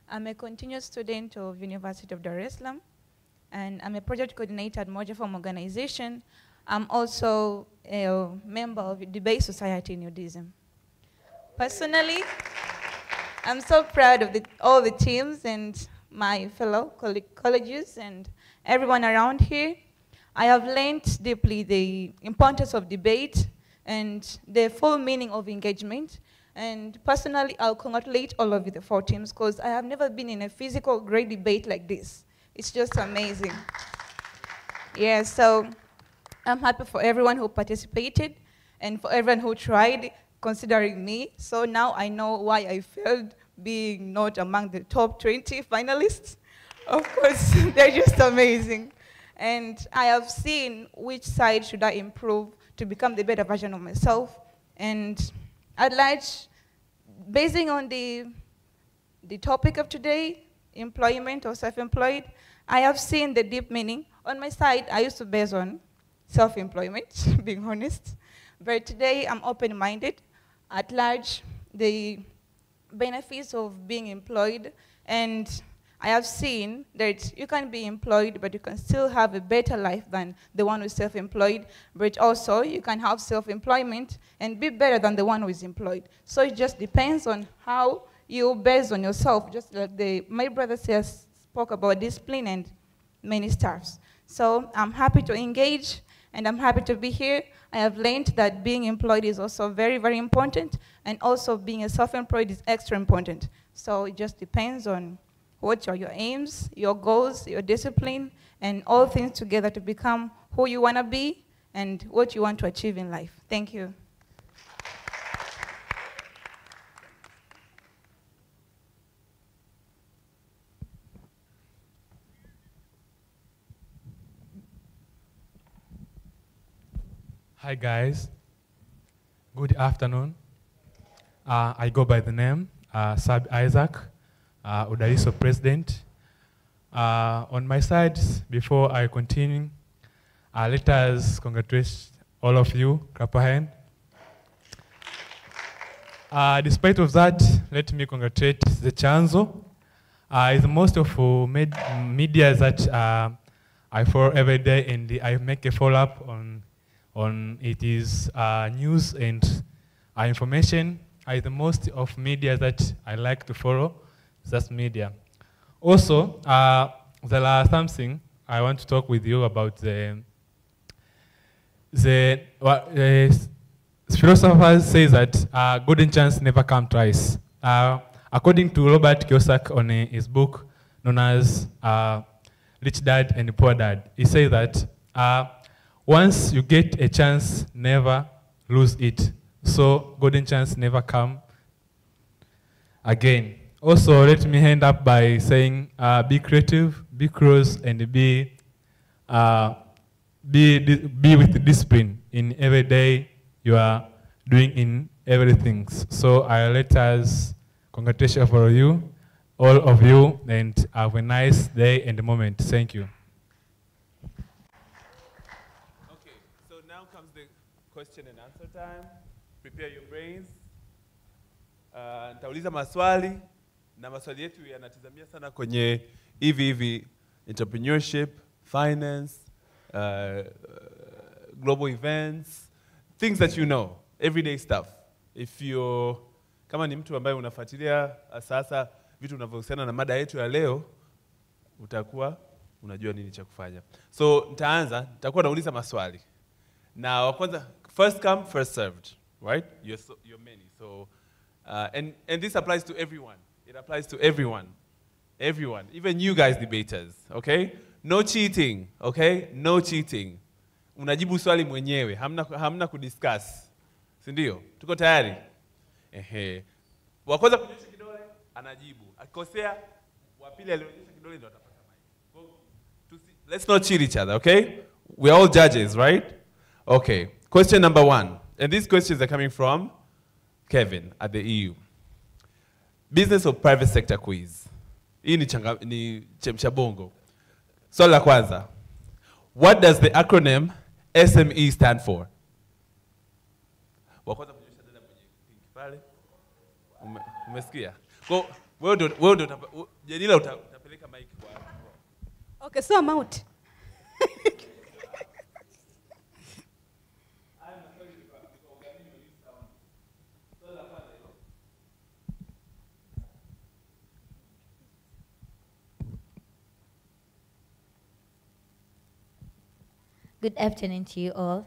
I'm a continuous student of University of Dar es Salaam, and I'm a project coordinator at Moja Farm Organization. I'm also a member of the Debate Society in Nudism. Personally, I'm so proud of all the teams and my fellow colleagues and everyone around here. I have learned deeply the importance of debate and the full meaning of engagement. And personally, I'll congratulate all of you, the 4 teams, because I have never been in a physical great debate like this. It's just amazing. Yeah, so I'm happy for everyone who participated and for everyone who tried considering me. So now I know why I failed being not among the top 20 finalists. Of course, they're just amazing. And I have seen which side should I improve to become the better version of myself. And I'd like, basing on the topic of today, employment or self-employed, I have seen the deep meaning. On my side, I used to base on self-employment, being honest. But today, I'm open-minded. At large, the benefits of being employed, and I have seen that you can be employed, but you can still have a better life than the one who is self-employed. But also, you can have self-employment and be better than the one who is employed. So it just depends on how you base on yourself, just like my brother spoke about discipline and many stuffs. So I'm happy to engage, and I'm happy to be here. I have learned that being employed is also very, very important, and also being a self-employed is extra important. So it just depends on what are your aims, your goals, your discipline, and all things together to become who you want to be and what you want to achieve in life. Thank you. Hi guys, good afternoon. I go by the name Sab Isaac, Udariso President. On my side, before I continue, let us congratulate all of you, clap a hand. Despite of that, let me congratulate the Chanzo. It's most of media that I follow every day, and I make a follow-up on it is news and information. The most of media that I like to follow, that's media. Also, there are something I want to talk with you about the philosophers say that golden chance never comes twice. According to Robert Kiyosaki on his book known as Rich Dad and Poor Dad, he says that once you get a chance, never lose it. So golden chance never come again. Also, let me end up by saying be creative, be close, and be with discipline in every day you are doing in everything. So I let us congratulations for you, all of you, and have a nice day and moment. Thank you. Okay, so now comes the question and answer time. Prepare your brains. Nitauliza maswali na maswali yetu yanatizamia sana kwenye hivi entrepreneurship, finance, global events, things that you know, everyday stuff. If you're kama ni mtu ambaye unafuatilia sasa vitu vinavyohusiana na mada yetu ya leo, utakuwa unajua nini cha kufanya. So nitakuwa nauliza maswali. Na wa kwanza, first come, first served, right? You're many. So and this applies to everyone. It applies to everyone. Everyone, even you guys debaters, okay? No cheating, okay? No cheating. Unajibu swali mwenyewe, hamna kudiscuss. Si ndio? Tuko tayari? Ehe. Wa kwanza kunyosha kidole anajibu. Akikosea wa pili alionyesha kidole ndio atapata mic. Let's not cheat each other, okay? We're all judges, right? Okay. Question number 1. And these questions are coming from Kevin at the EU. Business or private sector quiz. Hii ni chemsha bongo. Swali la kwanza. What does the acronym SME stand for? Wa kwanza kunyosha dada kwenye pink pale. Umesikia? Kwa wewe ndo Janila utapeleka mic kwa. Okay, so I'm out. Good afternoon to you all.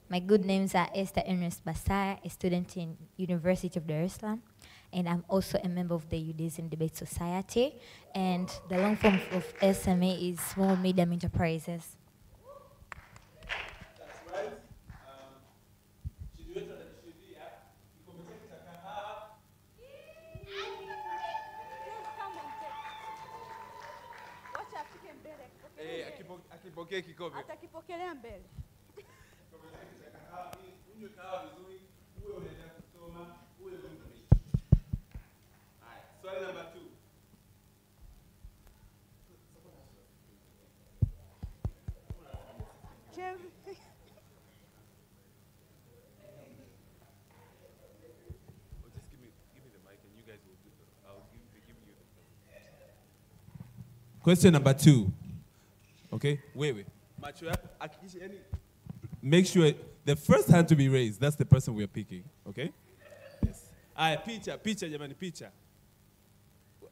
My good names are Esther Ernest Basaya, a student in University of Dar es Salaam, and I'm also a member of the Judaism Debate Society, and the long form of SMA is Small Medium Enterprises. That's right. Akipokea kikombe. Atakipokelea mbele. Unywe kahawa vizuri, uwe unaenda kusoma, uwe mtu. Haya, swali namba 2. Just give me the mic and you guys will do it. I'll give you the question number 2. Okay, wait. Macho yako hakikisha yani make sure the first hand to be raised, that's the person we are picking, okay? Yes. Aya, picha jamani, picha.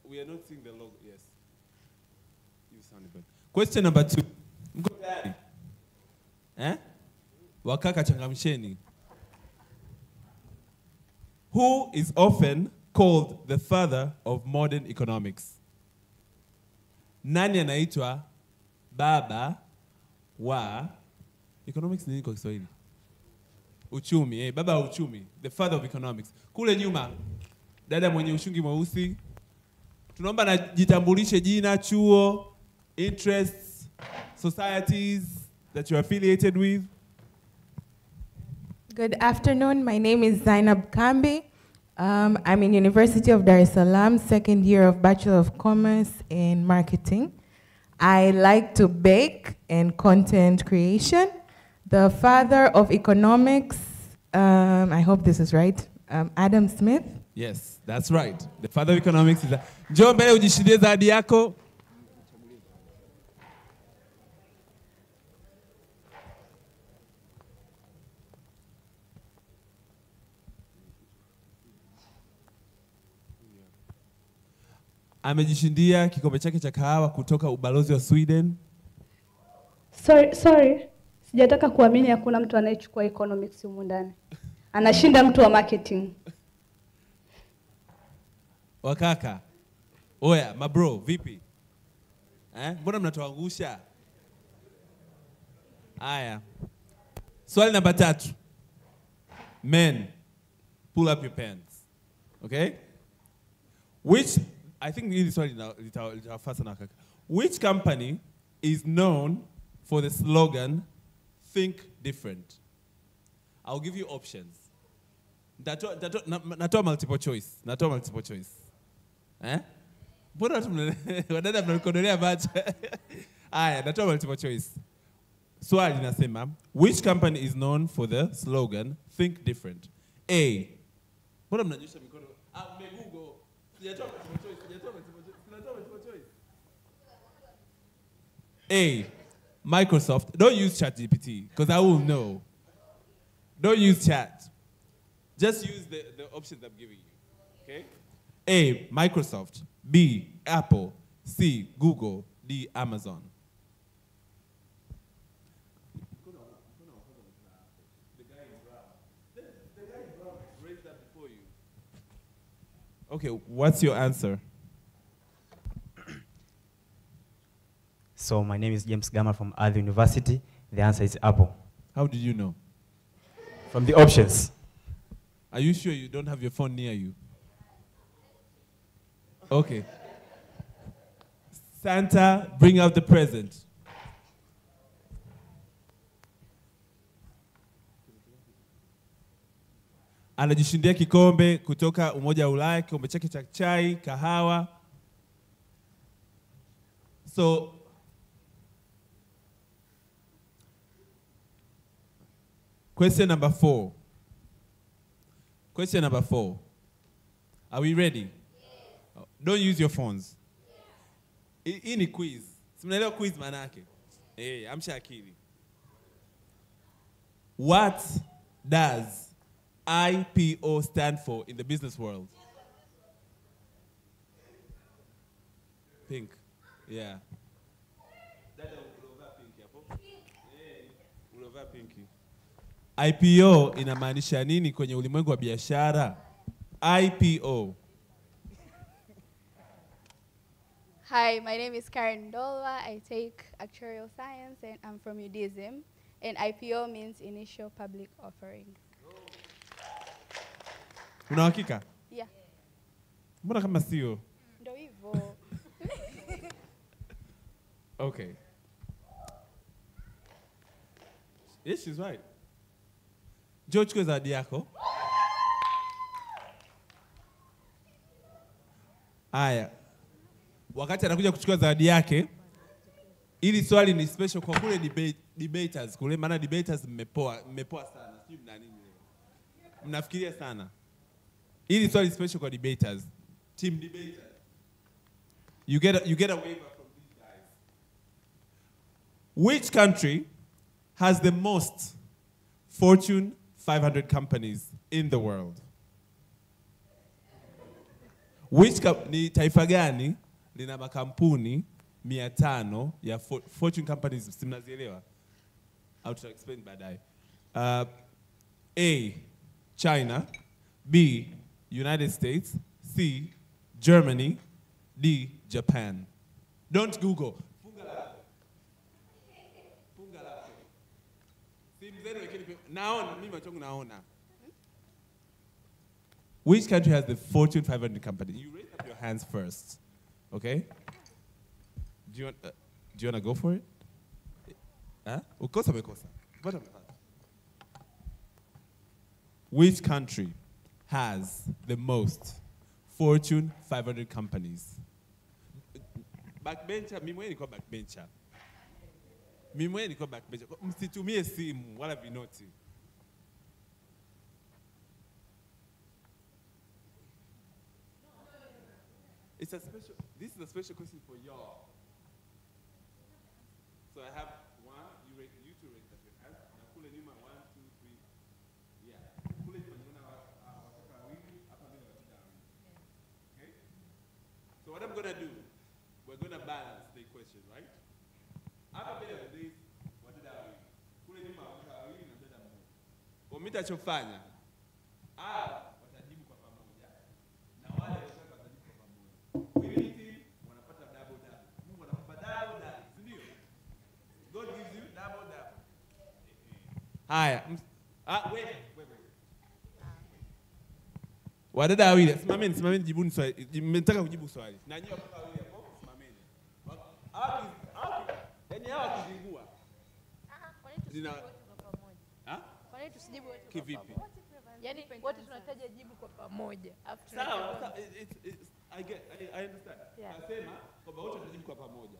We are not seeing the logo, yes. You sound good. Question number 2. Mko tayari? Wakaka changamsheni. Who is often called the father of modern economics? Nani anaitwa baba wa economics nini kwa Kiswahili? Uchumi, baba wa uchumi, the father of economics. Kule nyuma, dada mwenye ushungi mweusi. Tunaomba najitambulishe jina, chuo, interests, societies that you're affiliated with. Good afternoon. My name is Zainab Kambi. I'm in University of Dar es Salaam, second year of Bachelor of Commerce in Marketing. I like to bake and content creation. The father of economics, I hope this is right, Adam Smith. Yes, that's right. The father of economics is that. Njoo mbele ujishindie zawadi yako. Amejishindia kikombe chake cha kahawa kutoka ubalozi wa Sweden. Sorry. Sijataka kuamini hakuna mtu anayechukua economics humu ndani. Anashinda mtu wa marketing. Wakaka. Oya, mabro, vipi? Mbona mnatuangusha? Aya. Swali namba 3. Men, pull up your pants. Okay? I think this swali litawafasa na wakaka. Which company is known for the slogan, think different? I'll give you options. Natoa multiple choice. Mbona wadada mnakodolea macho? Aya, natoa multiple choice. Swali linasema, which company is known for the slogan, think different? A. Mbona mnanyosha mikono? Google. Sijatoa multiple choice. A. Microsoft. Don't use ChatGPT, because I will know. Don't use chat. Just use the options I'm giving you. Okay? A. Microsoft. B. Apple. C. Google. D. Amazon. Okay, what's your answer? So my name is James Gama from Hadi University. The answer is Apple. How did you know? From the options. Are you sure you don't have your phone near you? Okay. Santa, bring out the present. Anajishindia kikombe kutoka Umoja wa Ulaya, kikombe chake cha chai, kahawa. So, question number 4. Question number 4. Are we ready? Yes. Don't use your phones. Hii ni quiz. Simnaelewa quiz maana yake? Amsha akili. What does IPO stand for in the business world? Pink. Yeah. IPO inamaanisha nini kwenye ulimwengu wa biashara? IPO. Hi, my name is Karen Dolwa. I take actuarial science and I'm from UDSM. And IPO means initial public offering. Una hakika? Yeah. Mbona kama sio? Ndio hivyo. Okay. Yes, she's right. George, kwa zawadi yako. Aya. Wakati anakuja kuchukua zawadi yake, ili swali ni special kwa kule debaters kule, maana debaters mmepoa sana. Sio mna nini leo. Mnafikiria sana. Ili swali special kwa debaters. Team debater. You get a waiver from these guys. Which country has the most Fortune 500 companies in the world? Ni taifa gani lina makampuni 500 ya Fortune companies? Simnazielewa? I'll try to explain baadaye. A. China. B. United States. C. Germany. D. Japan. Don't Google. Which country has the Fortune 500 company? You raise up your hands first, okay? Do you want to go for it? Huh? Ukosa mekosa. Which country has the most Fortune 500 companies? Backbencher, mimi mwenyewe niko backbencher. Mimi mwenyewe niko backbencher. Msitumie simu wala vinoti. This is a special question for y'all. So I have one, you two raise up your hands. Na kule nyuma 1, 2, 3. Yeah. Kule nyuma niona watoka wawili, hapa mbele watoka wawili. Okay? So what I'm going to do, we're going to balance the question, right? Hapa mbele wa this watoka wawili. Kule nyuma watoka wawili na dada mmoja. Kwa mimi nitachofanya, watajibu kwa pamoja. Na wale watoka watajibu kwa pamoja. Wawili wanapata double. Mungu anakupa double. Ndio? God gives you double. Haya. Wait. Wadada wawili, simameni jibuni swali. Mmetaka kujibu swali. Na nyinyi watoka wawili hapo, simameni. Yaani hao wakizingua. Kwa nini tusijibu wote kwa pamoja? Kwa nini tusijibu wote kwa pamoja? Kivipi? Yaani wote tunahitaji jibu kwa pamoja. Sawa, I understand. Nasema kwamba wote watajibu kwa pamoja.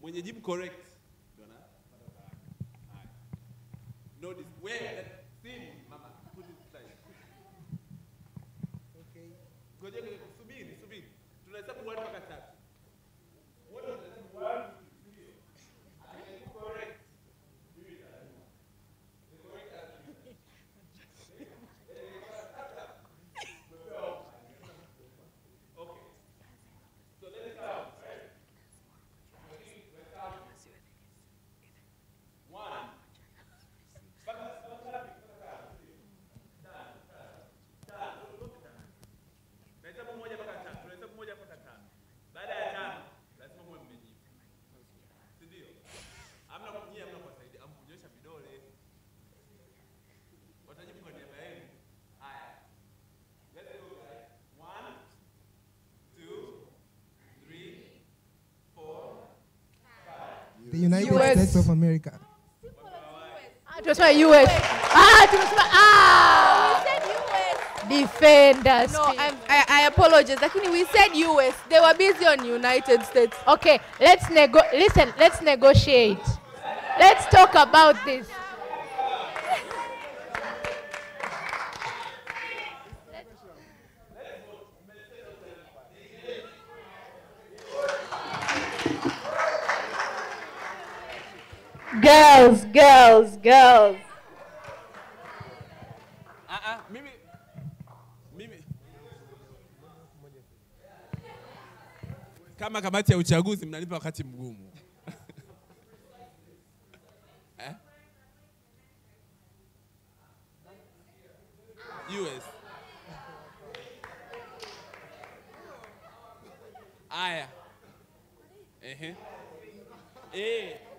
Mwenye jibu correct ndio anapata zawadi. Haya. Notice where that thing, mama, put it aside. Okay. Ngoja subiri. Tunahesabu 1 mpaka 3. Wote watajibu 1. Correct. The United States of America. Tumesema US. Tumesema We said US. Defenders. No, I apologize. Lakini we said US. They were busy on United States. Okay, let's negotiate. Let's talk about this. Girls. Mimi. Kama kamati ya uchaguzi mnanipa wakati mgumu. US. Aya.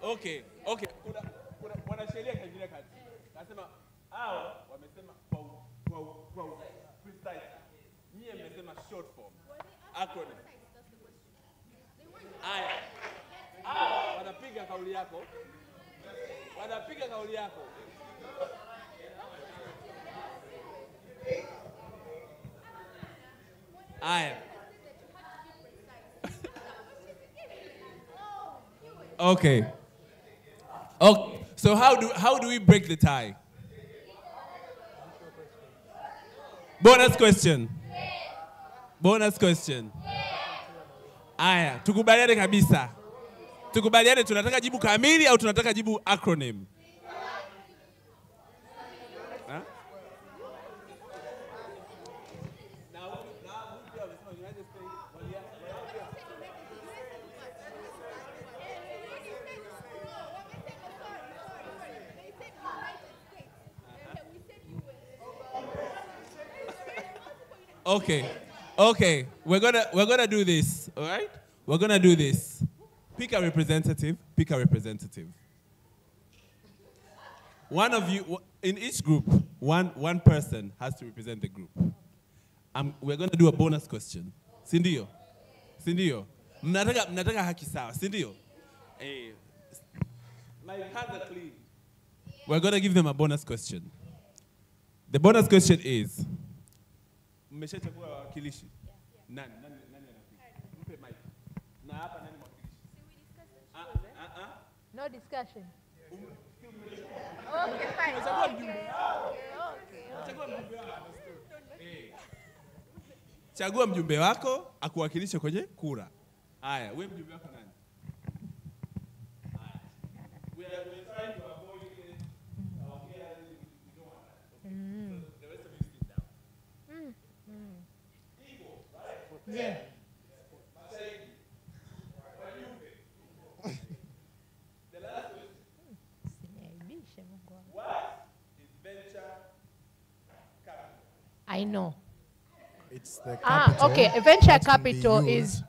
Okay. Kuna wanasheria kaingilia kati. Nasema hao wamesema kwa precise. Nyie mmesema short form. Acronym. Aya. Wanapiga kauli yako. Aya. Okay. So how do we break the tie? Bonus question. Aya, tukubaliane kabisa. Tunataka jibu kamili au tunataka jibu acronym? Okay. We're gonna do this. All right. We're gonna do this. Pick a representative. One of you in each group. One person has to represent the group. We're gonna do a bonus question. Sindio. Mnataka haki sawa. Sindio. My hands are clean. We're gonna give them a bonus question. The bonus question is, mmeshachagua wawakilishi? Nani anapiga? Mpe mic. Na hapa nani mwakilishi? No discussion. Okay, fine. Chagua mjumbe. Chagua mjumbe wako. Chagua mjumbe wako akuwakilishe kwenye kura. Haya, wewe mjumbe wako nani? Haya. We are trying to avoid the rest of you sit down. Equal, right? Yeah. The last question. What is venture capital? I know. It's the capital. Okay. A venture that can be capital used. is.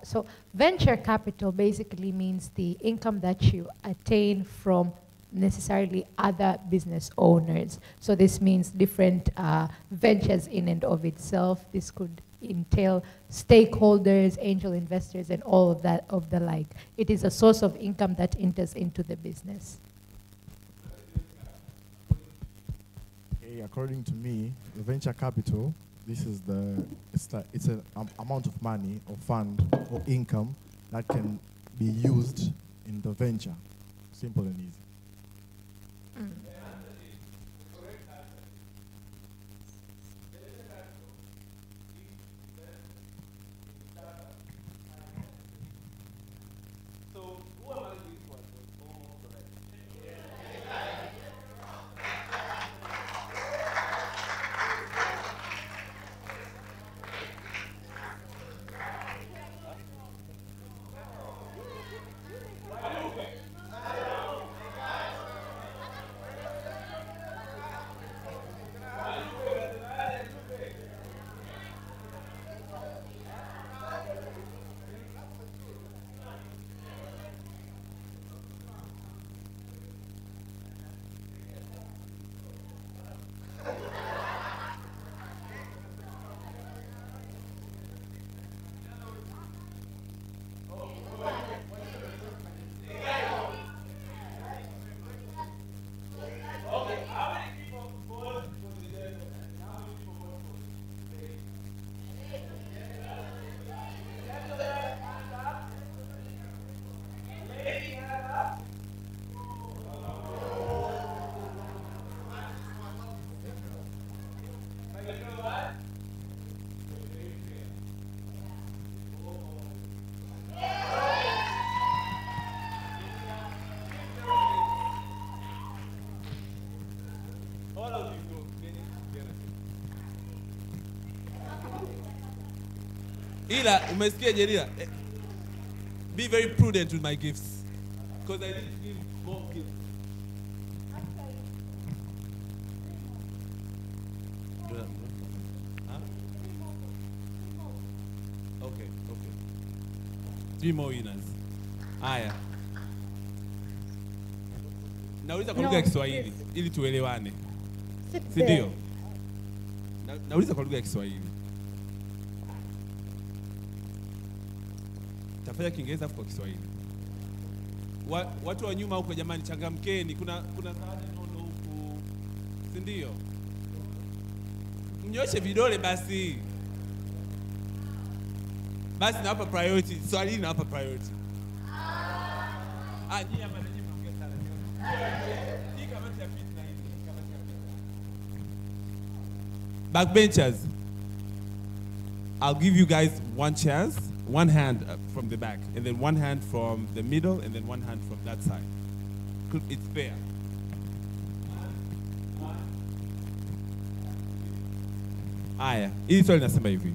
So venture capital basically means the income that you attain from necessarily other business owners. So this means different ventures in and of itself. This could entail stakeholders, angel investors, and all of that of the like. It is a source of income that enters into the business. Okay, according to me, the venture capital, this is it's an amount of money or fund or income that can be used in the venture. Simple and easy. Ila, umesikia Jelila? Be very prudent with my gifts. Because I need to give more gifts. Huh? Okay. 3 more winners. Haya. Nauliza kwa lugha ya Kiswahili ili tuelewane. Si ndio? Nauliza kwa lugha ya Kiswahili. Tafanya Kiingereza kwa Kiswahili. Watu wa nyuma huko jamani, changamkeni. Kuna zawadi nono huku. Si ndio? Mnyoshe vidole basi. Basi nawapa priority. Swali hili nawapa priority. Nyinyi hapa nyinyi mnaongea sana. Hii kamati ya fitna hii. Backbenchers. I'll give you guys one chance. One hand from the back, and then one hand from the middle, and then one hand from that side. It's fair. Aya, hili swali nasema hivi.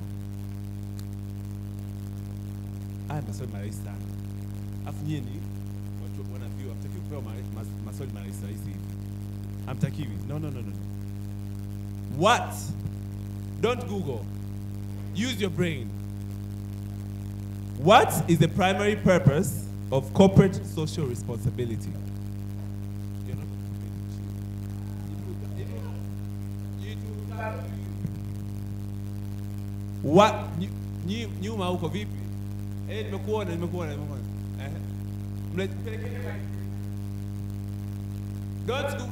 Maswali marahisi sana. Afu nyinyi watu wanaviwa, hamtakiwi kupewa maswali marahisi hivi. Hamtakiwi. No. What? Don't Google. Use your brain. What is the primary purpose of corporate social responsibility? What? Nyuma huko vipi? Nimekuona. Don't go.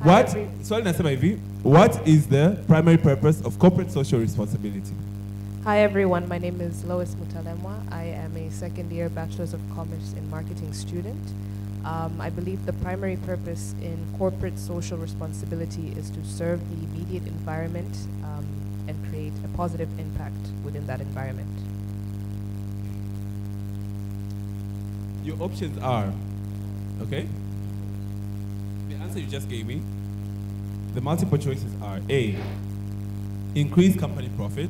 What? Swali nasema hivi. What is the primary purpose of corporate social responsibility? Hi everyone, my name is Lois Mutalemwa. I am a second-year Bachelor's of Commerce in Marketing student. I believe the primary purpose in corporate social responsibility is to serve the immediate environment and create a positive impact within that environment. Your options are, okay? The answer you just gave me, the multiple choices are A, increase company profit.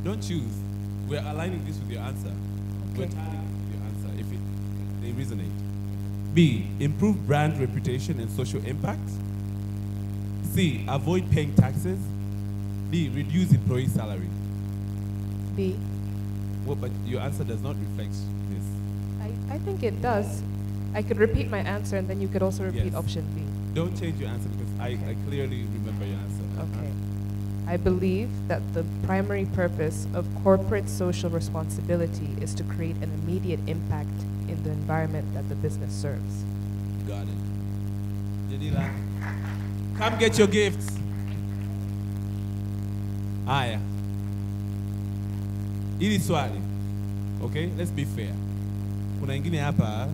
Don't choose. We're aligning this with your answer. Okay. We're tying it with your answer if they resonate. B, improve brand reputation and social impact. C, avoid paying taxes. D, reduce employee salary. B. Well, but your answer does not reflect this. I think it does. I could repeat my answer and then you could also repeat option B. Don't change your answer because I clearly remember your answer. Okay. I believe that the primary purpose of corporate social responsibility is to create an immediate impact in the environment that the business serves. Got it. Janila, come get your gifts. Aya. Hili swali. Okay, let's be fair. Kuna ingine hapa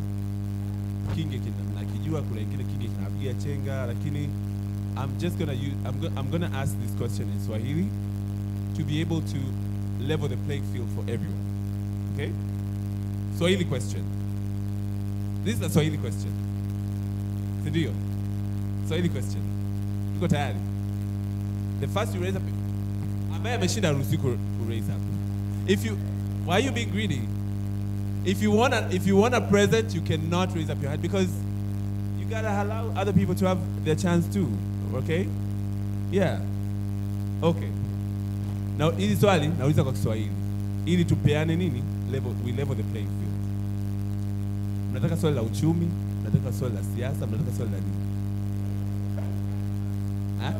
kinge kinakijua, kuna ingine kinge kinapiga chenga, lakini I'm gonna ask this question in Swahili to be able to level the playing field for everyone. Okay? Swahili question. This is a Swahili question. Sindio? Swahili question. Uko tayari? The first you raise up, ambaye ameshinda ruhusi ku raise up. Why are you being greedy? If you want a present, you cannot raise up your hand because you gotta allow other people to have their chance too. Okay? Yeah. Okay. Now, hili swali nauliza kwa Kiswahili. Ili tupeane nini? We level the playing field. Mnataka swali la uchumi, mnataka swali la siasa, mnataka swali la nini? Ha?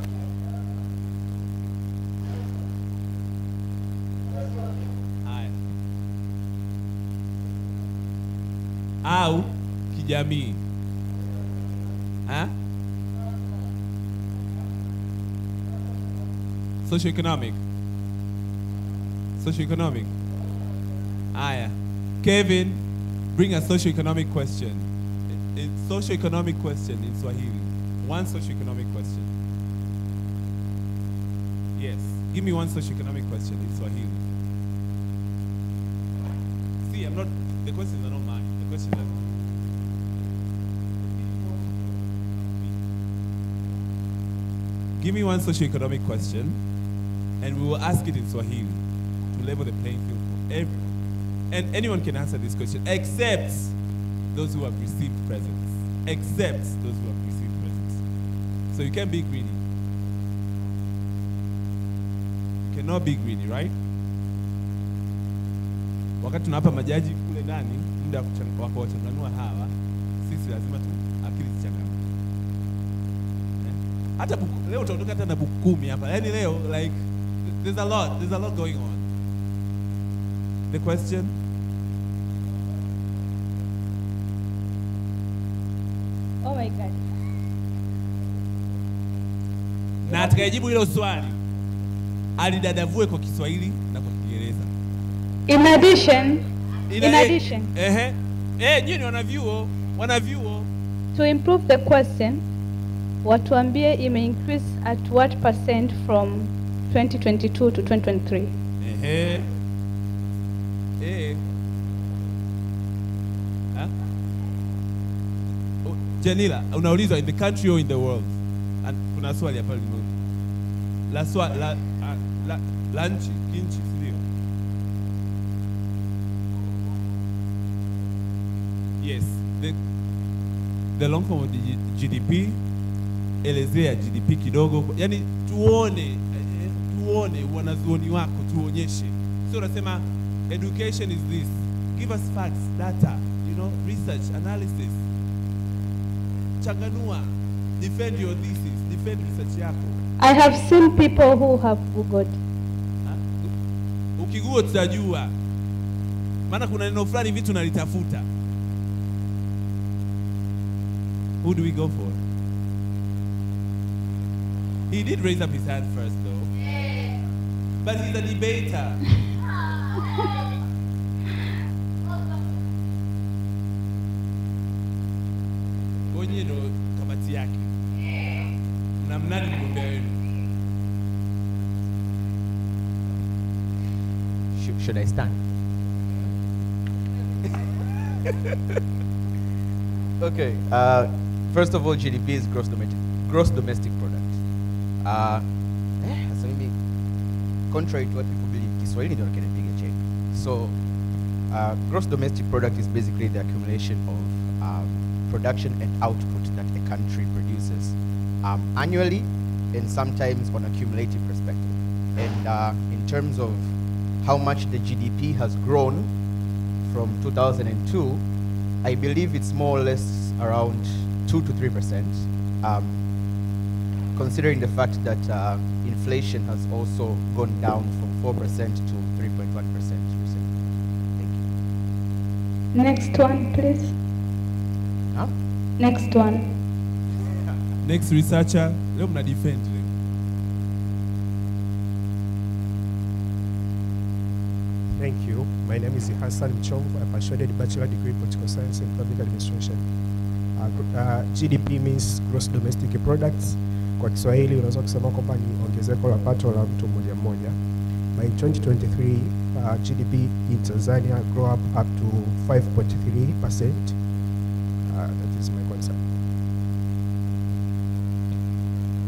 Haya. Au kijamii. Ha? Socioeconomic. Aya. Kevin, bring a socioeconomic question. It's socioeconomic question in Swahili. One socioeconomic question. Yes. Give me one socioeconomic question in Swahili. See, I'm not, the questions are not mine. The questions are... Give me one socio-economic question, and we will ask it in Swahili to level the playing field for everyone. And anyone can answer this question, except those who have received presents. Except those who have received presents. So you can't be greedy. You cannot be greedy, right? Wakati tunawapa majaji kule ndani muda wa kuwachanganua hawa, sisi lazima tu akili zichangamke. Hata leo utaondoka hata na buku 10 hapa. Yaani leo like there's a lot going on. The question? Oh my God. Na atakayejibu hilo swali alidadavue kwa Kiswahili na kwa Kiingereza. In addition, nyinyi wanavyuo. To improve the question, watuambie ime increase at what percent from 2022 to 2023? Janila, unaulizwa in the country or in the world? And kuna swali hapa la nchi, sio? Yes, the long form of the GDP, elezea GDP kidogo. Yani tuone wanazuoni wako, tuonyeshe. So unasema education is this. Give us facts, data, research, analysis. Changanua. Defend your thesis, defend research yako. I have seen people who have Googled. Ukigoogle tutajua. Maana kuna neno fulani vitu nalitafuta. Who do we go for? He did raise up his hand first though. But he's a debater. Onye ndo kamati yake. Mnamnani mgombea wenu? Should I stand? Okay. First of all, GDP is gross domestic product. So maybe contrary to what people believe, Kiswahili ndio kinapiga check. So, gross domestic product is basically the accumulation of production and output that a country produces annually, and sometimes on a cumulative perspective. And in terms of how much the GDP has grown from 2002, I believe it's more or less around 2 to 3%, considering the fact that inflation has also gone down from 4% to 3.1% recently. Thank you. Next one, please. Huh? Next one. Next researcher, leo mna defend leo. Thank you. My name is Hassan Mchomvu. I pursued a bachelor degree in political science and public administration. GDP means gross domestic products. Kwa Kiswahili unaweza kusema kwamba ni ongezeko la pato la mtu mmoja mmoja. By 2023, GDP in Tanzania grew up to 5.3%. That is my concern.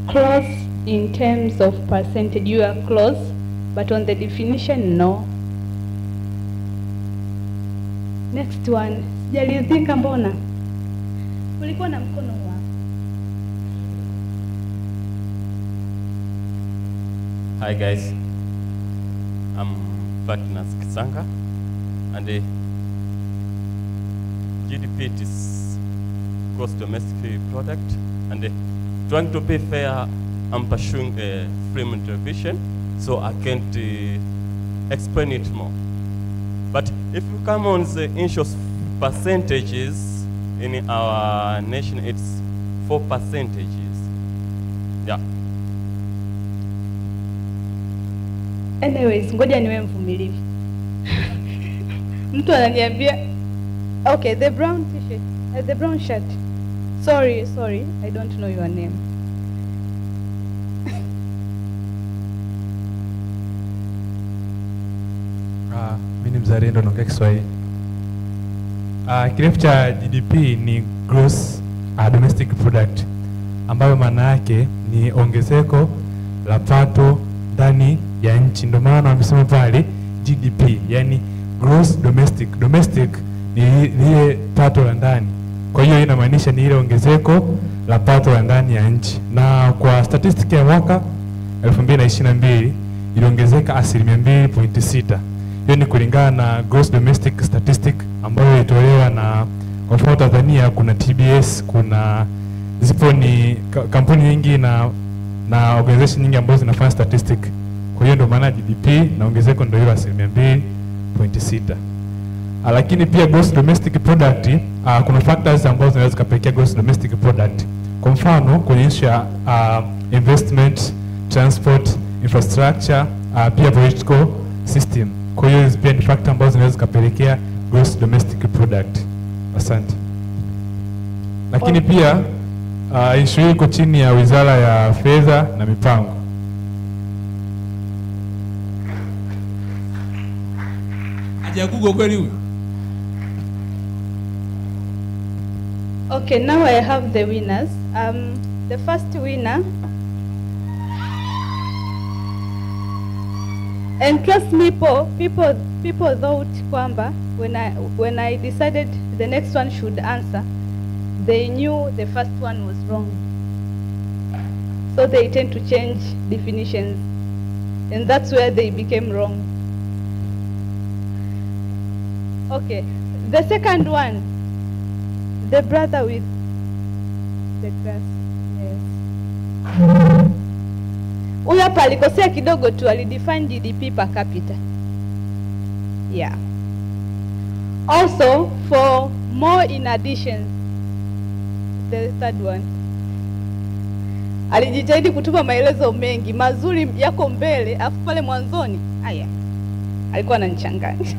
Close in terms of percentage, you are close, but on the definition, no. Next one. Sijalizika mbona? Kulikuwa na mkono wa. Hi guys, I'm Fatnas Kisanga, and GDP is gross domestic product, and trying to be fair, I'm pursuing a Freeman vision, so I can't explain it more. But if you come on the initial percentages in our nation, it's 4%. Yeah. Anyways, ngoja niwe mvumilivu. Mtu ananiambia, okay, the brown t-shirt, the brown shirt. Sorry, I don't know your name. Mimi ni mzalendo naongea Kiswahili. Kirefu cha GDP ni gross domestic product, ambayo maana yake ni ongezeko la pato ndani ya nchi. Ndio maana wamesema pale GDP, yani gross domestic. Domestic ni ile pato la ndani. Kwa hiyo inamaanisha ni ile ongezeko la pato la ndani ya nchi. Na kwa statistic ya mwaka 2022 iliongezeka 2.6%. Hiyo ni kulingana na gross domestic statistic ambayo ilitolewa na, kwa mfano Tanzania kuna TBS, kuna zipo ni kampuni nyingi na organization nyingi ambazo zinafanya statistic. Kwa hiyo ndio maana GDP na ongezeko ndio hiyo 2.6%. Lakini pia gross domestic product, kuna factors ambazo zinaweza kupelekea gross domestic product. Kwa mfano kuonyesha investment, transport, infrastructure, pia political system. Kwa hiyo pia ni factor ambazo zinaweza kupelekea gross domestic product. Asante. Lakini pia issue hii iko chini ya Wizara ya Fedha na Mipango. Aje Google kweli huyu? Okay, now I have the winners. The first winner, and trust me, people thought kwamba when I decided the next one should answer, they knew the first one was wrong. So they tend to change definitions, and that's where they became wrong. Okay, the second one, the brother with the grass. Yes. Huyu hapa alikosea kidogo tu, alidefine GDP per capita. Yeah. Also, for more in addition, the third one, alijitahidi kutupa maelezo mengi mazuri yako mbele, afu pale mwanzoni haya alikuwa ananichanganya.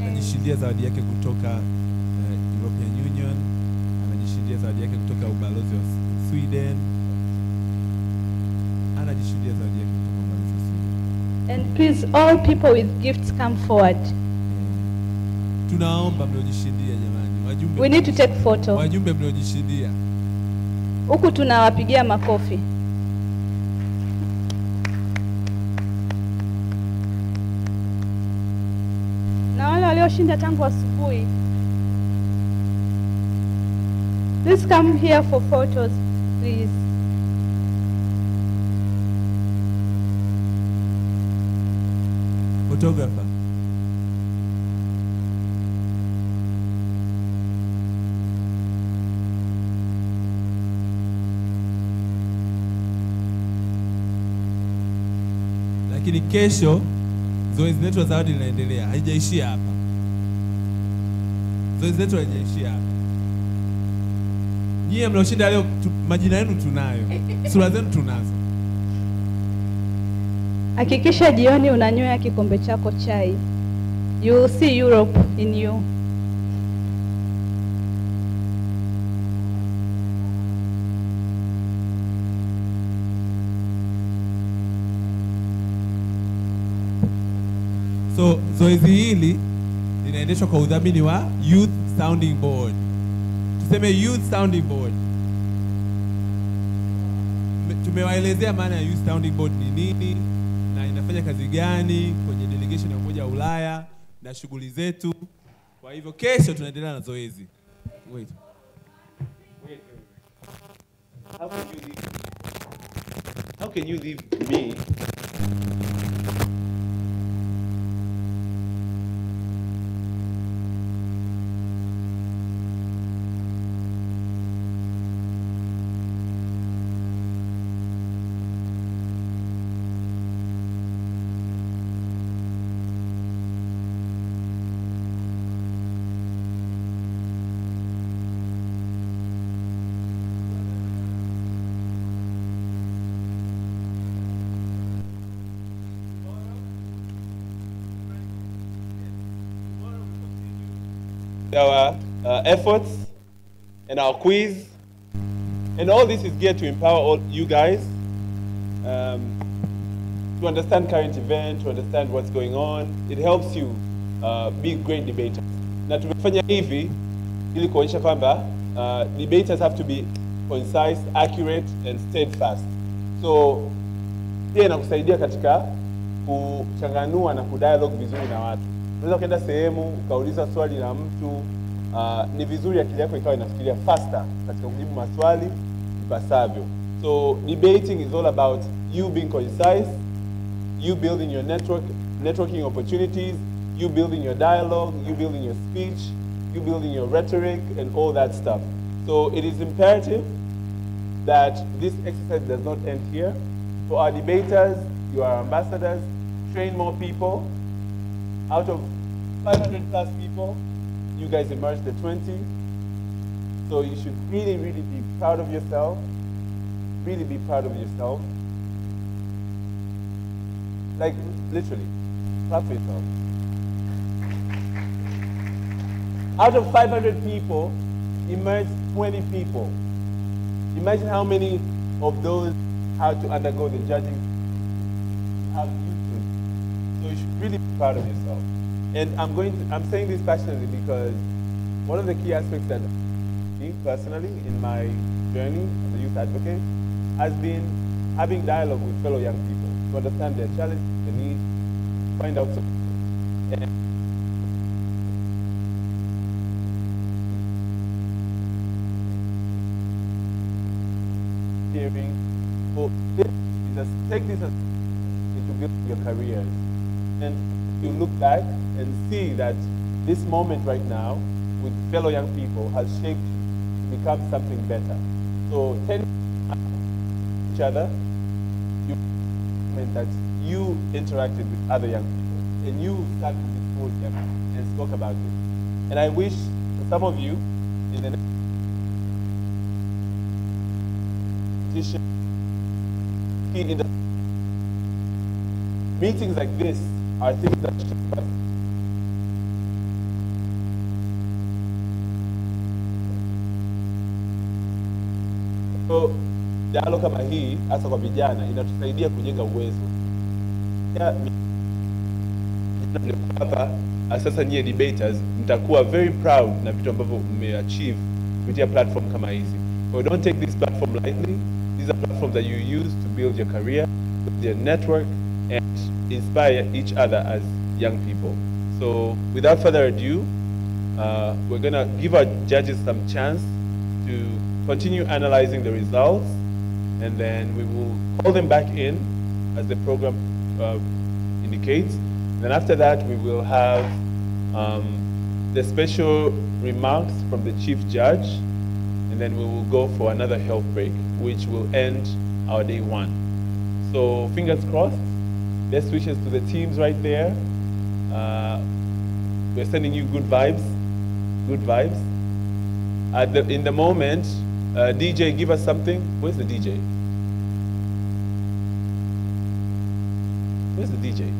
Anajishindia zawadi yake kutoka European Union, anajishindia zawadi yake kutoka ubalozi wa Sweden, anajishindia zawadi yake kutoka ubalozi wa Sweden. And please, all people with gifts come forward. Tunaomba mliojishindia jamani, wajumbe. We need to take photo. Wajumbe mliojishindia. Huku tunawapigia makofi. Na wale walioshinda tangu asubuhi, please come here for photos, please. Photographer. Lakini kesho zoezi letu la zawadi linaendelea, haijaishia hapa. Zoezi letu haijaishia hapa. Nyie mlioshinda leo majina yenu tunayo, sura zenu tunazo. Hakikisha jioni unanywea kikombe chako chai. You will see Europe in you. So zoezi hili linaendeshwa kwa udhamini wa Youth Sounding Board. Tuseme Youth Sounding Board. Tumewaelezea maana ya Youth Sounding Board ni nini na inafanya kazi gani kwenye delegation ya Umoja wa Ulaya na shughuli zetu. Kwa hivyo kesho tunaendelea na zoezi. Wait. How can you leave me? Our efforts and our quiz, and all this is geared to empower all you guys. to understand current event, to understand what's going on. It helps you be great debaters. Na tumefanya hivi ili kuonyesha kwamba debaters have to be concise, accurate and steadfast. So pia inakusaidia katika kuchanganua na kudialogue vizuri na watu. Unaweza ukaenda sehemu ukauliza swali la mtu, ni vizuri akili yako ikawa inafikiria faster katika kujibu maswali ipasavyo. So debating is all about you being concise, you building your networking opportunities, you building your dialogue, you building your speech, you building your rhetoric and all that stuff. So it is imperative that this exercise does not end here. For our debaters, you are ambassadors, train more people. Out of 500 plus people, you guys emerged the 20. So you should really, really be proud of yourself. Really be proud of yourself. Like, literally, clap for yourself. Out of 500 people, emerged 20 people. Imagine how many of those had to undergo the judging. Have you to. So you should really be proud of yourself. And I'm saying this passionately because one of the key aspects that me personally in my journey as a youth advocate has been having dialogue with fellow young people to understand their challenges, their needs, find out something. And hearing, so take this as to build your careers. And you look back and see that this moment right now with fellow young people has shaped you to become something better. So 10 each other, you meant that you interacted with other young people and you started to expose them and spoke about it. And I wish for some of you in the next in the meetings like this are things that shape us. So dialogue kama hii hasa kwa vijana inatusaidia kujenga uwezo. Hapa sasa nyie debaters mtakuwa very proud na vitu ambavyo mmeachieve kupitia platform kama hizi. So don't take this platform lightly. These are platforms that you use to build your career, build your network, and inspire each other as young people. So without further ado, we're going to give our judges some chance to continue analyzing the results, and then we will call them back in as the program indicates. Then after that, we will have the special remarks from the chief judge, and then we will go for another health break, which will end our day one. So fingers crossed. Best wishes to the teams right there. We're sending you good vibes, good vibes. In the moment, DJ, give us something. Where's the DJ? Where's the DJ?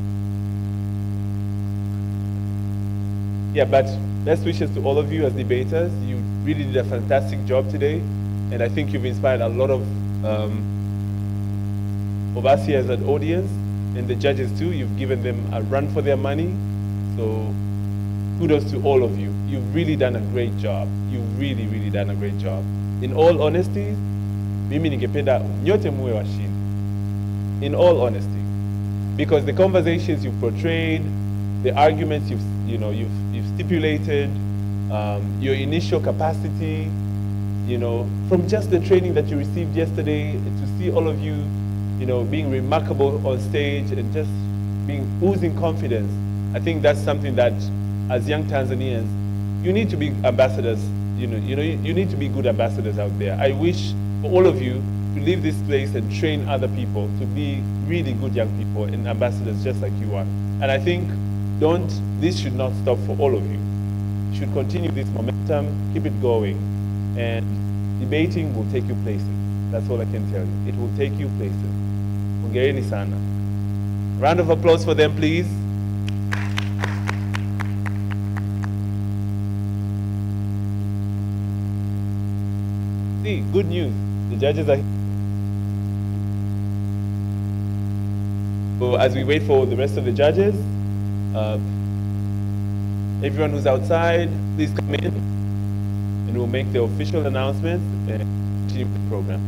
Yeah, but best wishes to all of you as debaters. You really did a fantastic job today, and I think you've inspired a lot of us here as an audience, and the judges too. You've given them a run for their money, so kudos to all of you. You've really done a great job. You've really, really done a great job. In all honesty, mimi ningependa nyote muwe washindi. In all honesty, because the conversations you've portrayed, the arguments you've stipulated, your initial capacity, from just the training that you received yesterday, to see all of you, being remarkable on stage and just being oozing confidence. I think that's something that, as young Tanzanians, you need to be ambassadors. You need to be good ambassadors out there. I wish for all of you to leave this place and train other people to be really good young people and ambassadors just like you are. And I think this should not stop for all of you. You should continue this momentum, keep it going, and debating will take you places. That's all I can tell you. It will take you places. Hongereni sana. Round of applause for them, please. See, good news. The judges are here. So as we wait for the rest of the judges, everyone who's outside, please come in, and we'll make the official announcements and continue with the program.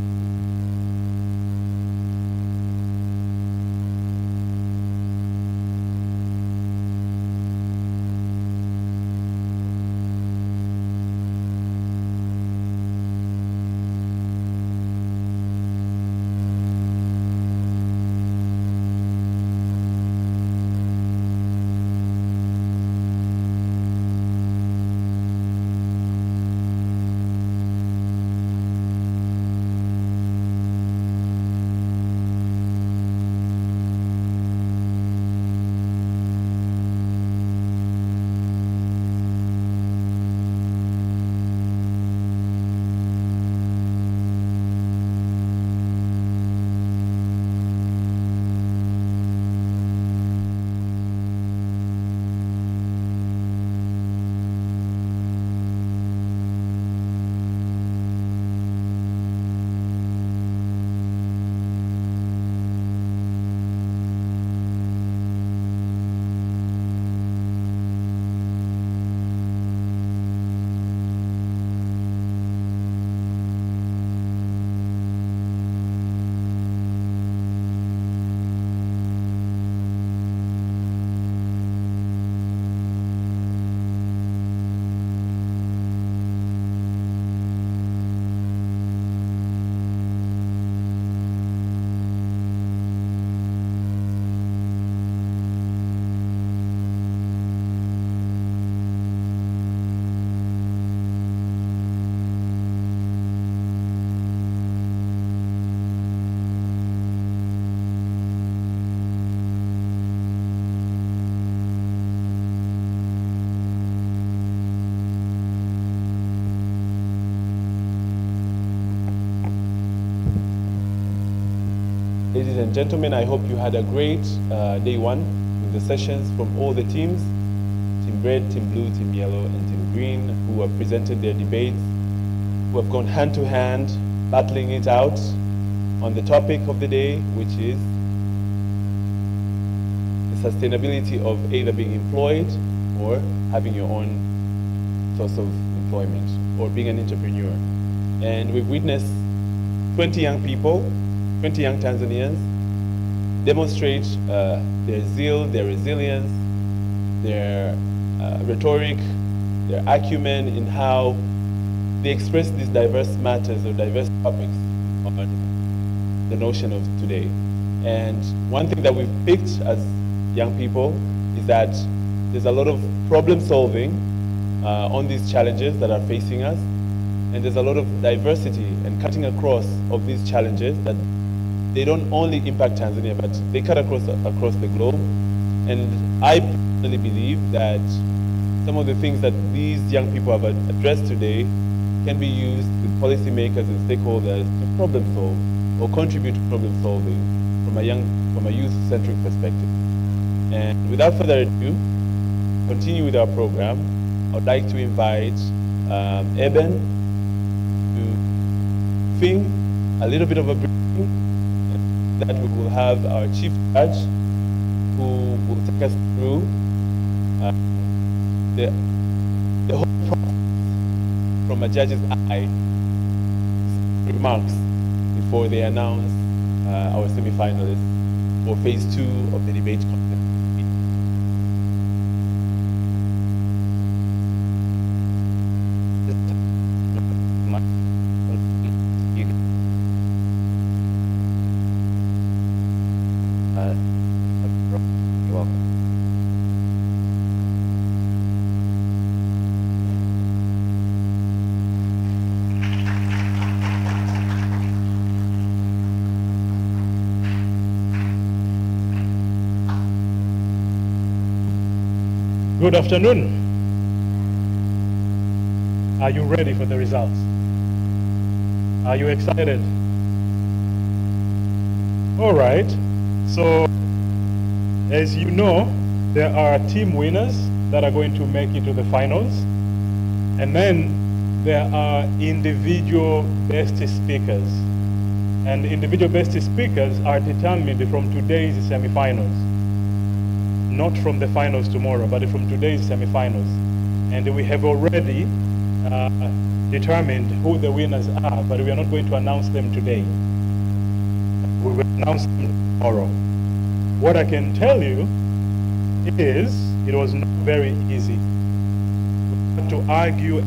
Ladies and gentlemen, I hope you had a great day one with the sessions from all the teams, Team Red, Team Blue, Team Yellow, and Team Green, who have presented their debates, who have gone hand to hand, battling it out on the topic of the day, which is the sustainability of either being employed or having your own source of employment or being an entrepreneur. And we've witnessed 20 young people, 20 young Tanzanians demonstrate their zeal, their resilience, their rhetoric, their acumen in how they express these diverse matters or diverse topics on the notion of today. And one thing that we've picked as young people is that there's a lot of problem solving on these challenges that are facing us. And there's a lot of diversity and cutting across of these challenges that they don't only impact Tanzania, but they cut across the globe. And I personally believe that some of the things that these young people have addressed today can be used with policymakers and stakeholders to problem solve or contribute to problem solving from a youth-centric perspective. And without further ado, continue with our program. I would like to invite Eben to think a little bit of a briefing, that we will have our chief judge who will take us through the whole process from a judge's eye, remarks before they announce our semi-finalists for phase 2 of the debate contest. Good afternoon. Are you ready for the results? Are you excited? All right. So, as you know, there are team winners that are going to make it to the finals. And then there are individual best speakers And individual best speakers are determined from today's semifinals. Not from the finals tomorrow, but from today's semifinals. And we have already determined who the winners are, but we are not going to announce them today. We will announce them tomorrow. What I can tell you is it was not very easy. We had to argue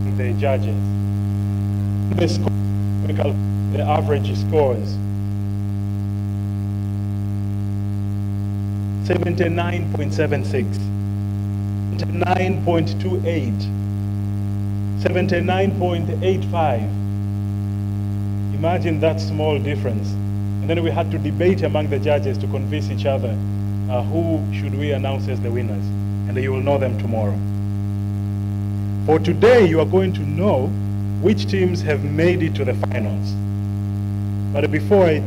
with the judges. The average scores. 79.76, 79.28, 79.85. Imagine that small difference. And then we had to debate among the judges to convince each other who should we announce as the winners. And you will know them tomorrow. For today, you are going to know which teams have made it to the finals. But before I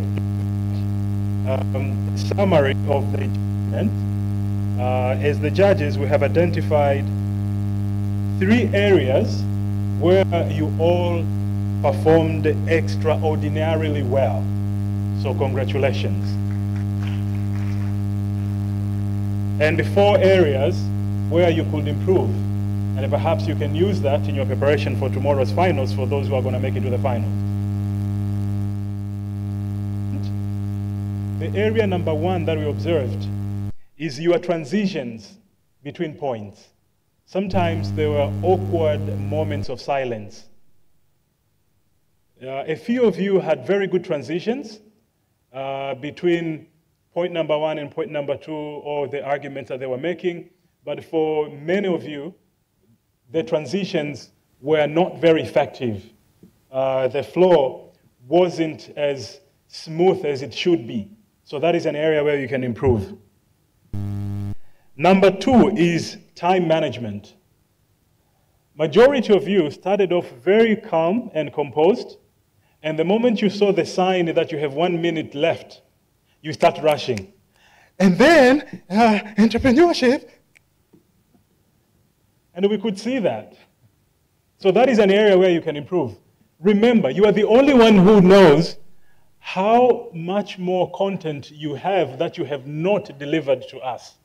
summary of the achievement, as the judges, we have identified 3 areas where you all performed extraordinarily well. So congratulations. And 4 areas where you could improve. And perhaps you can use that in your preparation for tomorrow's finals for those who are going to make it to the finals. The area number 1 that we observed is your transitions between points. Sometimes there were awkward moments of silence. A few of you had very good transitions between point number 1 and point number 2, or the arguments that they were making. But for many of you, the transitions were not very effective. The flow wasn't as smooth as it should be. So that is an area where you can improve. Number 2 is time management. Majority of you started off very calm and composed, and the moment you saw the sign that you have 1 minute left, you start rushing. And then, entrepreneurship. And we could see that. So that is an area where you can improve. Remember, you are the only one who knows how much more content you have that you have not delivered to us.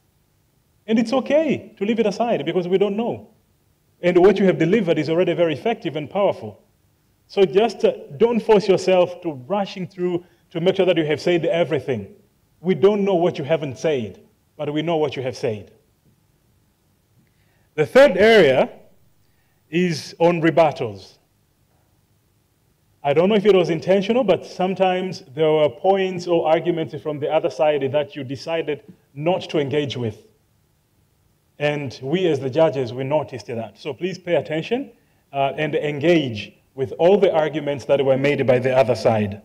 And it's okay to leave it aside because we don't know. And what you have delivered is already very effective and powerful. So just don't force yourself to rushing through to make sure that you have said everything. We don't know what you haven't said, but we know what you have said. The third area is on rebuttals. I don't know if it was intentional, but sometimes there were points or arguments from the other side that you decided not to engage with. And we as the judges, we noticed that. So please pay attention and engage with all the arguments that were made by the other side.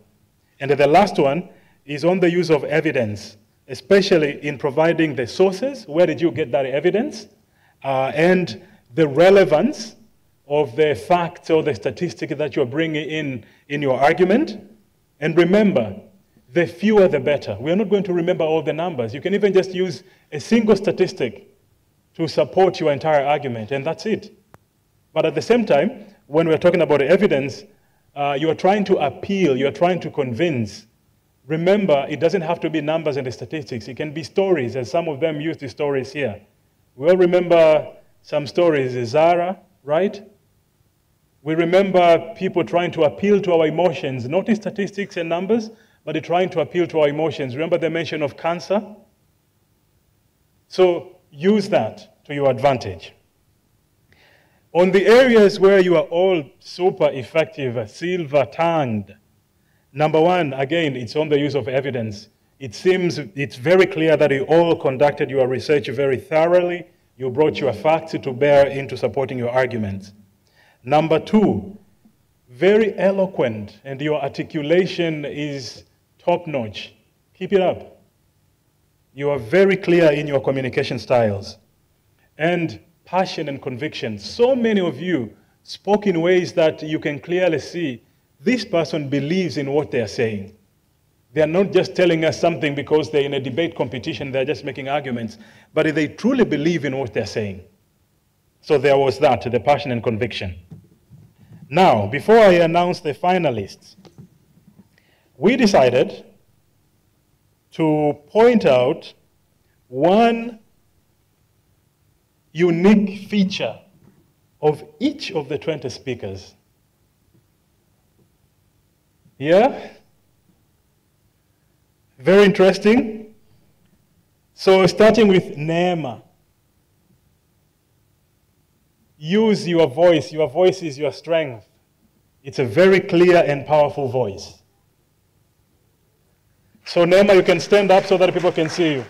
And the last one is on the use of evidence, especially in providing the sources. Where did you get that evidence? And the relevance of the facts or the statistic that you're bringing in your argument. And remember, the fewer the better. We're not going to remember all the numbers. You can even just use a single statistic to support your entire argument, and that's it. But at the same time, when we're talking about evidence, you are trying to appeal, you're trying to convince. Remember, it doesn't have to be numbers and statistics. It can be stories, as some of them use the stories here. We all remember some stories, Zara, right? We remember people trying to appeal to our emotions, not in statistics and numbers, but trying to appeal to our emotions. Remember the mention of cancer? So use that to your advantage. On the areas where you are all super effective, silver-tongued, number 1, again, it's on the use of evidence. It seems it's very clear that you all conducted your research very thoroughly. You brought your facts to bear into supporting your arguments. Number 2, very eloquent, and your articulation is top-notch. Keep it up. You are very clear in your communication styles. And passion and conviction. So many of you spoke in ways that you can clearly see this person believes in what they are saying. They are not just telling us something because they're in a debate competition, they're just making arguments, but they truly believe in what they're saying. So there was that, the passion and conviction. Now, before I announce the finalists, we decided to point out one unique feature of each of the 20 speakers. Yeah? Very interesting. So starting with Neema. Use your voice. Your voice is your strength. It's a very clear and powerful voice. So Neema, you can stand up so that people can see you.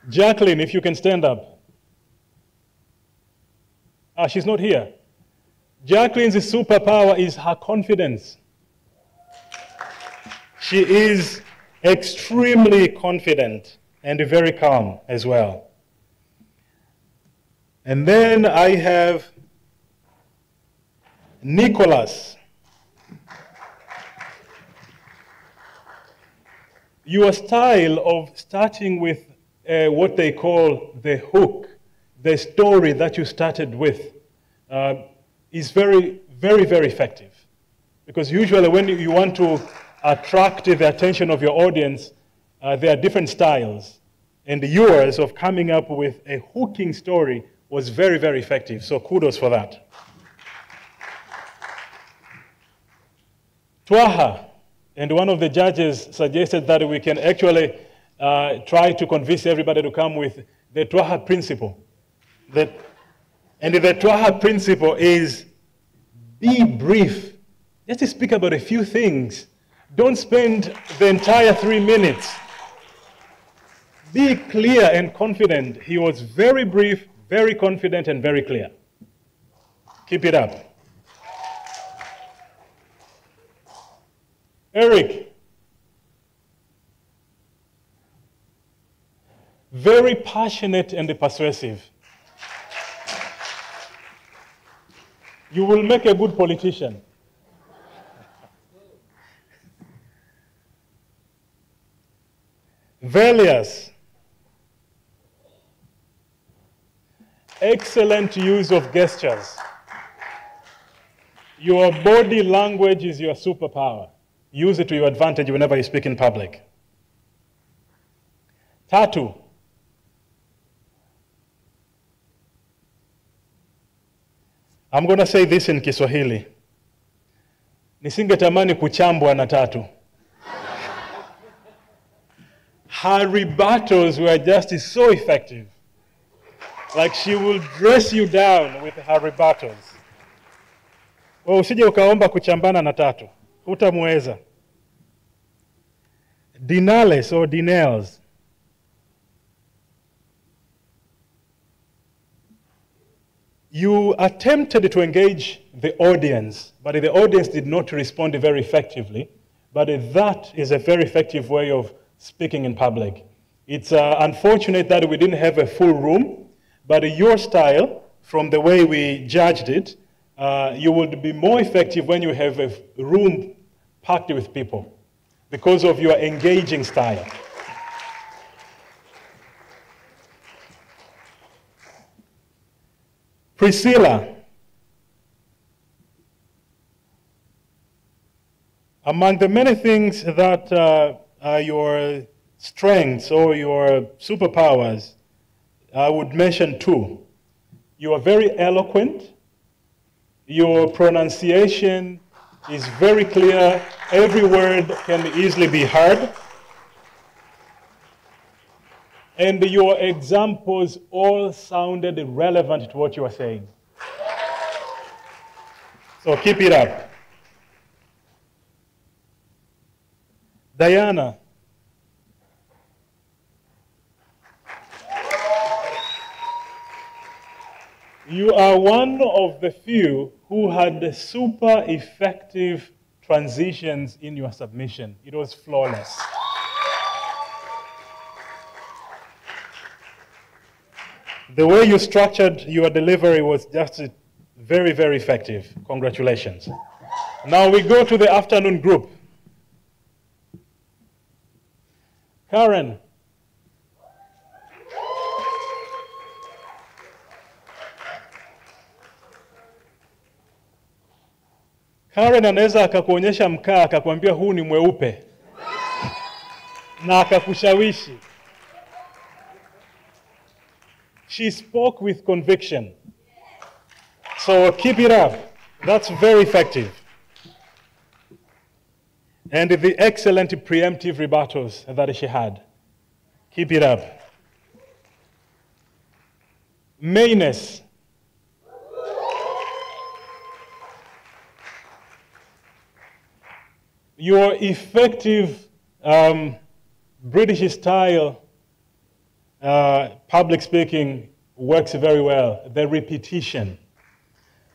Jacqueline, if you can stand up. Ah, she's not here. Jacqueline's superpower is her confidence. She is extremely confident and very calm as well. And then I have Nicholas. Your style of starting with what they call the hook, the story that you started with, is very, very, very effective. Because usually when you want to attract the attention of your audience, there are different styles. And yours of coming up with a hooking story was very, very effective. So kudos for that. Twaha, and one of the judges suggested that we can actually try to convince everybody to come with the Twaha principle. And the Twaha principle is be brief. Just speak about a few things. Don't spend the entire 3 minutes. Be clear and confident. He was very brief, very confident, and very clear. Keep it up. Eric. Very passionate and persuasive. You will make a good politician. Velius. Excellent use of gestures. Your body language is your superpower. Use it to your advantage whenever you speak in public. Tatu. I'm going to say this in Kiswahili. Nisingetamani kuchambwa na Tatu. Her rebuttals were just so effective. Like she will dress you down with her rebuttals. Usije ukaomba kuchambana na Tatu. Hutamweza. Dinales or Dinels. You attempted to engage the audience, but the audience did not respond very effectively. But that is a very effective way of speaking in public. It's unfortunate that we didn't have a full room, but your style, from the way we judged it, you would be more effective when you have a room packed with people because of your engaging style. Priscilla. Among the many things that are your strengths or your superpowers, I would mention two. You are very eloquent. Your pronunciation is very clear. Every word can easily be heard. And your examples all sounded relevant to what you are saying. So keep it up. Diana. You are one of the few who had super effective transitions in your submission. It was flawless. The way you structured your delivery was just very, very effective. Congratulations. Now we go to the afternoon group. Karen. Karen anaweza akakuonyesha mkaa akakwambia huu ni mweupe na akakushawishi. She spoke with conviction. So keep it up. That's very effective. And the excellent preemptive rebuttals that she had. Keep it up. Mayness. Your effective British style public speaking works very well. The repetition.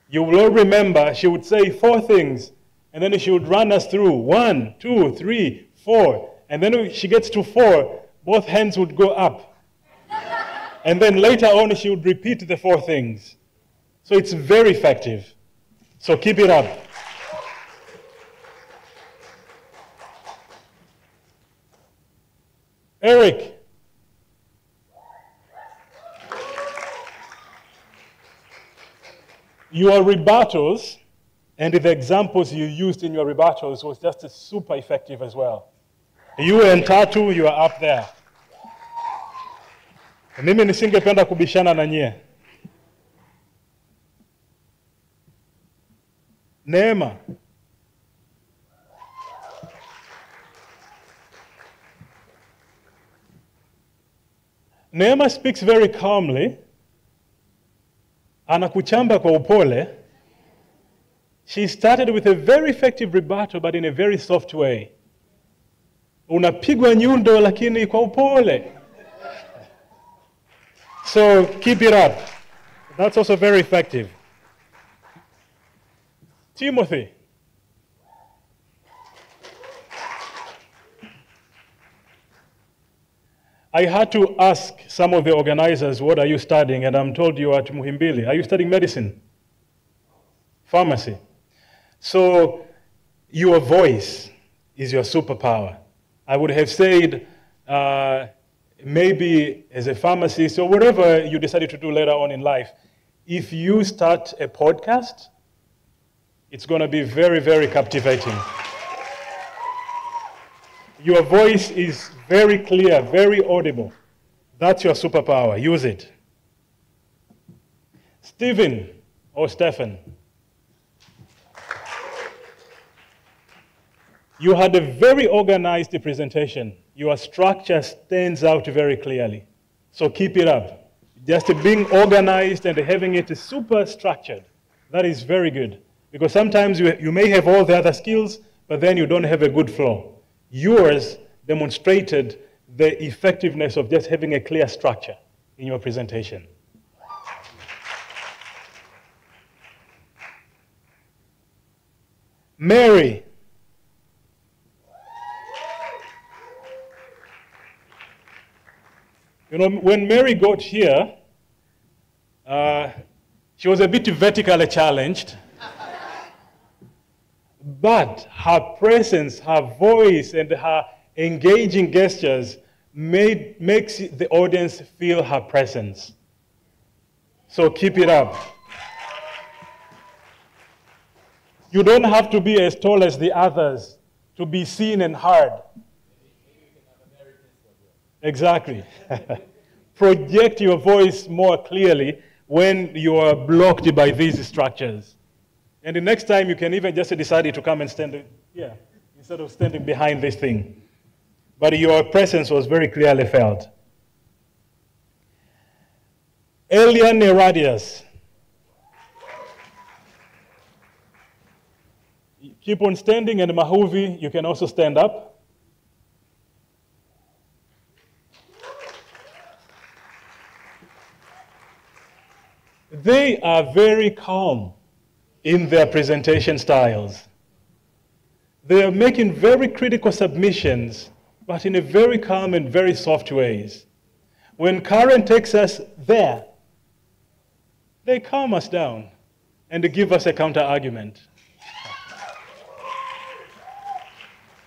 You will all remember she would say 4 things, and then she would run us through 1, 2, 3, 4. And then when she gets to 4, both hands would go up. And then later on, she would repeat the 4 things. So it's very effective. So keep it up. Eric. Your rebuttals and the examples you used in your rebuttals was just super effective as well. You and Tatu, you are up there. Mimi nisingependa kubishana na nyie. Neema. Neema speaks very calmly. Anakuchamba kwa upole. She started with a very effective rebuttal, but in a very soft way. Unapigwa nyundo lakini kwa upole. So keep it up. That's also very effective. Timothy. I had to ask some of the organizers, what are you studying? And I'm told you are at Muhimbili. Are you studying medicine? Pharmacy. So your voice is your superpower. I would have said maybe as a pharmacist or whatever you decided to do later on in life, if you start a podcast, it's going to be very, very captivating. Your voice is very clear, very audible. That's your superpower. Use it. Stephen or Stephen. You had a very organized presentation. Your structure stands out very clearly. So keep it up. Just being organized and having it super structured. That is very good. Because sometimes you may have all the other skills, but then you don't have a good flow. Yours demonstrated the effectiveness of just having a clear structure in your presentation. Mary. You know, when Mary got here, she was a bit vertically challenged. But her presence, her voice, and her engaging gestures makes the audience feel her presence. So keep it up. You don't have to be as tall as the others to be seen and heard. Exactly. Project your voice more clearly when you are blocked by these structures. And the next time you can even just decide to come and stand here instead of standing behind this thing. But your presence was very clearly felt. Elian Eradius. Keep on standing, and Mahuvi, you can also stand up. They are very calm in their presentation styles. They are making very critical submissions, but in a very calm and very soft ways. When Karen takes us there, they calm us down and they give us a counter-argument.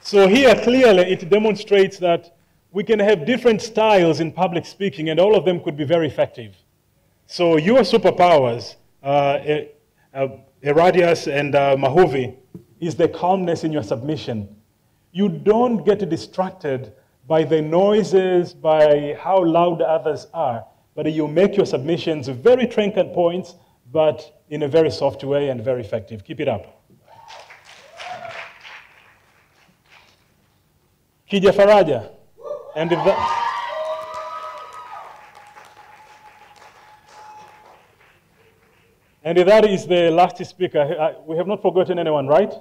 So here, clearly, it demonstrates that we can have different styles in public speaking, and all of them could be very effective. So your superpowers, Eradius and Mahuvi, is the calmness in your submission. You don't get distracted by the noises, by how loud others are, but you make your submissions very trenchant points, but in a very soft way and very effective. Keep it up. Kija Faraja. And if that, and that is the last speaker. We have not forgotten anyone, right?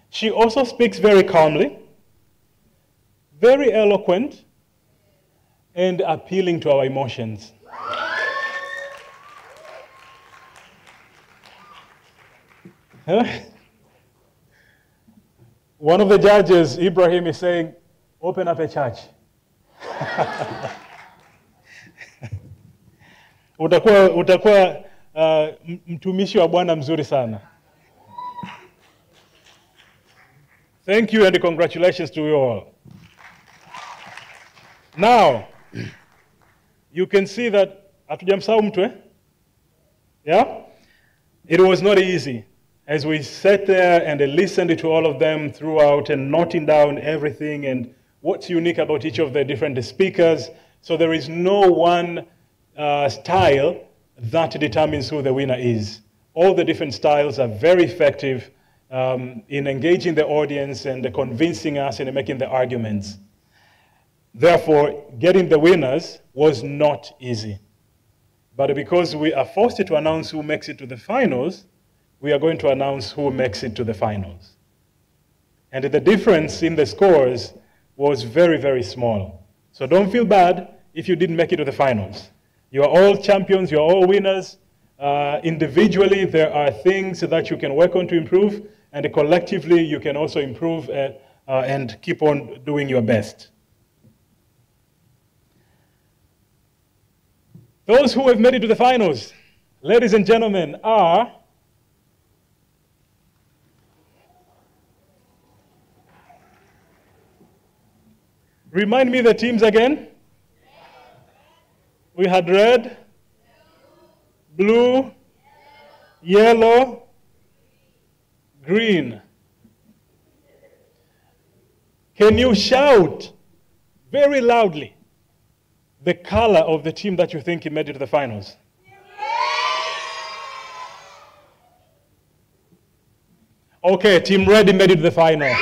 She also speaks very calmly, very eloquent, and appealing to our emotions. One of the judges, Ibrahim, is saying, open up a church. Utakuwa mtumishi wa Bwana mzuri sana. Thank you and congratulations to you all. Now, you can see that hatujamsahau mtu, eh? Yeah? It was not easy as we sat there and listened to all of them throughout and noting down everything and what's unique about each of the different speakers. So there is no one style that determines who the winner is. All the different styles are very effective in engaging the audience and convincing us and making the arguments. Therefore, getting the winners was not easy. But because we are forced to announce who makes it to the finals, we are going to announce who makes it to the finals. And the difference in the scores was very, very small. So don't feel bad if you didn't make it to the finals. You are all champions, you are all winners. Individually, there are things that you can work on to improve, and collectively, you can also improve and keep on doing your best. Those who have made it to the finals, ladies and gentlemen, are remind me the teams again. We had red, blue, yellow, green. Can you shout very loudly the color of the team that you think made it to the finals? Okay, Team Red made it to the final.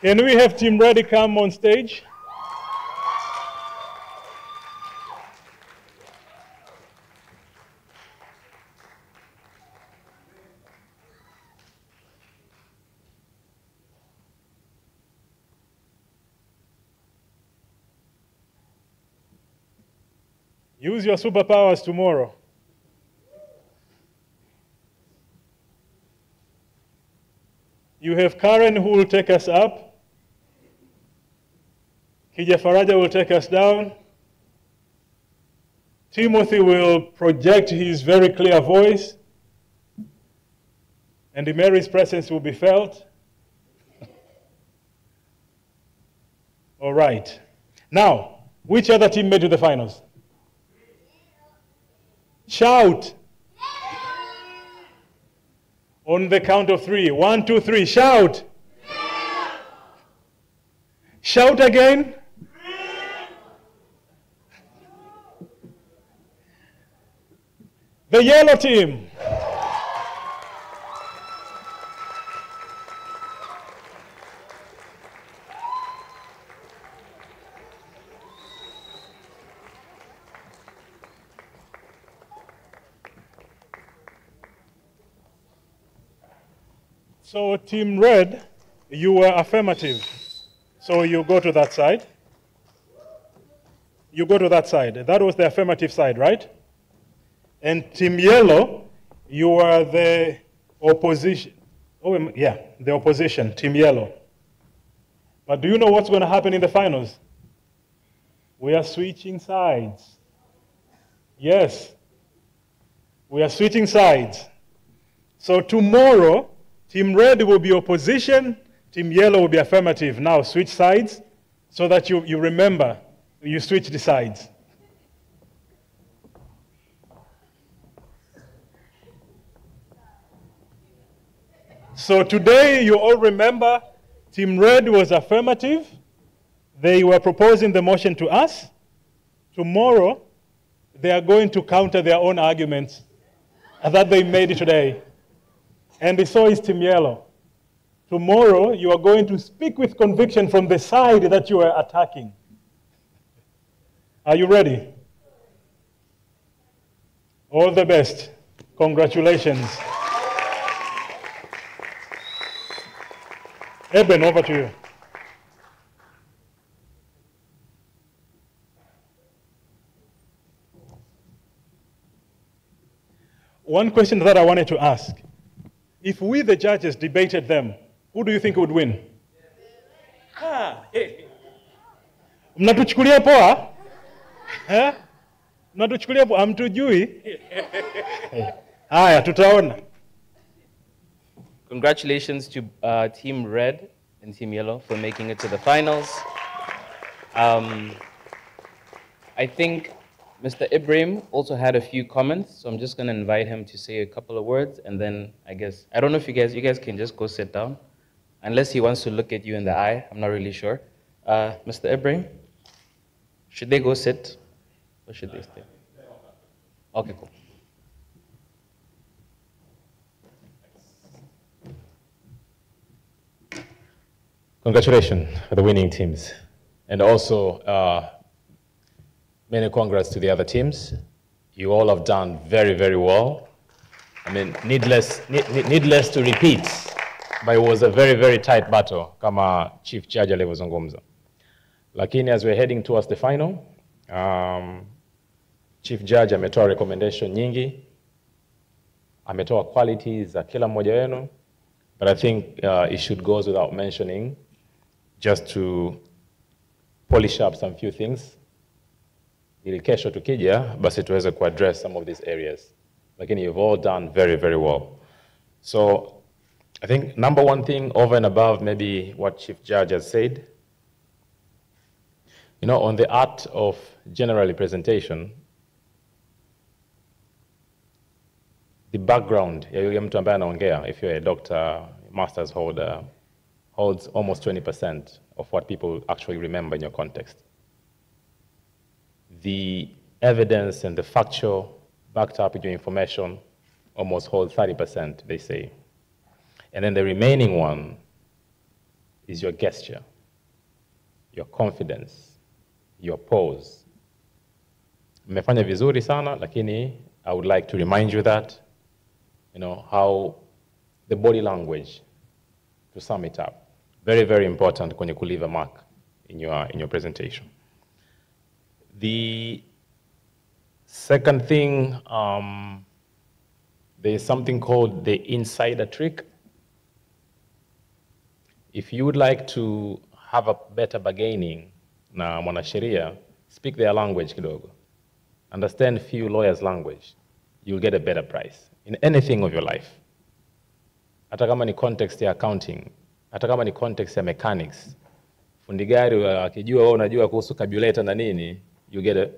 Can we have Team Red come on stage? Use your superpowers tomorrow. You have Karen who will take us up. Kija Faraja will take us down. Timothy will project his very clear voice. And Mary's presence will be felt. All right. Now, which other team made it to the finals? Shout. On the count of 3. 1, 2, 3. Shout. Shout again. The yellow team. So Team Red, you were affirmative. So you go to that side. You go to that side. That was the affirmative side, right? And Team Yellow, you are the opposition. Oh, yeah, the opposition, Team Yellow. But do you know what's going to happen in the finals? We are switching sides. Yes, we are switching sides. So tomorrow, Team Red will be opposition, Team Yellow will be affirmative. Now switch sides so that you remember, you switch the sides. So today, you all remember, Team Red was affirmative. They were proposing the motion to us. Tomorrow, they are going to counter their own arguments that they made today. And so is Team Yellow. Tomorrow, you are going to speak with conviction from the side that you are attacking. Are you ready? All the best. Congratulations. Eben, over to you. One question that I wanted to ask. If we, the judges, debated them, who do you think would win? Mnatuchukulia poa? Mnatuchukulia poa? Hamtujui? Haya, tutaona. Congratulations to Team Red and Team Yellow for making it to the finals. I think Mr. Ibrahim also had a few comments, so I'm just going to invite him to say a couple of words, and then I guess, I don't know if you guys can just go sit down, unless he wants to look at you in the eye. I'm not really sure. Mr. Ibrahim, should they go sit, or should they stay? Okay, cool. Congratulations for the winning teams. And also, many congrats to the other teams. You all have done very, very well. I mean, needless to repeat, but it was a very, very tight battle, kama Chief Judge alivyozungumza. Lakini as we're heading towards the final, Chief Judge ametoa recommendation nyingi, ametoa qualities za kila mmoja wenu, but I think it should go without mentioning, just to polish up some few things. Ili kesho tukija, basi tuweze address some of these areas. Lakini you've all done very, very well. So I think number one thing over and above maybe what Chief Judge has said, you know, on the art of general presentation, the background ya yule mtu ambaye anaongea, if you're a doctor, master's holder, holds almost 20% of what people actually remember in your context. The evidence and the factual backed up with your information almost hold 30%, they say. And then the remaining one is your gesture, your confidence, your pose. Mmefanya vizuri sana, lakini I would like to remind you that, you know, how the body language, to sum it up, very, very important when you could leave a mark in your presentation. The second thing, there's something called the insider trick. If you would like to have a better bargaining na mwanasheria, speak their language kidogo. Understand few lawyers' language. You'll get a better price in anything of your life. Hata kama ni context ya accounting, hata kama ni context ya mechanics, fundi gari akijua wewe unajua kuhusu carburetor na nini, you get a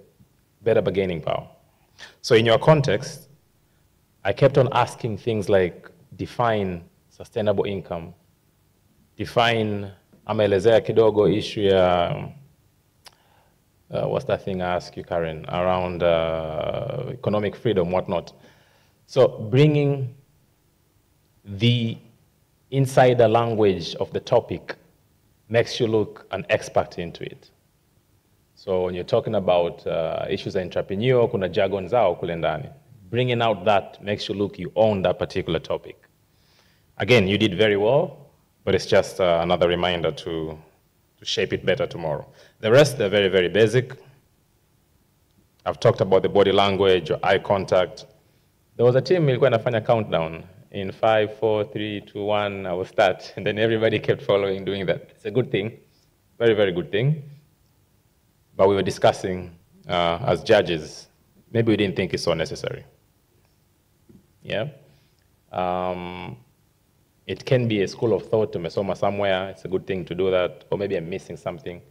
better bargaining power. So in your context, I kept on asking things like define sustainable income, define, ameelezea kidogo issue ya, what's that thing I asked you, Karen, around economic freedom, whatnot. So bringing the insider language of the topic makes you look an expert into it. So when you're talking about issues of entrepreneur, kuna jargon zao kule ndani. Bringing out that makes you look you own that particular topic. Again, you did very well, but it's just another reminder to shape it better tomorrow. The rest, they're very, very basic. I've talked about the body language, your eye contact. There was a team ilikuwa inafanya countdown. In 5, 4, 3, 2, 1, I will start. And then everybody kept following, doing that. It's a good thing, very, very good thing. But we were discussing as judges, maybe we didn't think it's so necessary. Yeah. It can be a school of thought to mesoma somewhere. It's a good thing to do that. Or maybe I'm missing something.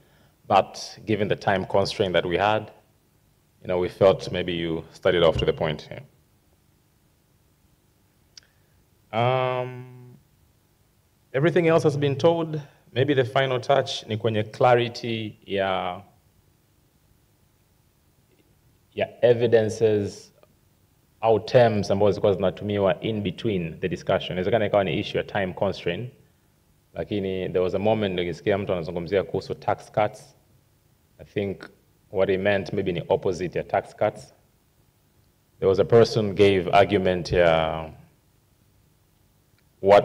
But given the time constraint that we had, you know, we felt maybe you studied off to the point here. Everything else has been told. Maybe the final touch ni kwenye clarity ya evidences au terms ambazo zilikuwa zinatumiwa in between the discussion. Inawezekana ikawa ni issue ya time constraint, lakini there was a moment nilisikia mtu anazungumzia kuhusu tax cuts. I think what he meant maybe ni opposite ya tax cuts. There was a person gave argument ya what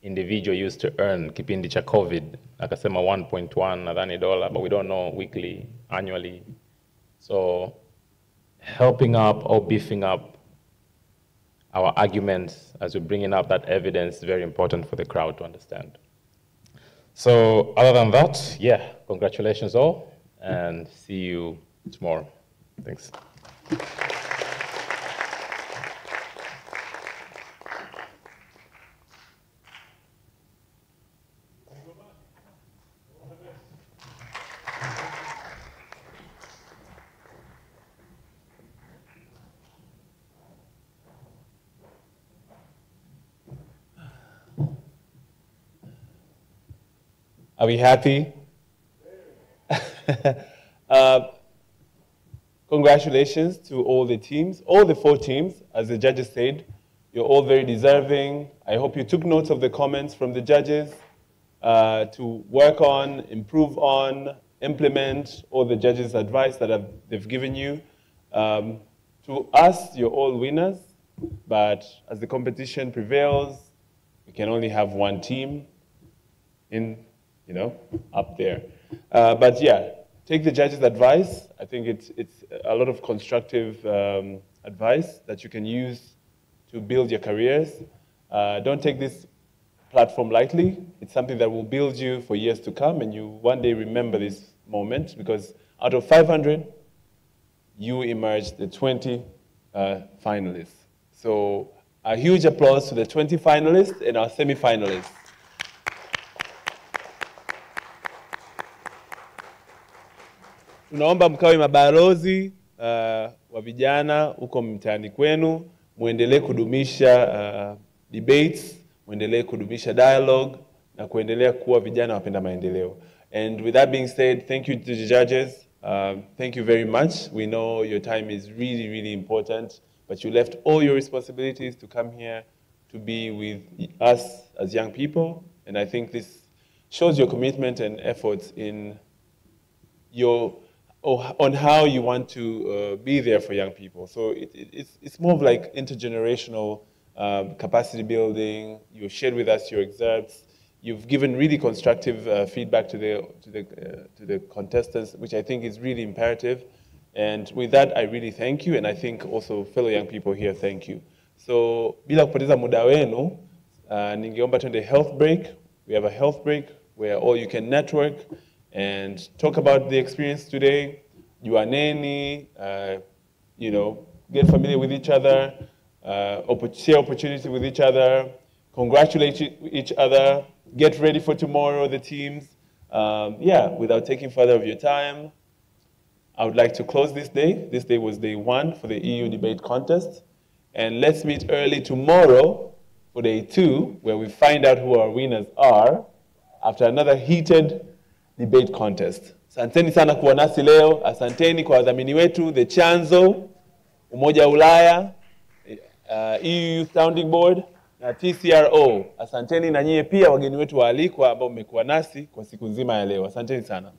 individual used to earn kipindi cha COVID. Akasema 1.1 nadhani dollar, but we don't know weekly, annually. So helping up or beefing up our arguments as we're bringing up that evidence is very important for the crowd to understand. So other than that, yeah, congratulations all, and see you tomorrow. Thanks. Are we happy? Congratulations to all the teams, all the 4 teams. As the judges said, you're all very deserving. I hope you took notes of the comments from the judges to work on, improve on, implement all the judges' advice that they've given you. To us, you're all winners, but as the competition prevails, we can only have one team up there. But yeah, take the judges' advice. I think it's a lot of constructive advice that you can use to build your careers. Don't take this platform lightly. It's something that will build you for years to come, and you one day remember this moment, because out of 500, you emerged the 20 finalists. So a huge applause to the 20 finalists and our semi-finalists. Tunaomba mkawe mabalozi wa vijana huko mtaani kwenu, muendelee kudumisha debates, muendelee kudumisha dialogue, na kuendelea kuwa vijana wapenda maendeleo. And with that being said, thank you to the judges. Thank you very much. We know your time is really, really important, but you left all your responsibilities to come here to be with us as young people. And I think this shows your commitment and efforts in on how you want to be there for young people. So it's more of like intergenerational capacity building. You shared with us your excerpts. You've given really constructive feedback to the contestants, which I think is really imperative. And with that, I really thank you, and I think also fellow young people here, thank you. So bila kupoteza muda wenu, ningeomba tuende health break. We have a health break where all you can network and talk about the experience today. Juaneni, get familiar with each other, share opportunity with each other, congratulate each other, get ready for tomorrow, the teams. Without taking further of your time, I would like to close this day. This day was day 1 for the EU debate contest. And let's meet early tomorrow for day 2, where we find out who our winners are after another heated debate contest. Asanteni sana kuwa nasi leo. Asanteni kwa wadhamini wetu, The Chanzo, Umoja Ulaya, EU Sounding Board na TCRO. Asanteni na nyie pia wageni wetu waalikwa ambao mmekuwa nasi kwa siku nzima ya leo. Asanteni sana.